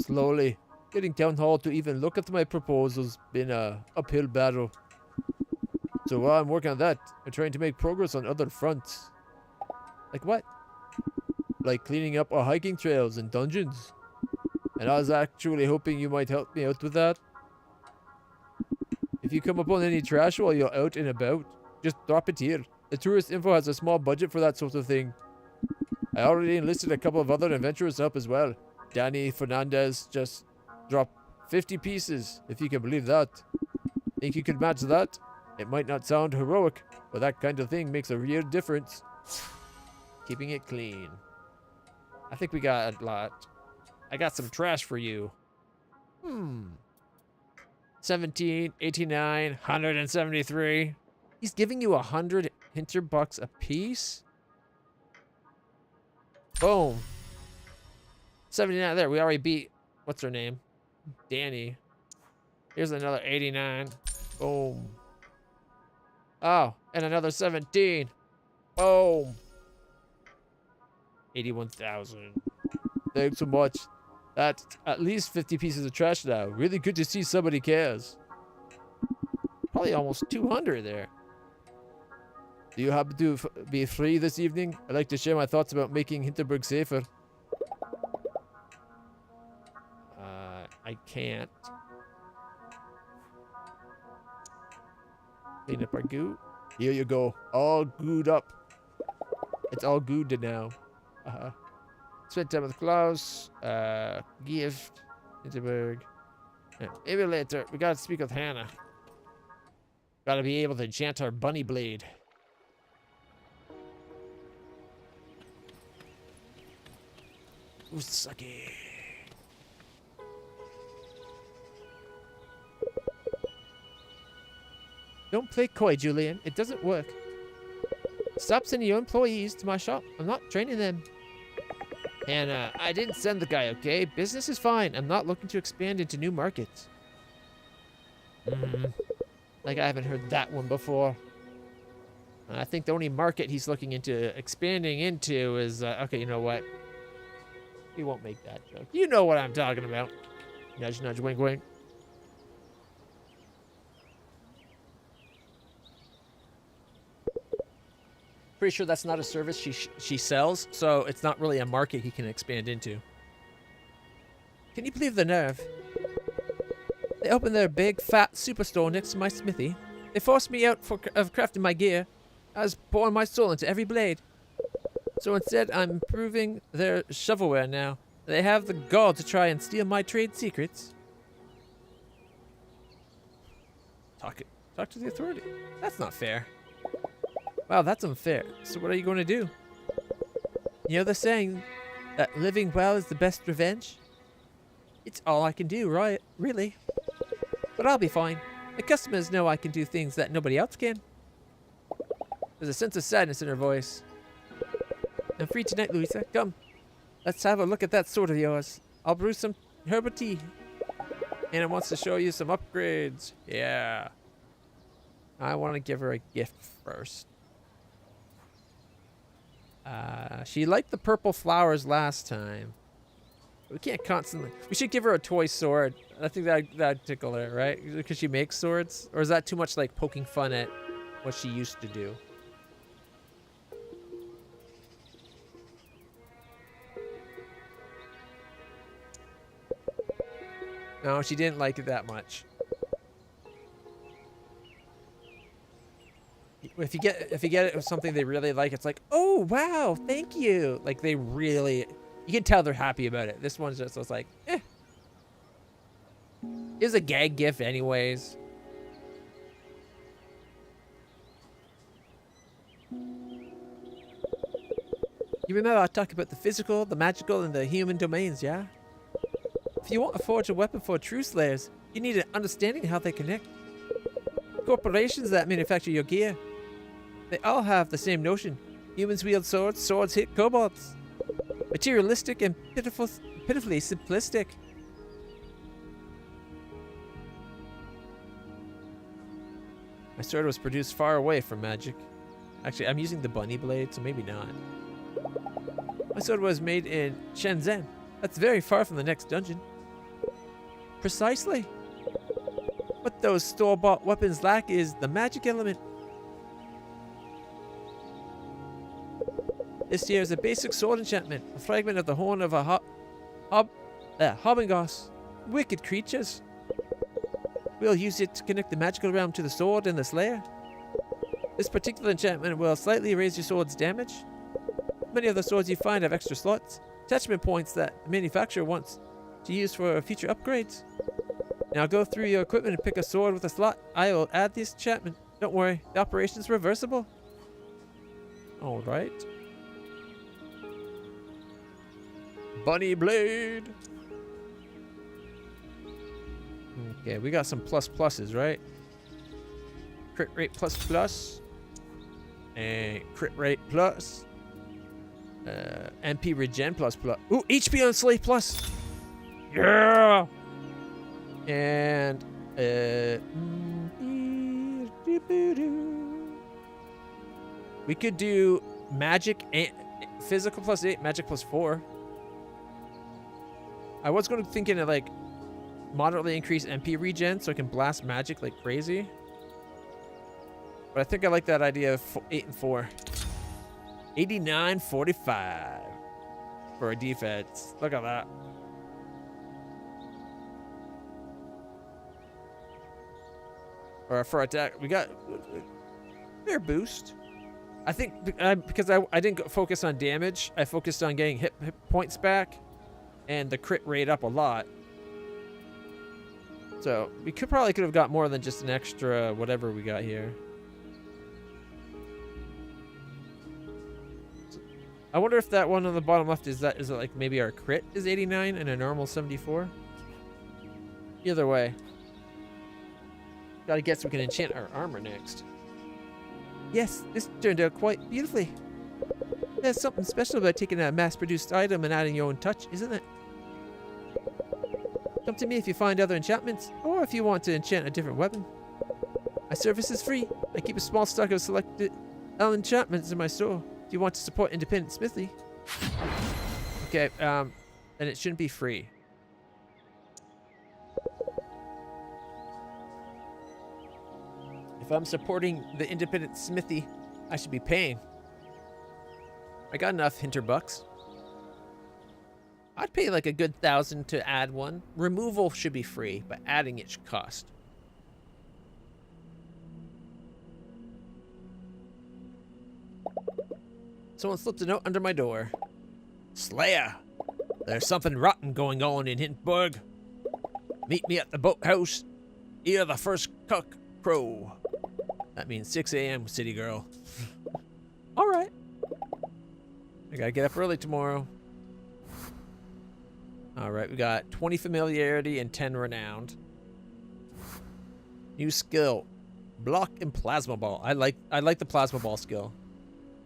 Slowly. Getting town hall to even look at my proposals been a uphill battle. So while I'm working on that, I'm trying to make progress on other fronts. Like what? Like cleaning up our hiking trails and dungeons. And I was actually hoping you might help me out with that. If you come upon any trash while you're out and about, just drop it here. The tourist info has a small budget for that sort of thing. I already enlisted a couple of other adventurers to help as well. Danny Fernandez just dropped 50 pieces, if you can believe that. Think you could match that? It might not sound heroic, but that kind of thing makes a real difference. Keeping it clean. I think we got a lot. I got some trash for you. 17, 89, 173. He's giving you 100 Hinterbucks a piece? Boom. 79 there. We already beat, what's her name? Danny. Here's another 89. Boom. Oh, and another 17. Boom. 81,000. Thanks so much. That's at least 50 pieces of trash now. Really good to see somebody cares. Probably almost 200 there. Do you happen to be free this evening? I'd like to share my thoughts about making Hinterberg safer. I can't. Clean up our goo. Here you go. All gooed up. It's all gooed now. Spend time with Klaus. Gift. Hinterberg. Yeah, maybe later. We gotta speak with Hannah. Gotta be able to enchant our bunny blade. Usagi. Don't play coy, Julian. It doesn't work. Stop sending your employees to my shop. I'm not training them. And I didn't send the guy, okay? Business is fine. I'm not looking to expand into new markets. Like I haven't heard that one before. I think the only market he's looking into expanding into is... okay, you know what? We won't make that joke. You know what I'm talking about. Nudge, nudge, wink, wink. Pretty sure that's not a service she sells, so it's not really a market he can expand into. Can you believe the nerve? They opened their big, fat superstore next to my smithy. They forced me out of crafting my gear. I was pouring my soul into every blade. So instead, I'm improving their shovelware now. They have the gall to try and steal my trade secrets. Talk to the authority. That's not fair. Wow, that's unfair. So what are you going to do? You know the saying that living well is the best revenge? It's all I can do, right? Really. But I'll be fine. The customers know I can do things that nobody else can. There's a sense of sadness in her voice. I'm free tonight, Louisa. Come. Let's have a look at that sword of yours. I'll brew some herbal tea. Anna wants to show you some upgrades. Yeah. I want to give her a gift first. She liked the purple flowers last time. We can't constantly... We should give her a toy sword. I think that'd tickle her, right? Because she makes swords? Or is that too much like poking fun at what she used to do? No, she didn't like it that much. If you get it something they really like, it's like, oh wow, thank you. Like they really, you can tell they're happy about it. This one's just was like, eh. It was a gag gift anyways. You remember I talked about the physical, the magical, and the human domains, yeah? If you want to forge a weapon for true slayers, you need an understanding of how they connect. Corporations that manufacture your gear, they all have the same notion. Humans wield swords, swords hit kobolds. Materialistic and pitifully simplistic. My sword was produced far away from magic. Actually, I'm using the bunny blade, so maybe not. My sword was made in Shenzhen. That's very far from the next dungeon. Precisely. What those store-bought weapons lack is the magic element. This here is a basic sword enchantment, a fragment of the horn of a Hobbengoss. Wicked creatures. We'll use it to connect the magical realm to the sword and the slayer. This particular enchantment will slightly raise your sword's damage. Many of the swords you find have extra slots, attachment points that the manufacturer wants to use for future upgrades. Now go through your equipment and pick a sword with a slot. I will add this enchantment. Don't worry, the operation is reversible. Alright. Bunny blade. Okay, we got some pluses, right? Crit rate plus. And crit rate plus. MP regen plus. Ooh, HP on Slay plus. Yeah! And we could do magic and physical plus 8, magic plus 4. I was going to thinking of like moderately increase MP regen so I can blast magic like crazy. But I think I like that idea of 8 and 4. 89.45 for a defense. Look at that. Or for attack, we got fair boost. I think because I didn't focus on damage, I focused on getting hit points back and the crit rate up a lot. So we could have got more than just an extra whatever we got here. I wonder if that one on the bottom left is it like maybe our crit is 89 and a normal 74? Either way. Gotta guess we can enchant our armor next. Yes, this turned out quite beautifully. There's something special about taking a mass-produced item and adding your own touch, isn't it? Come to me if you find other enchantments, or if you want to enchant a different weapon. My service is free. I keep a small stock of selected enchantments in my store. Do you want to support independent smithy? Okay, then it shouldn't be free. If I'm supporting the independent smithy, I should be paying. I got enough Hinterbucks. I'd pay like a good 1,000 to add one. Removal should be free, but adding it should cost. Someone slipped a note under my door. Slayer, there's something rotten going on in Hinterberg. Meet me at the boathouse. Hear the first cock crow. That means 6 a.m. city girl. All right. I gotta get up early tomorrow. All right, we got 20 familiarity and 10 renowned. New skill, block and plasma ball. I like the plasma ball skill.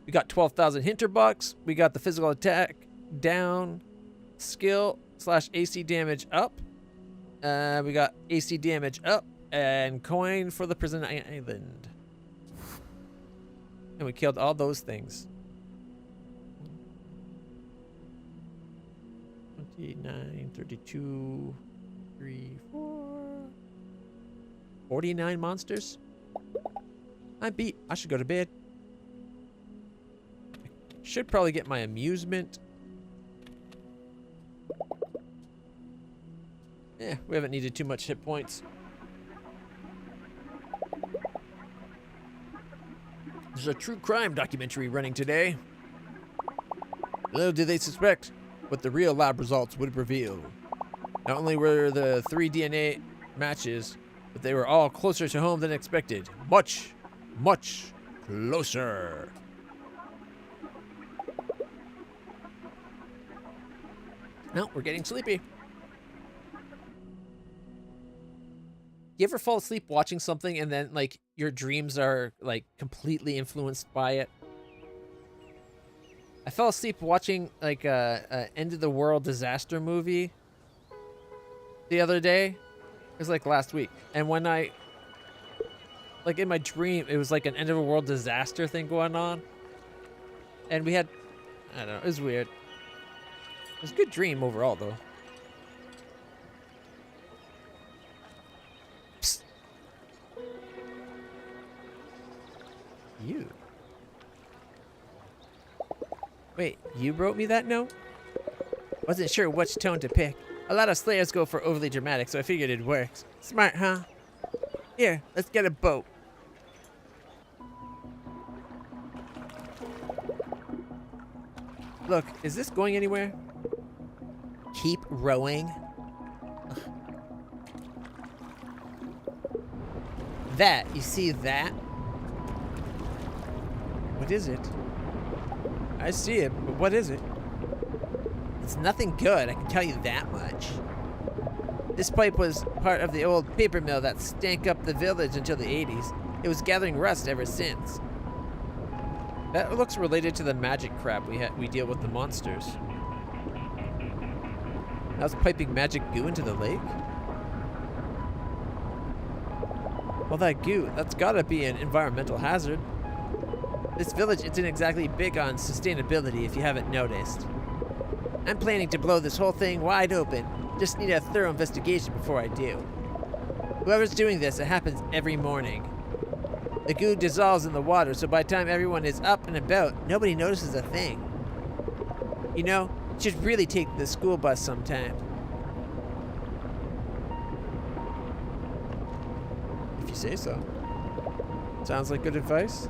We got 12,000 Hinterbucks. We got the physical attack down, skill / AC damage up. We got AC damage up and coin for the prison island. And we killed all those things. 29, 32, 3, 4. 49 monsters. I'm beat. I should go to bed. Should probably get my amusement. Yeah, we haven't needed too much hit points. There's a true crime documentary running today. Little did they suspect what the real lab results would reveal. Not only were the 3 DNA matches, but they were all closer to home than expected. Much, much closer. No, we're getting sleepy. You ever fall asleep watching something and then, like, your dreams are, like, completely influenced by it? I fell asleep watching, like, a end of the world disaster movie the other day. It was, like, last week. And when I, like, in my dream, it was, like, an end of the world disaster thing going on. And we had, I don't know, it was weird. It was a good dream overall, though. Psst. You. Wait, you wrote me that note? Wasn't sure which tone to pick. A lot of slayers go for overly dramatic, so I figured it works. Smart, huh? Here, let's get a boat. Look, is this going anywhere? Keep rowing. That, you see that? What is it? I see it, but what is it? It's nothing good, I can tell you that much. This pipe was part of the old paper mill that stank up the village until the 80s. It was gathering rust ever since. That looks related to the magic crap we deal with the monsters. I was piping magic goo into the lake? Well, that goo, that's gotta be an environmental hazard. This village isn't exactly big on sustainability if you haven't noticed. I'm planning to blow this whole thing wide open. Just need a thorough investigation before I do. Whoever's doing this, it happens every morning. The goo dissolves in the water, so by the time everyone is up and about, nobody notices a thing. You know, you should really take the school bus sometime. If you say so. Sounds like good advice.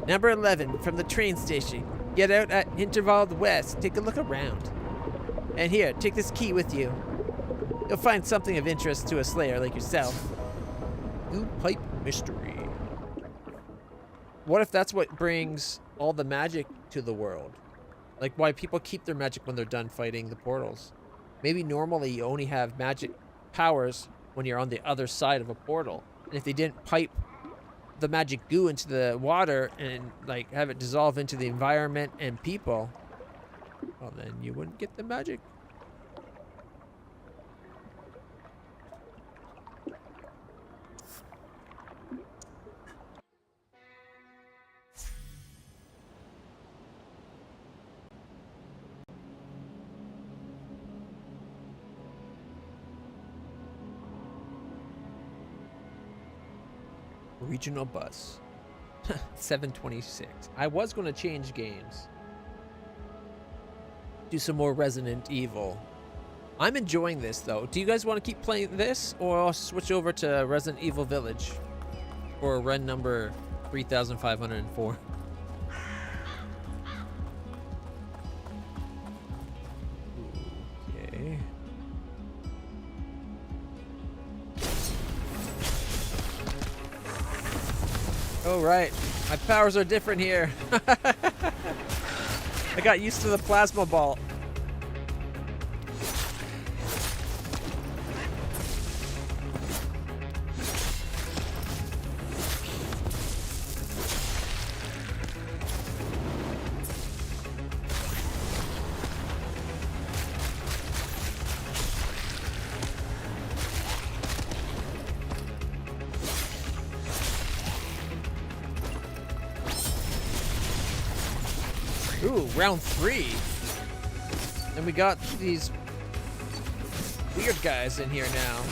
Number 11, from the train station. Get out at Hinterberg West, take a look around. And here, take this key with you. You'll find something of interest to a slayer like yourself. Goo pipe mystery. What if that's what brings all the magic to the world? Like why people keep their magic when they're done fighting the portals. Maybe normally you only have magic powers when you're on the other side of a portal. And if they didn't pipe the magic goo into the water and like have it dissolve into the environment and people, well then you wouldn't get the magic. Regional bus. 726. I was going to change games. Do some more Resident Evil. I'm enjoying this though. Do you guys want to keep playing this or I'll switch over to Resident Evil Village for run number 3504? Okay. Oh, right. My powers are different here. I got used to the plasma ball. Ooh, round 3. And we got these weird guys in here now.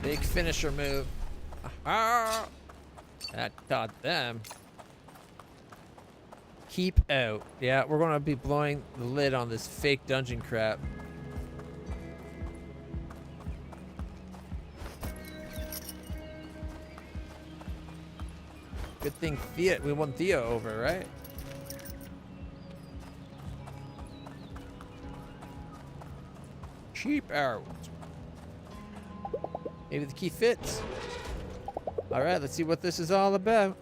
Big finisher move. Aha! That got them. Keep out. Yeah, we're gonna be blowing the lid on this fake dungeon crap. Good thing we won Theo over, right? Cheap out. Maybe the key fits. All right, let's see what this is all about.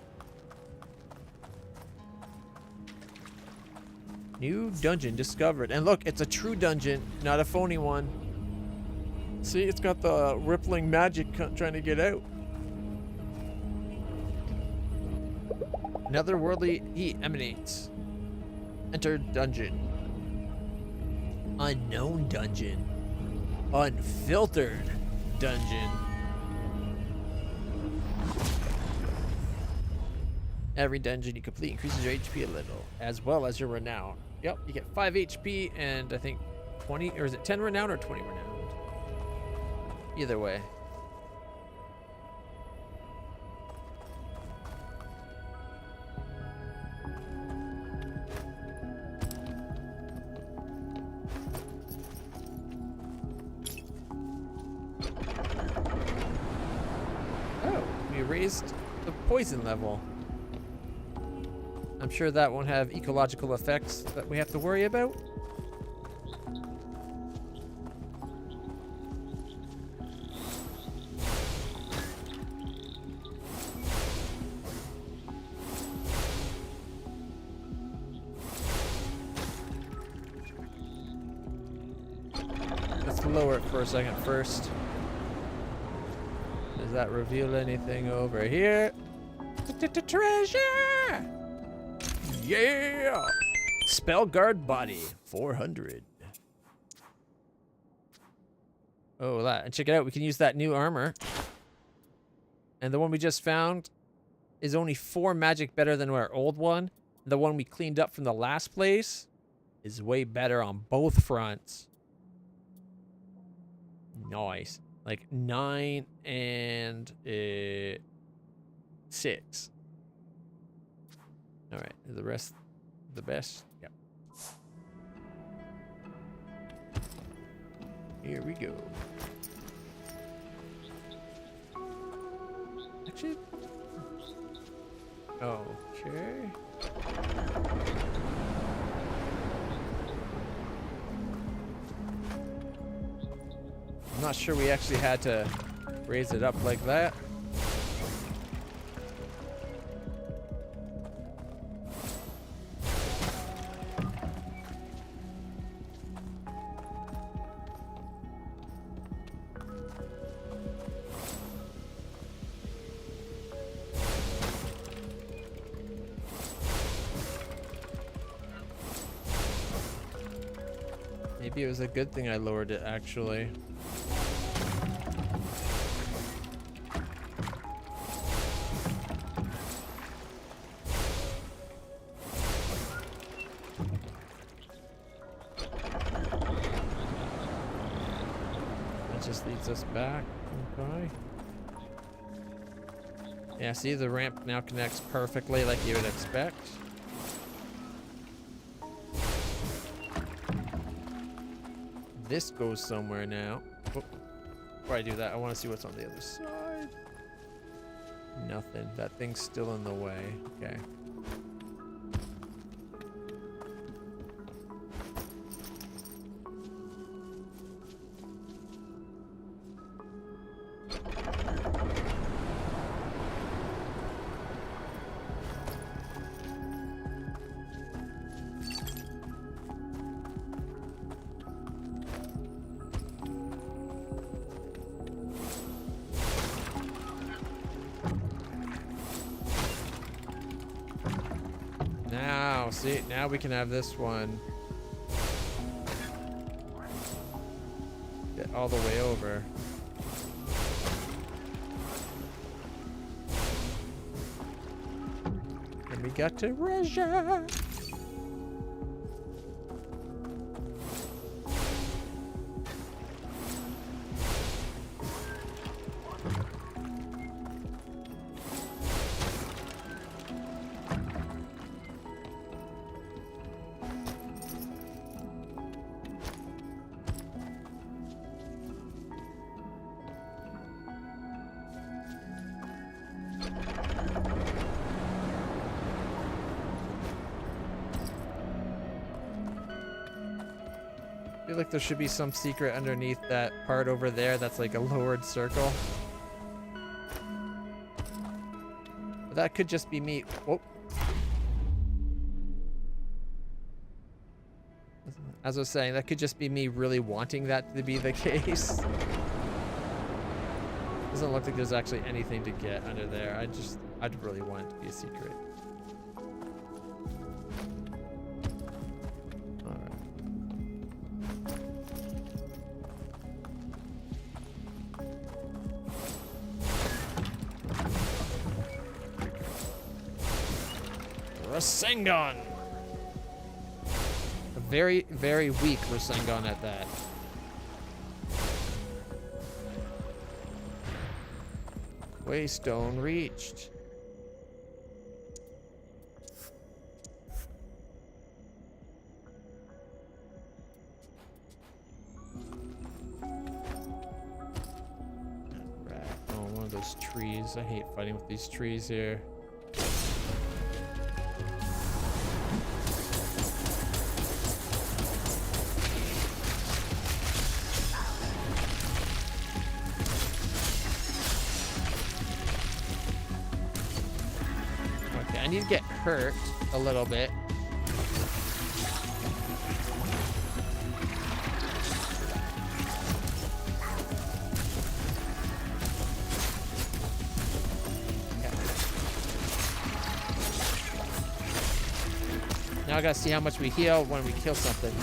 New dungeon discovered. And look, it's a true dungeon, not a phony one. See, it's got the rippling magic trying to get out. Another worldly heat emanates. Enter dungeon. Unknown dungeon. Unfiltered dungeon. Every dungeon you complete increases your HP a little, as well as your renown. Yep, you get 5 HP and I think 20, or is it 10 renown or 20 renown? Either way. Oh, we raised the poison level. I'm sure that won't have ecological effects that we have to worry about. Let's lower it for a second first. Does that reveal anything over here? Treasure! Yeah! Spell guard body, 400. Oh, that. And check it out, we can use that new armor. And the one we just found is only 4 magic better than our old one. The one we cleaned up from the last place is way better on both fronts. Nice. Like 9 and 6. All right, is the rest the best? Yep. Here we go. Actually, okay. I'm not sure we actually had to raise it up like that. Maybe it was a good thing I lowered it, actually. That just leads us back. Okay. Yeah, see, the ramp now connects perfectly like you would expect. This goes somewhere now. Oh, before I do that, I want to see what's on the other side. Nothing. That thing's still in the way. Okay. Now, see, now we can have this one get all the way over. And we got to treasure. feel like there should be some secret underneath that part over there that's like a lowered circle. But that could just be me. Whoa. As I was saying, that could just be me really wanting that to be the case. Doesn't look like there's actually anything to get under there. I'd really want it to be a secret. Rasengan! A very, very weak Rasengan at that. Waystone reached. Right. Oh, one of those trees. I hate fighting with these trees here. I need to get hurt a little bit. Okay. Now I gotta see how much we heal when we kill something.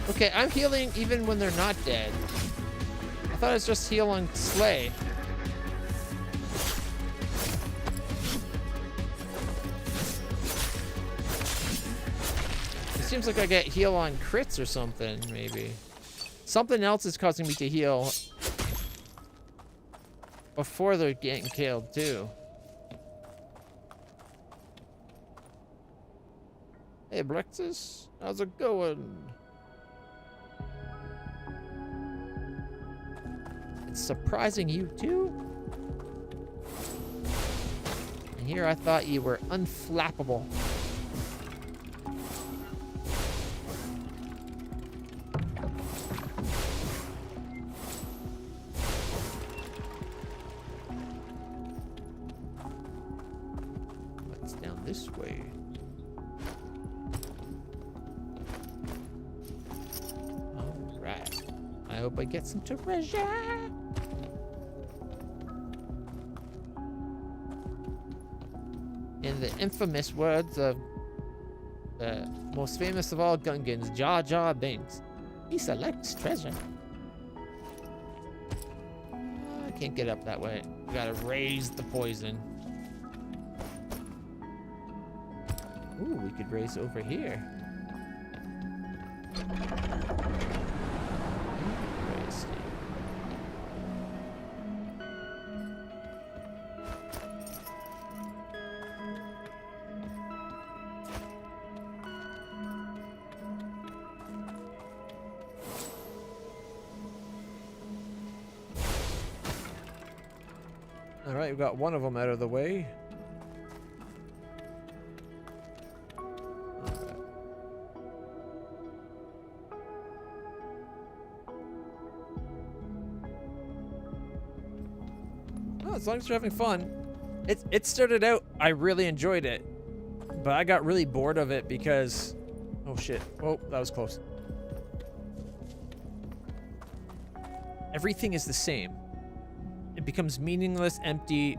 Okay, I'm healing even when they're not dead. I thought it was just heal on Slay. It seems like I get heal on crits or something, maybe. Something else is causing me to heal before they're getting killed, too. Hey, Brexus, how's it going? It's surprising you too? And here I thought you were unflappable. What's down this way? Alright. I hope I get some treasure. In the infamous words of the most famous of all Gungans, Jar Jar Binks, he selects treasure. I can't get up that way. We gotta raise the poison. Ooh, we could raise over here. Interesting. All right, we've got one of them out of the way. Oh, as long as you're having fun. It started out, I really enjoyed it, but I got really bored of it because, oh shit, oh, that was close. Everything is the same. It becomes meaningless, empty,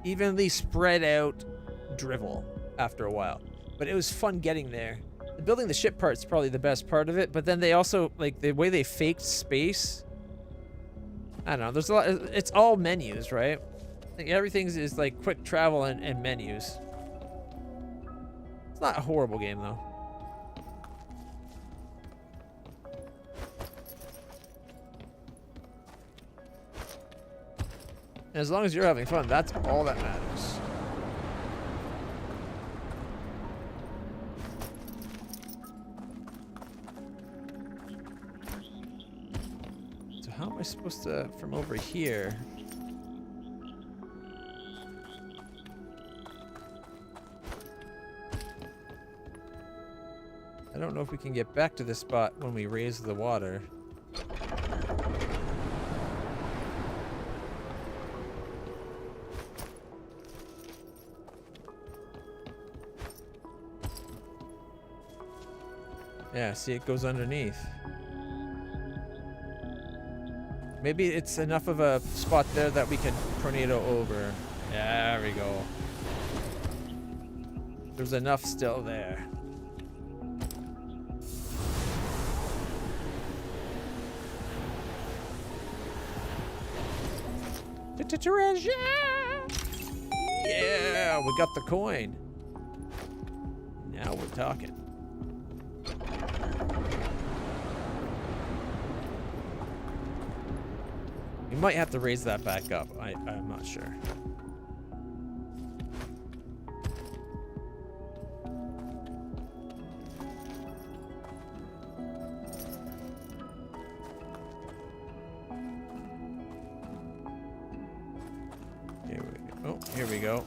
evenly spread out drivel after a while. But it was fun getting there. The building the ship part's probably the best part of it, but then they also, like, the way they faked space, I don't know, there's a lot, it's all menus, right? Like, everything is like quick travel and menus. It's not a horrible game, though. And as long as you're having fun, that's all that matters. So how am I supposed to, from over here? I don't know if we can get back to this spot when we raise the water. Yeah, see, it goes underneath. Maybe it's enough of a spot there that we can tornado over. Yeah, there we go. There's enough still there. Treasure! Yeah, we got the coin. Now we're talking. We might have to raise that back up. I'm not sure. Here we go.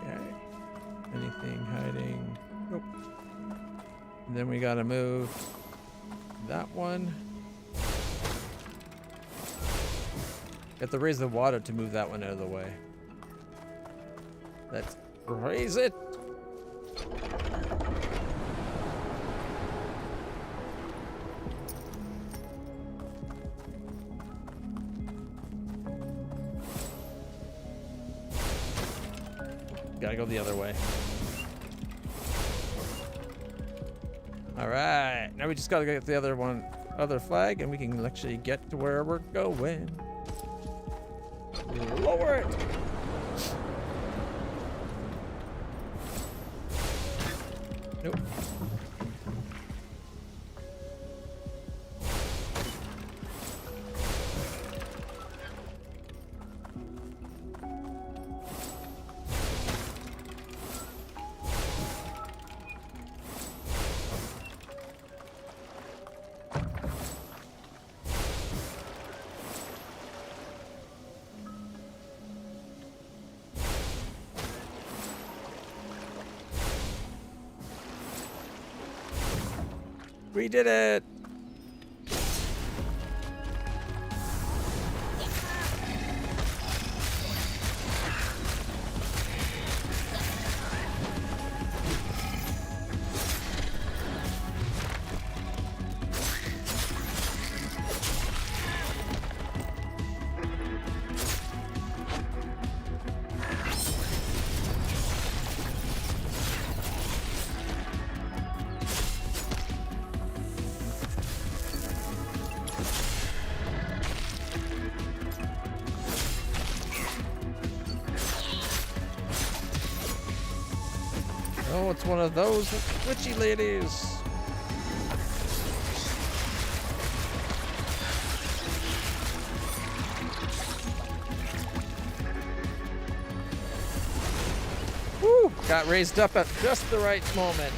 Okay. Anything hiding? Nope. And then we gotta move that one. Have to raise the water to move that one out of the way. Let's raise it. Gotta go the other way. All right, now we just gotta get the other flag, and we can actually get to where we're going. Lower it. Nope. We did it! Oh, it's one of those witchy ladies. Woo! Got raised up at just the right moment.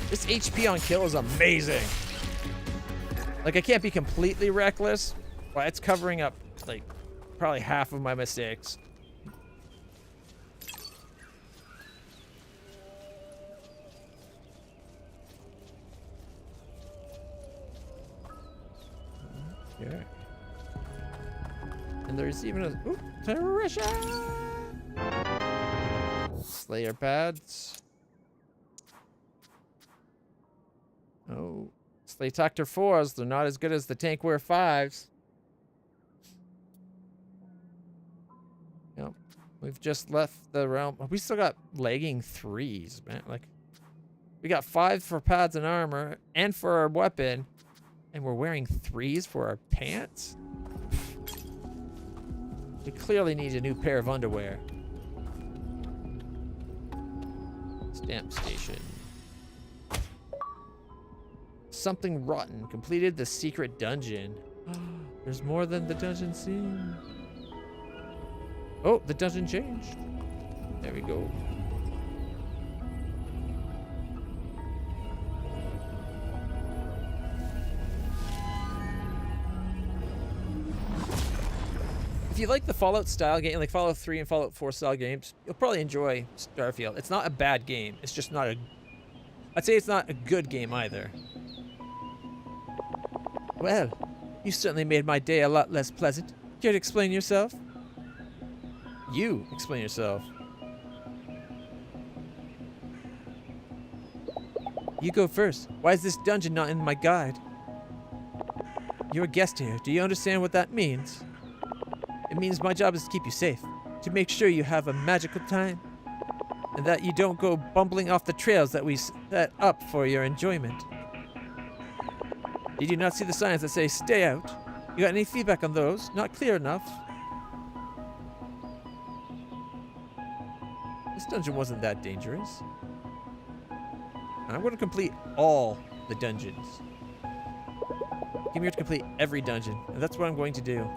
This HP on kill is amazing. Like, I can't be completely reckless, but it's covering up, like, probably half of my mistakes. Yeah. And there's even a... Ooh, Terisha! Slayer pads. Oh. Slay Tactor 4s, they're not as good as the Tankware 5s. Yep. We've just left the realm. We still got legging 3s, man. Like, we got 5 for pads and armor and for our weapon. And we're wearing 3s for our pants? We clearly need a new pair of underwear. Stamp station. Something rotten. Completed the secret dungeon. There's more than the dungeon seems. Oh, the dungeon changed. There we go. If you like the Fallout style game, like Fallout 3 and Fallout 4 style games, you'll probably enjoy Starfield. It's not a bad game. It's just not a... I'd say it's not a good game either. Well, you certainly made my day a lot less pleasant. Care to explain yourself? You explain yourself. You go first. Why is this dungeon not in my guide? You're a guest here. Do you understand what that means? It means my job is to keep you safe, to make sure you have a magical time, and that you don't go bumbling off the trails that we set up for your enjoyment. Did you not see the signs that say stay out? You got any feedback on those? Not clear enough. This dungeon wasn't that dangerous. I'm going to complete all the dungeons. Came here to complete every dungeon, and that's what I'm going to do.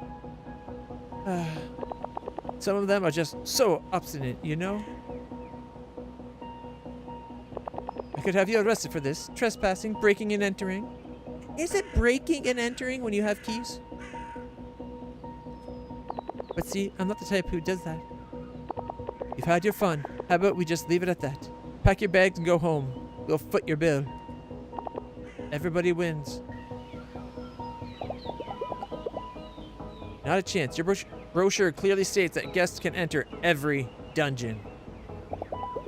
Some of them are just so obstinate, you know? I could have you arrested for this. Trespassing, breaking and entering. Is it breaking and entering when you have keys? But see, I'm not the type who does that. You've had your fun. How about we just leave it at that? Pack your bags and go home. We'll foot your bill. Everybody wins. Not a chance. Your brochure clearly states that guests can enter every dungeon.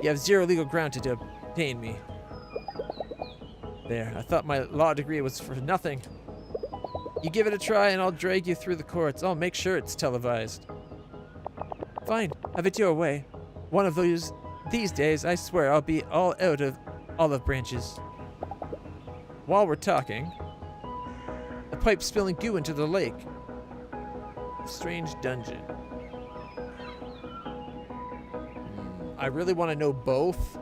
You have zero legal ground to detain me. There, I thought my law degree was for nothing. You give it a try and I'll drag you through the courts. I'll make sure it's televised. Fine, have it your way. One of these days, I swear I'll be all out of olive branches. While we're talking, the pipe's spilling goo into the lake. Strange dungeon. I really want to know both.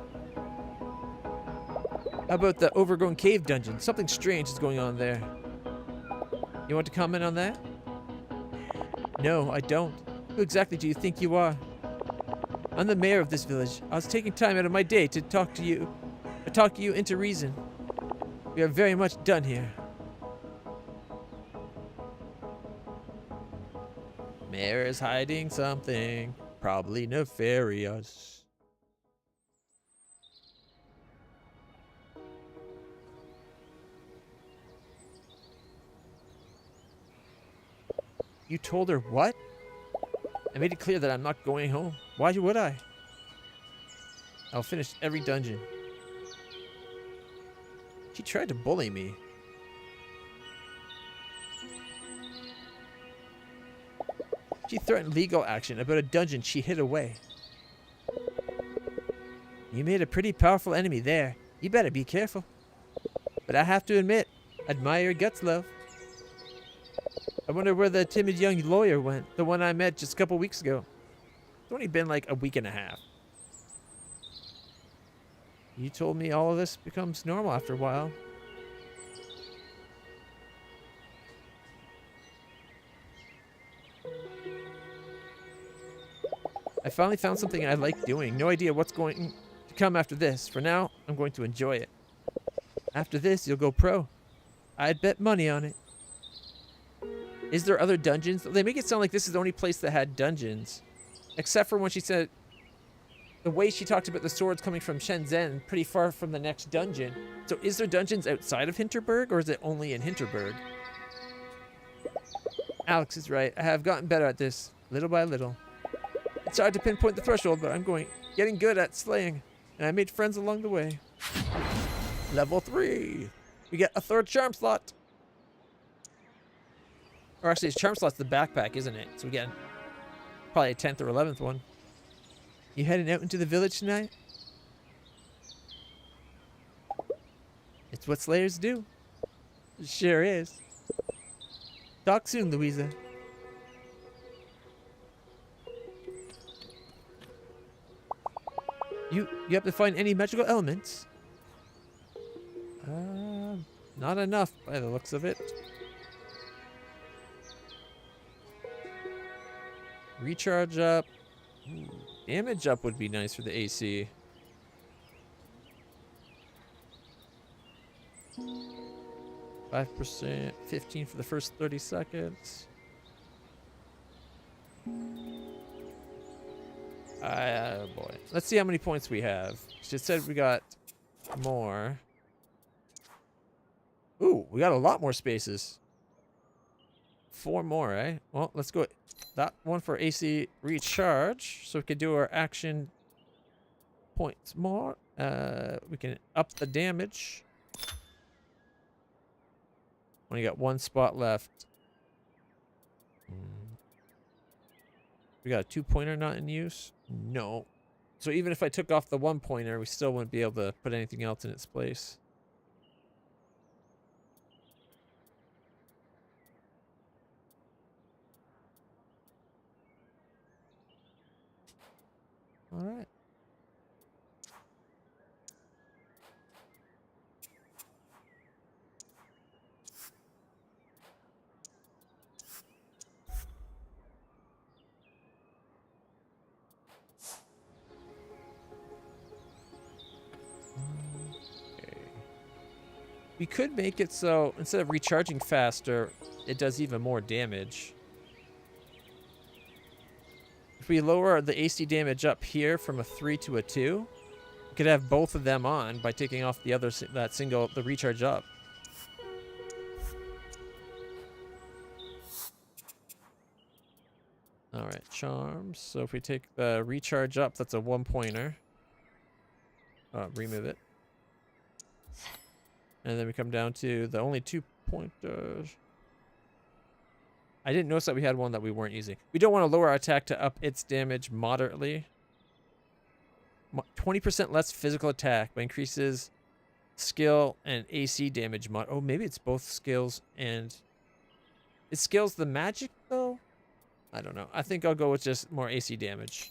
How about the overgrown cave dungeon? Something strange is going on there. You want to comment on that? No, I don't. Who exactly do you think you are? I'm the mayor of this village. I was taking time out of my day to talk to you into reason. We are very much done here. Mayor is hiding something, probably nefarious. You told her what? I made it clear that I'm not going home. Why would I? I'll finish every dungeon. She tried to bully me. She threatened legal action about a dungeon she hid away. You made a pretty powerful enemy there. You better be careful. But I have to admit, admire your guts, love. I wonder where the timid young lawyer went, the one I met just a couple weeks ago. It's only been like a week and a half. You told me all of this becomes normal after a while. I finally found something I like doing. No idea what's going to come after this. For now, I'm going to enjoy it. After this, you'll go pro. I'd bet money on it. Is there other dungeons? They make it sound like this is the only place that had dungeons. Except for when she said... The way she talked about the swords coming from Shenzhen, pretty far from the next dungeon. So is there dungeons outside of Hinterberg, or is it only in Hinterberg? Alex is right. I have gotten better at this, little by little. It's hard to pinpoint the threshold, but I'm getting good at slaying, and I made friends along the way. Level 3. We get a 3rd charm slot. Or actually, charm slot's the backpack, isn't it? So we get probably a 10th or 11th one. You heading out into the village tonight? It's what slayers do. It sure is. Talk soon, Louisa. You have to find any magical elements? Not enough by the looks of it. Recharge up. Ooh, damage up would be nice for the AC. 5%, 15 for the first 30 seconds. Oh boy. Let's see how many points we have. She said we got more. Ooh, we got a lot more spaces. 4 more, eh? Well, let's go. That one for AC recharge, so we can do our action points more. We can up the damage. Only got 1 spot left. We got a 2-pointer not in use? No. So even if I took off the 1-pointer, we still wouldn't be able to put anything else in its place. All right. Okay. We could make it so instead of recharging faster, it does even more damage. If we lower the AC damage up here from a 3 to a 2, we could have both of them on by taking off the other the recharge up. All right, charms. So if we take the recharge up, that's a 1-pointer. Remove it. And then we come down to the only 2-pointers. I didn't notice that we had one that we weren't using. We don't want to lower our attack to up its damage moderately. 20% less physical attack, but increases skill and AC damage. Oh, maybe it's both skills and... Is skills the magic, though? I don't know. I think I'll go with just more AC damage.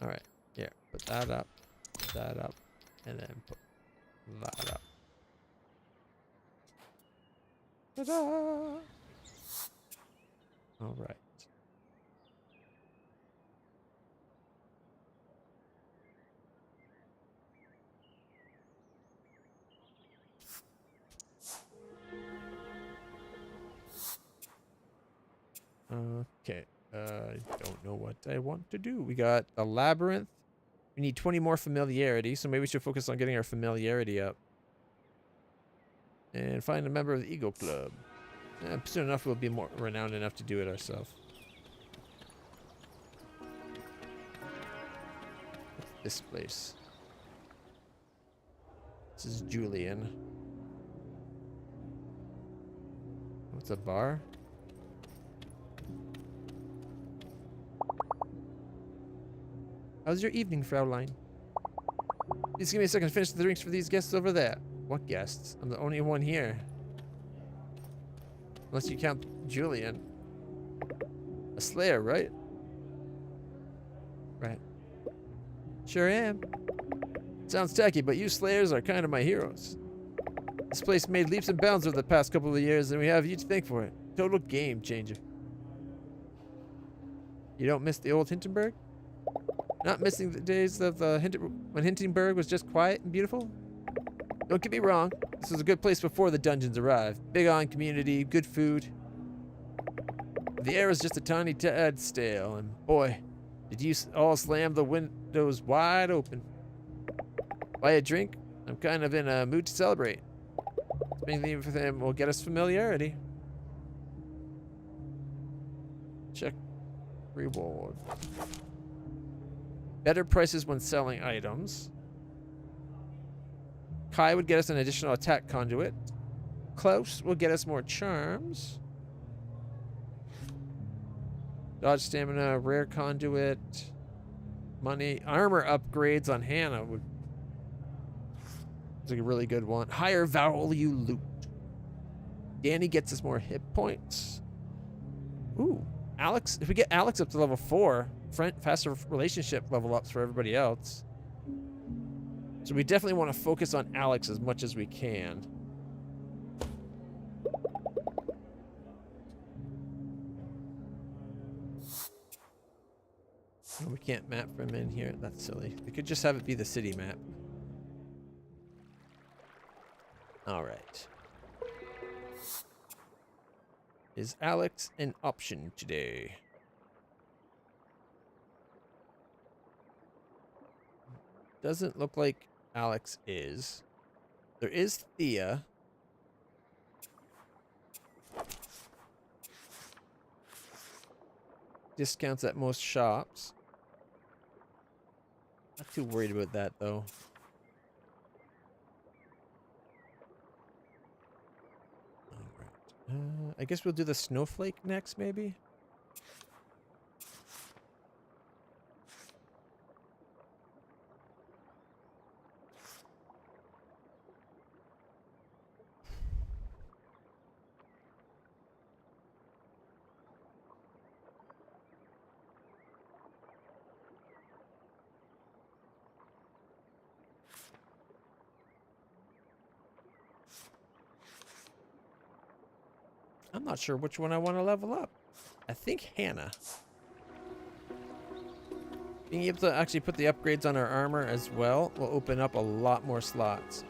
All right. Here. Put that up. Put that up. And then put that up. Ta-da! All right. Okay. I don't know what I want to do. We got a labyrinth. We need 20 more familiarity, so maybe we should focus on getting our familiarity up. And find a member of the Eagle Club. Soon enough, we'll be more renowned enough to do it ourselves. What's this place? This is Julian. What's a bar? How's your evening, Fraulein? Please give me a second to finish the drinks for these guests over there. What guests? I'm the only one here. Unless you count Julian. A slayer, right? Right. Sure am. Sounds tacky, but you slayers are kind of my heroes. This place made leaps and bounds over the past couple of years, and we have you to thank for it. Total game changer. You don't miss the old Hinterberg? Not missing the days of when Hinterberg was just quiet and beautiful? Don't get me wrong, this was a good place before the dungeons arrived. Big on community, good food. The air was just a tiny tad stale, and boy, did you all slam the windows wide open. Buy a drink? I'm kind of in a mood to celebrate. Spending with him will get us familiarity. Check reward. Better prices when selling items. Kai would get us an additional attack conduit. Klaus will get us more charms. Dodge stamina, rare conduit, money, armor upgrades on Hannah would. It's like a really good one. Higher value loot. Danny gets us more hit points. Ooh, Alex. If we get Alex up to level 4, faster relationship level ups for everybody else. So we definitely want to focus on Alex as much as we can. Oh, we can't map from in here. That's silly. We could just have it be the city map. All right. Is Alex an option today? Doesn't look like Alex is. There is Thea. Discounts at most shops. Not too worried about that though. Alright. I guess we'll do the snowflake next, maybe? I'm not sure which one I want to level up. I think Hannah. Being able to actually put the upgrades on our armor as well will open up a lot more slots.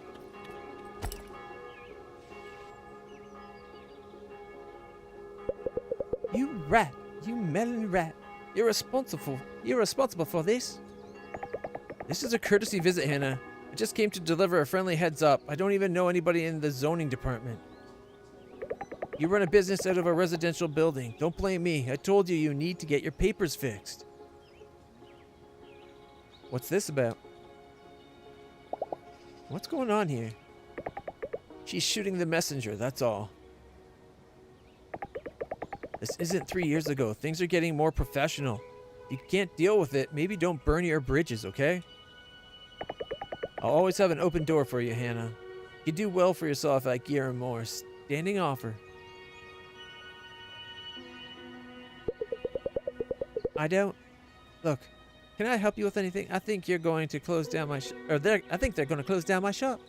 You rat! You melon rat! You're responsible for this. This is a courtesy visit, Hannah. I just came to deliver a friendly heads up. I don't even know anybody in the zoning department. You run a business out of a residential building. Don't blame me. I told you you need to get your papers fixed. What's this about? What's going on here? She's shooting the messenger, that's all. This isn't 3 years ago. Things are getting more professional. If you can't deal with it, maybe don't burn your bridges, okay? I'll always have an open door for you, Hannah. You do well for yourself at Gear & More. Standing offer. I don't. Look, can I help you with anything? I think you're going to close down my I think they're going to close down my shop.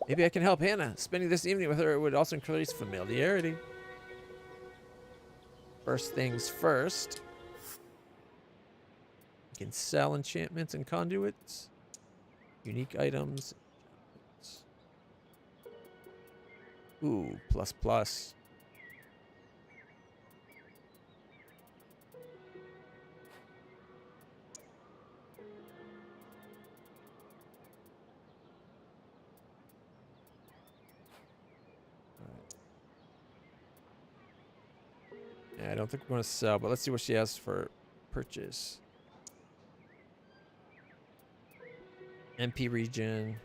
Maybe I can help Hannah. Spending this evening with her would also increase familiarity. First things first. You can sell enchantments and conduits. Unique items. Ooh, plus plus. Yeah, I don't think we're going to sell, but let's see what she has for purchase. MP regen,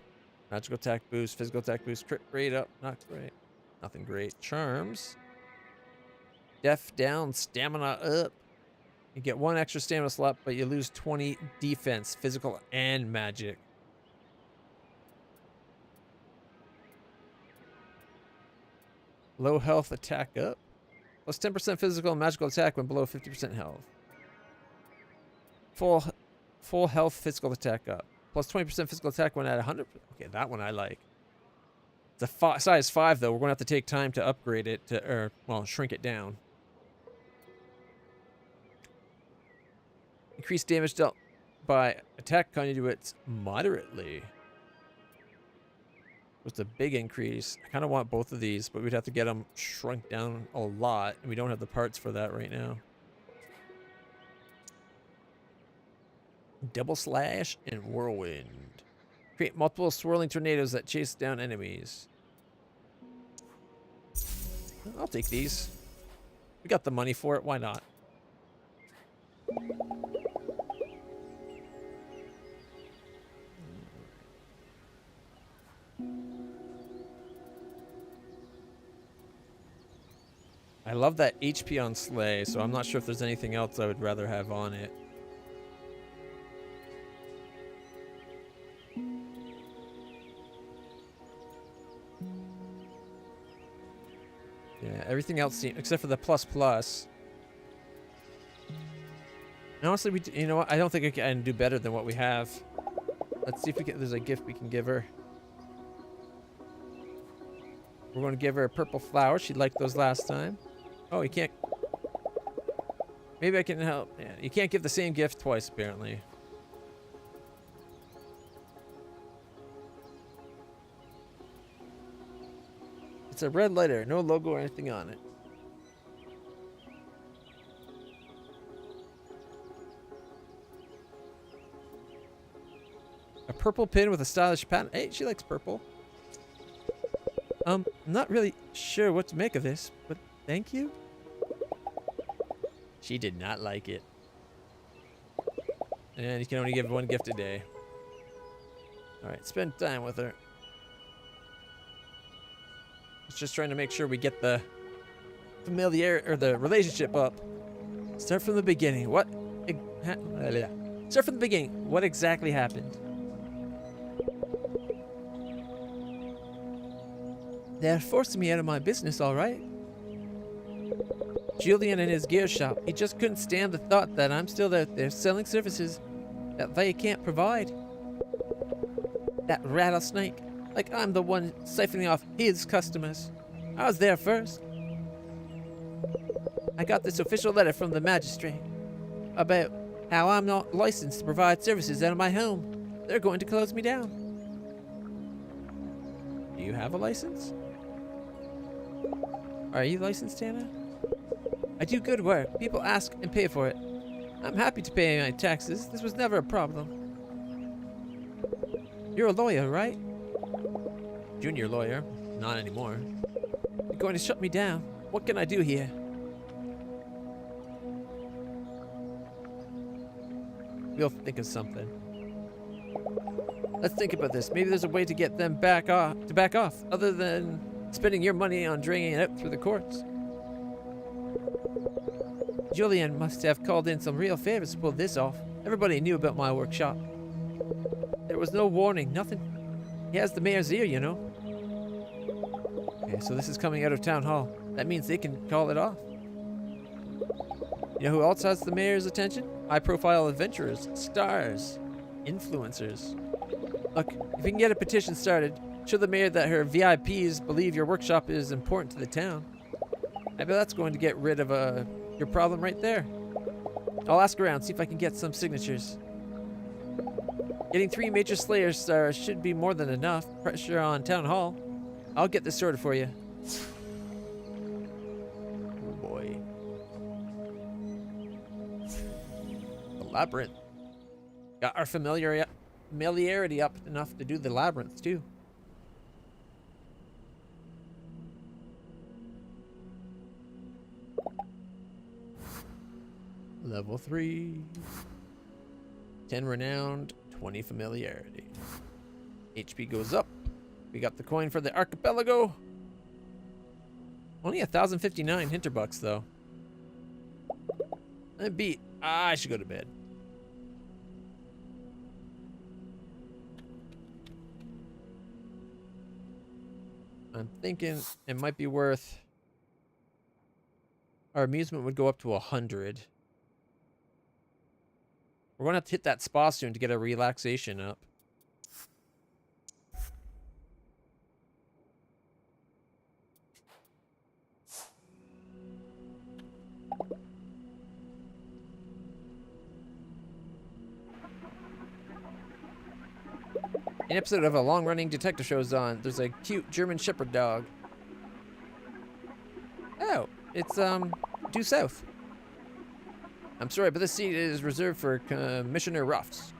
magical attack boost, physical attack boost, crit rate up, not great. Nothing great. Charms. Death down, stamina up. You get 1 extra stamina slot, but you lose 20 defense, physical and magic. Low health attack up. Plus 10% physical and magical attack when below 50% health. Full health physical attack up. Plus 20% physical attack when at 100. Okay, that one I like. It's a size 5 though. We're going to have to take time to upgrade it to, or well, shrink it down. Increased damage dealt by attack conduits moderately. Was a big increase. I kind of want both of these, but we'd have to get them shrunk down a lot, and we don't have the parts for that right now. Double slash and whirlwind. Create multiple swirling tornadoes that chase down enemies. I'll take these. We got the money for it. Why not? I love that HP on Slay, so I'm not sure if there's anything else I would rather have on it. Yeah, everything else seems, except for the plus plus. And honestly, you know what? I don't think I can do better than what we have. Let's see if we can, there's a gift we can give her. We're going to give her a purple flower. She liked those last time. Oh, you can't. Maybe I can help. Yeah, you can't give the same gift twice, apparently. It's a red letter, no logo or anything on it. A purple pin with a stylish pattern. Hey, she likes purple. I'm not really sure what to make of this, but thank you. She did not like it. And you can only give one gift a day. Alright, spend time with her. It's just trying to make sure we get the familiar or the relationship up. Start from the beginning. Start from the beginning. What exactly happened? They're forcing me out of my business, all right. Julian and his gear shop. He just couldn't stand the thought that I'm still out there selling services that they can't provide. That rattlesnake. Like I'm the one siphoning off his customers. I was there first. I got this official letter from the magistrate about how I'm not licensed to provide services out of my home. They're going to close me down. Do you have a license? Are you licensed, Tana? I do good work. People ask and pay for it. I'm happy to pay my taxes. This was never a problem. You're a lawyer, right? Junior lawyer. Not anymore. You're going to shut me down. What can I do here? We'll think of something. Let's think about this. Maybe there's a way to get them back off, other than spending your money on dragging it out through the courts. Julian must have called in some real favors to pull this off. Everybody knew about my workshop. There was no warning, nothing. He has the mayor's ear, you know. Okay, so this is coming out of town hall. That means they can call it off. You know who else has the mayor's attention? High-profile adventurers, stars, influencers. Look, if you can get a petition started, show the mayor that her VIPs believe your workshop is important to the town. Maybe that's going to get rid of your problem right there. I'll ask around, see if I can get some signatures. Getting 3 major Slayer stars should be more than enough. Pressure on town hall. I'll get this sorted for you. Oh boy. The labyrinth. Got our familiarity up enough to do the labyrinth too. Level 3. 10 renowned, 20 familiarity. HP goes up. We got the coin for the archipelago. Only 1,059 Hinterbucks though. I'm beat. I should go to bed. I'm thinking it might be worth. Our amusement would go up to 100. We're gonna have to hit that spa soon to get our relaxation up. An episode of a long-running detective show is on. There's a cute German Shepherd dog. Oh, it's due south. I'm sorry, but this seat is reserved for Commissioner Ruffs.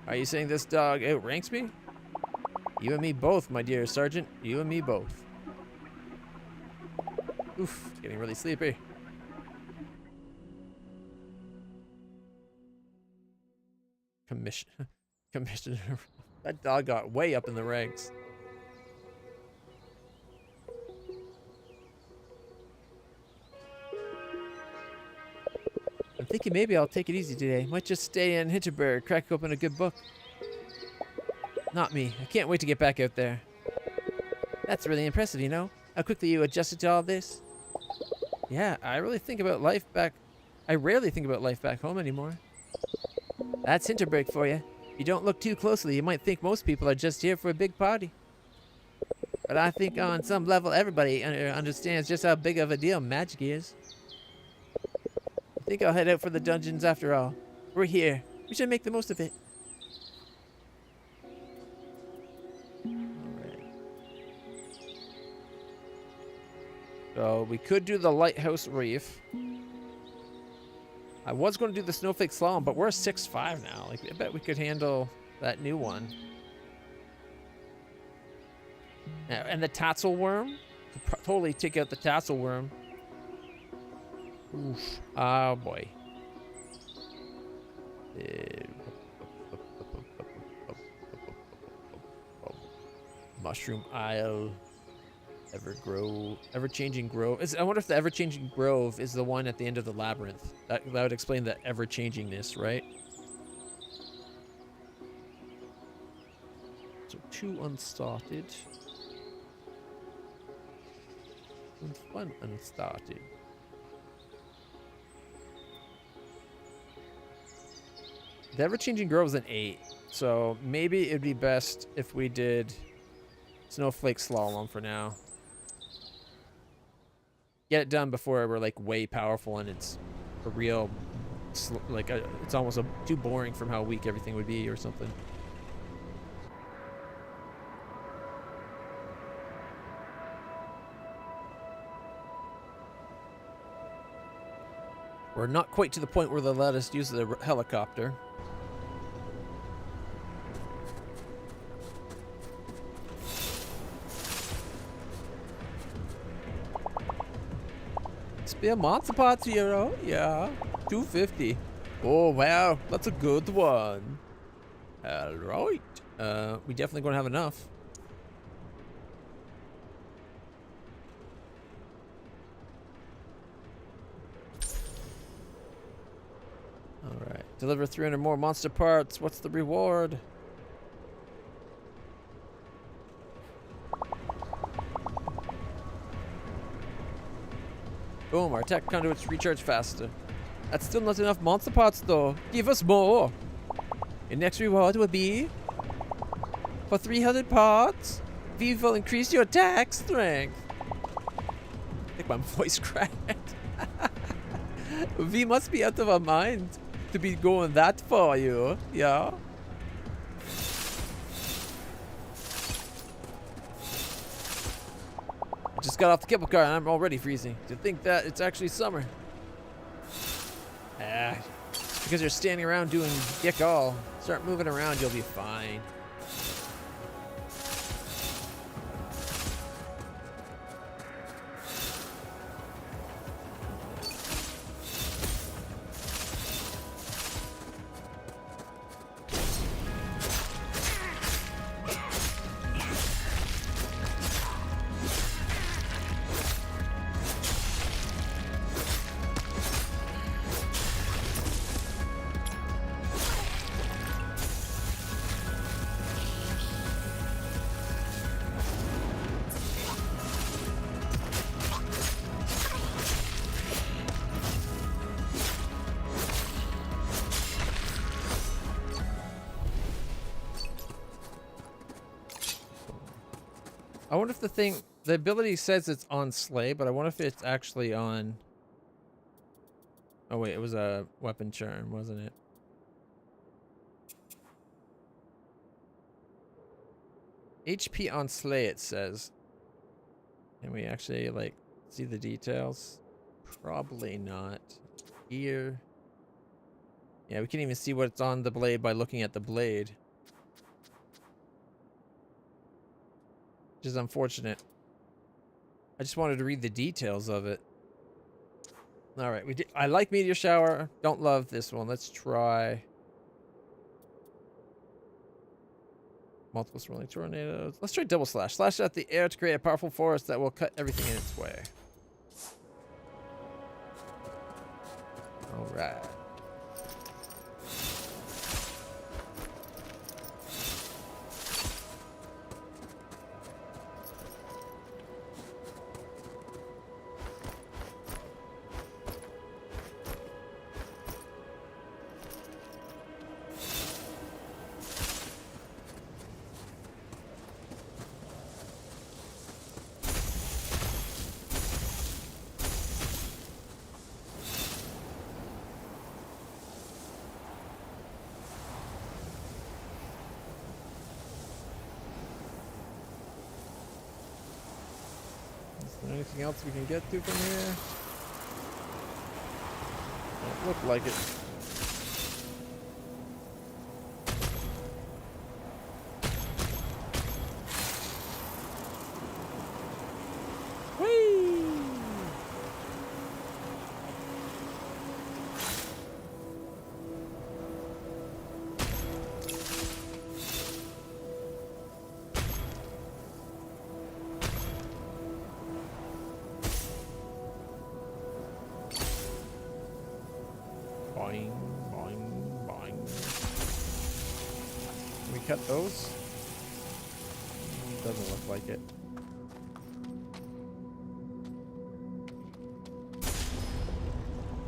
Are you saying this dog outranks me? You and me both, my dear Sergeant. You and me both. Oof, getting really sleepy. Commissioner. That dog got way up in the ranks. I'm thinking maybe I'll take it easy today. Might just stay in Hinterberg, crack open a good book. Not me. I can't wait to get back out there. That's really impressive, you know? How quickly you adjusted to all this. Yeah, I rarely think about life back home anymore. That's Hinterberg for you. If you don't look too closely, you might think most people are just here for a big party. But I think on some level, everybody understands just how big of a deal magic is. I think I'll head out for the dungeons after all. We're here. We should make the most of it. Alright. So we could do the Lighthouse Reef. I was going to do the Snowflake Slalom, but we're 6'5" now. Like, I bet we could handle that new one. And the Tassel Worm? Totally take out the Tassel Worm. Oof. Oh boy. Mushroom Isle. Ever-changing grove. I wonder if the ever-changing grove is the one at the end of the labyrinth. That would explain the ever-changingness, right? So 2 unstarted. And 1 unstarted. The ever-changing grove is an 8. So maybe it'd be best if we did Snowflake Slalom for now. Get it done before we're like way powerful and it's a real, it's almost too boring from how weak everything would be or something. We're not quite to the point where they'll let us use the helicopter. Spare monster parts hero, yeah, 250. Oh wow, that's a good one. All right, we definitely gonna have enough. All right, deliver 300 more monster parts. What's the reward? Boom, our tech conduits recharge faster. That's still not enough monster parts though. Give us more. Your next reward will be for 300 parts. V will increase your attack strength. I think my voice cracked. V must be out of our mind to be going that for you. Yeah. Just got off the cable car and I'm already freezing. To think that it's actually summer. Because you're standing around doing dick all. Start moving around, you'll be fine. I wonder if the ability says it's on Slay, but I wonder if it's actually on... Oh wait, it was a weapon charm, wasn't it? HP on Slay, it says. Can we actually, like, see the details? Probably not. Here. Yeah, we can't even see what's on the blade by looking at the blade. Which is unfortunate. I just wanted to read the details of it. All right, I like Meteor Shower. Don't love this one. Let's try multiple swirling tornadoes. Let's try double slash. Slash at the air to create a powerful force that will cut everything in its way. All right. Anything else we can get to from here? Don't look like it. Boing, boing, boing. Can we cut those? Doesn't look like it.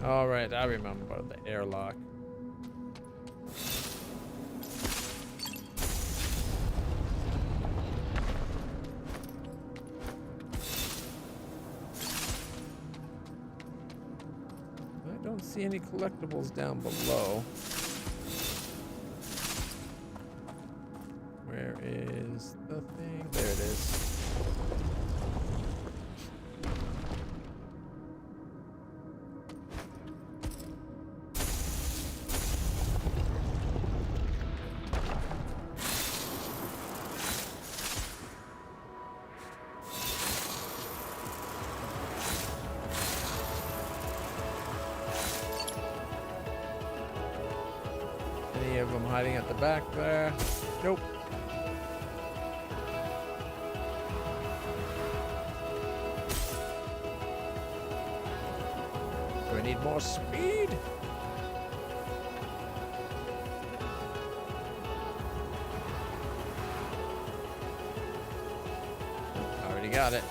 Alright, I remember about the airlock. I don't see any collectibles down below. Where is the thing? There it is. Any of them hiding at the back there? Nope. Do I need more speed? Already got it.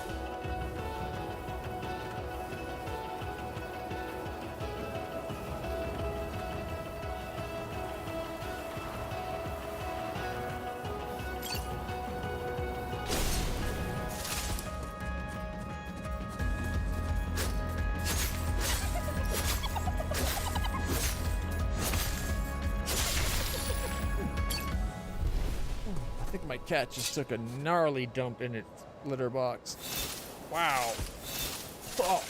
I think my cat just took a gnarly dump in its litter box. Wow. Oh.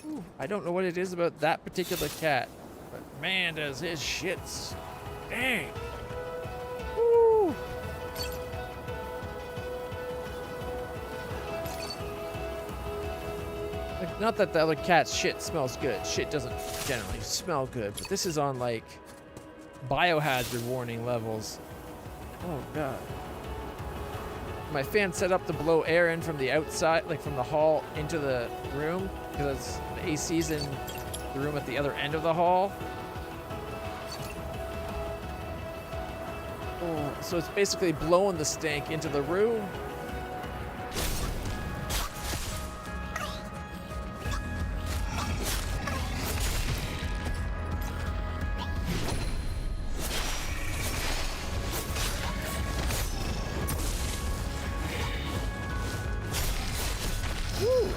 Ooh, I don't know what it is about that particular cat, but man, does his shit stink. Woo. Like, not that the other cat's shit smells good. Shit doesn't generally smell good, but this is on like biohazard warning levels. Oh god. My fan set up to blow air in from the outside, like from the hall into the room, because the AC's in the room at the other end of the hall. Oh, so it's basically blowing the stink into the room.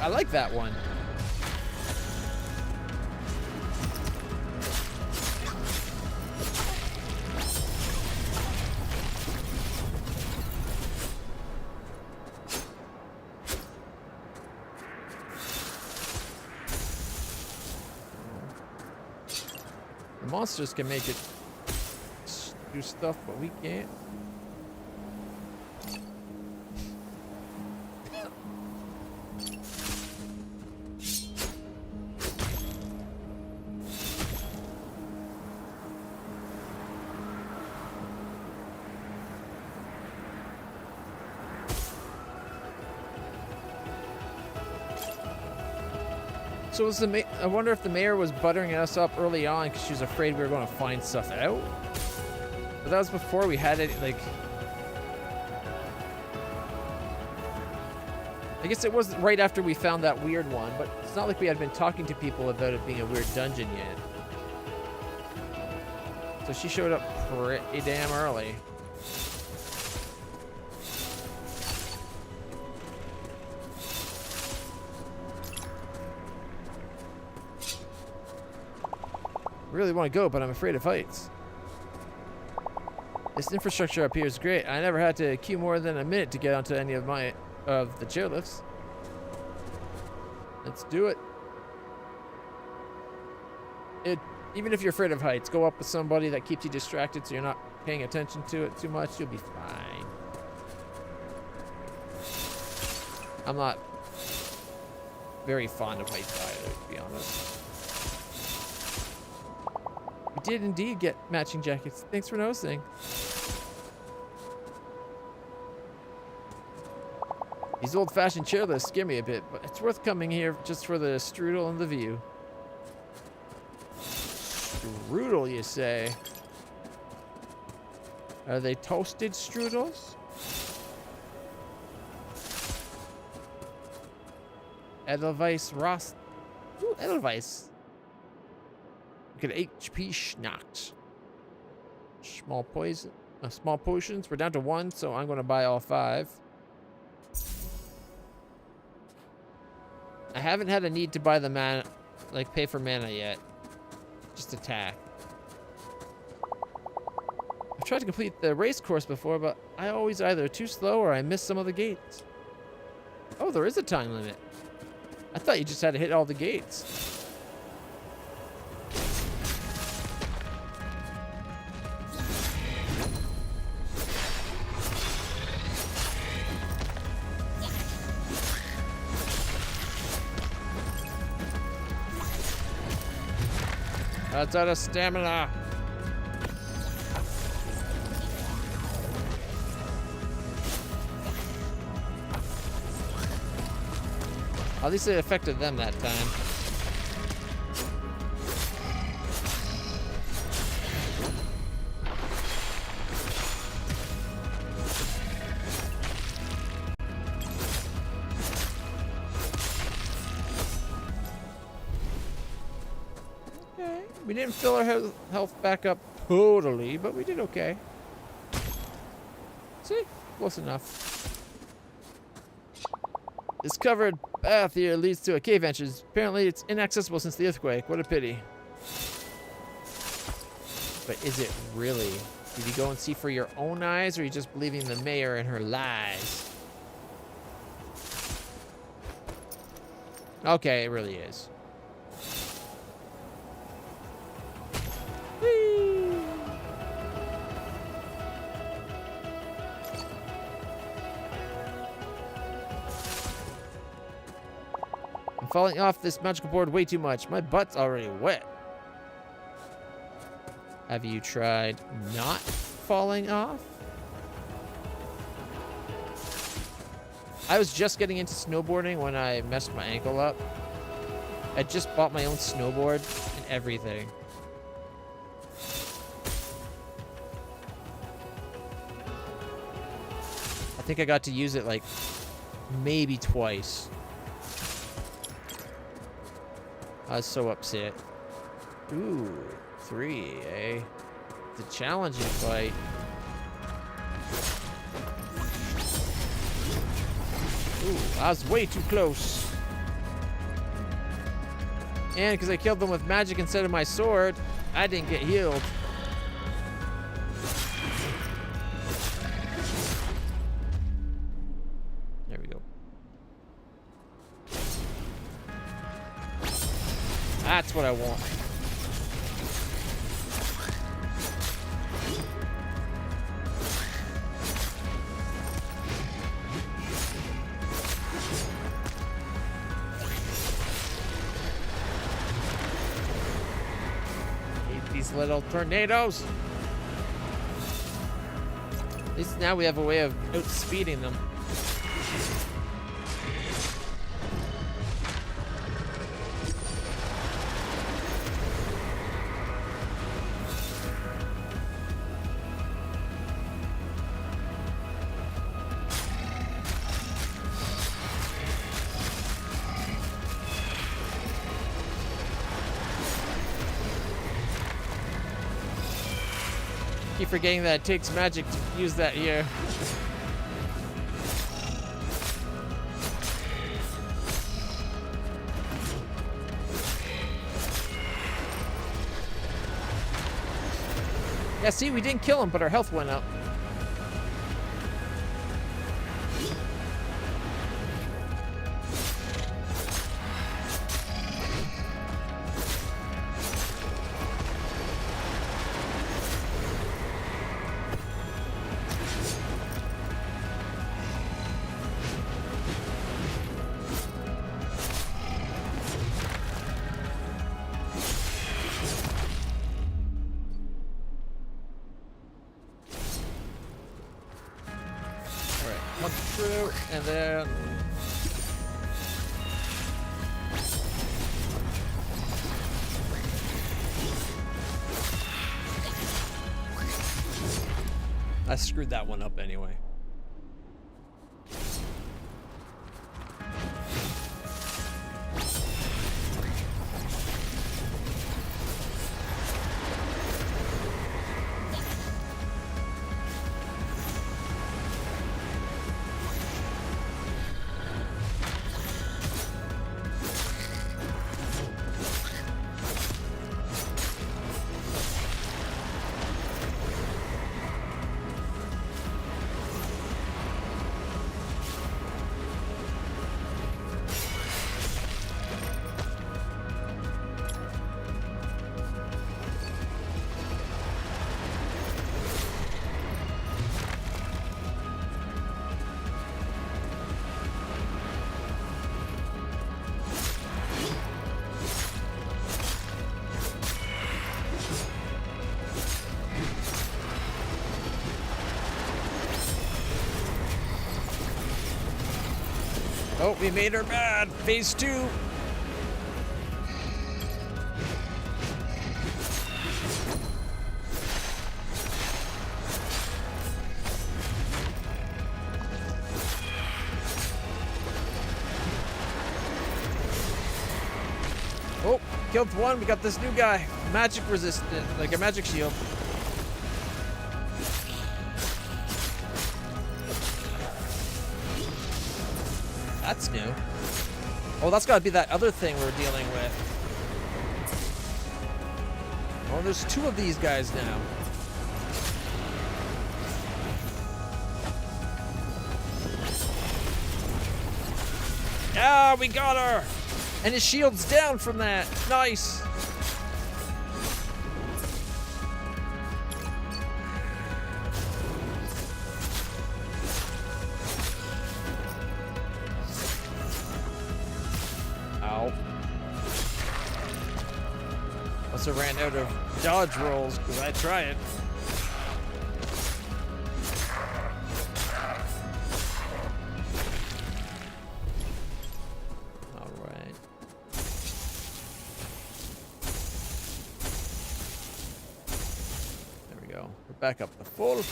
I like that one. The monsters can make it do stuff, but we can't. So was I wonder if the mayor was buttering us up early on because she was afraid we were going to find stuff out. But that was before we had it, like... I guess it was right after we found that weird one, but it's not like we had been talking to people about it being a weird dungeon yet. So she showed up pretty damn early. Really want to go, but I'm afraid of heights. This infrastructure up here is great. I never had to queue more than a minute to get onto any of the chairlifts. Let's do it. Even if you're afraid of heights, go up with somebody that keeps you distracted so you're not paying attention to it too much. You'll be fine. I'm not very fond of heights either, to be honest. We did indeed get matching jackets. Thanks for noticing. These old-fashioned chairlifts scare me a bit, but it's worth coming here just for the strudel and the view. Strudel, you say? Are they toasted strudels? Edelweiss Rost. Ooh, Edelweiss. Look at HP Schnacht. Small potions. We're down to 1, so I'm going to buy all 5. I haven't had a need to buy the mana, like pay for mana yet. Just attack. I've tried to complete the race course before, but I always either too slow or I miss some of the gates. Oh, there is a time limit. I thought you just had to hit all the gates. That's out of stamina. At least it affected them that time. Okay. We didn't fill our health back up totally, but we did okay. See? Close enough. This covered path here leads to a cave entrance. Apparently it's inaccessible since the earthquake. What a pity. But is it really? Did you go and see for your own eyes, or are you just believing the mayor and her lies? Okay, it really is. Whee! I'm falling off this magical board way too much. My butt's already wet. Have you tried not falling off? I was just getting into snowboarding when I messed my ankle up. I just bought my own snowboard and everything. I think I got to use it like maybe twice. I was so upset. Ooh, 3, eh? It's a challenging fight. Ooh, I was way too close. And because I killed them with magic instead of my sword, I didn't get healed. There we go. That's what I want. Hate these little tornadoes. At least now we have a way of outspeeding them. Keep forgetting that it takes magic to use that here. Yeah, see, we didn't kill him, but our health went up. Punch through, and then... I screwed that one up anyway. Oh, we made her mad. Phase 2. Oh, killed one. We got this new guy. Magic resistant, like a magic shield. That's new. Oh, that's gotta be that other thing we're dealing with. Oh, there's 2 of these guys now. Ah, we got her! And his shield's down from that. Nice. Ow. Must have ran out of dodge rolls because I tried. Alright. There we go. We're back up to full.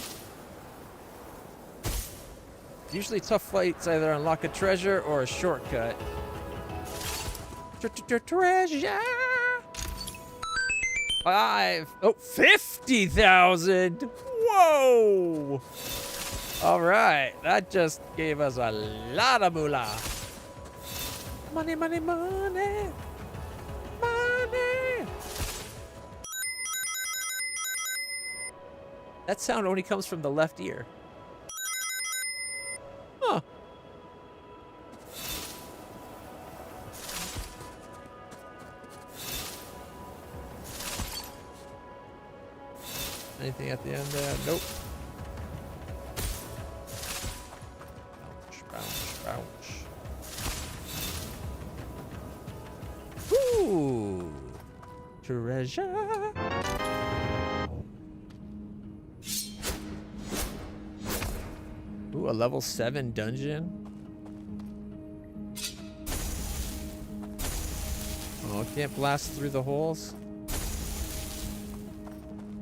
Usually tough fights either unlock a treasure or a shortcut. Treasure! 50,000! Whoa! Alright, that just gave us a lot of moolah. Money, money, money! Money! That sound only comes from the left ear. Huh. Anything at the end there? Nope. Bounce, bounce, bounce. Ooh! Treasure! Ooh, a level 7 dungeon. Oh, can't blast through the holes.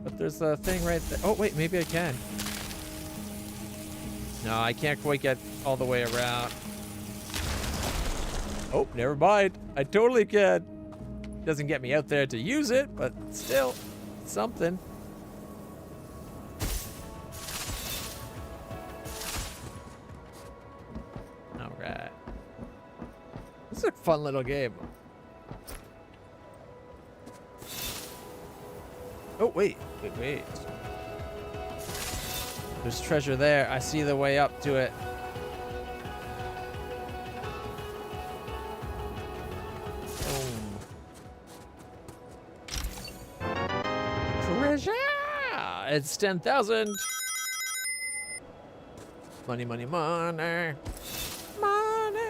But there's a thing right there. Oh, wait, maybe I can. No, I can't quite get all the way around. Oh, never mind. I totally can. Doesn't get me out there to use it, but still, something. Alright. This is a fun little game. Oh, wait. There's treasure there. I see the way up to it. Treasure! It's 10,000. Money, money, money. Money.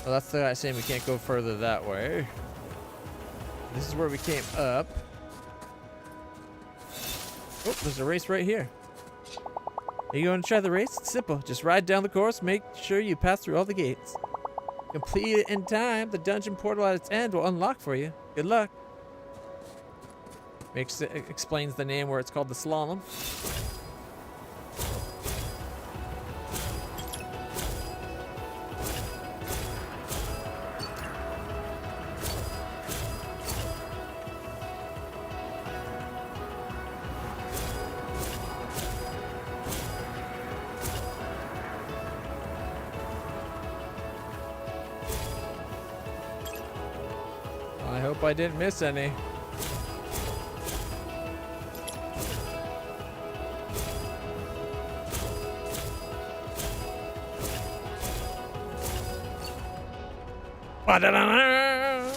Well, that's the guy saying we can't go further that way. This is where we came up. Oh, there's a race right here. Are you going to try the race? It's simple. Just ride down the course. Make sure you pass through all the gates. Complete it in time. The dungeon portal at its end will unlock for you. Good luck. Explains the name where it's called the slalom. I hope I didn't miss any. Ba-da-da-da!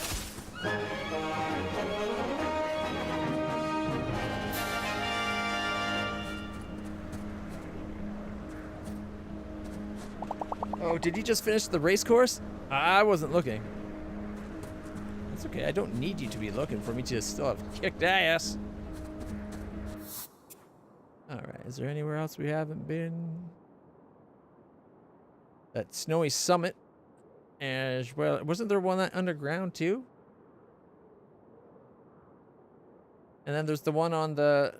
Oh, did you just finish the race course? I wasn't looking. It's okay, I don't need you to be looking for me to still have kicked ass. Alright, is there anywhere else we haven't been? That snowy summit. As well, wasn't there one underground too? And then there's the one on the...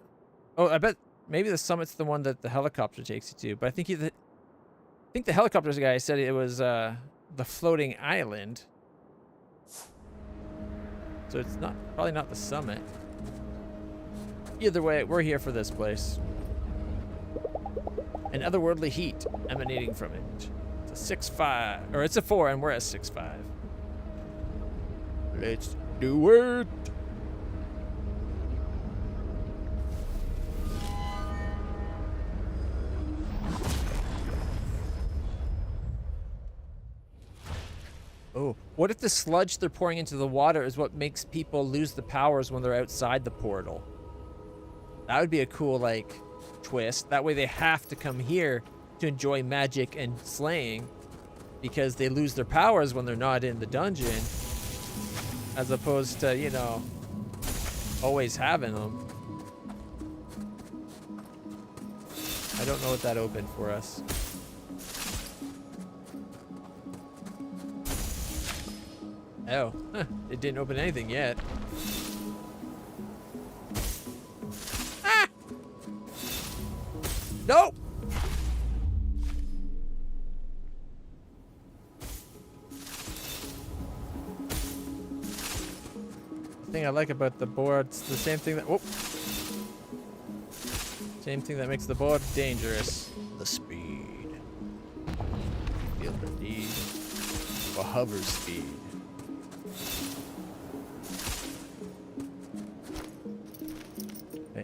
Oh, I bet maybe the summit's the one that the helicopter takes you to. But I think the helicopter guy said it was the floating island. So it's probably not the summit. Either way, we're here for this place. An otherworldly heat emanating from it. It's a 6.5, or it's a 4, and we're at 6.5. Let's do it. Oh, what if the sludge they're pouring into the water is what makes people lose the powers when they're outside the portal? That would be a cool, like, twist. That way they have to come here to enjoy magic and slaying because they lose their powers when they're not in the dungeon, as opposed to, you know, always having them. I don't know what that opened for us. Oh, huh, it didn't open anything yet. Ah! Nope! The thing I like about the board's the same thing that... Oh! Same thing that makes the board dangerous. The speed. Feel the need for hover speed.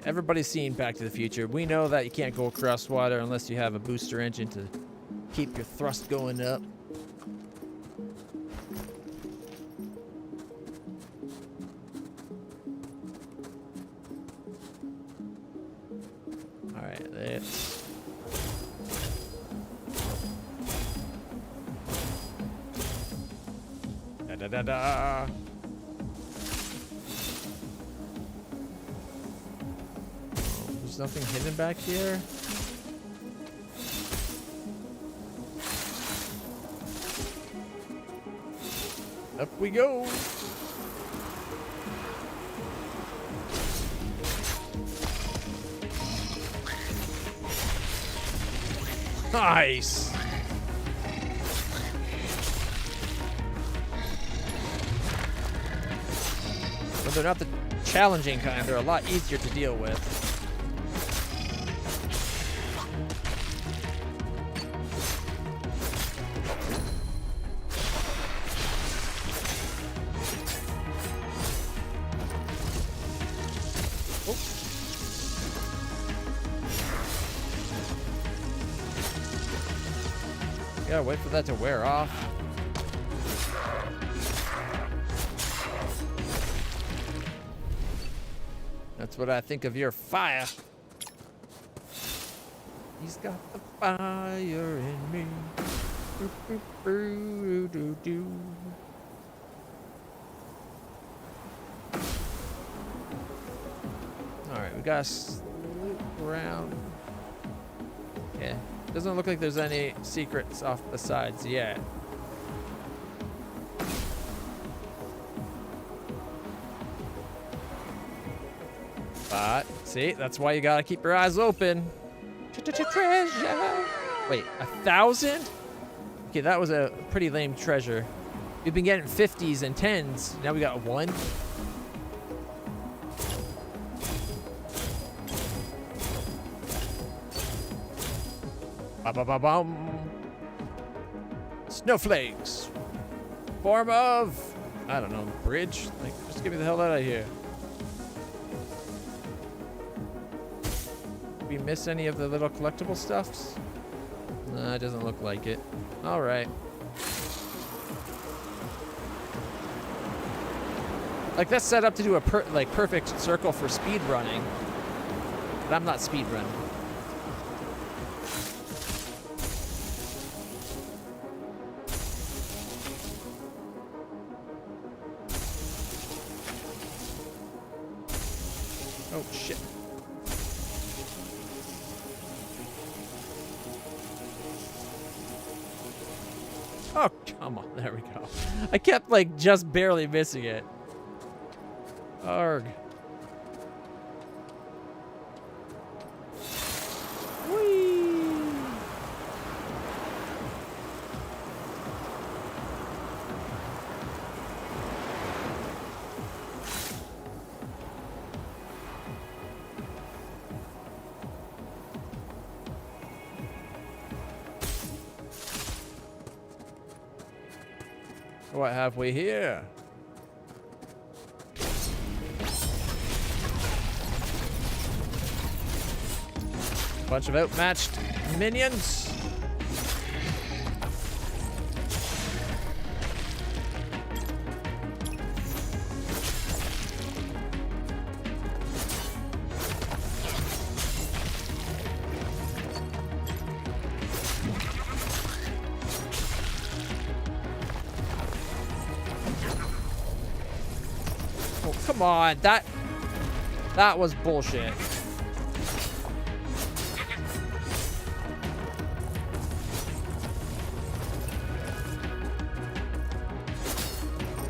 Everybody's seen Back to the Future. We know that you can't go across water unless you have a booster engine to keep your thrust going up. Alright, let's... Da-da-da-da! There's nothing hidden back here. Up we go. Nice. But they're not the challenging kind. They're a lot easier to deal with. Gotta wait for that to wear off. That's what I think of your fire. He's got the fire in me. Alright, we gotta loop around. Yeah. Doesn't look like there's any secrets off the sides yet. But, see, that's why you gotta keep your eyes open. Treasure! Wait, 1,000? Okay, that was a pretty lame treasure. We've been getting 50s and 10s. Now we got 1. Ba-ba-ba-bum. Snowflakes. Form of, I don't know, bridge? Like, just get me the hell out of here. Did we miss any of the little collectible stuffs? No, it doesn't look like it. All right. Like, that's set up to do a perfect circle for speed running. But I'm not speed running. Oh, shit. Oh, come on. There we go. I kept, like, just barely missing it. Arg. Whee! What have we here? Bunch of outmatched minions. Oh, come on. That was bullshit.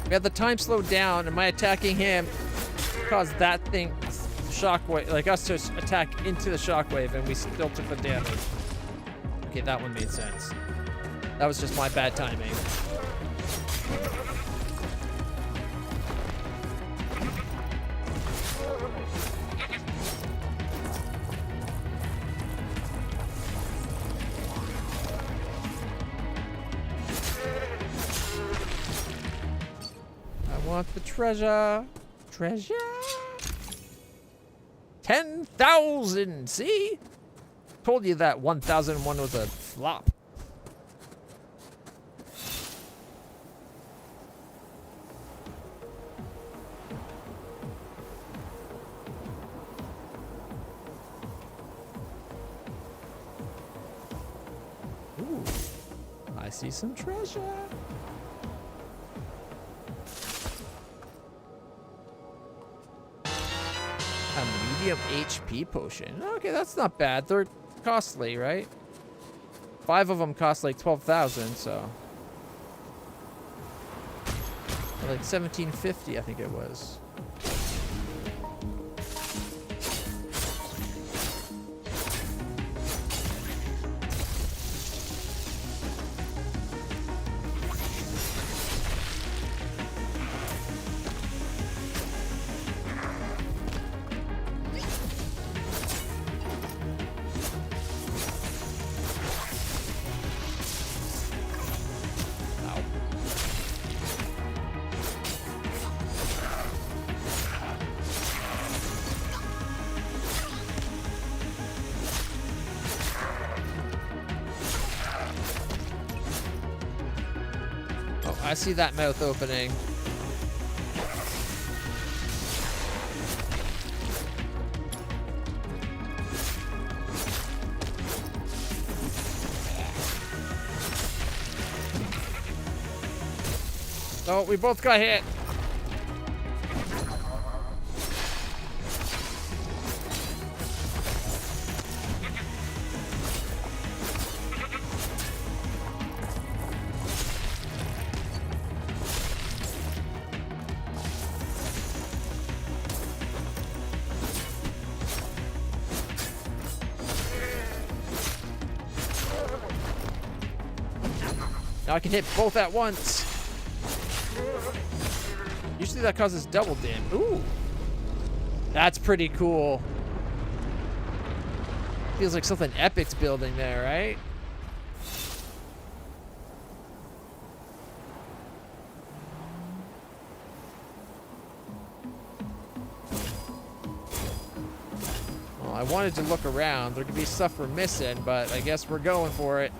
We had the time slowed down, and my attacking him caused that thing shockwave, like us to attack into the shockwave, and we still took the damage. Okay, that one made sense. That was just my bad timing. Want the treasure. Treasure. 10,000. See? Told you that 1,001 was a flop. Ooh. I see some treasure. A medium HP potion. Okay, that's not bad. They're costly, right? 5 of them cost like 12,000, so. Or like 1750, I think it was. I see that mouth opening. Oh, we both got hit. Now I can hit both at once. Usually that causes double damage. Ooh. That's pretty cool. Feels like something epic's building there, right? Well, I wanted to look around. There could be stuff we're missing, but I guess we're going for it.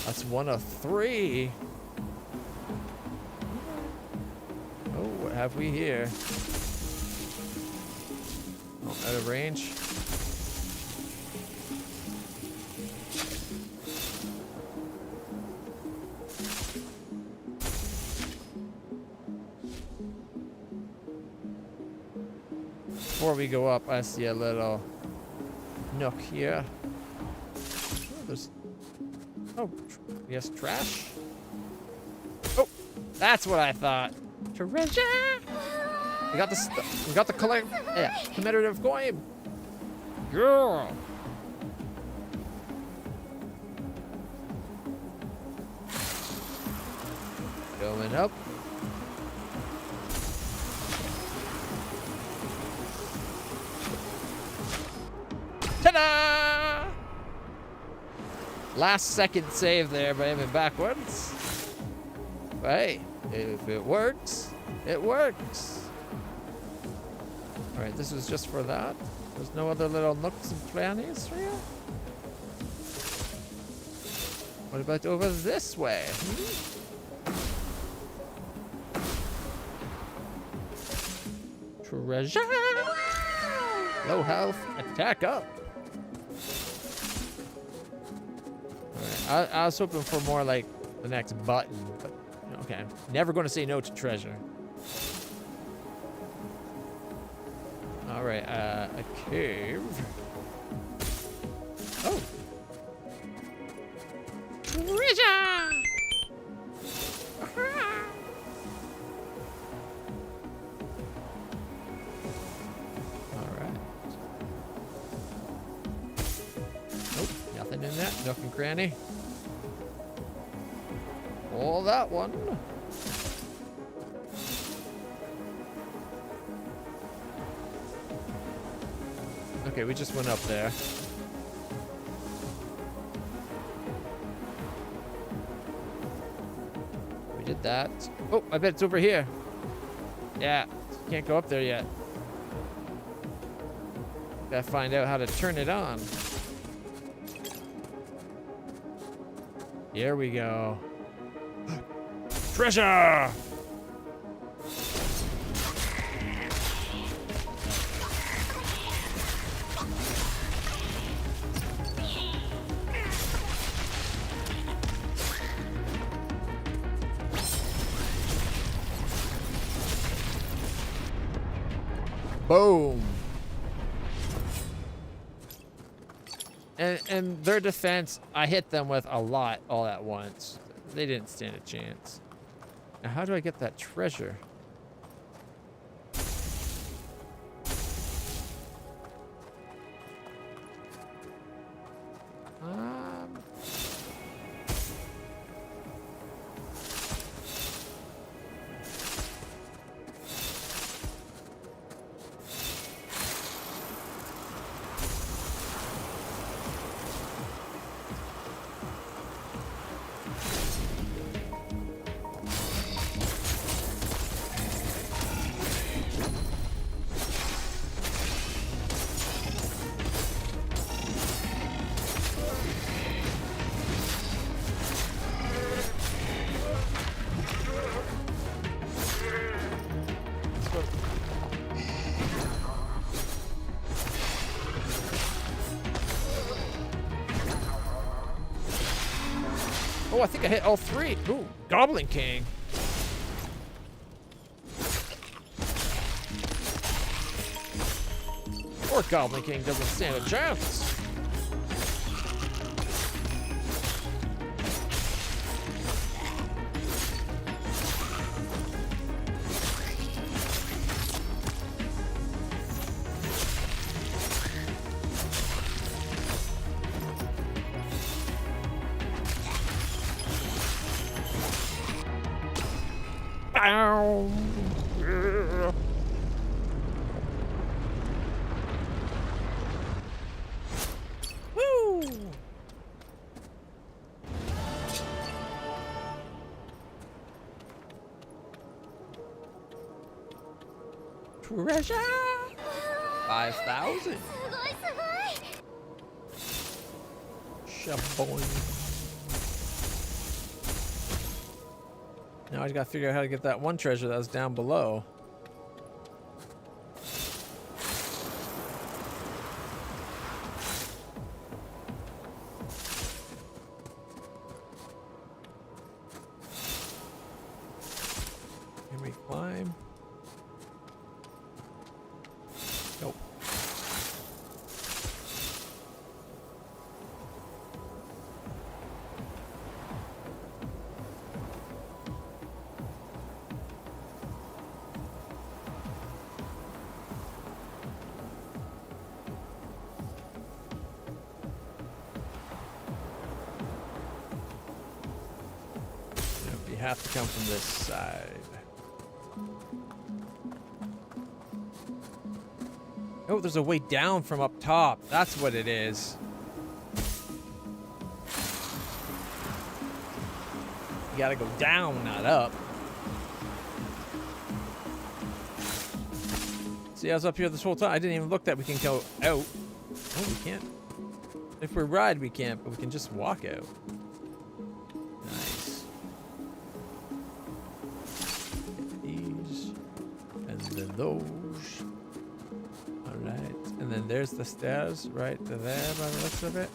That's 1 of 3. Oh, what have we here? Oh, out of range. Before we go up, I see a little nook here. Oh, there's... Oh, yes, trash. Oh, that's what I thought. Treasure. We got the we got the commemorative coin. Girl. Going up. Ta-da! Last second save there by aiming backwards. But hey, if it works, it works. Alright, this was just for that. There's no other little nooks and crannies for you? What about over this way? Treasure! Low health, attack up. I was hoping for more like the next button, but okay. Never going to say no to treasure. All right, a cave. Oh, treasure! All right. Nope, nothing in that. Nook and cranny. All that one. Okay, we just went up there. We did that. Oh, I bet it's over here. Yeah, can't go up there yet. Gotta find out how to turn it on. Here we go. Treasure! Boom. And in their defense, I hit them with a lot all at once. They didn't stand a chance. Now, how do I get that treasure? Oh, I think I hit all three. Ooh, Goblin King. Poor Goblin King doesn't stand a chance. Ow. Woo! Treasure! 5,000. Shaboing. Now I just gotta figure out how to get that one treasure that was down below. Can we climb? Nope. You have to come from this side. Oh, there's a way down from up top. That's what it is. You gotta go down, not up. See, I was up here this whole time. I didn't even look that we can go out. Oh, we can't. If we ride, we can't, but we can just walk out. Nice. These. And then those. Alright. And then there's the stairs right to there by the looks of it.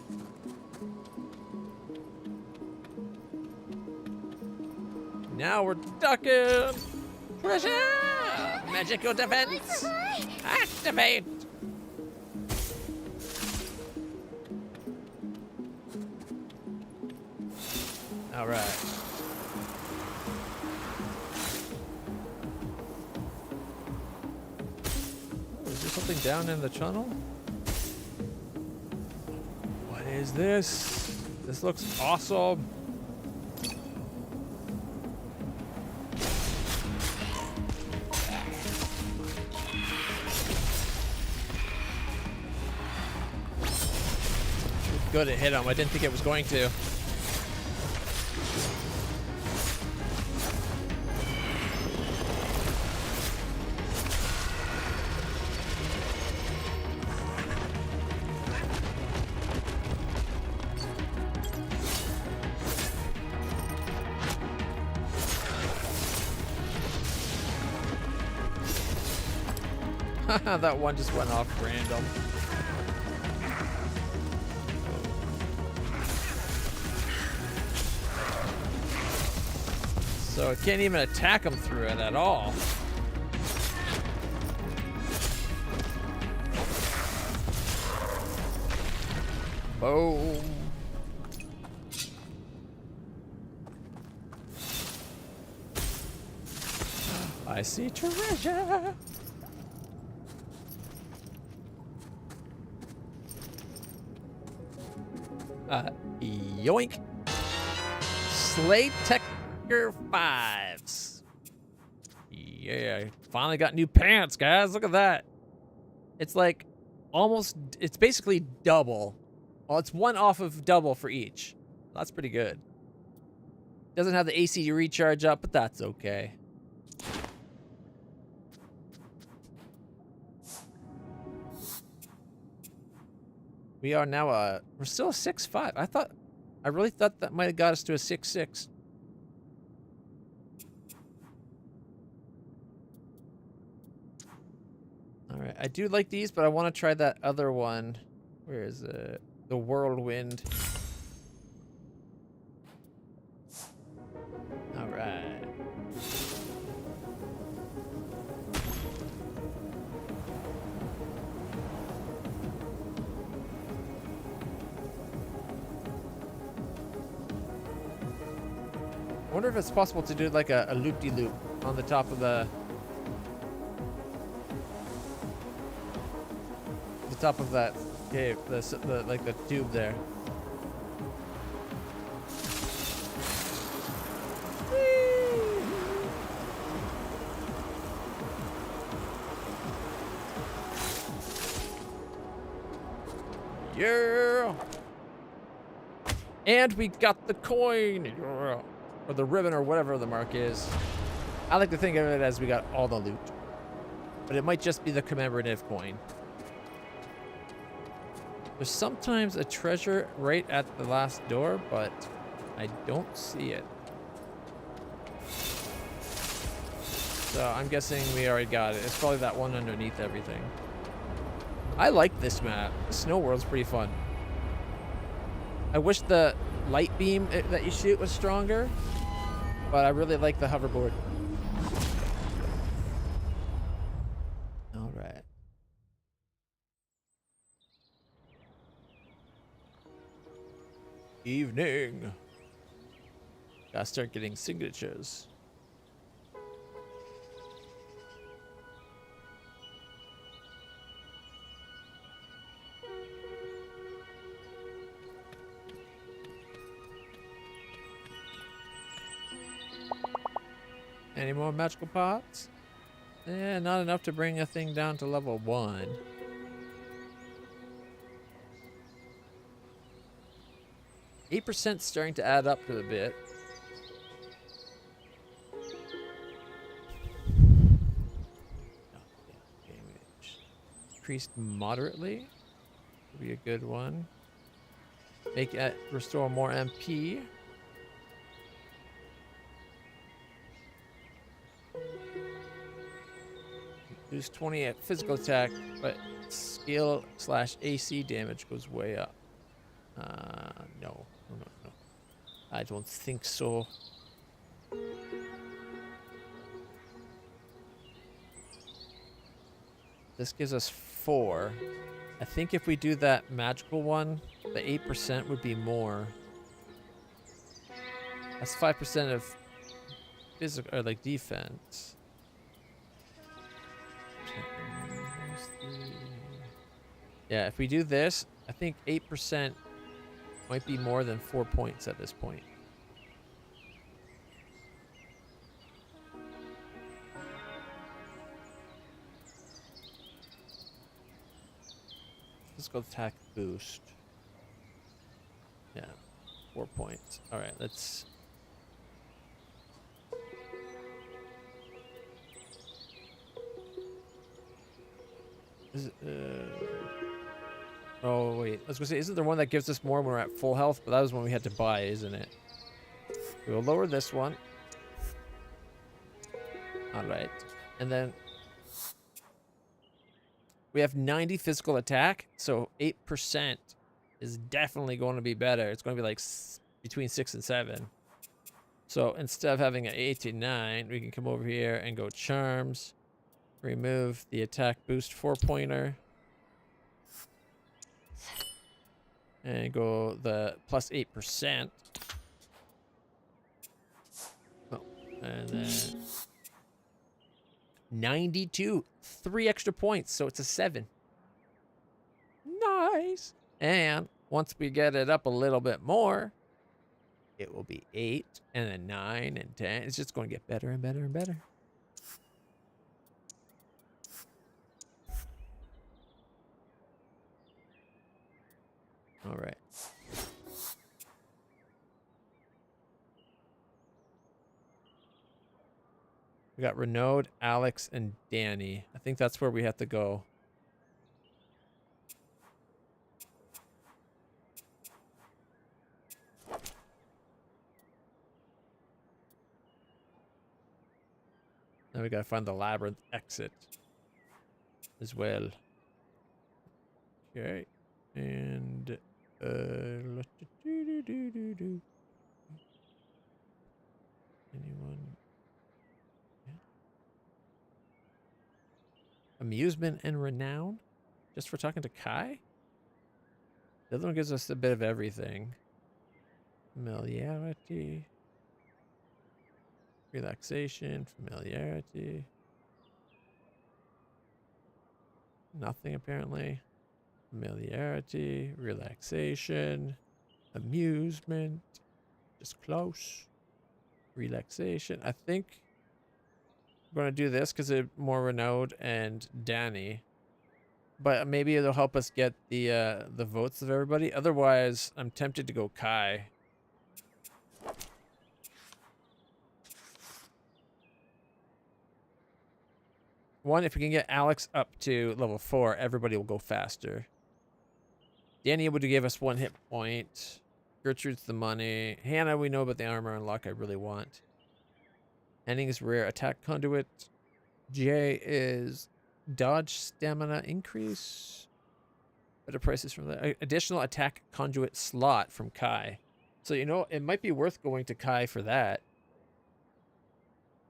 Now we're ducking! Treasure! Magical defense! Activate! Alright. Oh, is there something down in the tunnel? What is this? This looks awesome. Good, it hit him. I didn't think it was going to. That one just went off random. So I can't even attack him through it at all. Boom. I see treasure. Yoink. Slate Tecker 5s. Yeah, finally got new pants, guys. Look at that. It's like almost, it's basically double. Well, it's one off of double for each. That's pretty good. Doesn't have the AC recharge up, but that's okay. We are now we're still a 6.5. I really thought that might have got us to a 6.6. All right, I do like these, but I want to try that other one. Where is it? The Whirlwind. wonder if it's possible to do like a loop-de-loop on the top of the top of that cave, the like the tube there. Yeah. And we got the coin, or the ribbon, or whatever the mark is. I like to think of it as we got all the loot, but it might just be the commemorative coin. There's sometimes a treasure right at the last door, but I don't see it. So I'm guessing we already got it. It's probably that one underneath everything. I like this map. The snow world's pretty fun. I wish the light beam that you shoot was stronger, but I really like the hoverboard. All right. Evening. Gotta start getting signatures. Any more magical pots? Eh, not enough to bring a thing down to level 1. %, starting to add up to a bit. Damage. Increased moderately. Would be a good one. Make it restore more MP. Lose 20 at physical attack, but skill / AC damage goes way up. No. I don't think so. This gives us 4. I think if we do that magical one, the 8% would be more. That's 5% of physical, or like defense. Yeah, if we do this, I think 8% might be more than 4 points at this point. Physical attack boost. Yeah, 4 points. All right, let's... Is it, oh, wait. I was going to say, isn't there one that gives us more when we're at full health? But that was when we had to buy, isn't it? We'll lower this one. All right. And then we have 90 physical attack. So 8% is definitely going to be better. It's going to be like between 6 and 7. So instead of having an 8 to 9, we can come over here and go charms. Remove the attack boost 4-pointer. And go the plus 8%. Oh, and then 92. 3 extra points, so it's a 7. Nice. And once we get it up a little bit more, it will be 8 and then 9 and 10. It's just going to get better and better and better. All right. We got Renaud, Alex, and Danny. I think that's where we have to go. Now we gotta find the labyrinth exit as well. Okay. And anyone? Yeah. Amusement and renown? Just for talking to Kai? The other one gives us a bit of everything. Familiarity. Relaxation, familiarity. Nothing apparently. Familiarity, relaxation, amusement, just close, relaxation. I think I'm going to do this because it's more Renaud and Danny. But maybe it'll help us get the votes of everybody. Otherwise, I'm tempted to go Kai. One, if we can get Alex up to level 4, everybody will go faster. Danny would give us 1 hit point. Gertrude's the money. Hannah, we know about the armor and luck I really want. Henning is rare attack conduit. Jay is dodge stamina increase. Better prices from that. Additional attack conduit slot from Kai. So, you know, it might be worth going to Kai for that.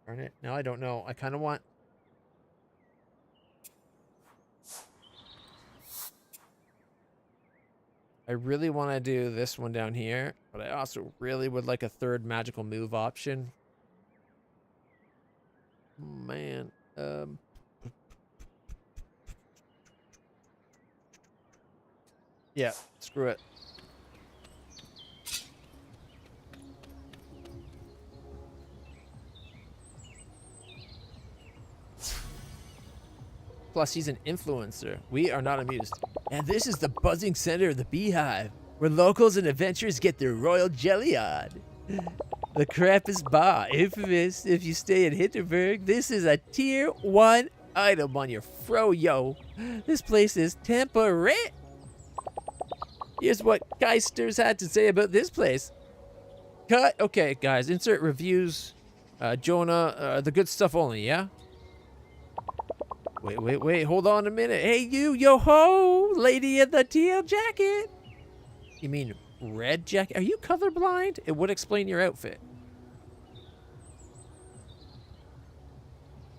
Darn it. No, I don't know. I kind of want... I really want to do this one down here, but I also really would like a third magical move option. Man. Yeah, screw it. Plus, he's an influencer. We are not amused. And this is the buzzing center of the Beehive, where locals and adventurers get their royal jelly on. The Krampus Bar, infamous if you stay in Hinterberg. This is a tier 1 item on your fro-yo. This place is temperate. Here's what Geisters had to say about this place. Cut. Okay, guys, insert reviews. Jonah, the good stuff only, yeah? Wait, hold on a minute. Hey, you, yo-ho, lady in the teal jacket. You mean red jacket? Are you colorblind? It would explain your outfit.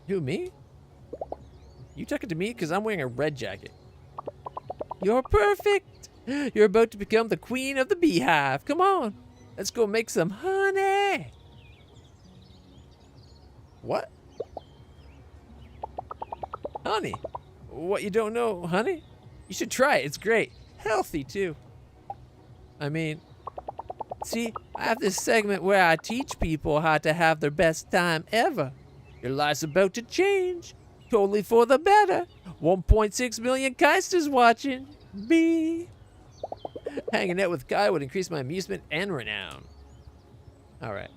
Who, me? You talking to me? Because I'm wearing a red jacket. You're perfect. You're about to become the queen of the Beehive. Come on. Let's go make some honey. What? Honey? What, you don't know honey? You should try it. It's great. Healthy, too. I mean, see, I have this segment where I teach people how to have their best time ever. Your life's about to change. Totally for the better. 1.6 million Keisters watching. Me. Hanging out with Kai would increase my amusement and renown. Alright.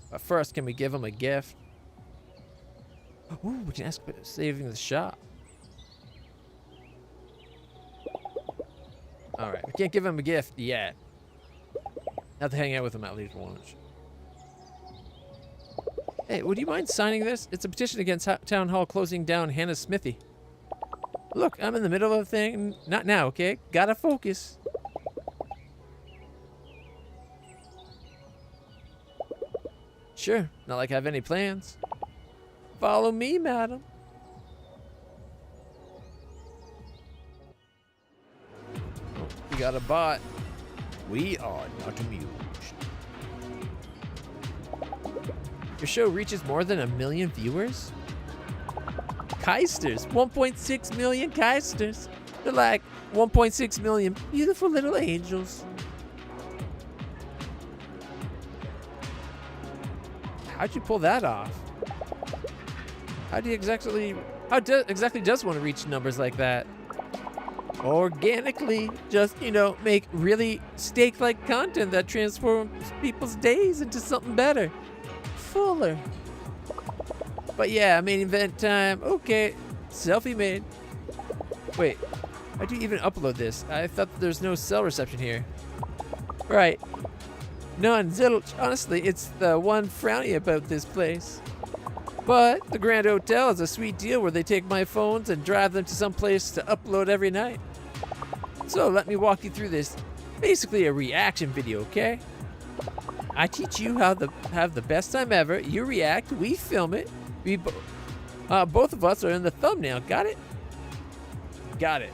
But first, can we give him a gift? Ooh, we can ask about saving the shop. Alright, we can't give him a gift yet. Have to hang out with him at least once. Hey, would you mind signing this? It's a petition against Town Hall closing down Hannah's smithy. Look, I'm in the middle of a thing. Not now, okay? Gotta focus. Sure, not like I have any plans. Follow me, madam. Oh, we got a bot. We are not amused. Your show reaches more than 1 million viewers? Keisters, 1.6 million Keisters. They're like 1.6 million beautiful little angels. How'd you pull that off? How exactly does one reach numbers like that? Organically, just, you know, make really steak-like content that transforms people's days into something better. Fuller. But yeah, main event time. Okay, selfie made. Wait, how do you even upload this? I thought that there's no cell reception here. Right. None, zilch. Honestly, it's the one frowny about this place. But the Grand Hotel is a sweet deal where they take my phones and drive them to some place to upload every night. So let me walk you through this. Basically a reaction video, okay? I teach you how to have the best time ever. You react, we film it. Both of us are in the thumbnail. Got it? Got it.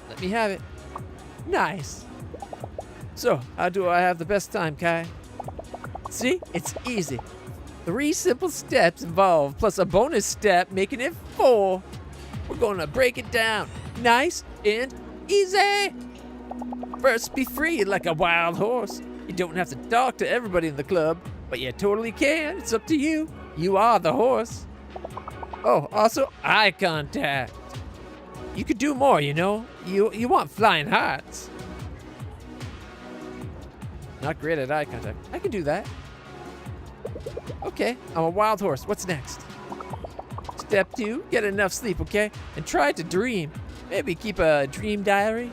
Let me have it. Nice. So, how do I have the best time, Kai? See? It's easy. 3 simple steps involved, plus a bonus step, making it 4. We're gonna break it down nice and easy. First, be free like a wild horse. You don't have to talk to everybody in the club, but you totally can. It's up to you. You are the horse. Oh, also eye contact. You could do more, you know? You want flying hearts. Not great at eye contact. I can do that. Okay, I'm a wild horse. What's next? Step 2, get enough sleep, okay? And try to dream. Maybe keep a dream diary.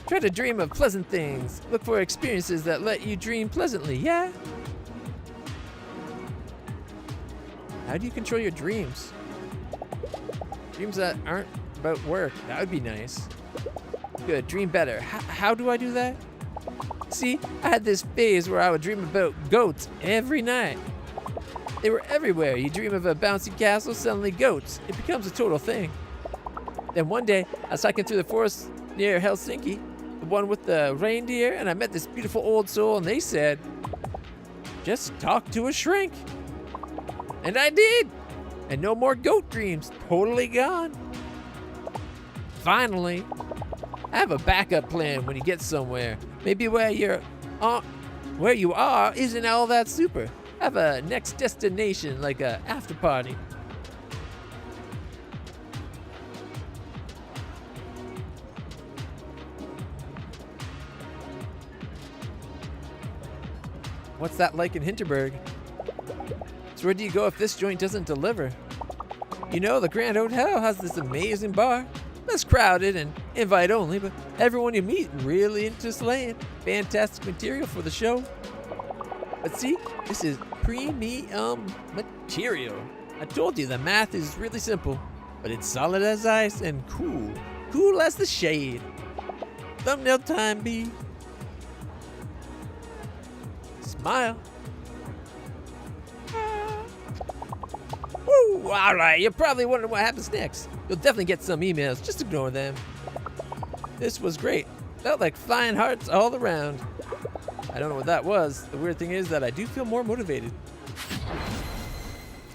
Try to dream of pleasant things. Look for experiences that let you dream pleasantly, yeah? How do you control your dreams? Dreams that aren't about work. That would be nice. Good, dream better. How do I do that? See, I had this phase where I would dream about goats every night. They were everywhere. You dream of a bouncy castle, suddenly goats. It becomes a total thing. Then one day, I was hiking through the forest near Helsinki, the one with the reindeer, and I met this beautiful old soul, and they said, just talk to a shrink. And I did. And no more goat dreams. Totally gone. Finally, I have a backup plan when you get somewhere. Maybe where you are isn't all that super. Have a next destination, like a after party. What's that like in Hinterberg? So where do you go if this joint doesn't deliver? You know, the Grand Hotel has this amazing bar. Less crowded and invite only, but everyone you meet really into slaying. Fantastic material for the show. But see, this is premium material. I told you the math is really simple, but it's solid as ice and cool. Cool as the shade. Thumbnail time, B. Smile. Woo! All right, you're probably wondering what happens next. You'll definitely get some emails. Just ignore them. This was great. Felt like flying hearts all around. I don't know what that was. The weird thing is that I do feel more motivated.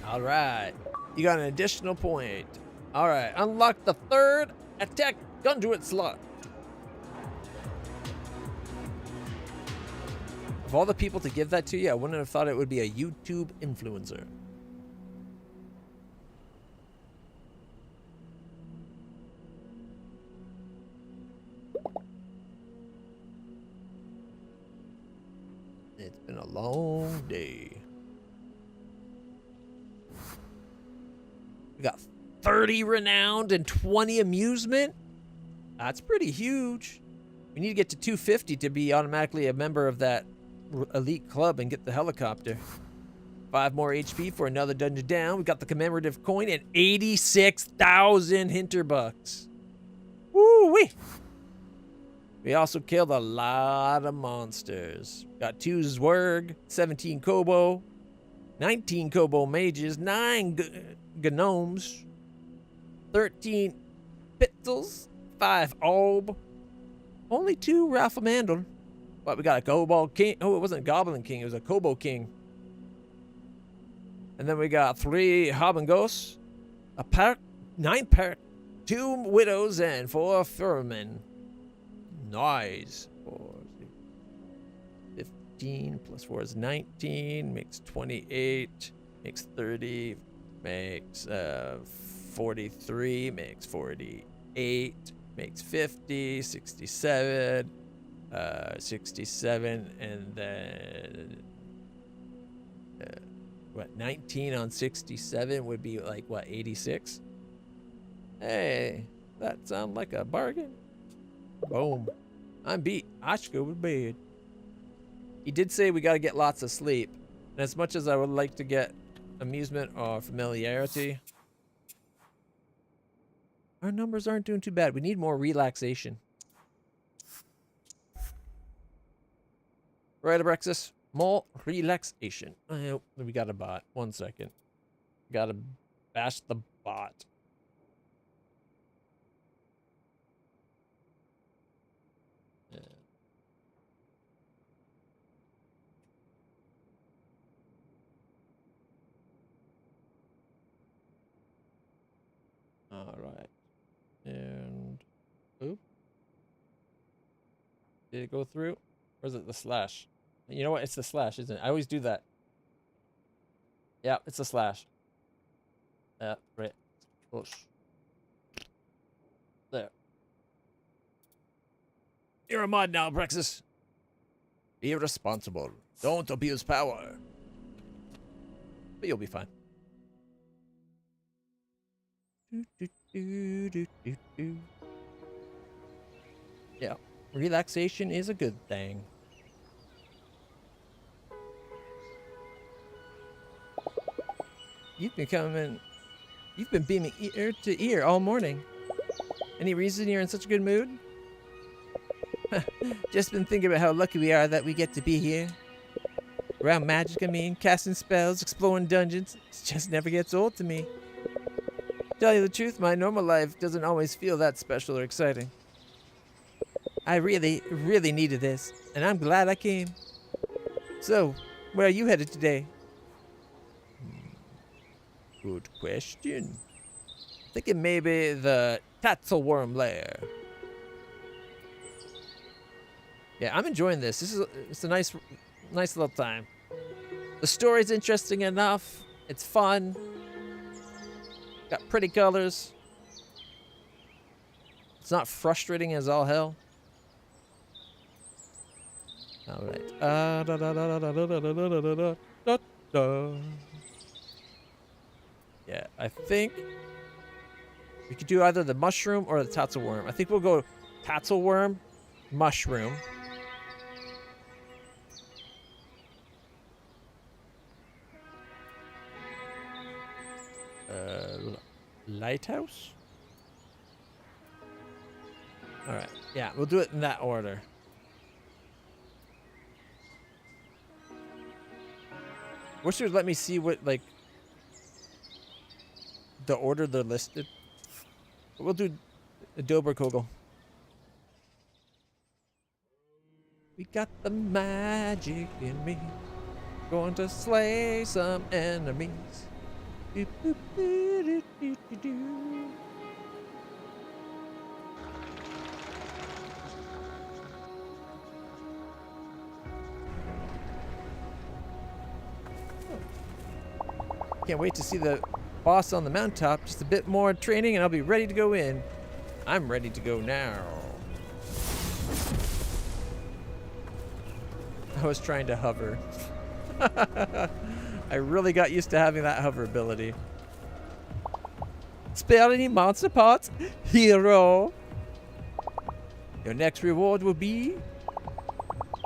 All right. You got an additional point. All right. Unlock the 3rd attack conduit slot. Of all the people to give that to you, I wouldn't have thought it would be a YouTube influencer. It's been a long day. We got 30 renowned and 20 amusement. That's pretty huge. We need to get to 250 to be automatically a member of that elite club and get the helicopter. 5 more HP for another dungeon down. We got the commemorative coin and 86,000 Hinterbucks. Woo-wee! We also killed a lot of monsters. Got 2 Zwerg, 17 Kobo, 19 Kobo mages, 9 gnomes, 13 Pitzels, 5 Alb, only 2 Ralphamandel. But we got a Kobold King. Oh, it wasn't a Goblin King, it was a Kobo King. And then we got 3 Hobengos, a pack, 9 pack, 2 Widows, and 4 Furmen. Nice. 15 plus 4 is 19, makes 28, makes 30, makes 43, makes 48, makes 50, 67, 67, and then what, 19 on 67 would be like, what, 86? Hey, that sounds like a bargain. Boom. I'm beat. I should go to bed. He did say we gotta get lots of sleep. And as much as I would like to get amusement or familiarity, our numbers aren't doing too bad. We need more relaxation. Right, Abrexis? More relaxation. Oh, we got a bot. 1 second. Gotta bash the bot. Did it go through? Or is it the slash? You know what? It's the slash, isn't it? I always do that. Yeah, it's the slash. Yeah, right. Push. There. You're a mod now, Brexus. Irresponsible. Don't abuse power. But you'll be fine. Yeah, relaxation is a good thing. You've been beaming ear to ear all morning. Any reason you're in such a good mood? Just been thinking about how lucky we are that we get to be here. Around magic, I mean, casting spells, exploring dungeons. It just never gets old to me. Tell you the truth, my normal life doesn't always feel that special or exciting. I really, really needed this, and I'm glad I came. So, where are you headed today? Good question. Thinking maybe the Tatzelworm lair. Yeah, I'm enjoying this. It's a nice little time. The story's interesting enough. It's fun. Got pretty colors. It's not frustrating as all hell. All right. Yeah, I think we could do either the mushroom or the Tatzelworm. I think we'll go Tatzelworm, mushroom. Lighthouse? Alright, yeah, we'll do it in that order. Wish it would let me see what, like, the order they're listed. We'll do the Doberkogel. We got the magic in me. Going to slay some enemies. Can't wait to see the boss on the mountaintop. Just a bit more training and I'll be ready to go in. I'm ready to go now. I was trying to hover. I really got used to having that hover ability. Spare any monster parts, hero. Your next reward will be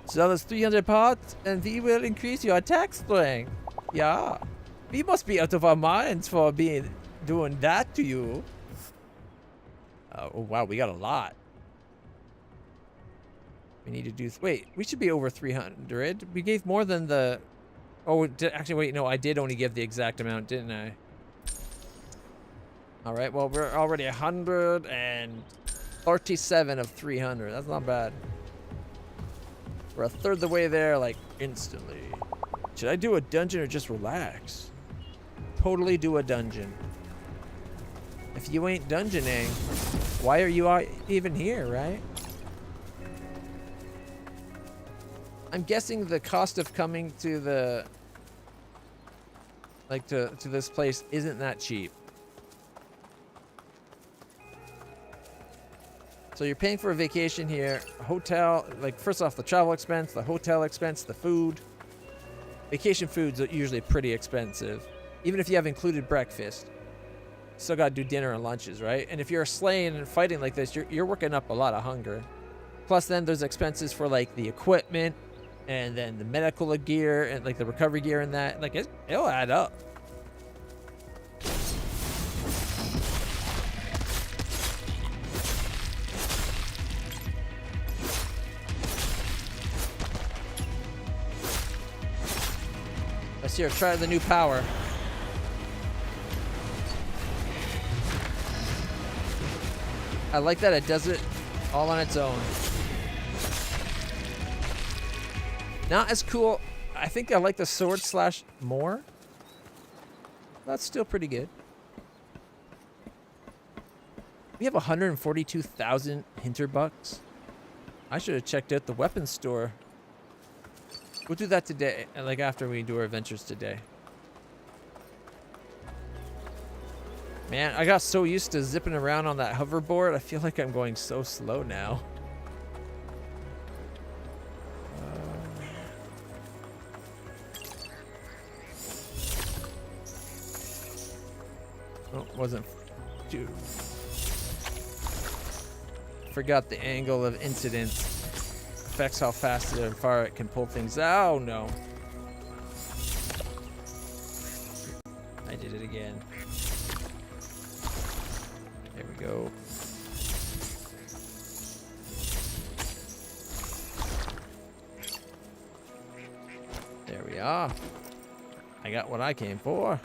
sell us 300 parts and we will increase your attack strength. Yeah. We must be out of our minds for doing that to you. Oh wow, we got a lot. We need to do. Wait, we should be over 300. We gave more than the. Oh, actually, wait, no, I did only give the exact amount, didn't I? All right, well, we're already 137 of 300. That's not bad. We're a third the way there, like instantly. Should I do a dungeon or just relax? Totally do a dungeon. If you ain't dungeoning, why are you even here, right? I'm guessing the cost of coming to the to this place isn't that cheap. So you're paying for a vacation here, hotel, like first off the travel expense, the hotel expense, the food. Vacation food's usually pretty expensive, even if you have included breakfast. Still gotta do dinner and lunches, right? And if you're slaying and fighting like this, you're working up a lot of hunger. Plus then there's expenses for like the equipment and then the medical gear and like the recovery gear and that. Like it'll add up. Let's here, try the new power. I like that it does it all on its own. Not as cool. I think I like the sword slash more. That's still pretty good. We have 142,000 Hinterbucks. I should have checked out the weapons store. We'll do that today, like after we do our adventures today. Man, I got so used to zipping around on that hoverboard, I feel like I'm going so slow now. Oh, wasn't too. Forgot the angle of incidence affects how fast and far it can pull things out. Oh no. I did it again. There we go. There we are. I got what I came for.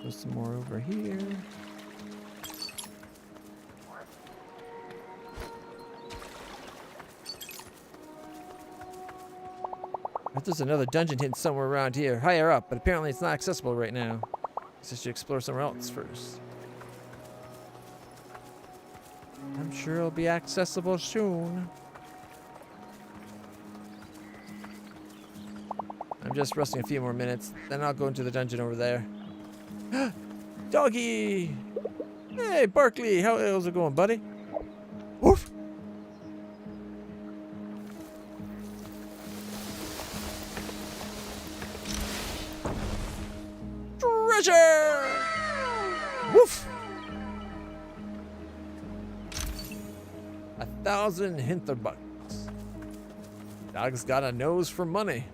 There's some more over here. There's another dungeon hidden somewhere around here, higher up, but apparently it's not accessible right now. So I should explore somewhere else first. I'm sure it'll be accessible soon. I'm just resting a few more minutes, then I'll go into the dungeon over there. Doggy! Hey, Barkley, how's it going, buddy? Woof! Treasure! Woof! 1,000 Hinterbugs. Dog's got a nose for money.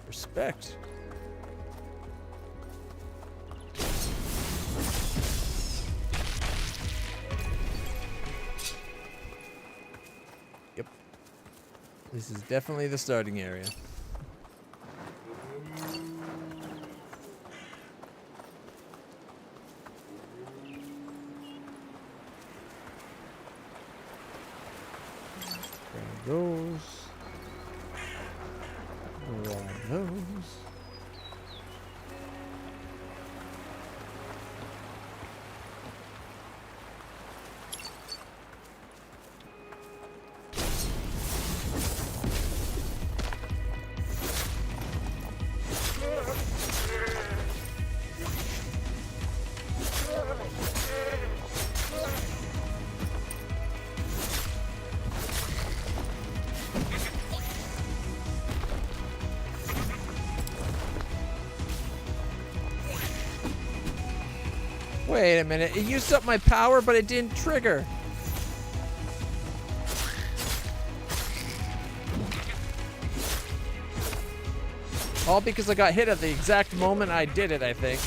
Respect. Yep. This is definitely the starting area. Those. Those. Wait a minute, it used up my power, but it didn't trigger. All because I got hit at the exact moment I did it, I think.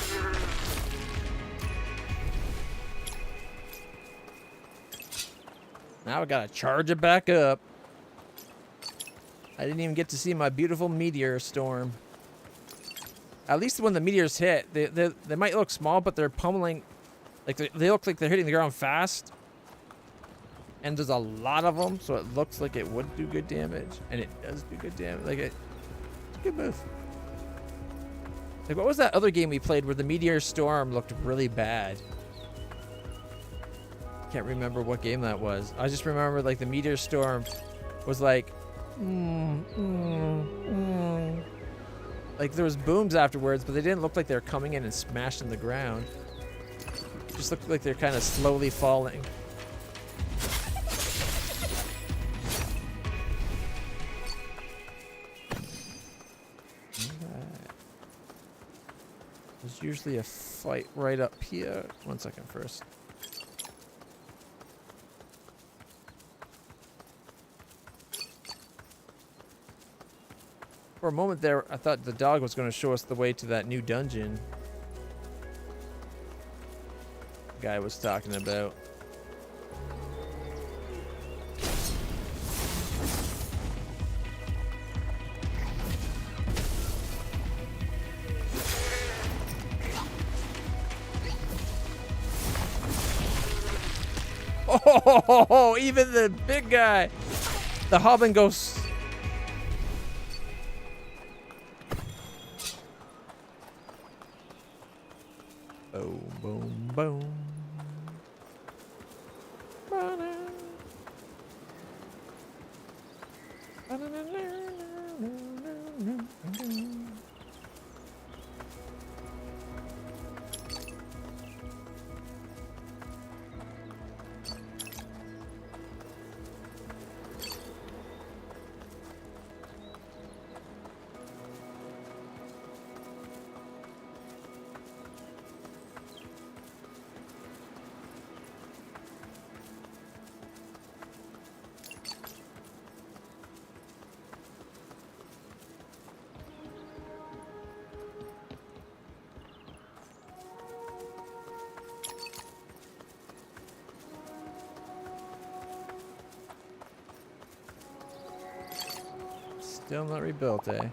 Now I gotta charge it back up. I didn't even get to see my beautiful meteor storm. At least when the meteors hit, they might look small, but they're pummeling. Like they look like they're hitting the ground fast. And there's a lot of them, so it looks like it would do good damage. And it does do good damage. Like it's a good move. Like what was that other game we played where the meteor storm looked really bad? Can't remember what game that was. I just remember like the meteor storm was like like there was booms afterwards, but they didn't look like they were coming in and smashing the ground. It just looked like they're kind of slowly falling. There's usually a fight right up here. 1 second first. For a moment there, I thought the dog was going to show us the way to that new dungeon the guy was talking about. Oh, even the big guy, the Hobbin ghost. Boom, boom, boom. Ba-da. Still not rebuilt, eh?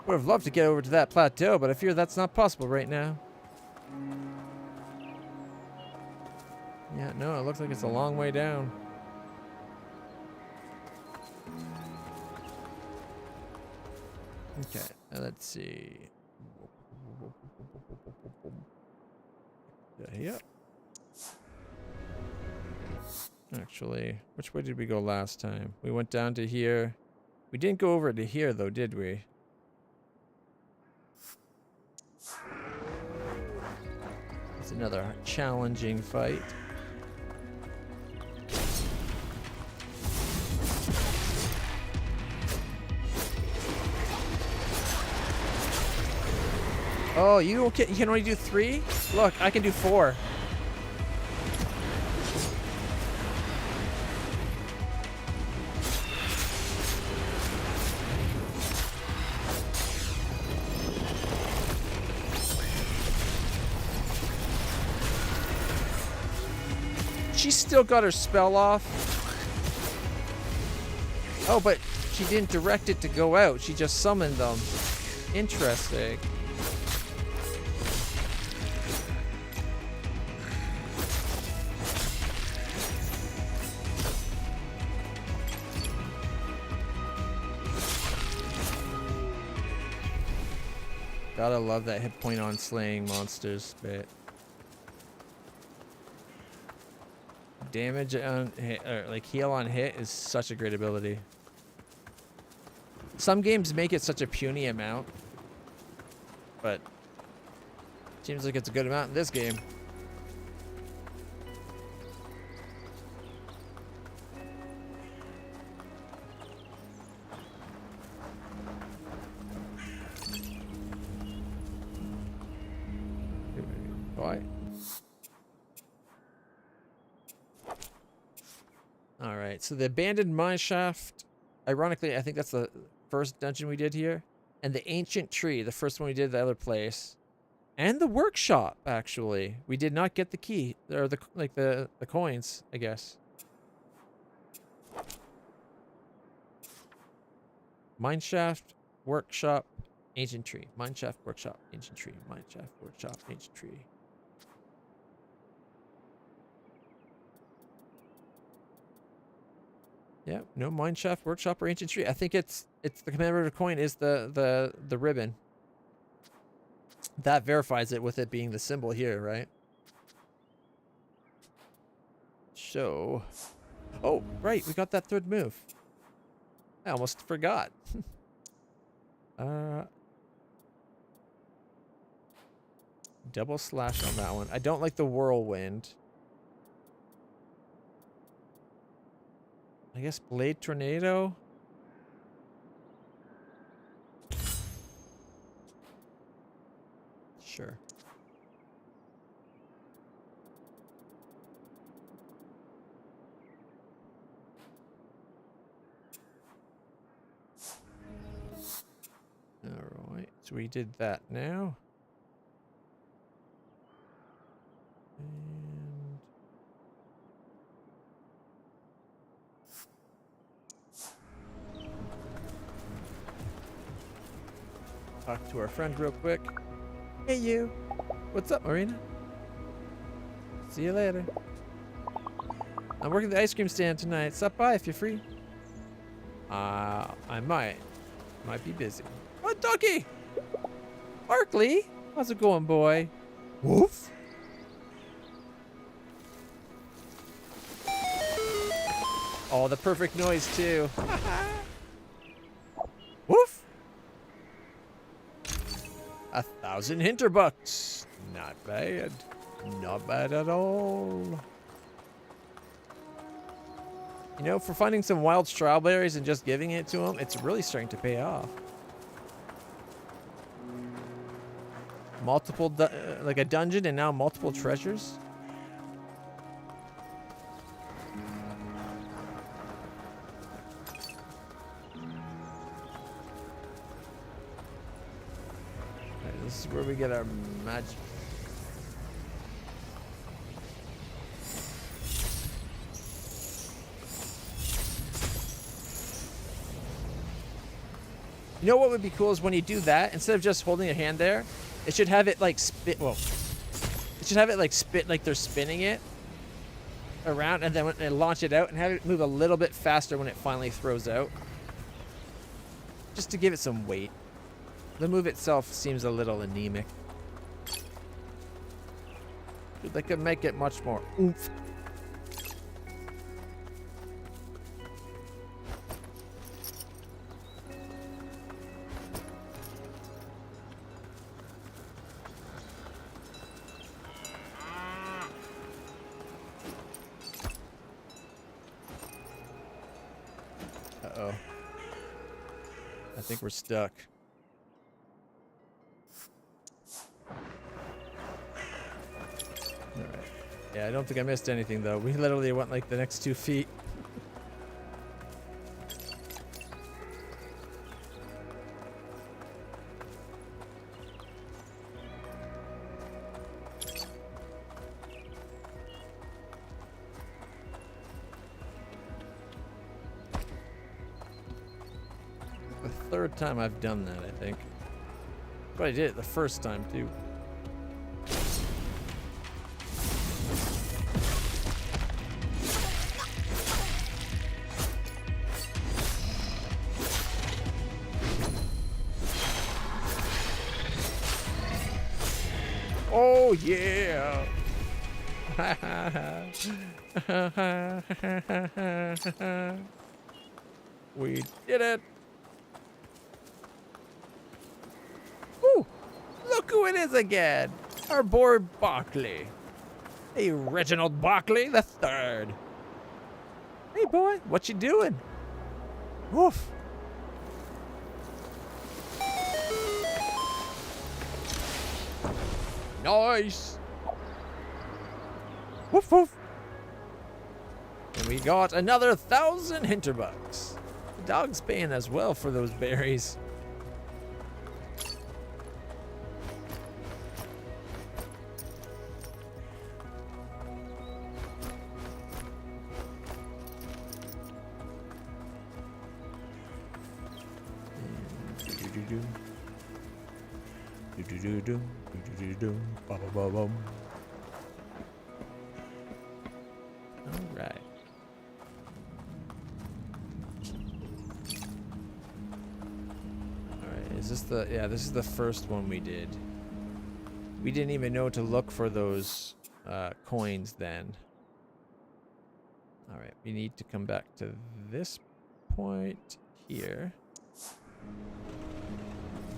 Would have loved to get over to that plateau, but I fear that's not possible right now. Yeah, no, it looks like it's a long way down. Okay, let's see. Yeah. Actually, which way did we go last time? We went down to here. We didn't go over to here, though, did we? It's another challenging fight. Oh, you can only do 3? Look, I can do 4. She still got her spell off. Oh, but she didn't direct it to go out. She just summoned them. Interesting. Gotta love that hit point on slaying monsters bit. Damage on hit, or like heal on hit is such a great ability. Some games make it such a puny amount, but seems like it's a good amount in this game. Why? All right, so the abandoned mine shaft, ironically, I think that's the first dungeon we did here. And the ancient tree, the first one we did at the other place. And the workshop, actually. We did not get the key, or the coins, I guess. Mine shaft, workshop, ancient tree. Mine shaft, workshop, ancient tree. Mine shaft, workshop, ancient tree. Yeah, no mine shaft, workshop, or ancient tree. I think it's the commemorative coin is the ribbon. That verifies it with it being the symbol here, right? So, oh right, we got that third move. I almost forgot. Double slash on that one. I don't like the whirlwind. I guess blade tornado. Sure. All right, so we did that now. And talk to our friend real quick. Hey you, what's up, Marina? See you later. I'm working the ice cream stand tonight. Stop by if you're free. I might be busy. Oh, doggy! Barkley, how's it going, boy? Woof. Oh, the perfect noise too. Woof! 1,000 Hinterbucks. Not bad. Not bad at all. You know, for finding some wild strawberries and just giving it to them, it's really starting to pay off. Multiple, like a dungeon and now multiple treasures. Alright, this is where we get our magic. You know what would be cool is when you do that, instead of just holding a hand there, it should have it like spit. Well, it should have it like spit, like they're spinning it around, and then launch it out and have it move a little bit faster when it finally throws out. Just to give it some weight. The move itself seems a little anemic. They could make it much more oomph. Uh-oh. I think we're stuck. Alright. Yeah, I don't think I missed anything, though. We literally went, like, the next 2 feet. Third time I've done that, I think. But I did it the first time, too. Oh, yeah! We did it! Look who it is again! Our boy Barkley. Hey, Reginald Barkley the Third. Hey, boy, what you doing? Woof. Nice. Woof, woof. And we got another 1,000 Hinterbucks. The dog's paying as well for those berries. All right. Is this the, yeah, this is the first one we did. We didn't even know to look for those coins then. All right, we need to come back to this point here.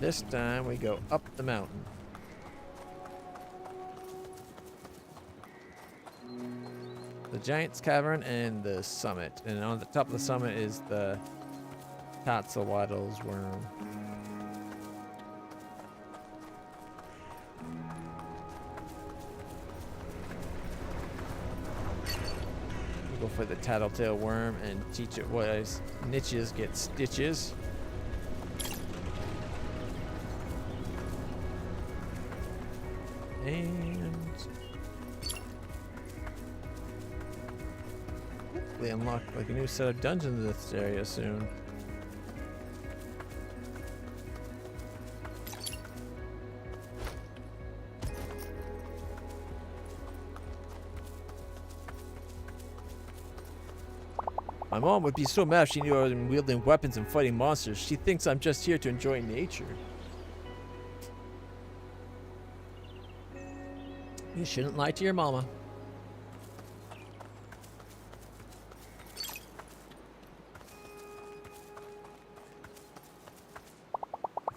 This time we go up the mountain. The Giant's Cavern and the summit. And on the top of the summit is the Tatzelwaddle's worm. We'll go for the Tattletale worm and teach it what niches get stitches. And hopefully unlock like a new set of dungeons in this area soon. My mom would be so mad if she knew I was wielding weapons and fighting monsters. She thinks I'm just here to enjoy nature. You shouldn't lie to your mama.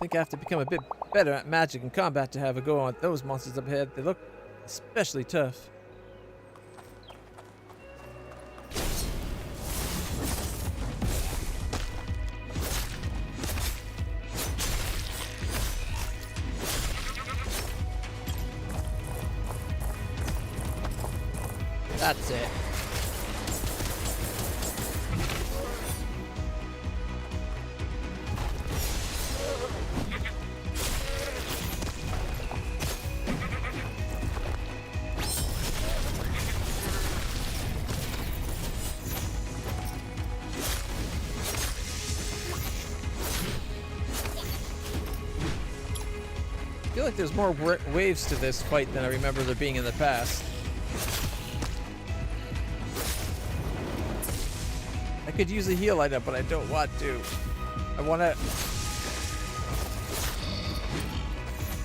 think I have to become a bit better at magic and combat to have a go on those monsters up ahead. They look especially tough. That's it. I feel like there's more waves to this fight than I remember there being in the past. I could use a heal item, but I don't want to. I want to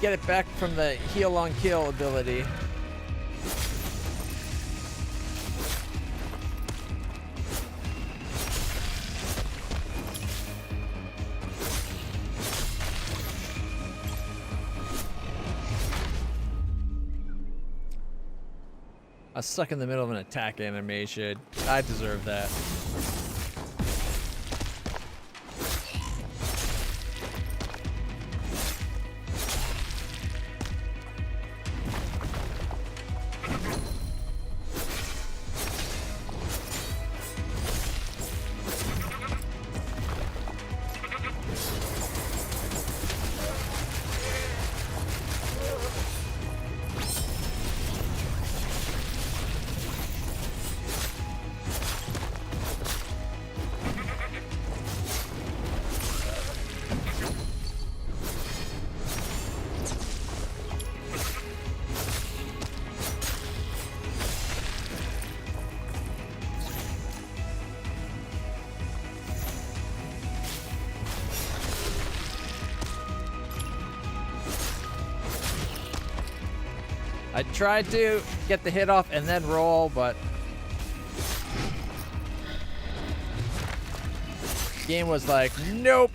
get it back from the heal on kill ability. I was stuck in the middle of an attack animation. I deserve that. I tried to get the hit off and then roll, but the game was like, nope.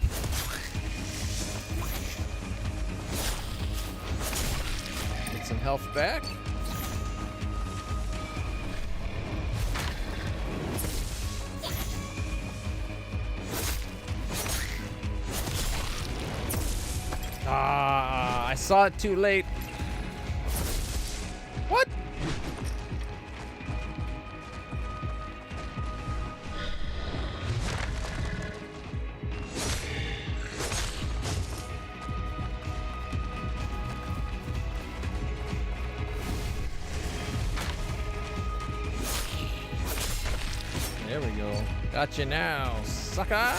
Get some health back. Ah, I saw it too late. What? There we go. Got you now, sucker!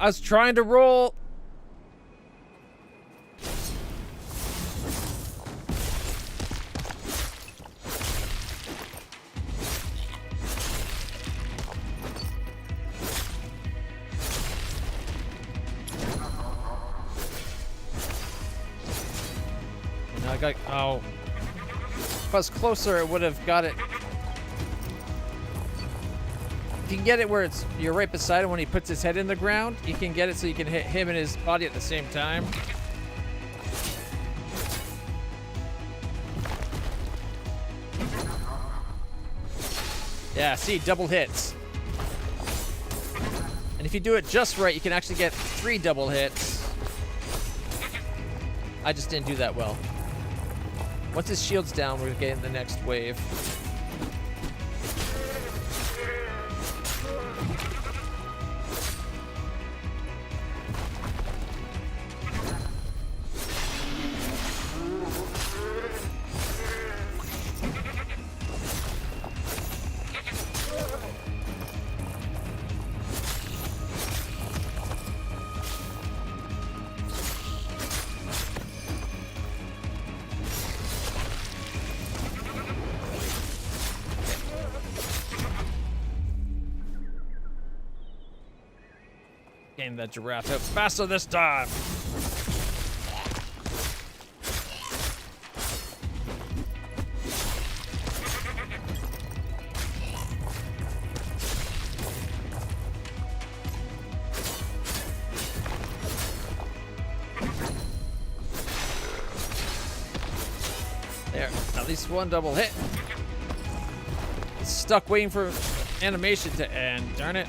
I was trying to roll. Now I got, oh. If I was closer, it would have got it. You can get it where you're right beside him when he puts his head in the ground. You can get it so you can hit him and his body at the same time. Yeah, see, double hits. And if you do it just right, you can actually get 3 double hits. I just didn't do that well. Once his shield's down, we're getting the next wave. Getting that giraffe out faster this time. There, at least one double hit. Stuck waiting for animation to end, darn it.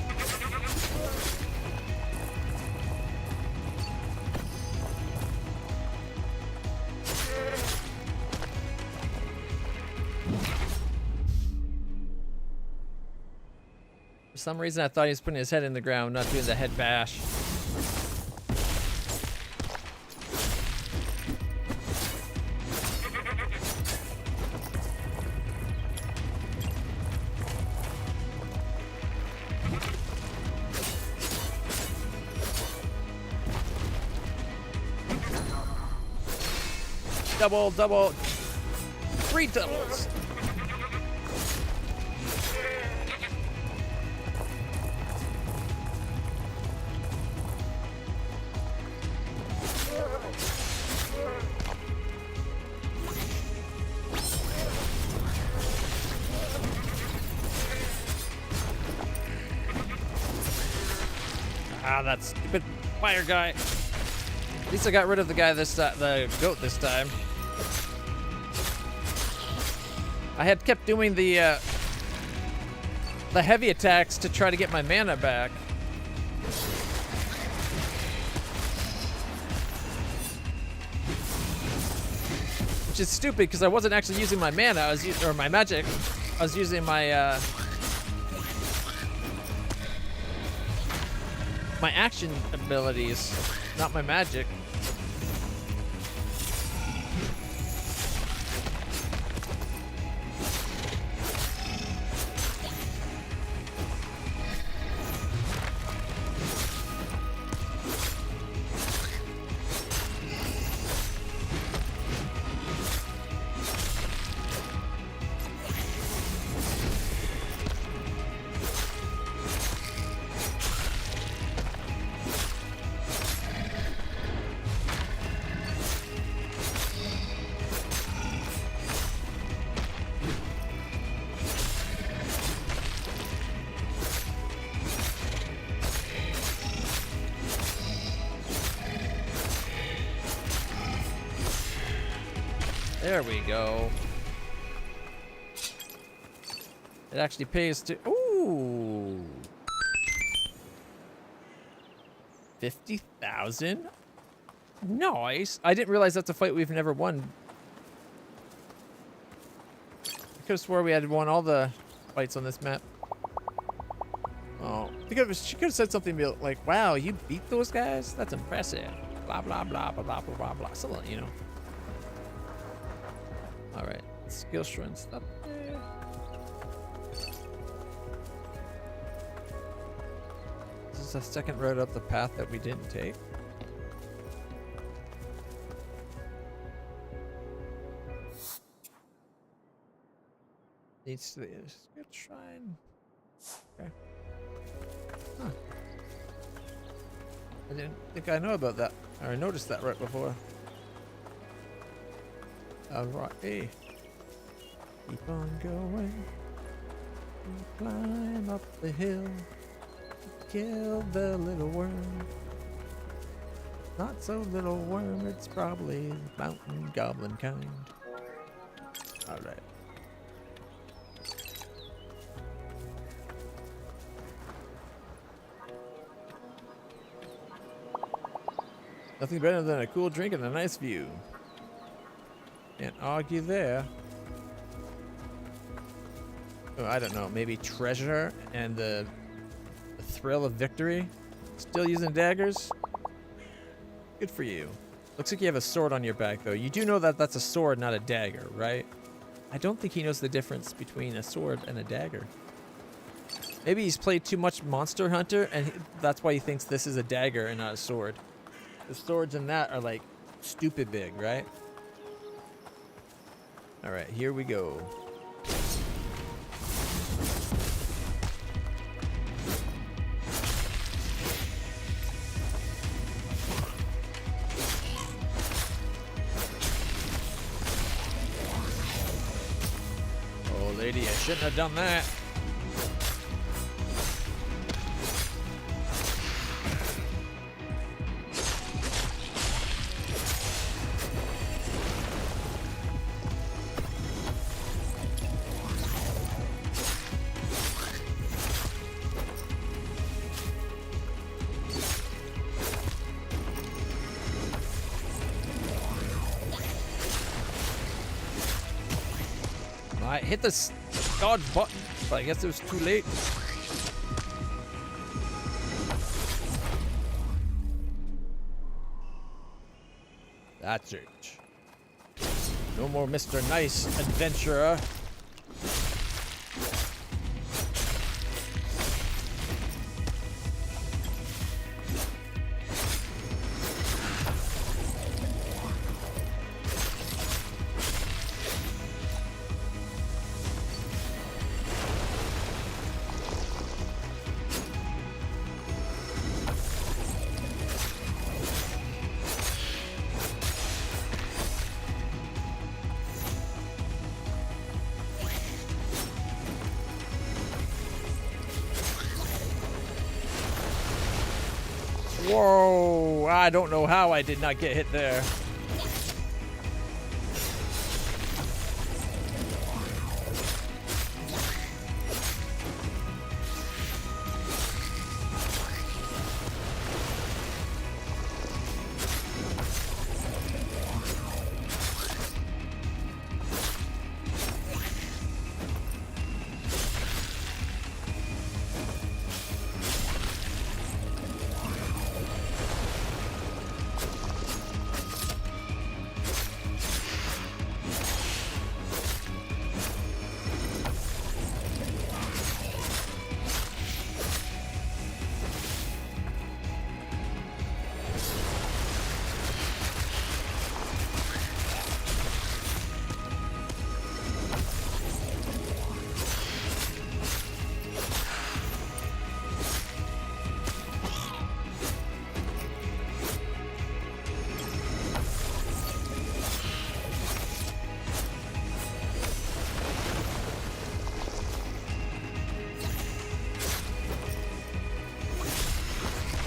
For some reason I thought he was putting his head in the ground, not doing the head bash. Double, 3 doubles. Ah, that stupid fire guy. At least I got rid of the guy the goat this time. I had kept doing the heavy attacks to try to get my mana back. Which is stupid because I wasn't actually using my mana, or my magic. I was using my my action abilities, not my magic. There we go. It actually pays to... Ooh! 50,000? Nice. I didn't realize that's a fight we've never won. I could have swore we had won all the fights on this map. Oh. She could have said something like, wow, you beat those guys? That's impressive. Blah, blah, blah, blah, blah, blah, blah, blah. Something, you know. Alright, skill shrines up there. This is the second road up the path that we didn't take. Needs to be a skill shrine. Okay. Huh. I didn't think I know about that, or I noticed that right before. Alright, hey. Keep on going. Climb up the hill. Kill the little worm. Not so little worm, it's probably mountain goblin kind. Alright. Nothing better than a cool drink and a nice view. Can't argue there. Oh, I don't know. Maybe treasure and the thrill of victory. Still using daggers? Good for you. Looks like you have a sword on your back, though. You do know that that's a sword, not a dagger, right? I don't think he knows the difference between a sword and a dagger. Maybe he's played too much Monster Hunter, and that's why he thinks this is a dagger and not a sword. The swords in that are, like, stupid big, right? Alright, here we go. lady. I shouldn't have done that. I hit the dodge button, but I guess it was too late. That's it. No more Mr. Nice Adventurer. Whoa, I don't know how I did not get hit there.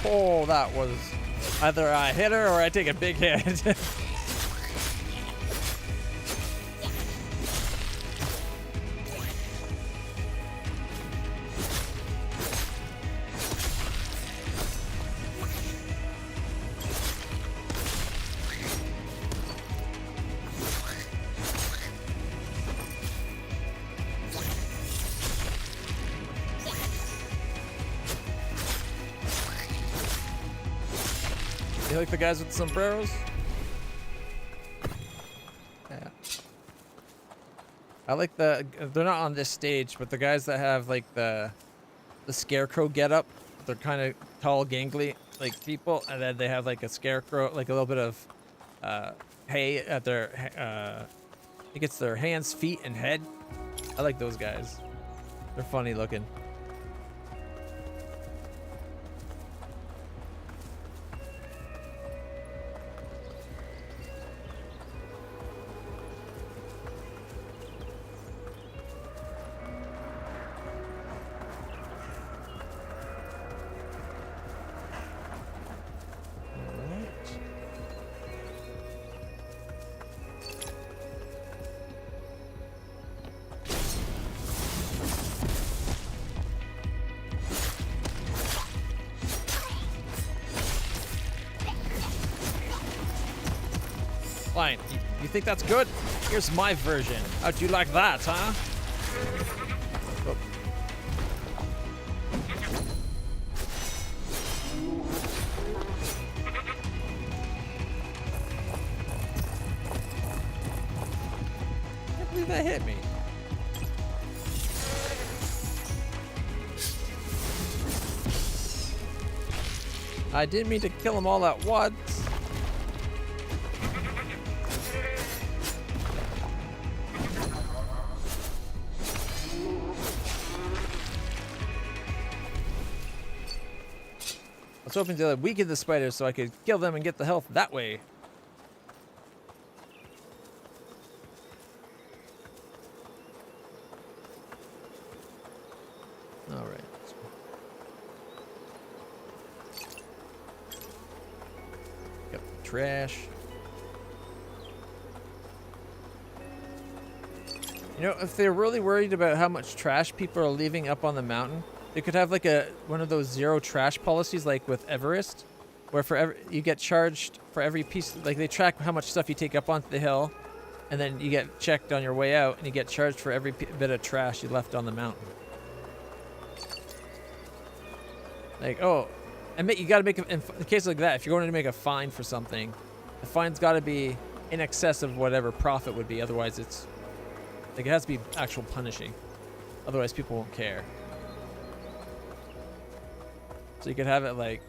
Oh, that was either I hit her or I take a big hit. You like the guys with sombreros? Yeah. I like they're not on this stage, but the guys that have like the scarecrow getup, they're kind of tall, gangly like people, and then they have like a scarecrow, like a little bit of hay at their I think it's their hands, feet, and head. I like those guys. They're funny looking. Fine. You think that's good? Here's my version. How'd you like that, huh? Oh. I can't believe that hit me. I didn't mean to kill them all at once. I was hoping to weaken the spiders so I could kill them and get the health that way. trash. You know, if they're really worried about how much trash people are leaving up on the mountain, they could have like one of those zero trash policies like with Everest, where you get charged for every piece, like they track how much stuff you take up onto the hill, and then you get checked on your way out, and you get charged for every bit of trash you left on the mountain. Like, oh, and you got to make in a case like that, if you're going to make a fine for something, the fine's got to be in excess of whatever profit would be. Otherwise, it's like it has to be actual punishing. Otherwise, people won't care. So you could have it like,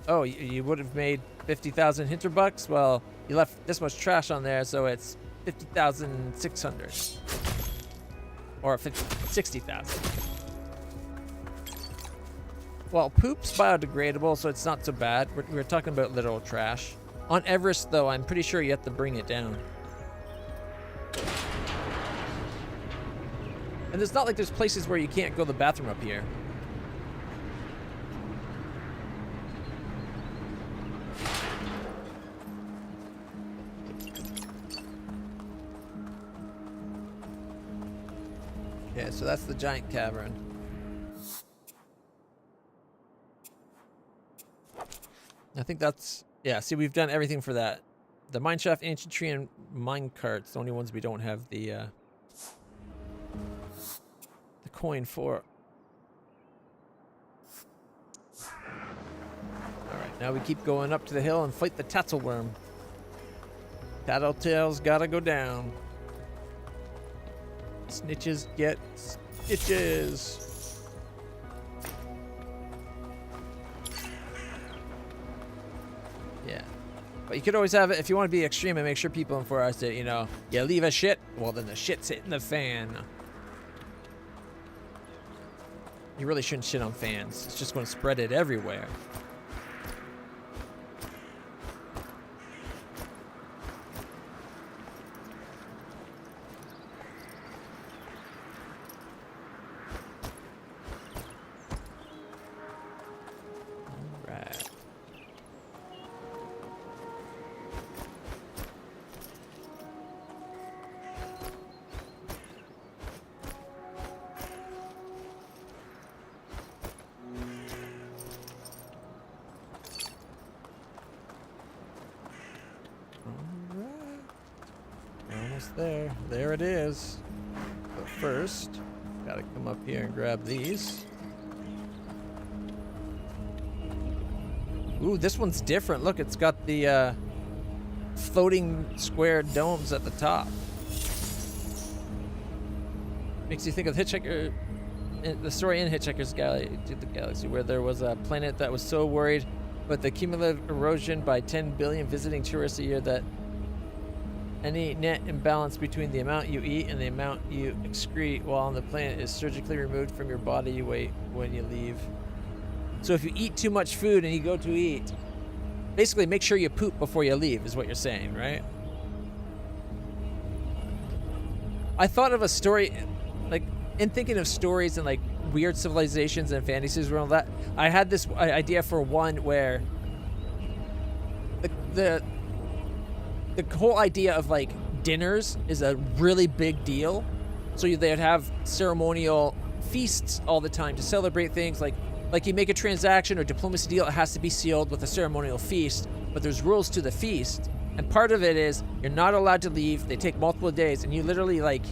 oh, you would have made 50,000 Hinterbucks. Well, you left this much trash on there, so it's 50,600 or 60,000. Well, poop's biodegradable, so it's not so bad. We're talking about literal trash. On Everest, though, I'm pretty sure you have to bring it down. And it's not like there's places where you can't go to the bathroom up here. Okay, so that's the giant cavern. I think that's, yeah, see, we've done everything for that. The mineshaft, ancient tree, and mine carts, the only ones we don't have the coin for. Alright, now we keep going up to the hill and fight the Tatzelworm. Tattletale's gotta go down. Snitches get stitches. Yeah. But you could always have it, if you want to be extreme and make sure people enforce it, you know, you leave a shit, well then the shit's hitting the fan. You really shouldn't shit on fans. It's just going to spread it everywhere. There it is. But first, gotta come up here and grab these. Ooh, this one's different. Look, it's got the floating square domes at the top. Makes you think of Hitchhiker, the story in Hitchhiker's Galaxy, where there was a planet that was so worried about the cumulative erosion by 10 billion visiting tourists a year that any net imbalance between the amount you eat and the amount you excrete while on the planet is surgically removed from your body weight when you leave. So if you eat too much food and you go to eat, basically make sure you poop before you leave is what you're saying, right? I thought of a story, like in thinking of stories and like weird civilizations and fantasies and all that, I had this idea for one where the whole idea of like dinners is a really big deal. So they'd have ceremonial feasts all the time to celebrate things like you make a transaction or diplomacy deal, it has to be sealed with a ceremonial feast, but there's rules to the feast. And part of it is you're not allowed to leave. They take multiple days and you literally like,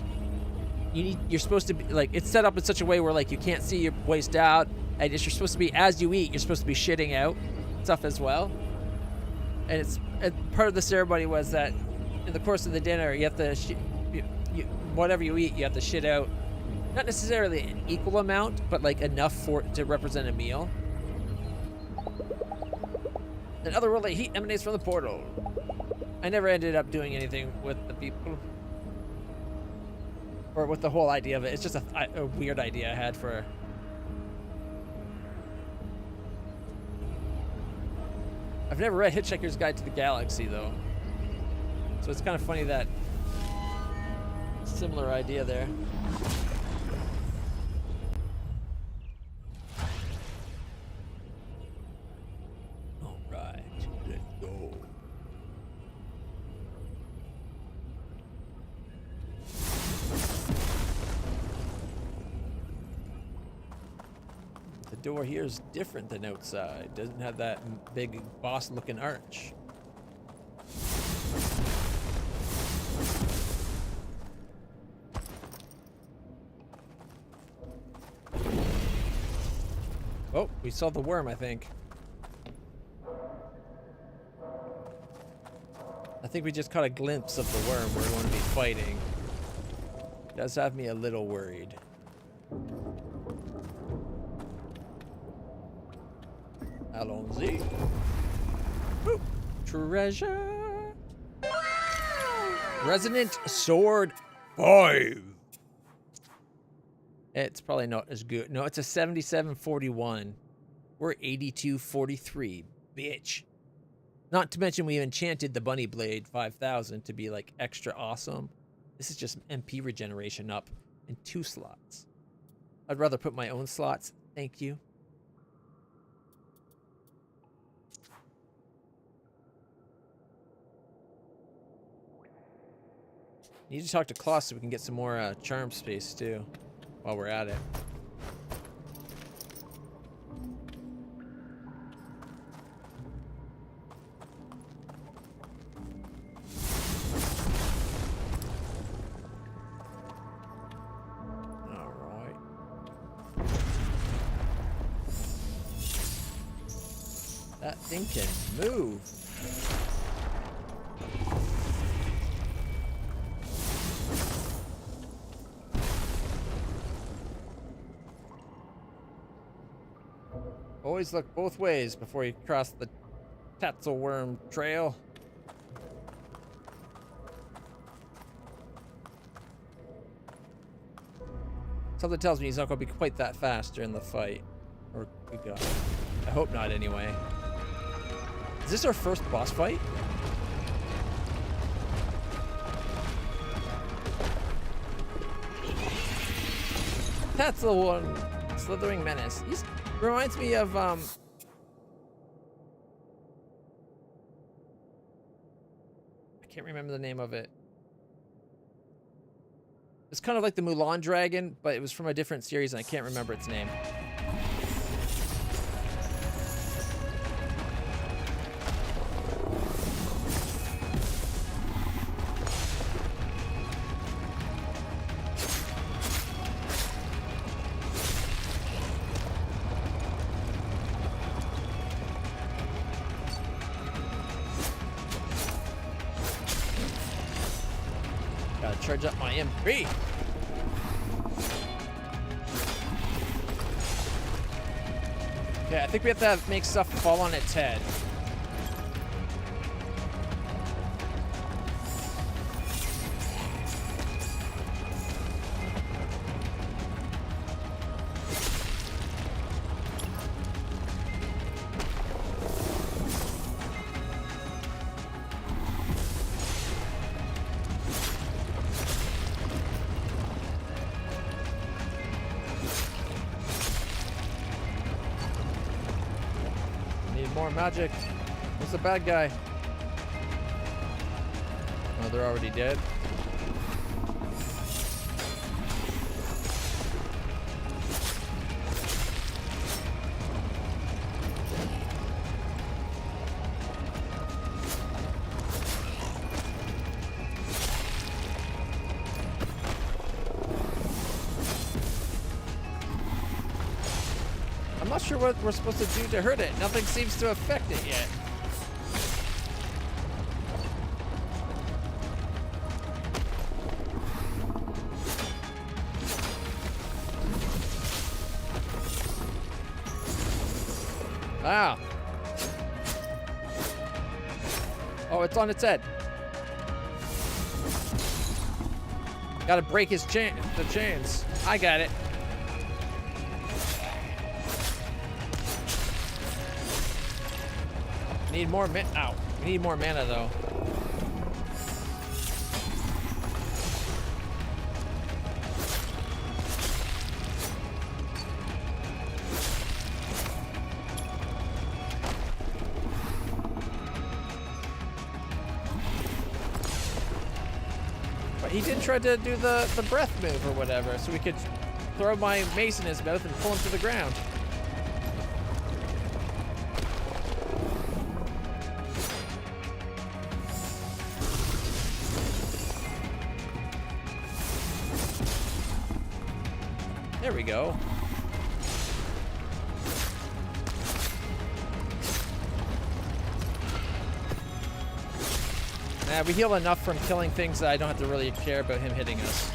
you're supposed to be like, it's set up in such a way where like you can't see your waist out, and you're supposed to be, as you eat, you're supposed to be shitting out stuff as well. And part of the ceremony was that in the course of the dinner, you have to, whatever you eat, you have to shit out, not necessarily an equal amount, but like enough to represent a meal. And otherworldly heat emanates from the portal. I never ended up doing anything with the people, or with the whole idea of it. It's just a weird idea I had for. I've never read Hitchhiker's Guide to the Galaxy, though. So it's kind of funny that similar idea there. All right, let's go. door here is different than outside. Doesn't have that big boss-looking arch. Oh, we saw the worm, I think. I think we just caught a glimpse of the worm we're going to be fighting. It does have me a little worried. Allons-y. Woo. Treasure. Resonant Sword 5. It's probably not as good. No, it's a 7741. We're 8243, bitch. Not to mention we enchanted the Bunny Blade 5000 to be like extra awesome. This is just MP regeneration up in 2 slots. I'd rather put my own slots. Thank you. Need to talk to Klaus so we can get some more charm space too, while we're at it. Alright. That thing can move. Always look both ways before you cross the Tatzelworm trail. Something tells me he's not going to be quite that fast during the fight. Or we go. I hope not anyway. Is this our first boss fight? Tatzelworm, slithering menace. He's reminds me of I can't remember the name of it. It's kind of like the Mulan dragon, but it was from a different series and I can't remember its name. Charge up my MP. Okay, I think we have to make stuff fall on its head. More magic. What's the bad guy? Oh, they're already dead. I'm not sure what we're supposed to do to hurt it. Nothing seems to affect it yet. Wow. Oh, it's on its head. Gotta break his the chains. I got it. Need more ow. We need more mana though. But he did try to do the breath move or whatever, so we could throw my mace in his mouth and pull him to the ground. There we go. We heal enough from killing things that I don't have to really care about him hitting us.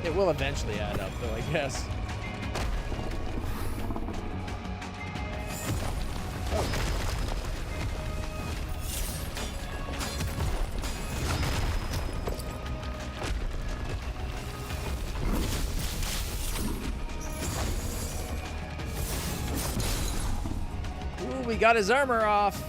It will eventually add up, though, I guess. Ooh, we got his armor off.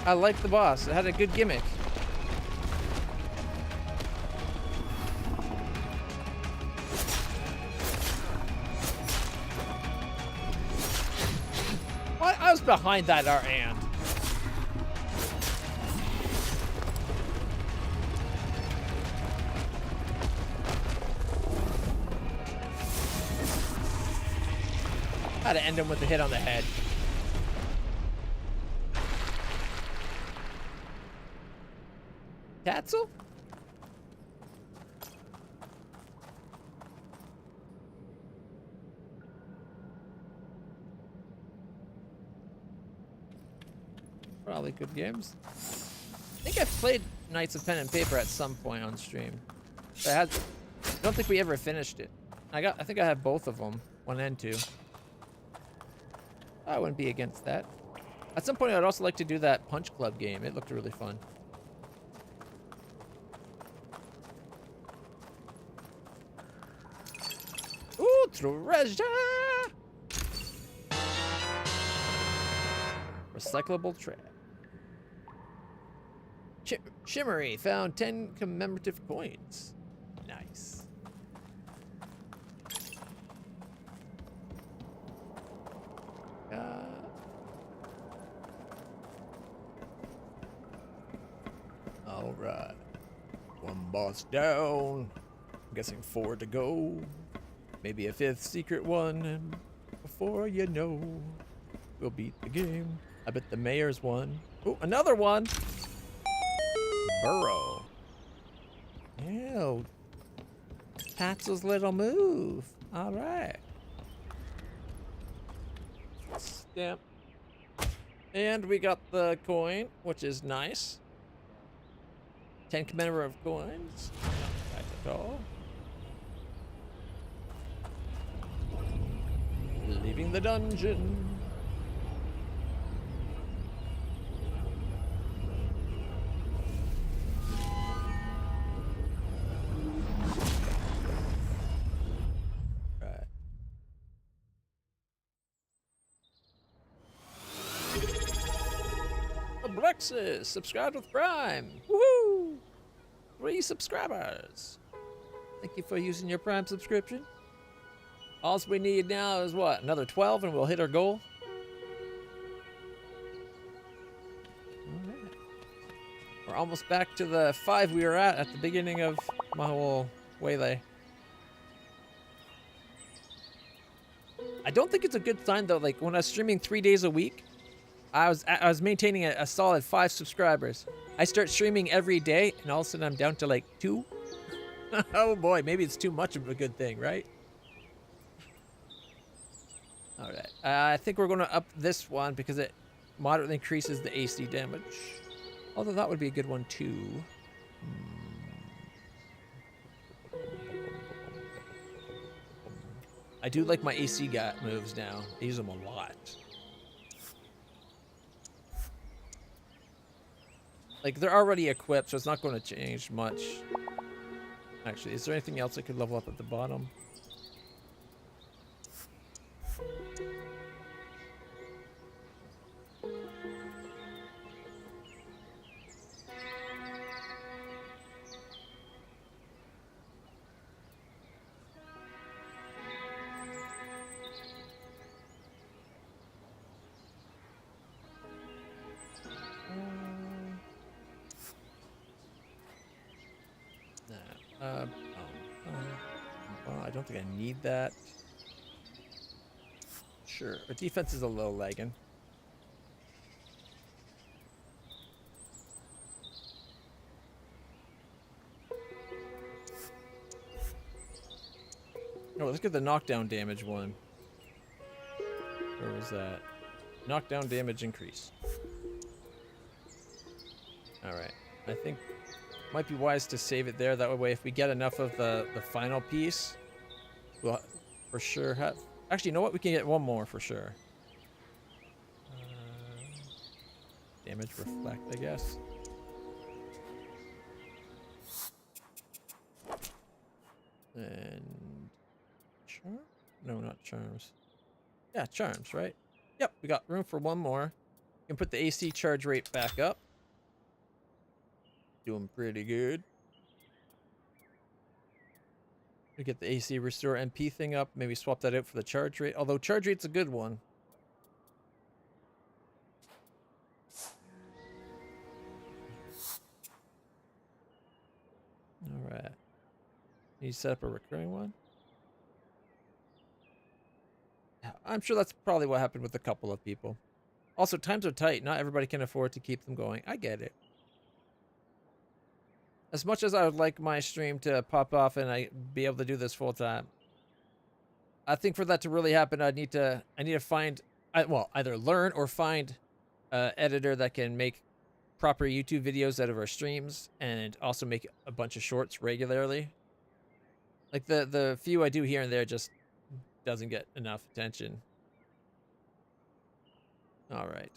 I like the boss. It had a good gimmick. I was behind that and. Had to end him with a hit on the head. Tatzel? Probably good games. I think I've played Knights of Pen and Paper at some point on stream. But I don't think we ever finished it. I think I have both of them, 1 and 2. I wouldn't be against that. At some point, I'd also like to do that Punch Club game. It looked really fun. Ooh, treasure! Recyclable trash. Shimmery found 10 commemorative coins. Nice. All right. 1 boss down. I'm guessing 4 to go. Maybe a 5th secret one, and before you know, we'll beat the game. I bet the mayor's won. Oh, another one! Burrow. Ew. Tatzel's little move. All right. Stamp. And we got the coin, which is nice. 10 commemorative coins. Not bad at all. Leaving the dungeon. Right. Abrexis, subscribed with Prime. Woohoo! 3 subscribers. Thank you for using your Prime subscription. All we need now is what? Another 12 and we'll hit our goal? Alright. We're almost back to the 5 we were at the beginning of my whole waylay. I don't think it's a good sign though, like when I was streaming 3 days a week, I was maintaining a solid 5 subscribers. I start streaming every day and all of a sudden I'm down to like 2. Oh boy, maybe it's too much of a good thing, right? Alright, I think we're going to up this one because it moderately increases the AC damage. Although that would be a good one too. I do like my AC moves now. I use them a lot. Like, they're already equipped, so it's not going to change much. Actually, is there anything else I could level up at the bottom? Nah. Well, I don't think I need that. Sure. Our defense is a little lagging. Oh, let's get the knockdown damage one. Where was that? Knockdown damage increase. Alright. I think might be wise to save it there. That way, if we get enough of the final piece, we'll for sure have... Actually, you know what? We can get one more for sure. Damage reflect, I guess. And... Charm? No, not charms. Yeah, charms, right? Yep, we got room for one more. We can put the AC charge rate back up. Doing pretty good. We get the AC restore MP thing up. Maybe swap that out for the charge rate. Although charge rate's a good one. Alright. Need to set up a recurring one? Yeah, I'm sure that's probably what happened with a couple of people. Also, times are tight. Not everybody can afford to keep them going. I get it. As much as I would like my stream to pop off and I be able to do this full time, I think for that to really happen, I need to find, well, either learn or find an editor that can make proper YouTube videos out of our streams and also make a bunch of shorts regularly. Like the few I do here and there just doesn't get enough attention. All right.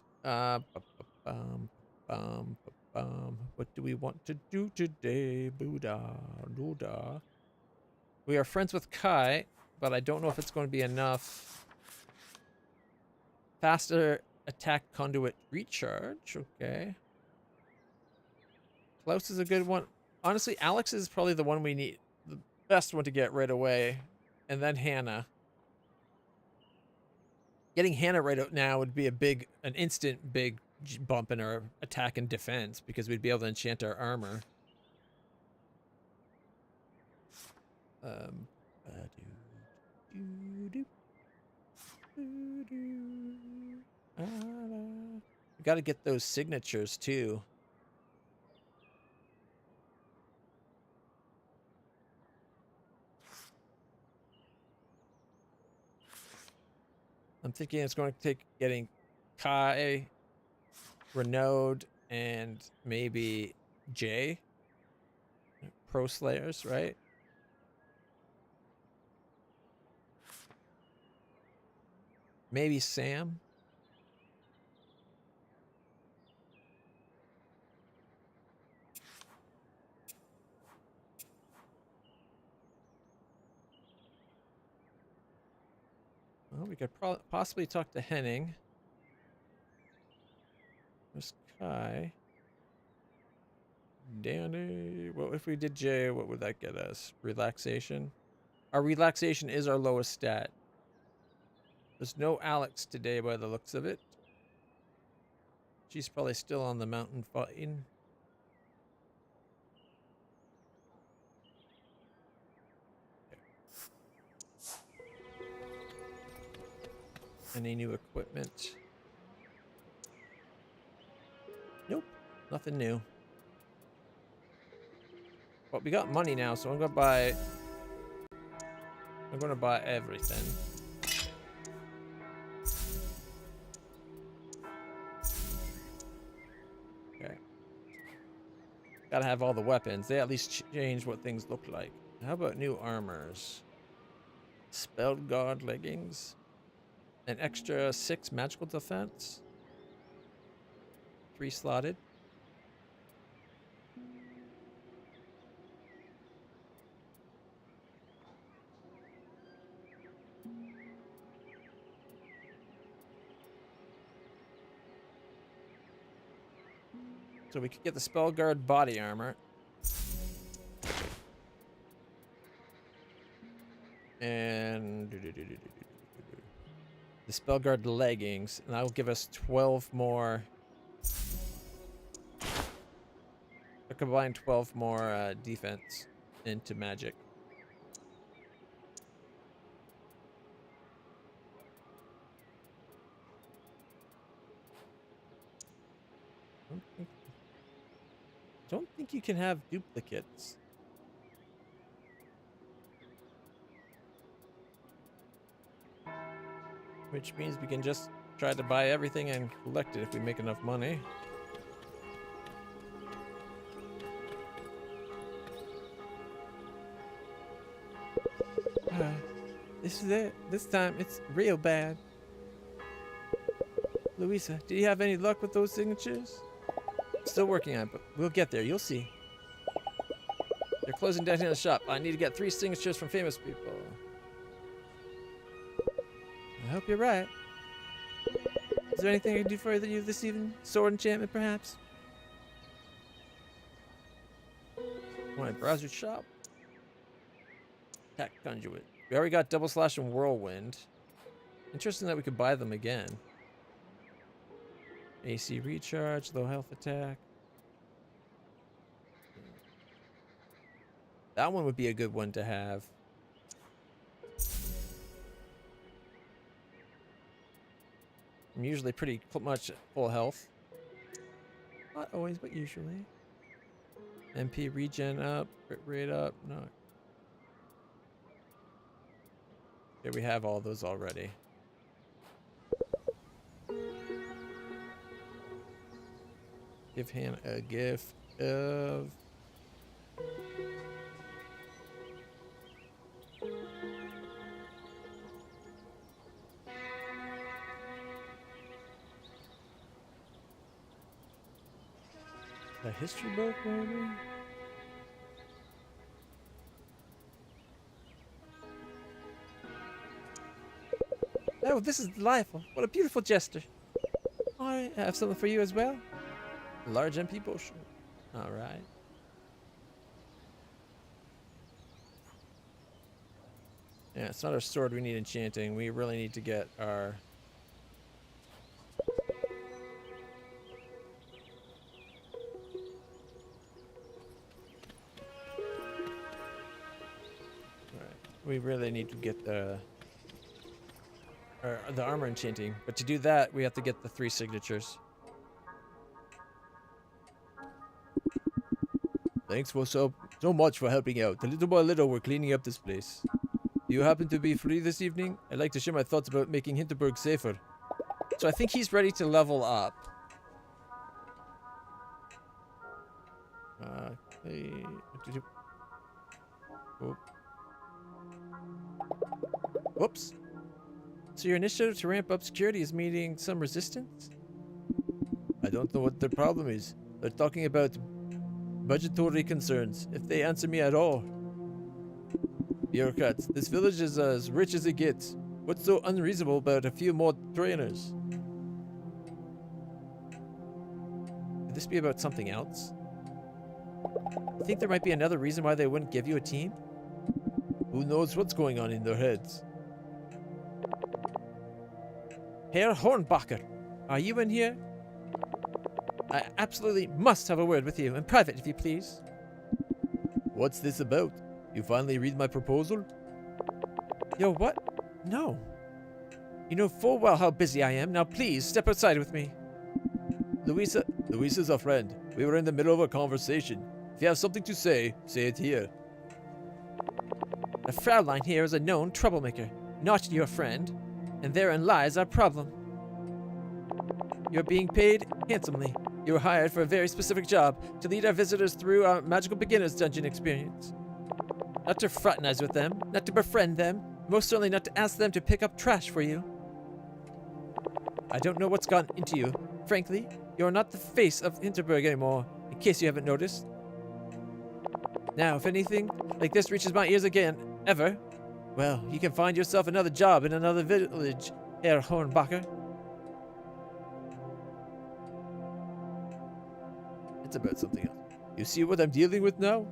What do we want to do today? Buddha. We are friends with Kai, but I don't know if it's going to be enough. Faster attack conduit recharge. Okay. Klaus is a good one. Honestly, Alex is probably the one we need. The best one to get right away. And then Hannah. Getting Hannah right out now would be an instant big bump in our attack and defense because we'd be able to enchant our armor. We got to get those signatures too. I'm thinking it's going to take getting Kai, Renaud, and maybe Jay. Pro Slayers, right? Maybe Sam. Well, we could possibly talk to Henning. There's Kai. Danny. Well, if we did Jay, what would that get us? Relaxation? Our relaxation is our lowest stat. There's no Alex today by the looks of it. She's probably still on the mountain fighting. Any new equipment? Nope, nothing new. But we got money now, so I'm gonna buy everything. Okay. Gotta have all the weapons. They at least change what things look like. How about new armors? Spelled guard leggings. An extra 6 magical defense. 3 slotted. So we could get the Spell Guard body armor. And the Spell Guard leggings. And that'll give us 12 more. A combined 12 more defense into magic. Don't think you can have duplicates. Which means we can just try to buy everything and collect it if we make enough money. This is it. This time it's real bad. Louisa, do you have any luck with those signatures? Still working on it, but we'll get there. You'll see. They're closing down the shop. I need to get 3 signatures from famous people. I hope you're right. Is there anything I can do for you this evening? Sword enchantment, perhaps? Want to browse your shop? Attack conduit. We already got double slash and whirlwind. Interesting that we could buy them again. AC recharge, low health attack. That one would be a good one to have. I'm usually pretty much full health. Not always, but usually. MP regen up, crit rate up. No. Okay, we have all those already. Give Hannah a gift of... a history book, maybe? Oh, this is delightful. What a beautiful gesture. I have something for you as well. A large MP potion. Alright. Yeah, it's not our sword we need enchanting. We really need to get our... We really need to get the armor enchanting, but to do that, we have to get the 3 signatures. Thanks for so much for helping out. Little by little, we're cleaning up this place. Do you happen to be free this evening? I'd like to share my thoughts about making Hinterberg safer. So I think he's ready to level up. Whoops. So your initiative to ramp up security is meeting some resistance? I don't know what their problem is. They're talking about budgetary concerns, if they answer me at all. Bureaucrats, this village is as rich as it gets. What's so unreasonable about a few more trainers? Could this be about something else? You think there might be another reason why they wouldn't give you a team? Who knows what's going on in their heads? Herr Hornbacher, are you in here? I absolutely must have a word with you, in private, if you please. What's this about? You finally read my proposal? Yo, what? No. You know full well how busy I am. Now please, step outside with me. Louisa's a friend. We were in the middle of a conversation. If you have something to say it here. The Fraulein here is a known troublemaker, not your friend, and therein lies our problem. You're being paid handsomely. You were hired for a very specific job, to lead our visitors through our magical beginner's dungeon experience. Not to fraternize with them, not to befriend them, most certainly not to ask them to pick up trash for you. I don't know what's gone into you. Frankly, you're not the face of Hinterberg anymore, in case you haven't noticed. Now, if anything like this reaches my ears again, ever, well, you can find yourself another job in another village, Herr Hornbacher. It's about something else. You see what I'm dealing with now?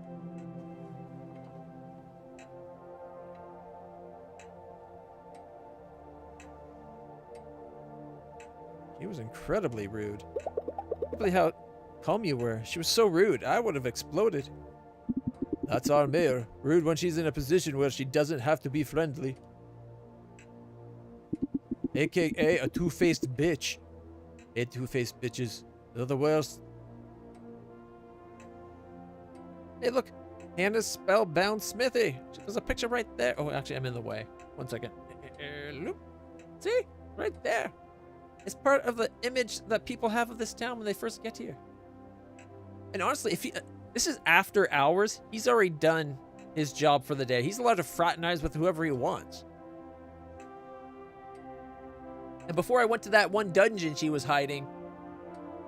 She was incredibly rude. Really how calm you were. She was so rude. I would have exploded. That's our mayor. Rude when she's in a position where she doesn't have to be friendly. AKA a two-faced bitch. Hate two-faced bitches. They're the worst. Hey, look. Hannah's spellbound smithy. There's a picture right there. Oh, actually, I'm in the way. 1 second. Loop. See? Right there. It's part of the image that people have of this town when they first get here. And honestly, if he, this is after hours, he's already done his job for the day. He's allowed to fraternize with whoever he wants. And before I went to that one dungeon she was hiding,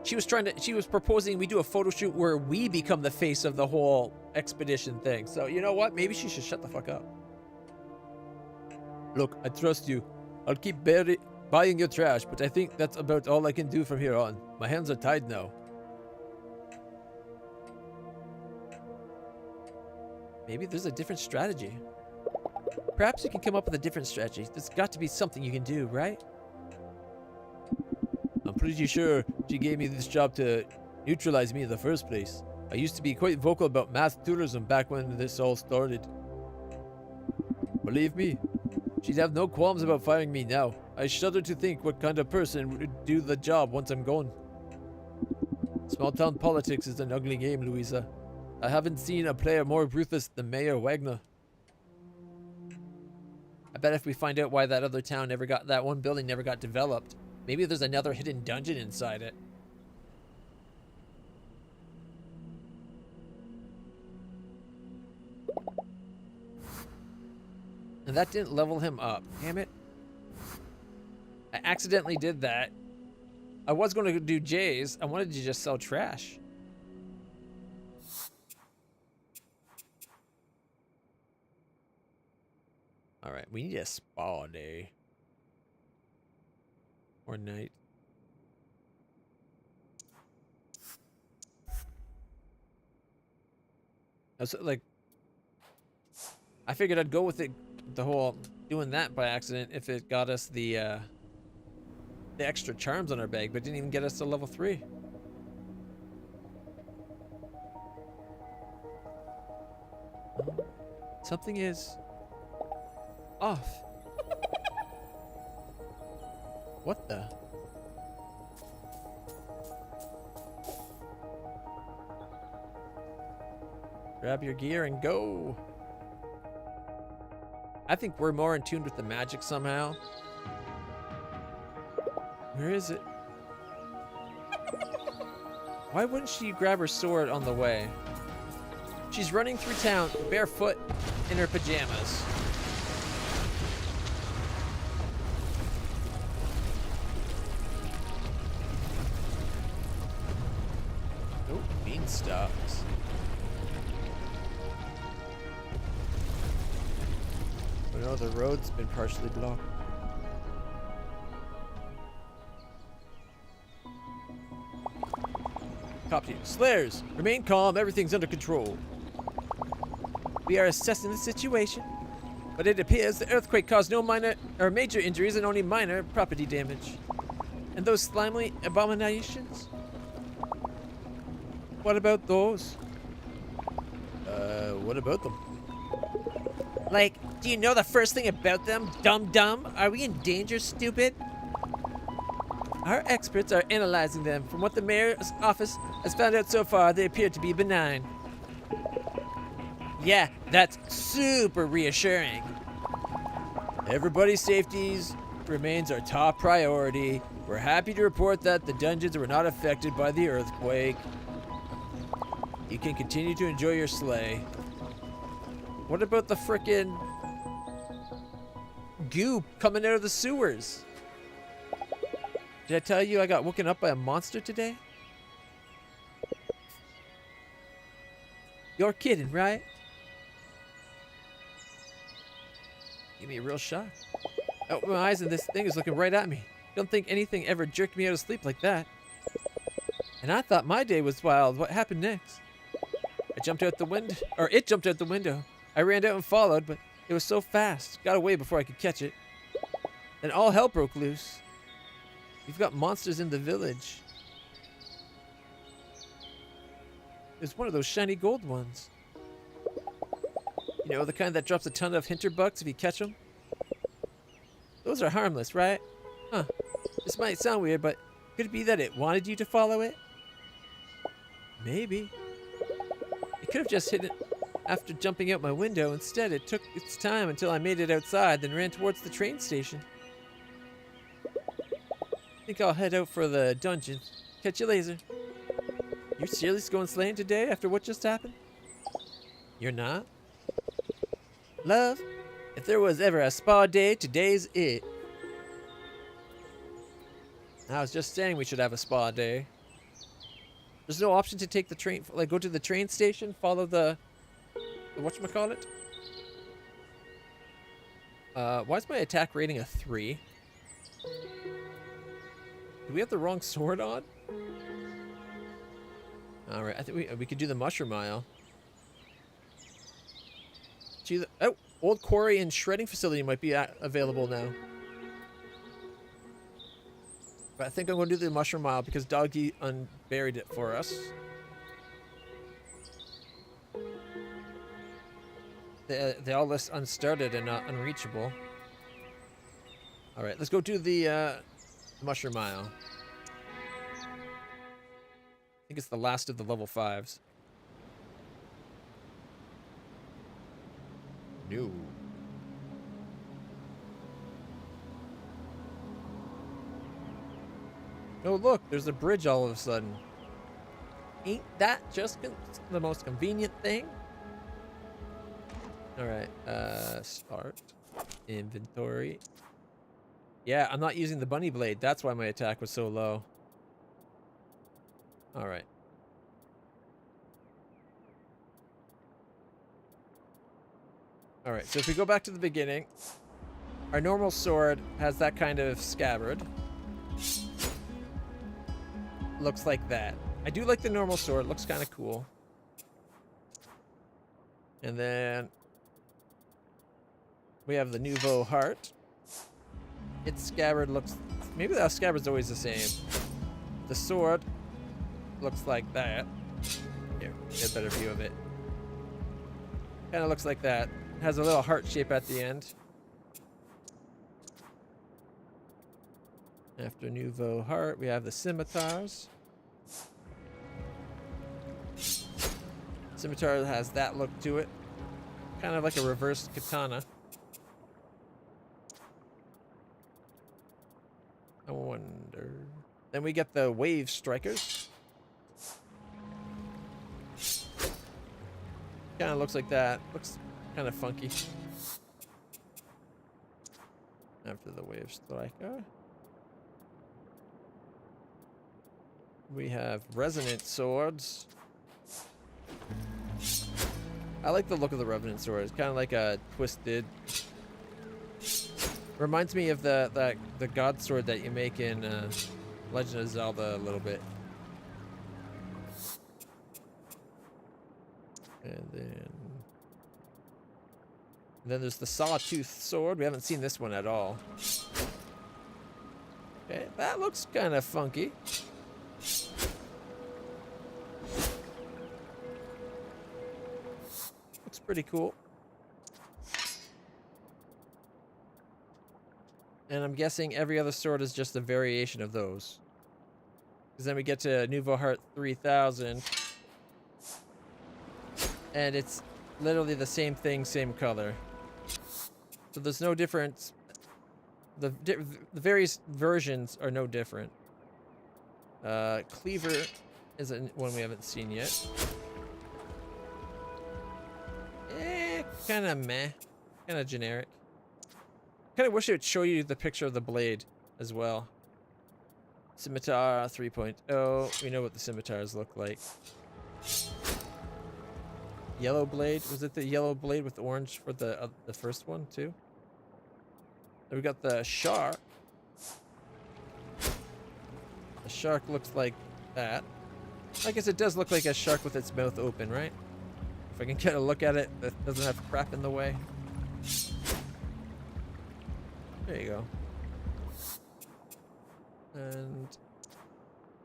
she was proposing we do a photo shoot where we become the face of the whole expedition thing. So, you know what? Maybe she should shut the fuck up. Look, I trust you. I'll keep buying your trash, but I think that's about all I can do from here on. My hands are tied now. Maybe there's a different strategy. Perhaps you can come up with a different strategy. There's got to be something you can do, right? I'm pretty sure she gave me this job to neutralize me in the first place. I used to be quite vocal about mass tourism back when this all started. Believe me, she'd have no qualms about firing me now. I shudder to think what kind of person would do the job once I'm gone. Small town politics is an ugly game, Louisa. I haven't seen a player more ruthless than Mayor Wagner. I bet if we find out why that other town never got, that one building never got developed, maybe there's another hidden dungeon inside it. And that didn't level him up. Damn it. I accidentally did that. I was going to do J's. I wanted to just sell trash. Alright, we need a spa day. Or night. Like, I figured I'd go with it, the whole doing that by accident, if it got us the extra charms on our bag, but didn't even get us to level 3. Something is off. What the? Grab your gear and go. I think we're more in tune with the magic somehow. Where is it? Why wouldn't she grab her sword on the way? She's running through town barefoot in her pajamas. Oh, beanstalks. Oh no, the road's been partially blocked. Cop team, Slayers, remain calm, everything's under control. We are assessing the situation, but it appears the earthquake caused no minor or major injuries and only minor property damage. And those slimy abominations? What about those? What about them? Like, do you know the first thing about them, dum-dum? Are we in danger, stupid? Our experts are analyzing them. From what the mayor's office has found out so far, they appear to be benign. Yeah, that's super reassuring. Everybody's safety remains our top priority. We're happy to report that the dungeons were not affected by the earthquake. You can continue to enjoy your sleigh. What about the frickin' goo coming out of the sewers? Did I tell you I got woken up by a monster today? You're kidding, right? Give me a real shock. I opened my eyes and this thing is looking right at me. Don't think anything ever jerked me out of sleep like that. And I thought my day was wild. What happened next? I jumped out the window, or it jumped out the window. I ran out and followed, but it was so fast. Got away before I could catch it. Then all hell broke loose. We've got monsters in the village. There's one of those shiny gold ones. You know, the kind that drops a ton of Hinterbugs if you catch them? Those are harmless, right? Huh. This might sound weird, but could it be that it wanted you to follow it? Maybe. It could have just hit it after jumping out my window. Instead, it took its time until I made it outside, then ran towards the train station. I think I'll head out for the dungeon. Catch you later. You're serious going sleighing today after what just happened? You're not? Love, if there was ever a spa day, today's it. I was just saying we should have a spa day. There's no option to take the train, like go to the train station, follow the whatchamacallit? Why is my attack rating a 3? Do we have the wrong sword on? Alright, I think we could do the mushroom mile. Gee, oh, old quarry and shredding facility might be available now. But I think I'm going to do the mushroom mile because Doggy unburied it for us. They all list unstarted and not unreachable. Alright, let's go do the mushroom mile. I think it's the last of the level 5s. No. Oh look, there's a bridge all of a sudden. Ain't that just the most convenient thing? Alright, start. Inventory. Yeah, I'm not using the bunny blade. That's why my attack was so low. Alright. Alright, so if we go back to the beginning, our normal sword has that kind of scabbard. Looks like that. I do like the normal sword. It looks kind of cool. And then we have the Nouveau Heart. Its scabbard looks... Maybe that scabbard's always the same. The sword looks like that. Here, get a better view of it. Kind of looks like that. It has a little heart shape at the end. After Nouveau Heart, we have the scimitars. Scimitar has that look to it. Kind of like a reversed katana. I wonder... Then we get the wave strikers. Kind of looks like that. Looks kind of funky. After the wave striker, we have resonant swords. I like the look of the resonant sword. It's kind of like a twisted. Reminds me of the god sword that you make in Legend of Zelda a little bit. And then there's the sawtooth sword. We haven't seen this one at all. Okay, that looks kind of funky. Looks pretty cool. And I'm guessing every other sword is just a variation of those. Because then we get to Nouveau Heart 3000. And it's literally the same thing, same color. So there's no difference. The various versions are no different. Cleaver is one we haven't seen yet. Kind of meh. Kind of generic. Kind of wish it would show you the picture of the blade as well. Scimitar 3.0. We know what the scimitars look like. Yellow blade. Was it the yellow blade with orange for the first one too? Then we got the shark. The shark looks like that. I guess it does look like a shark with its mouth open, right? If I can get a look at it that doesn't have crap in the way. There you go. And,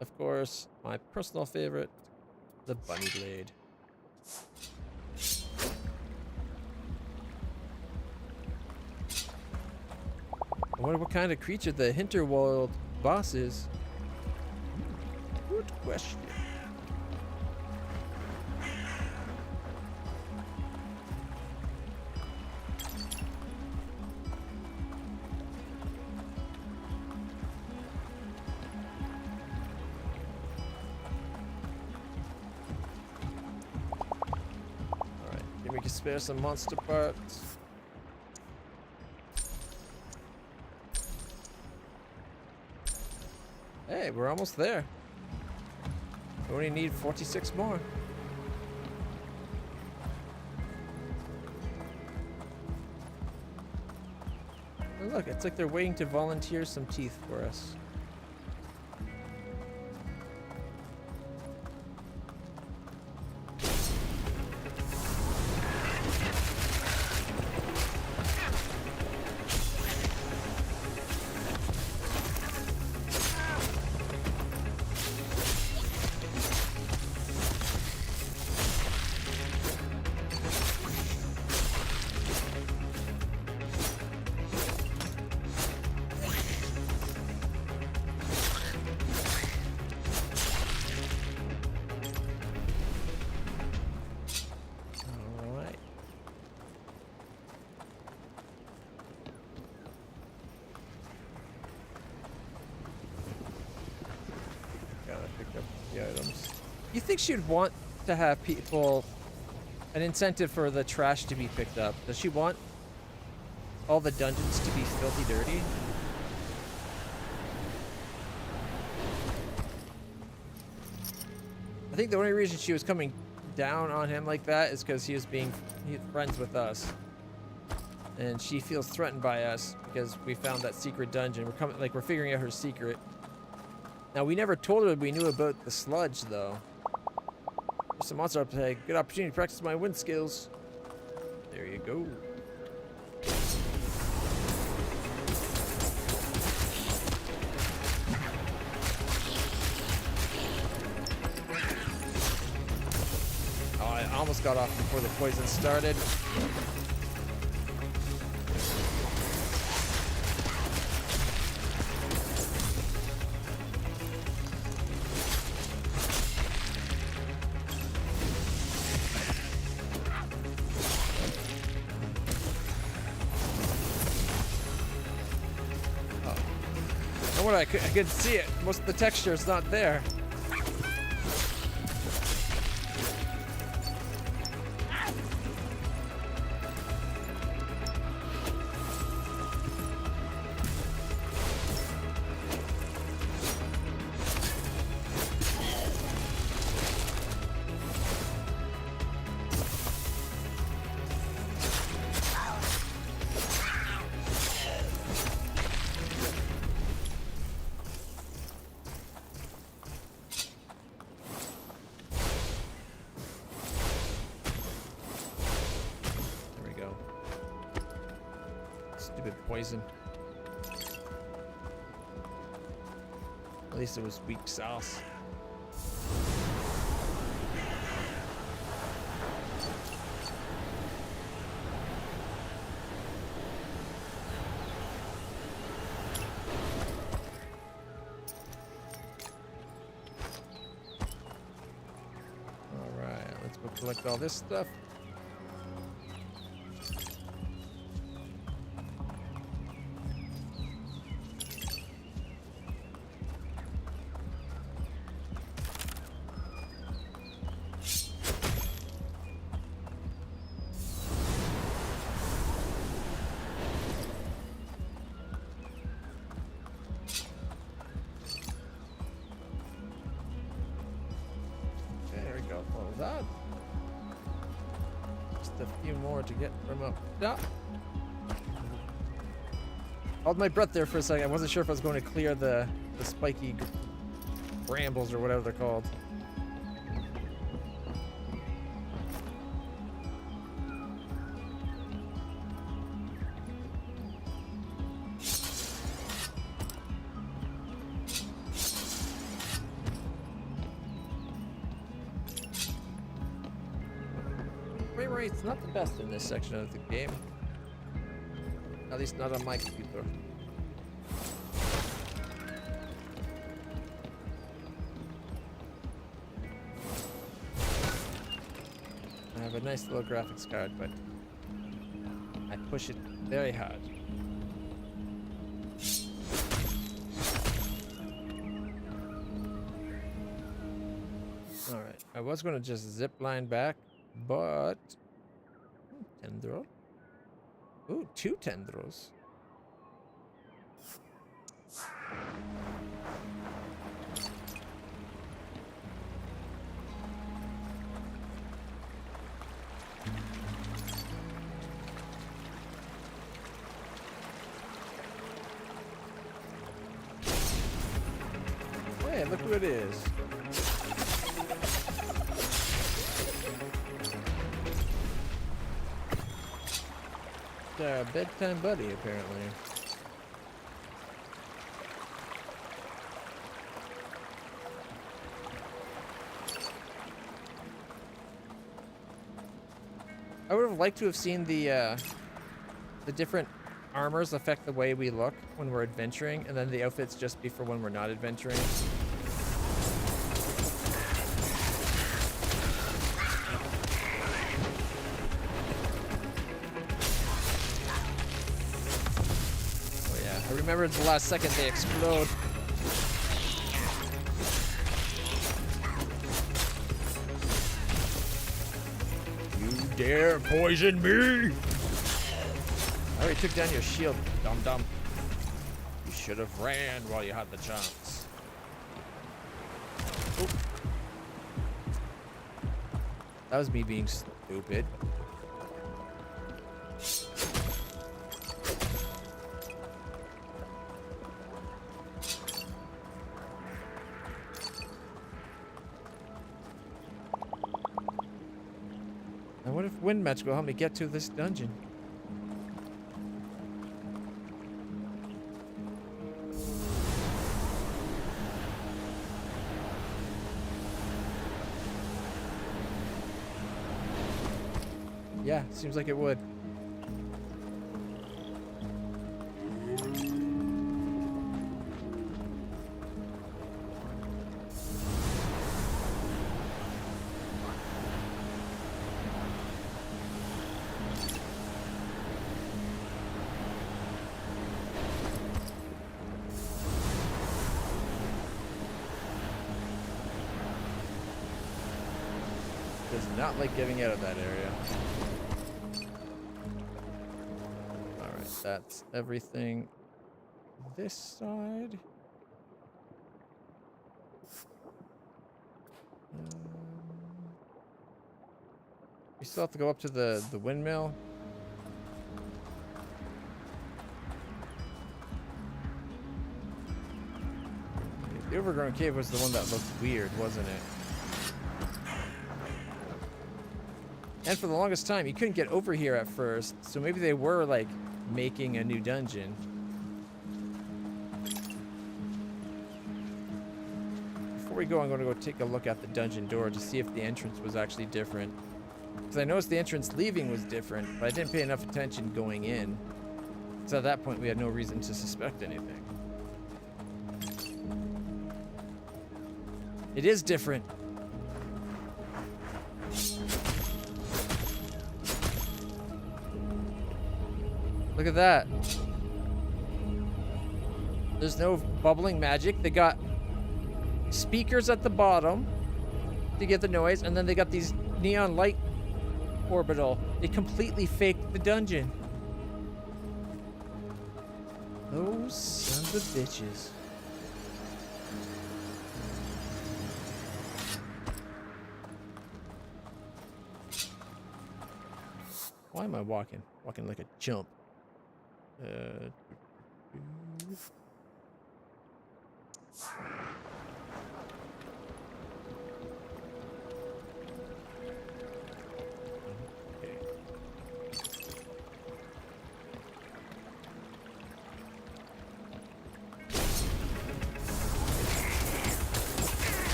of course, my personal favorite, the bunny blade. I wonder what kind of creature the Hinterworld boss is. Good question. Alright, then we can spare some monster parts. Hey, we're almost there. We only need 46 more. Oh, look, it's like they're waiting to volunteer some teeth for us. You think she'd want to have people an incentive for the trash to be picked up? Does she want all the dungeons to be filthy dirty? I think the only reason she was coming down on him like that is because he was being friends with us, and she feels threatened by us because we found that secret dungeon. We're figuring out her secret. Now, we never told her we knew about the sludge, though. There's some monster up ahead. Good opportunity to practice my wind skills. There you go. Oh, I almost got off before the poison started. I could see it. Most of the texture is not there. Poison. At least it was weak sauce. All right, let's go collect all this stuff. That. Just a few more to get from up top. Hold my breath there for a second. I wasn't sure if I was going to clear the spiky brambles or whatever they're called. rate's not the best in this section of the game. At least not on my computer. I have a nice little graphics card, but I push it very hard. Alright, I was going to just zip line back, but... Tendril? Ooh, 2 tendrils. Hey, look who it is. It's our bedtime buddy, apparently. I would have liked to have seen the different armors affect the way we look when we're adventuring, and then the outfits just be for when we're not adventuring. Oh yeah, I remember at the last second they explode. You dare poison me! I already took down your shield, dum-dum. You should have ran while you had the chance. Oop. That was me being stupid. Now what if Wind Match will help me get to this dungeon? Yeah, seems like it would. Does not like getting out of that area. That's everything this side. We still have to go up to the windmill. The overgrown cave was the one that looked weird, wasn't it? And for the longest time, you couldn't get over here at first, so maybe they were like making a new dungeon. Before we go, I'm going to go take a look at the dungeon door to see if the entrance was actually different. Because I noticed the entrance leaving was different, but I didn't pay enough attention going in. So at that point, we had no reason to suspect anything. It is different. Look at that. There's no bubbling magic. They got speakers at the bottom to get the noise, and then they got these neon light orbital. They completely faked the dungeon. Those sons of bitches. Why am I walking? Walking like a chump.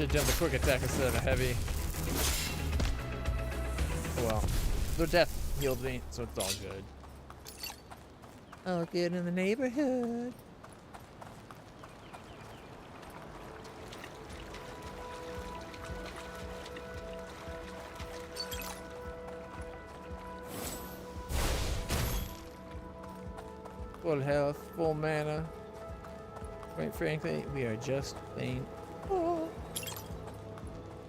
should have done the quick attack instead of a heavy. Oh well. Their death healed me, so it's all good. All good in the neighborhood. Full health, full mana. Quite frankly, we are just plain full.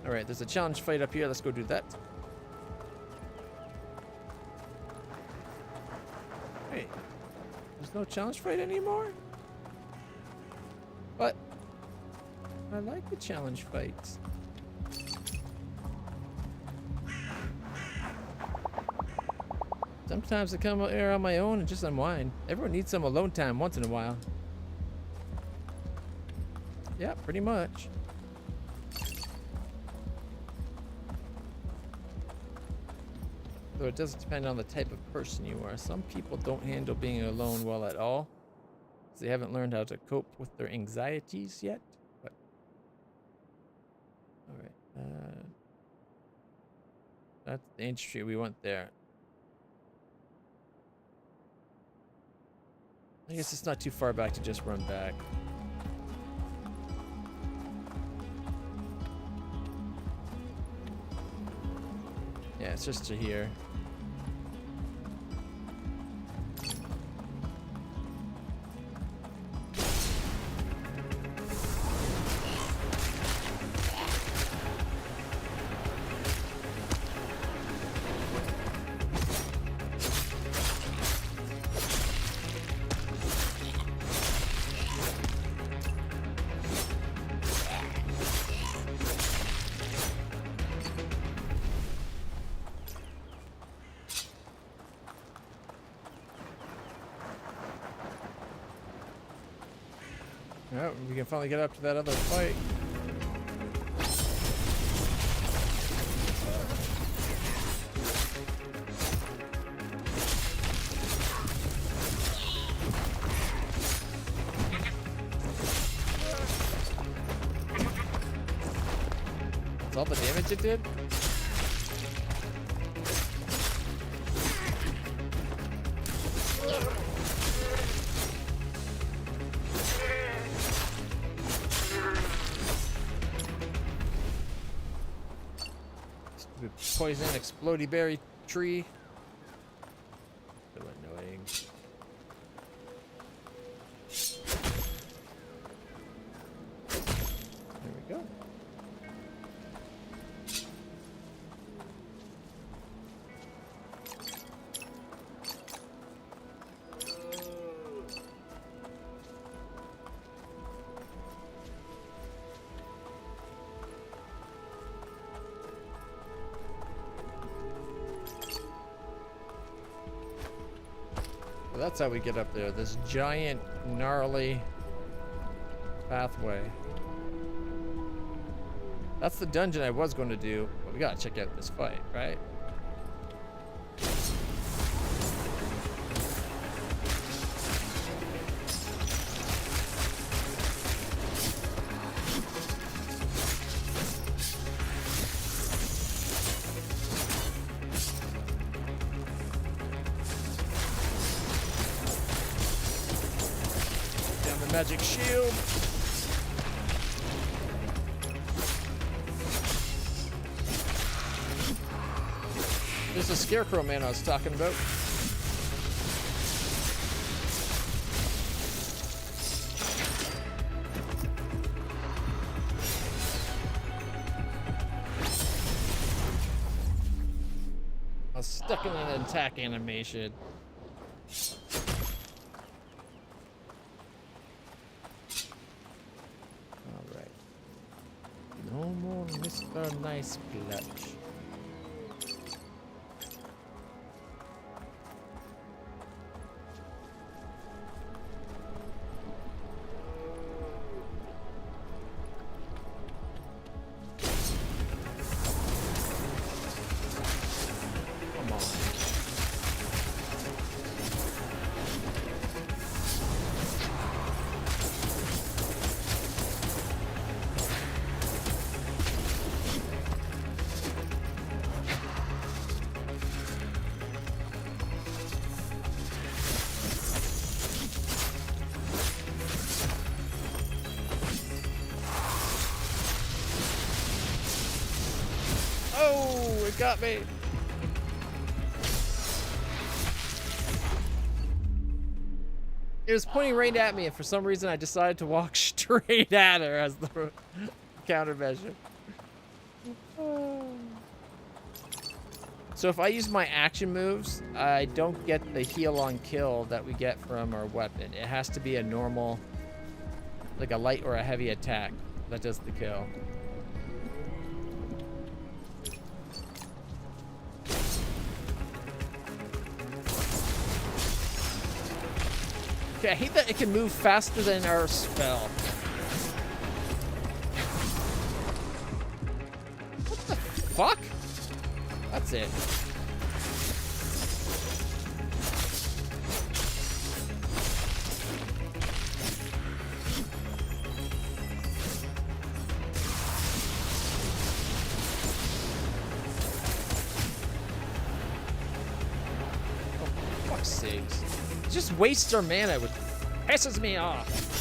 Alright, there's a challenge fight up here. Let's go do that. Wait, there's no challenge fight anymore? But I like the challenge fights. Sometimes I come here on my own and just unwind. Everyone needs some alone time once in a while. Yeah, pretty much. Though it does depend on the type of person you are. Some people don't handle being alone well at all, because they haven't learned how to cope with their anxieties yet. But all right, that's the industry. We went there. I guess it's not too far back to just run back. Yeah, it's just to here. Oh, we can finally get up to that other fight. That's all the damage it did? Poison explodey berry tree. So annoying. There we go. Well, that's how we get up there. This giant, gnarly pathway. That's the dungeon I was going to do, but we gotta check out this fight, right? Magic shield. There's a scarecrow man I was talking about. I was stuck in an attack animation. No more Mr. Nice Clutch. Come on. Oh, it got me. It was pointing right at me, and for some reason I decided to walk straight at her as the countermeasure. So if I use my action moves, I don't get the heal on kill that we get from our weapon. It has to be a normal, like a light or a heavy attack that does the kill. Okay, I hate that it can move faster than our spell. What the fuck? That's it. Oh, fuck's sakes. It just wastes our mana, which pisses me off.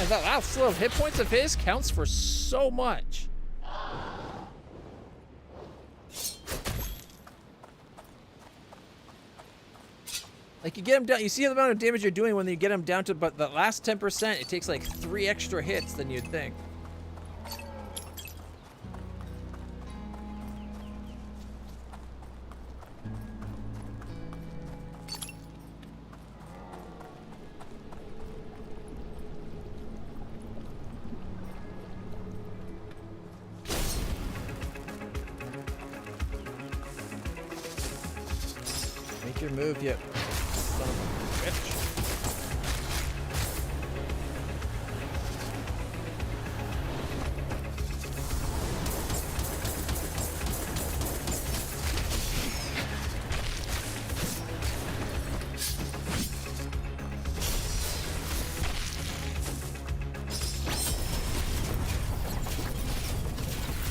That last little hit points of his counts for so much. Like, you get him down, you see the amount of damage you're doing when you get him down to, but the last 10%, it takes like 3 extra hits than you'd think. Your move, you son of a bitch.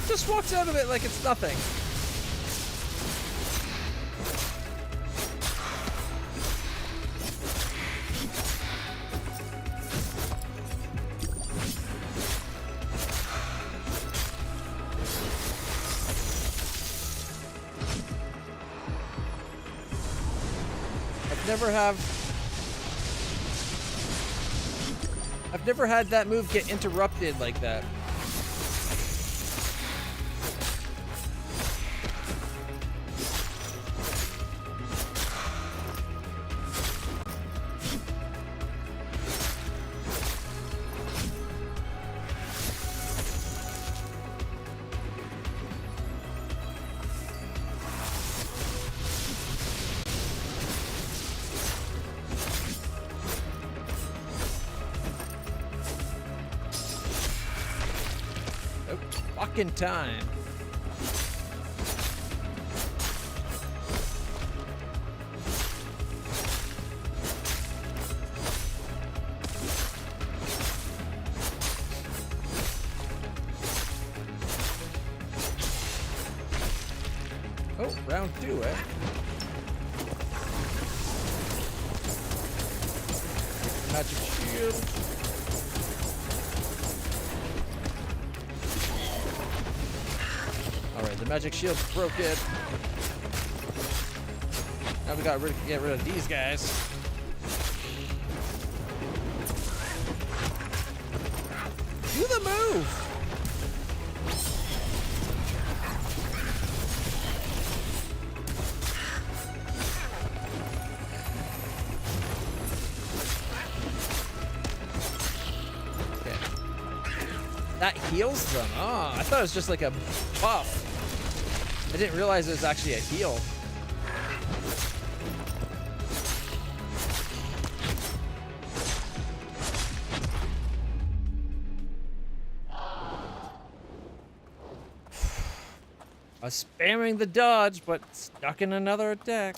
Just walks out of it like it's nothing. I've never had that move get interrupted like that. Fucking time. Oh, round 2, eh? Magic shield. The magic shield's broken. Now we gotta get rid of these guys. Do the move! Okay. That heals them. Oh, I thought it was just like a buff. I didn't realize it was actually a heal. I was spamming the dodge, but stuck in another attack.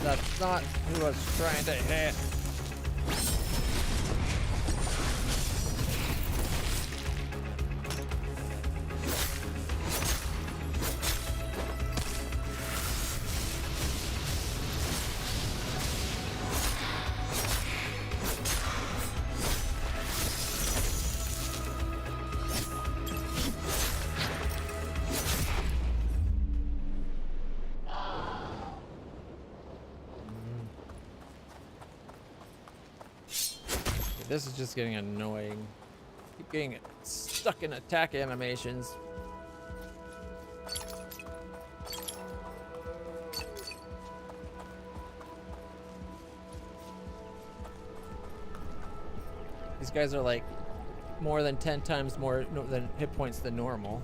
That's not who I was trying to hit. This is just getting annoying. Keep getting stuck in attack animations. These guys are like more than 10 times more than hit points than normal.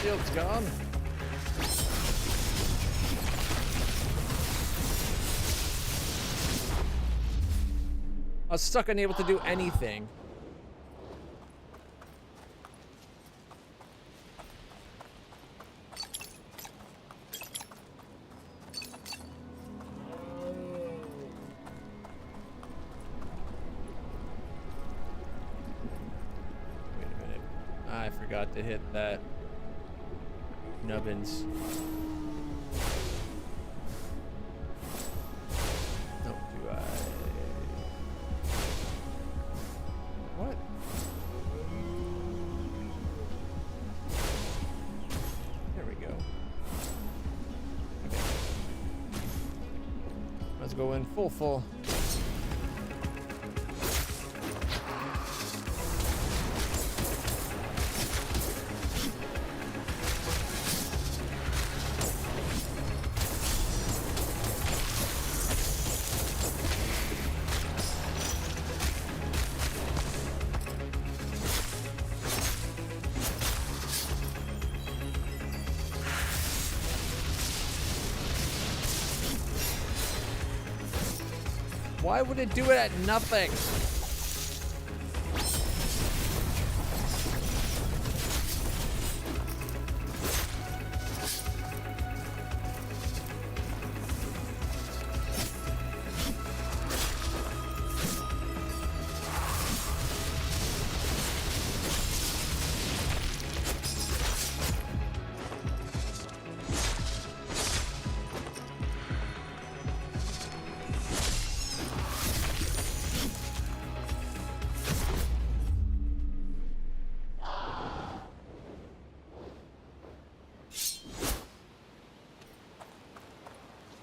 Shield's gone. I was stuck, unable to do anything. Wait a minute. I forgot to hit that. Nubbins. No, do I? What? There we go. Okay. Let's go in full. Why would it do it at nothing?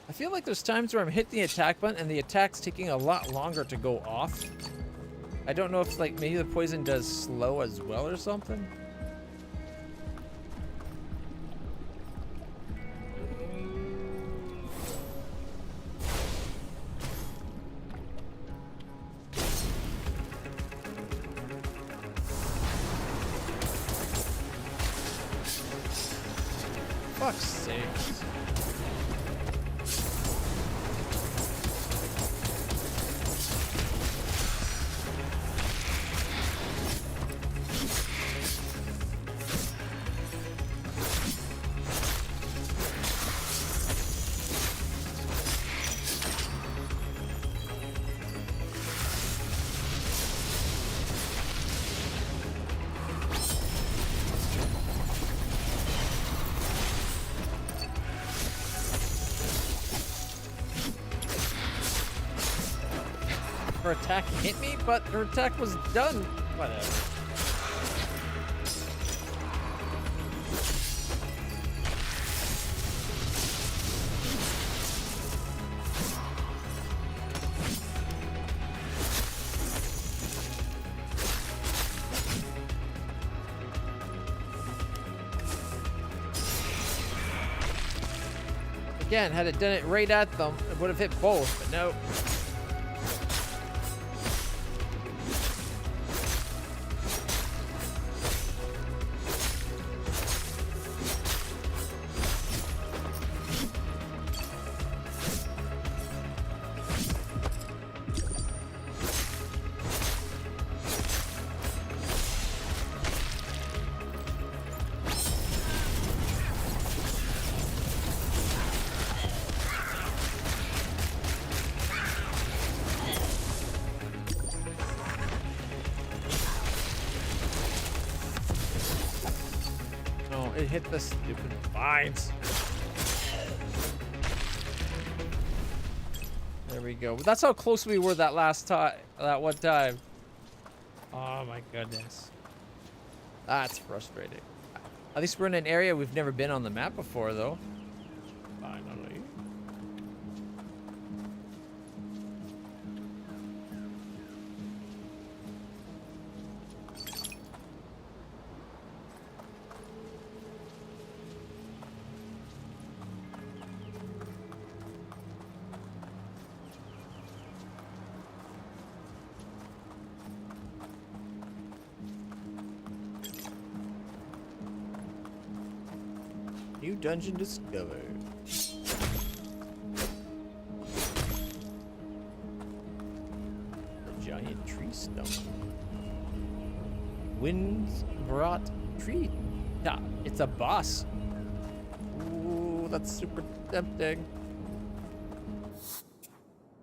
I feel like there's times where I'm hitting the attack button and the attack's taking a lot longer to go off. I don't know if like maybe the poison does slow as well or something. Fuck's sakes. her attack hit me, but her attack was done. Whatever. Again, had it done it right at them, it would have hit both, but no. It hit the stupid vines. There we go. That's how close we were that last time. That one time. Oh my goodness. That's frustrating. At least we're in an area we've never been on the map before, though. Finally. New dungeon discovered. A giant tree stump. Winds brought tree. Yeah, it's a boss. Ooh, that's super tempting.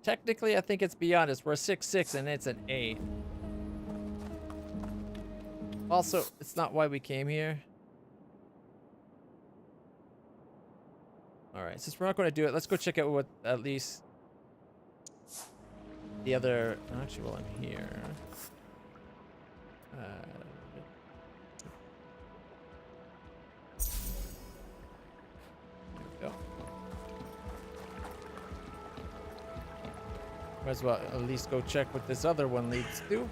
Technically, I think it's beyond us. We're a 6/6 and it's an 8. Also, it's not why we came here. All right, since we're not going to do it, let's go check out what at least the other. Actually, while I'm here, there we go. Might as well at least go check what this other one leads to.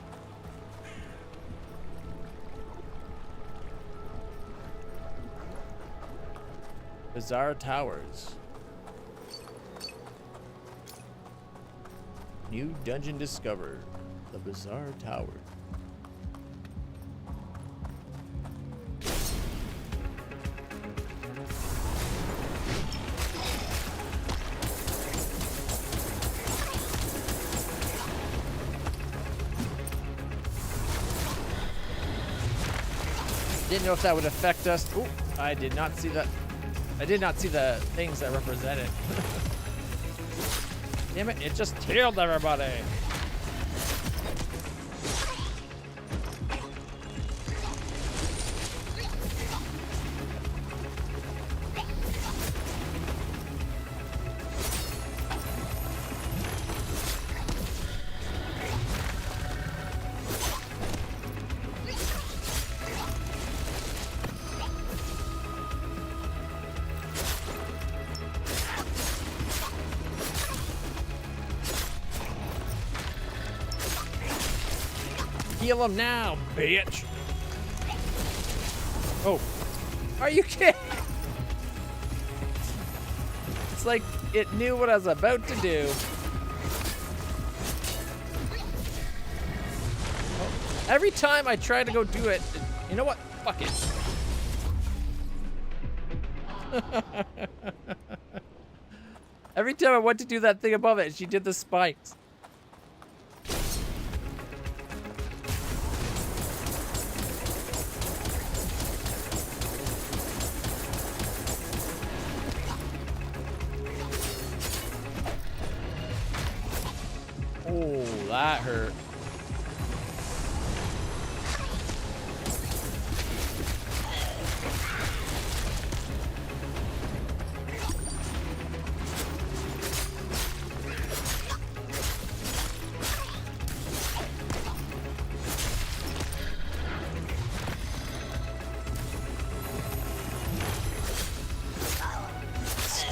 Bizarre Towers. New dungeon discovered. The Bizarre Tower. Didn't know if that would affect us. Oh, I did not see that. I did not see the things that represent it. Damn it, it just killed everybody. Heal him now, bitch. Oh, are you kidding? It's like it knew what I was about to do. Oh, every time I try to go do it, you know what? Fuck it. Every time I went to do that thing above it, she did the spikes. Oh, that hurt.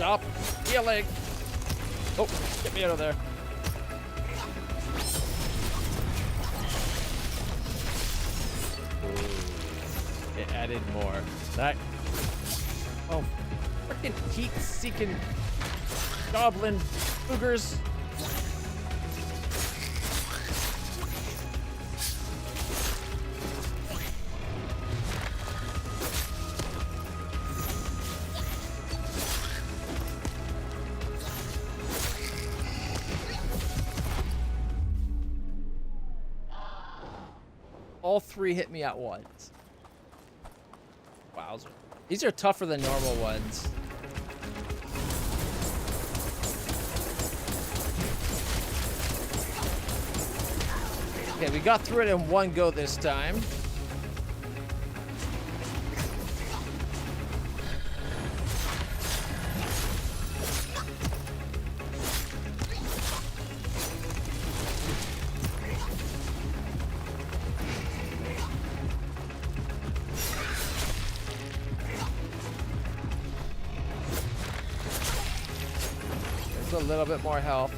Stop healing. Oh, get me out of there. It added more. That. Oh, freaking heat-seeking goblin boogers. All three hit me at once. Wowzer. These are tougher than normal ones. Okay, we got through it in one go this time. A little bit more health.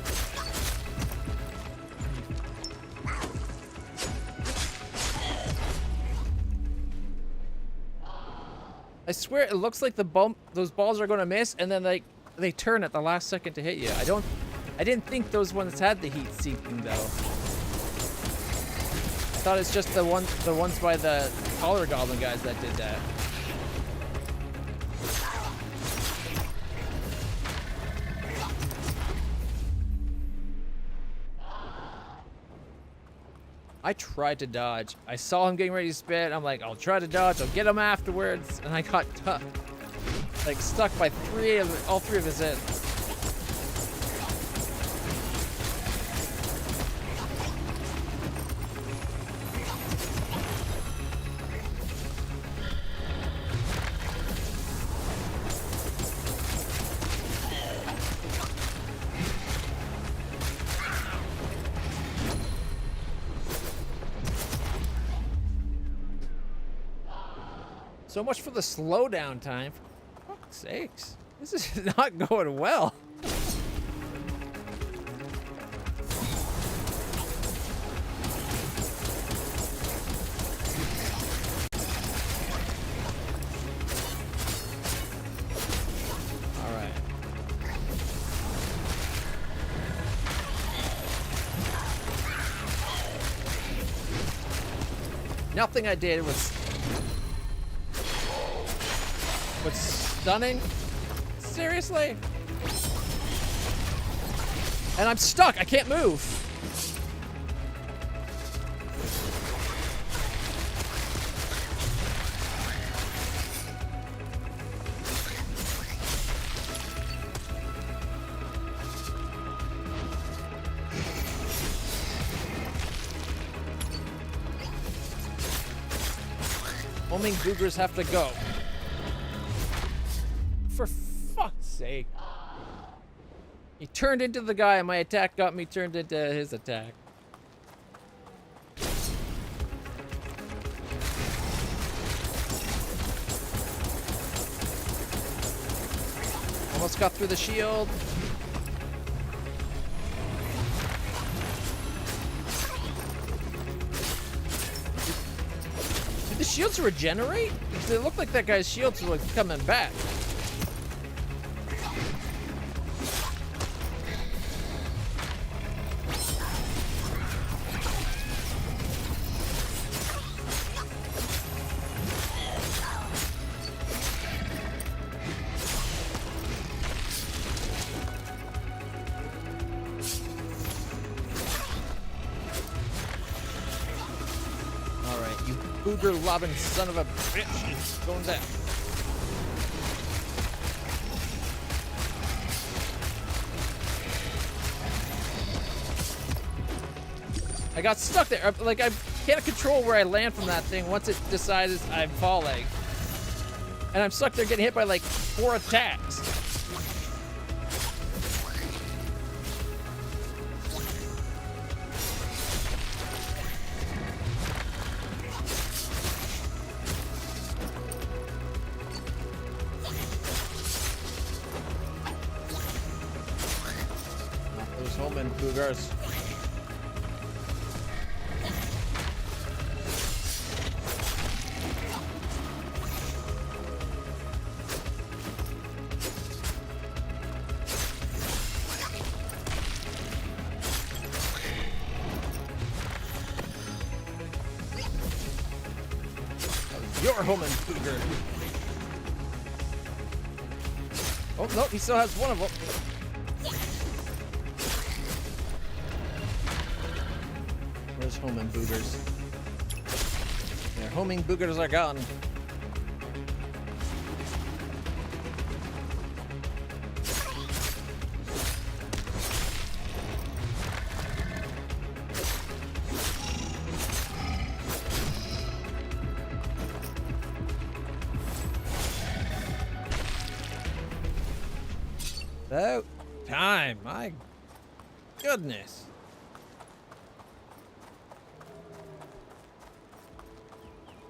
I swear it looks like those balls are going to miss, and then they turn at the last second to hit you. I didn't think those ones had the heat seeking though. I thought it's just the ones by the collar goblin guys that did that. I tried to dodge. I saw him getting ready to spit. I'm like, I'll try to dodge. I'll get him afterwards. And I got like stuck by all three of his hits. So much for the slowdown time. For fuck's sakes. This is not going well. Alright. Nothing I did was stunning? Seriously? And I'm stuck. I can't move. Homing boogers have to go. For fuck's sake. He turned into the guy and my attack got me turned into his attack. Almost got through the shield. Did the shields regenerate? Because it looked like that guy's shields were coming back. Booger lobbing son of a bitch is going down. I got stuck there. Like, I can't control where I land from that thing once it decides I'm falling. And I'm stuck there getting hit by like 4 attacks. homing boogers. Your homing booger. Oh, no, he still has one of them. Where's homing boogers? Their homing boogers are gone. About time, my goodness.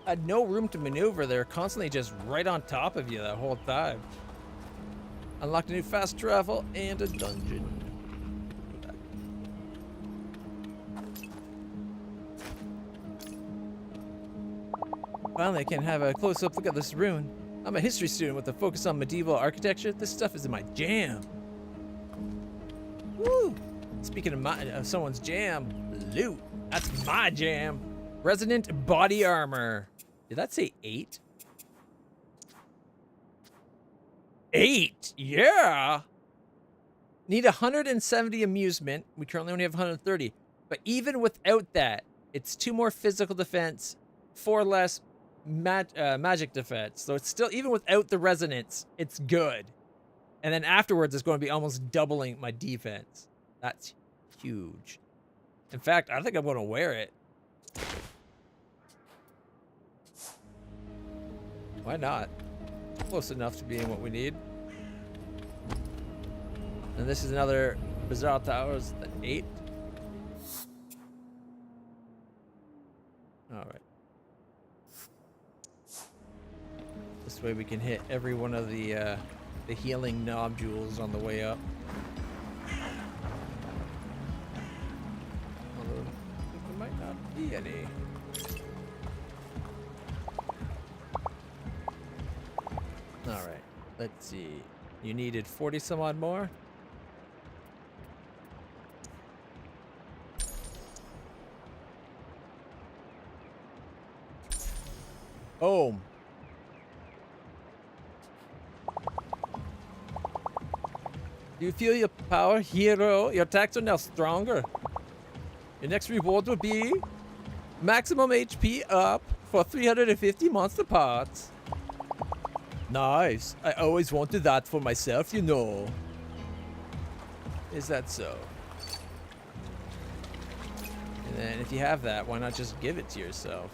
I had no room to maneuver. They're constantly just right on top of you that whole time. Unlocked a new fast travel and a dungeon. Finally, I can have a close-up look at this ruin. I'm a history student with a focus on medieval architecture. This stuff is in my jam. Woo! Speaking of someone's jam, loot. That's my jam. Resonant body armor. Did that say 8? 8? Yeah! Need 170 amusement. We currently only have 130. But even without that, it's 2 more physical defense, 4 less magic defense. So it's still, even without the resonance, it's good. And then afterwards, it's going to be almost doubling my defense. That's huge. In fact, I think I'm going to wear it. Why not? Close enough to being what we need. And this is another Bizarre Towers at 8. All right. This way we can hit every one of the healing nodules on the way up. Although there might not be any. All right. Let's see. You needed 40 some odd more. Oh. Do you feel your power, hero? Your attacks are now stronger. Your next reward will be maximum HP up for 350 monster parts. Nice. I always wanted that for myself, you know. Is that so? And then if you have that, why not just give it to yourself?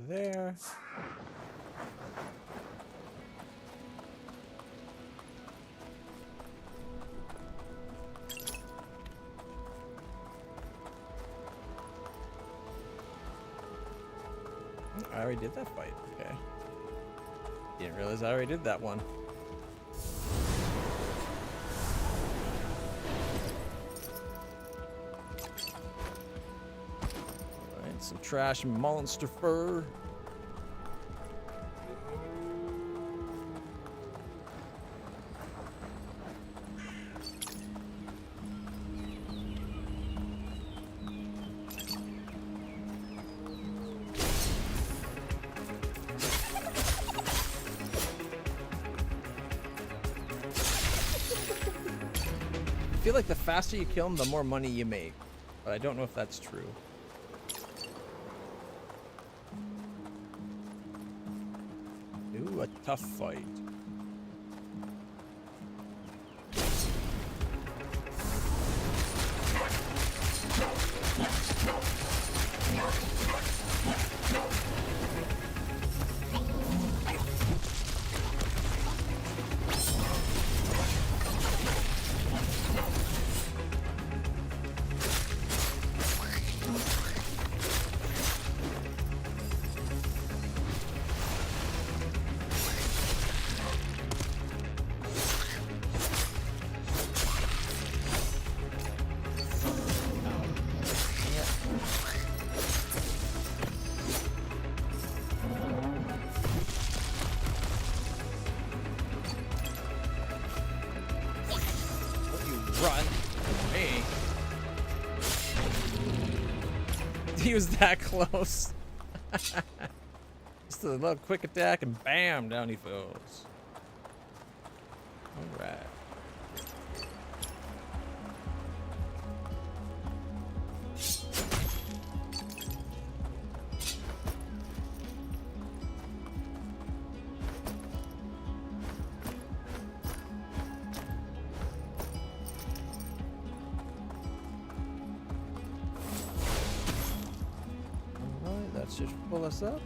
There. I already did that fight. Okay. Didn't realize I already did that one. Alright, some trash monster fur. I feel like the faster you kill them, the more money you make. But I don't know if that's true. a tough fight. Run. Me. He was that close. Just a little quick attack and bam, down he falls. Alright. Should pull us up.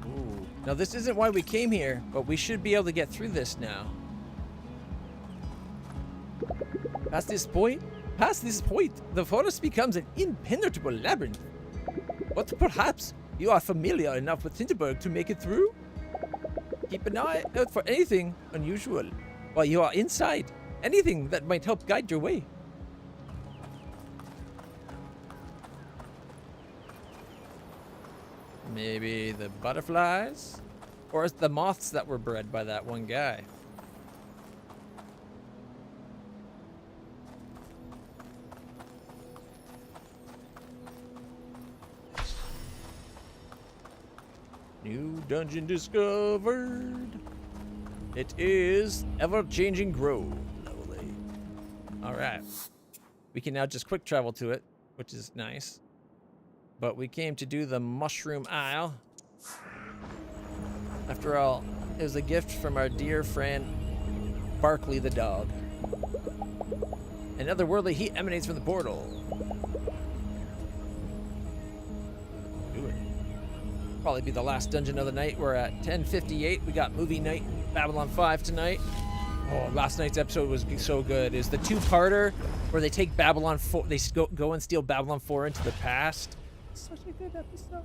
Ooh. Now this isn't why we came here, but we should be able to get through this now. Past this point, the forest becomes an impenetrable labyrinth. But perhaps you are familiar enough with Hinterberg to make it through? Keep an eye out for anything unusual while you are inside. Anything that might help guide your way. Maybe the butterflies? Or it's the moths that were bred by that one guy. New dungeon discovered. It is Ever-Changing Grove, level 8. Alright. We can now just quick travel to it, which is nice. But we came to do the Mushroom Isle. After all, it was a gift from our dear friend, Barkley the dog. And otherworldly heat emanates from the portal. Do it. Probably be the last dungeon of the night. We're at 10:58. We got movie night in Babylon 5 tonight. Oh, last night's episode was so good. It's the two-parter where they take Babylon 4, they go and steal Babylon 4 into the past. Such a good episode.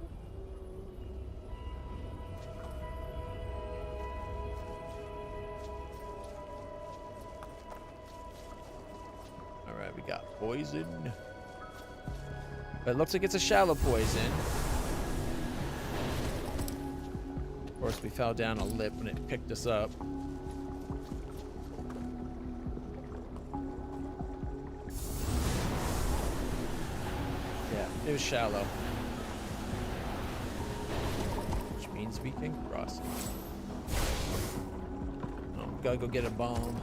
Alright, we got poison. But it looks like it's a shallow poison. Of course, we fell down a lip when it picked us up. Yeah, it was shallow. Which means we can cross it. Oh, gotta go get a bomb.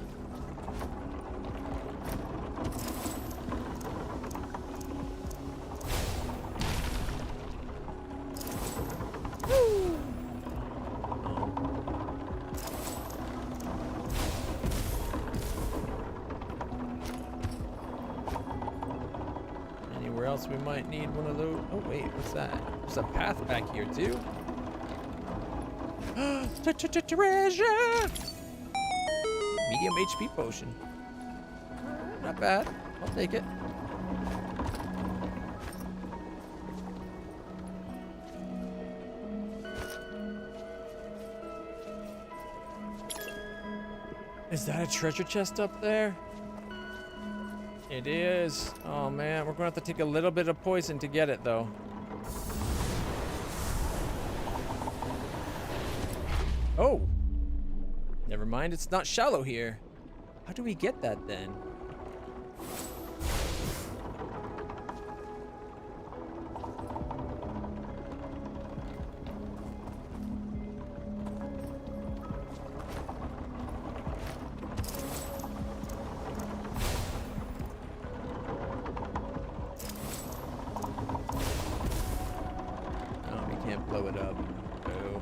We might need one of those. Oh wait, what's that? There's a path back here too. Treasure! Medium HP potion. Not bad. I'll take it. Is that a treasure chest up there? It is. Oh man, we're gonna have to take a little bit of poison to get it though. Oh! Never mind, it's not shallow here. How do we get that then? Blow it up. Oh.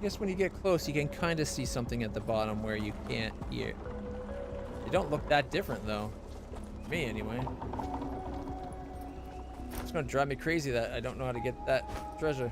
guess when you get close, you can kind of see something at the bottom where you can't hear. They don't look that different, though. Me, anyway. It's gonna drive me crazy that I don't know how to get that treasure.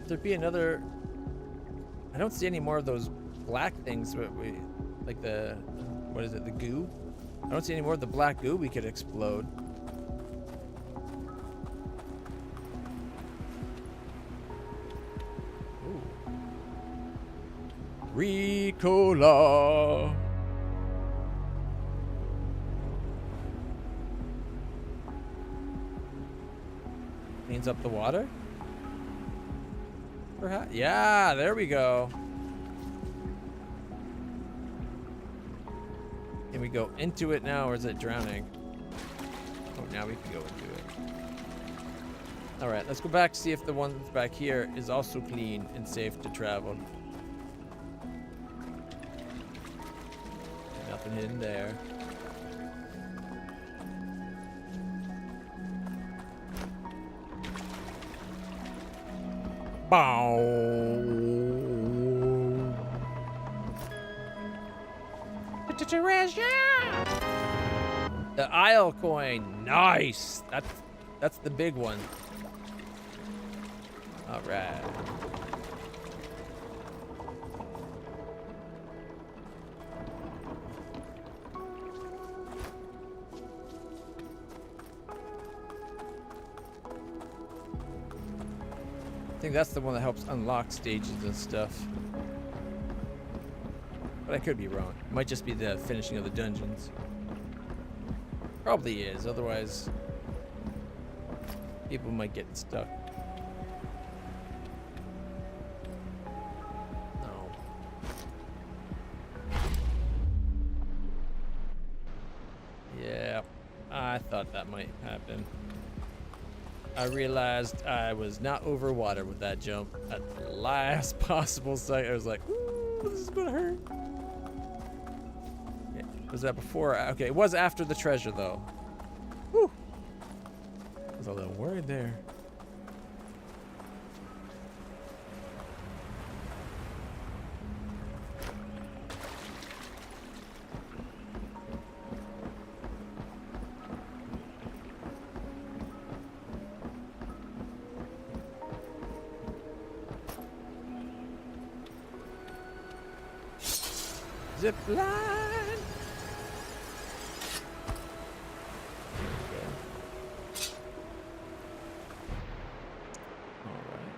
There'd be another. I don't see any more of those black things. Like the, what is it? The goo. I don't see any more of the black goo we could explode. Ooh. Ricola. Cleans up the water. Perhaps. Yeah, there we go. Can we go into it now, or is it drowning? Oh, now we can go into it. All right, let's go back, see if the one that's back here is also clean and safe to travel. Nothing hidden there. Bow. Treasure. The Isle coin, nice. That's the big one. All right. I think that's the one that helps unlock stages and stuff. But I could be wrong. It might just be the finishing of the dungeons. Probably is, otherwise people might get stuck. No. Yeah, I thought that might happen. I realized I was not over water with that jump at the last possible second. I was like, ooh, this is gonna hurt. Okay, was that before? Okay, it was after the treasure though. Whew. I was a little worried there. Zip line. All right.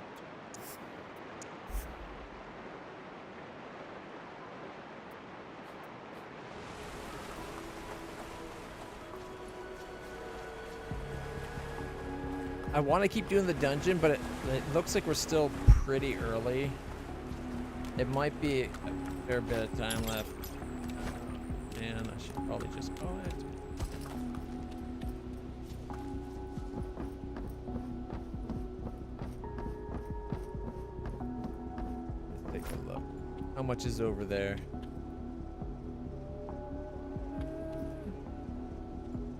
I want to keep doing the dungeon, but it looks like we're still pretty early. It might be a fair bit of time left. And I should probably just call it. Let's take a look. How much is over there?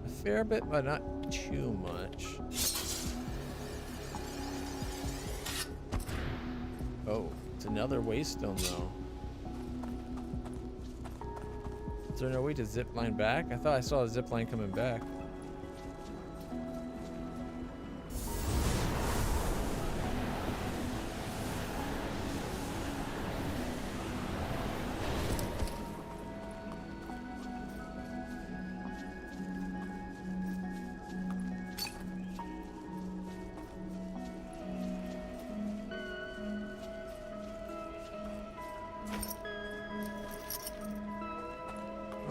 A fair bit, but not too much. Oh. It's another waystone though. Is there no way to zip line back? I thought I saw a zip line coming back.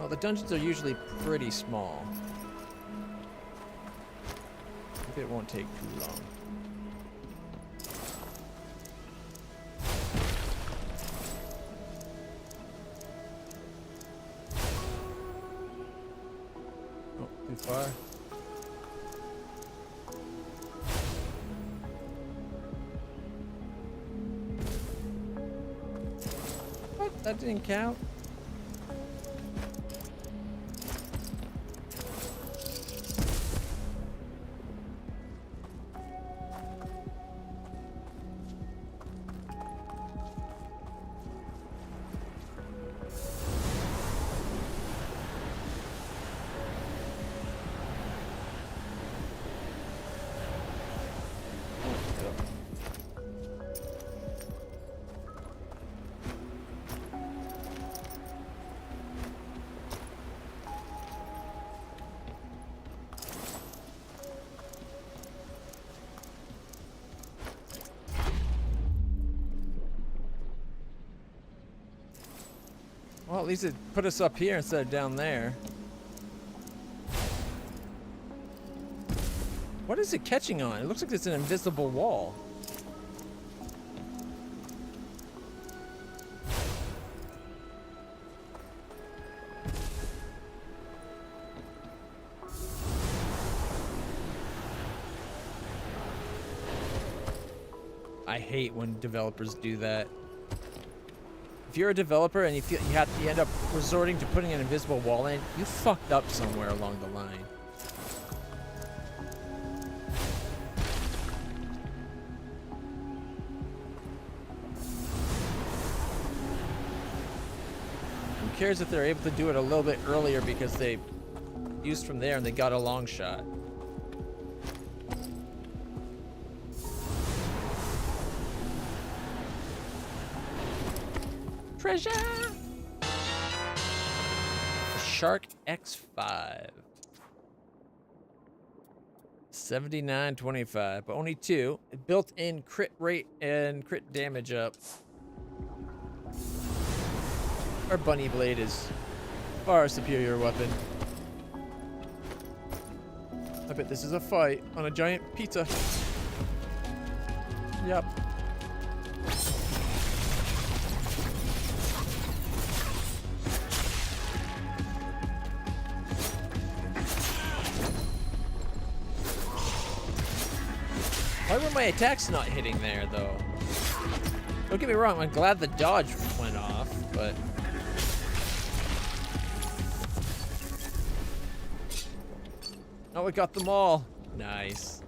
Well, the dungeons are usually pretty small. Maybe it won't take too long. Oh, too far. What? That didn't count? Well, at least it put us up here instead of down there. What is it catching on? It looks like it's an invisible wall. I hate when developers do that. If you're a developer and you end up resorting to putting an invisible wall in, you fucked up somewhere along the line. Who cares if they're able to do it a little bit earlier because they used from there and they got a long shot? Treasure! The Shark X5. 79.25, but only 2. Built-in crit rate and crit damage up. Our Bunny Blade is far a superior weapon. I bet this is a fight on a giant pizza. Yep. Why were my attacks not hitting there, though? Don't get me wrong, I'm glad the dodge went off, but... Oh, we got them all. Nice.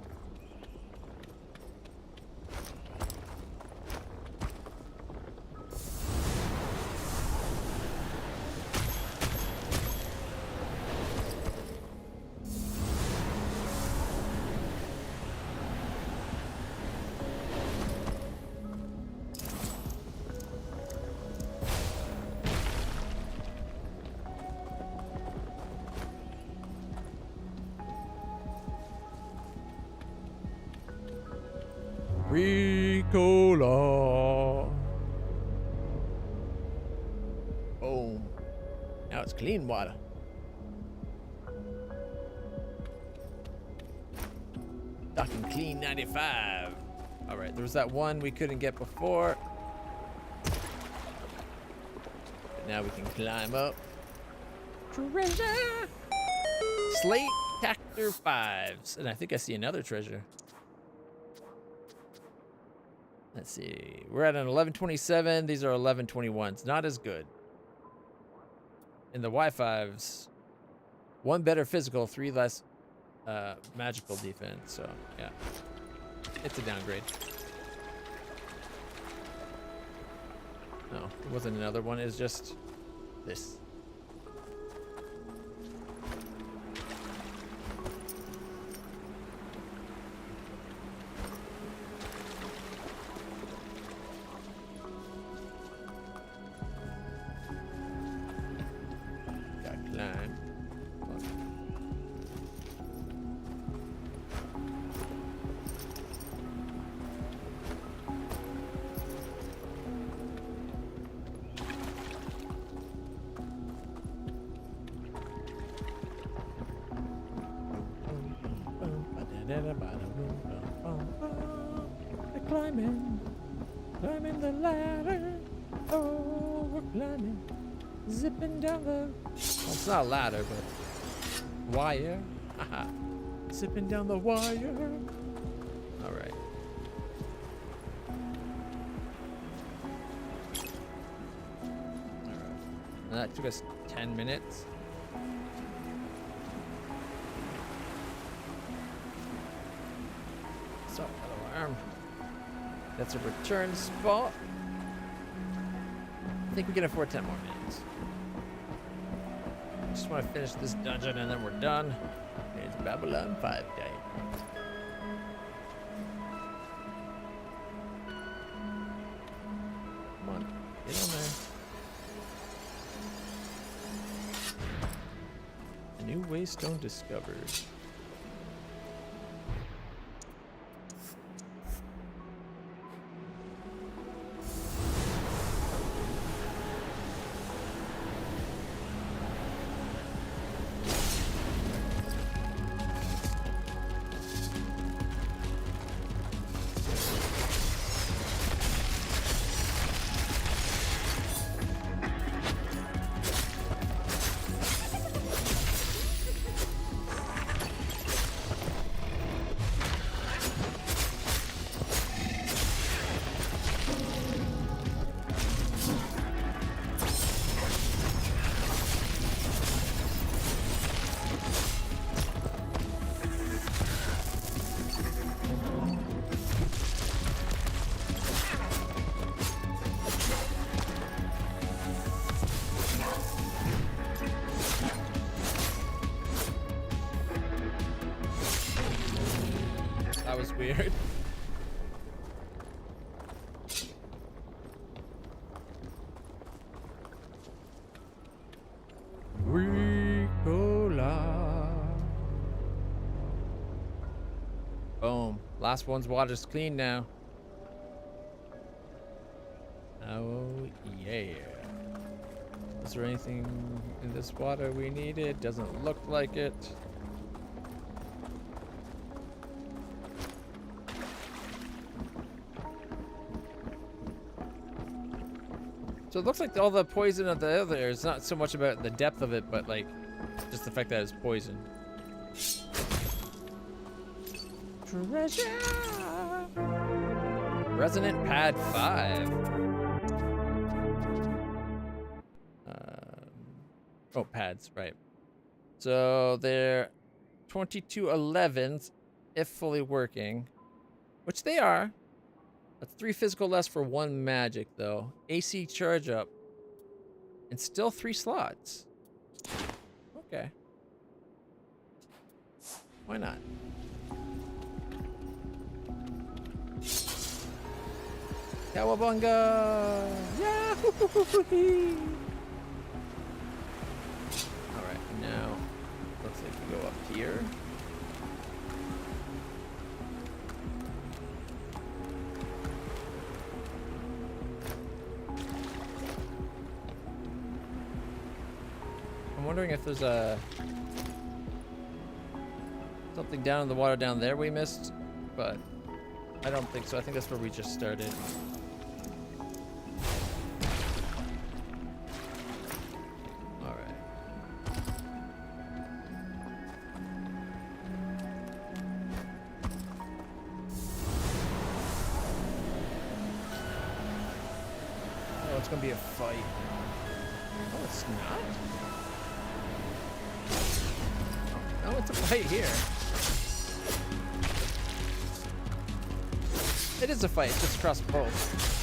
Ricola. Boom. Now it's clean water. Talking clean 95. All right, there was that one we couldn't get before. But now we can climb up. Treasure! Slate Tactor 5s. And I think I see another treasure. Let's see. We're at an 1127. These are 1121s. Not as good. And the Y5s, 1 better physical, 3 less magical defense. So, yeah. It's a downgrade. No, it wasn't another one. It was just this. We're climbing the ladder. Oh, we're climbing, zipping down the. Well, it's not a ladder, but wire. Haha, zipping down the wire. All right. That took us 10 minutes. So, alarm. That's a return spot. I think we can afford 10 more minutes. Just want to finish this dungeon and then we're done. It's Babylon 5 day. Come on, get on there. A new waystone discovered. That was weird. Ricola. Boom. Last one's water's clean now. Oh, yeah. Is there anything in this water we needed? Doesn't look like it. So it looks like all the poison of the other is not so much about the depth of it, but like just the fact that it's poison. Treasure! Resonant Pad 5. Oh, pads, right. So they're 2211s if fully working, which they are. That's 3 physical less for 1 magic, though. AC charge up. And still 3 slots. Okay. Why not? Cowabunga! Yahoo! Alright, now looks like we go up here. I'm wondering if there's something down in the water down there we missed, but I don't think so. I think that's where we just started. All right. Oh, it's gonna be a fight. Oh, it's not. Oh, it's a fight here. It is a fight, it's just across both.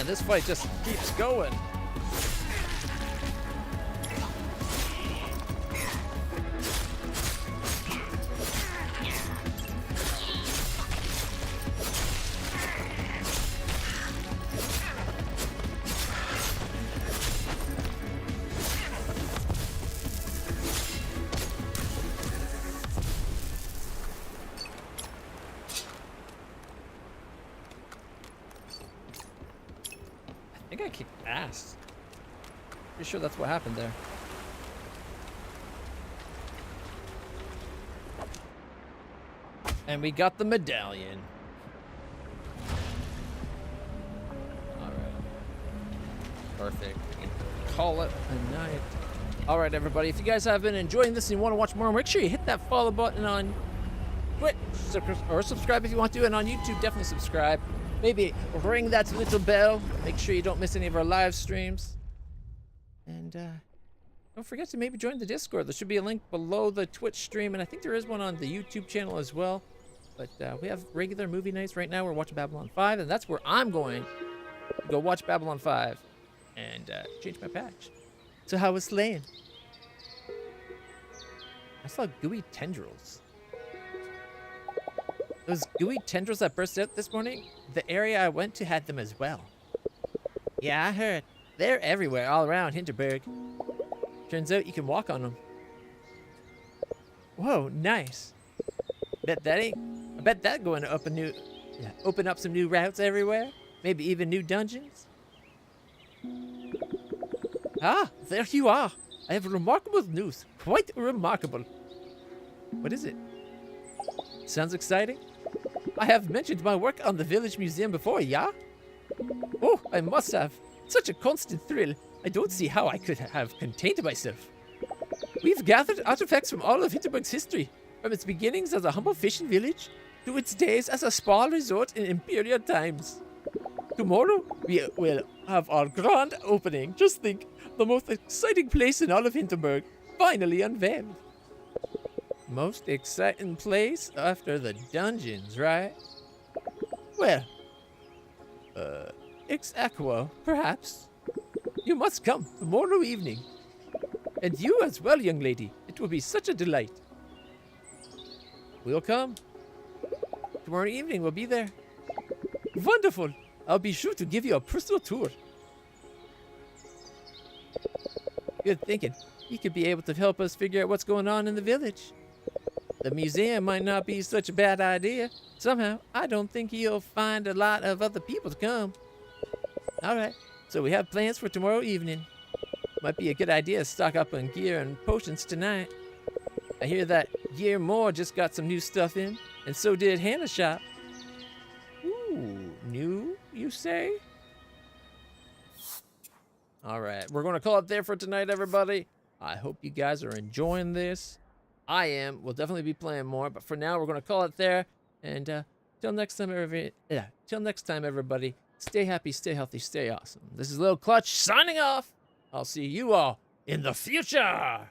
This fight just keeps going. think I kicked ass. Pretty sure that's what happened there. And we got the medallion. Alright. Perfect. Call it a night. Alright, everybody. If you guys have been enjoying this and you want to watch more, make sure you hit that follow button on Twitch. Or subscribe if you want to. And on YouTube, definitely subscribe. Maybe ring that little bell. Make sure you don't miss any of our live streams. And don't forget to maybe join the Discord. There should be a link below the Twitch stream. And I think there is one on the YouTube channel as well. But we have regular movie nights right now. We're watching Babylon 5, and that's where I'm going to go watch Babylon 5 and change my patch. So how was slaying? I saw gooey tendrils. Those gooey tendrils that burst out this morning, the area I went to had them as well. Yeah, I heard. They're everywhere, all around Hinterberg. Turns out you can walk on them. Whoa, nice. I bet that going to open up some new routes everywhere. Maybe even new dungeons. Ah, there you are. I have remarkable news. Quite remarkable. What is it? Sounds exciting. I have mentioned my work on the village museum before, yeah? Oh, I must have. Such a constant thrill. I don't see how I could have contained myself. We've gathered artifacts from all of Hinterberg's history. From its beginnings as a humble fishing village to its days as a spa resort in imperial times. Tomorrow, we will have our grand opening. Just think, the most exciting place in all of Hinterberg, finally unveiled. Most exciting place after the dungeons, right? Well, ex aequo, perhaps. You must come tomorrow evening. And you as well, young lady. It will be such a delight. We'll come. Tomorrow evening, we'll be there. Wonderful. I'll be sure to give you a personal tour. Good thinking. He could be able to help us figure out what's going on in the village. The museum might not be such a bad idea. Somehow, I don't think he'll find a lot of other people to come. All right. So we have plans for tomorrow evening. Might be a good idea to stock up on gear and potions tonight. I hear that Year More just got some new stuff in, and so did Hannah's shop. Ooh, new, you say? All right, we're going to call it there for tonight, everybody. I hope you guys are enjoying this. I am. We'll definitely be playing more, but for now, we're going to call it there. And till next time, everybody, stay happy, stay healthy, stay awesome. This is LitlClutch signing off. I'll see you all in the future.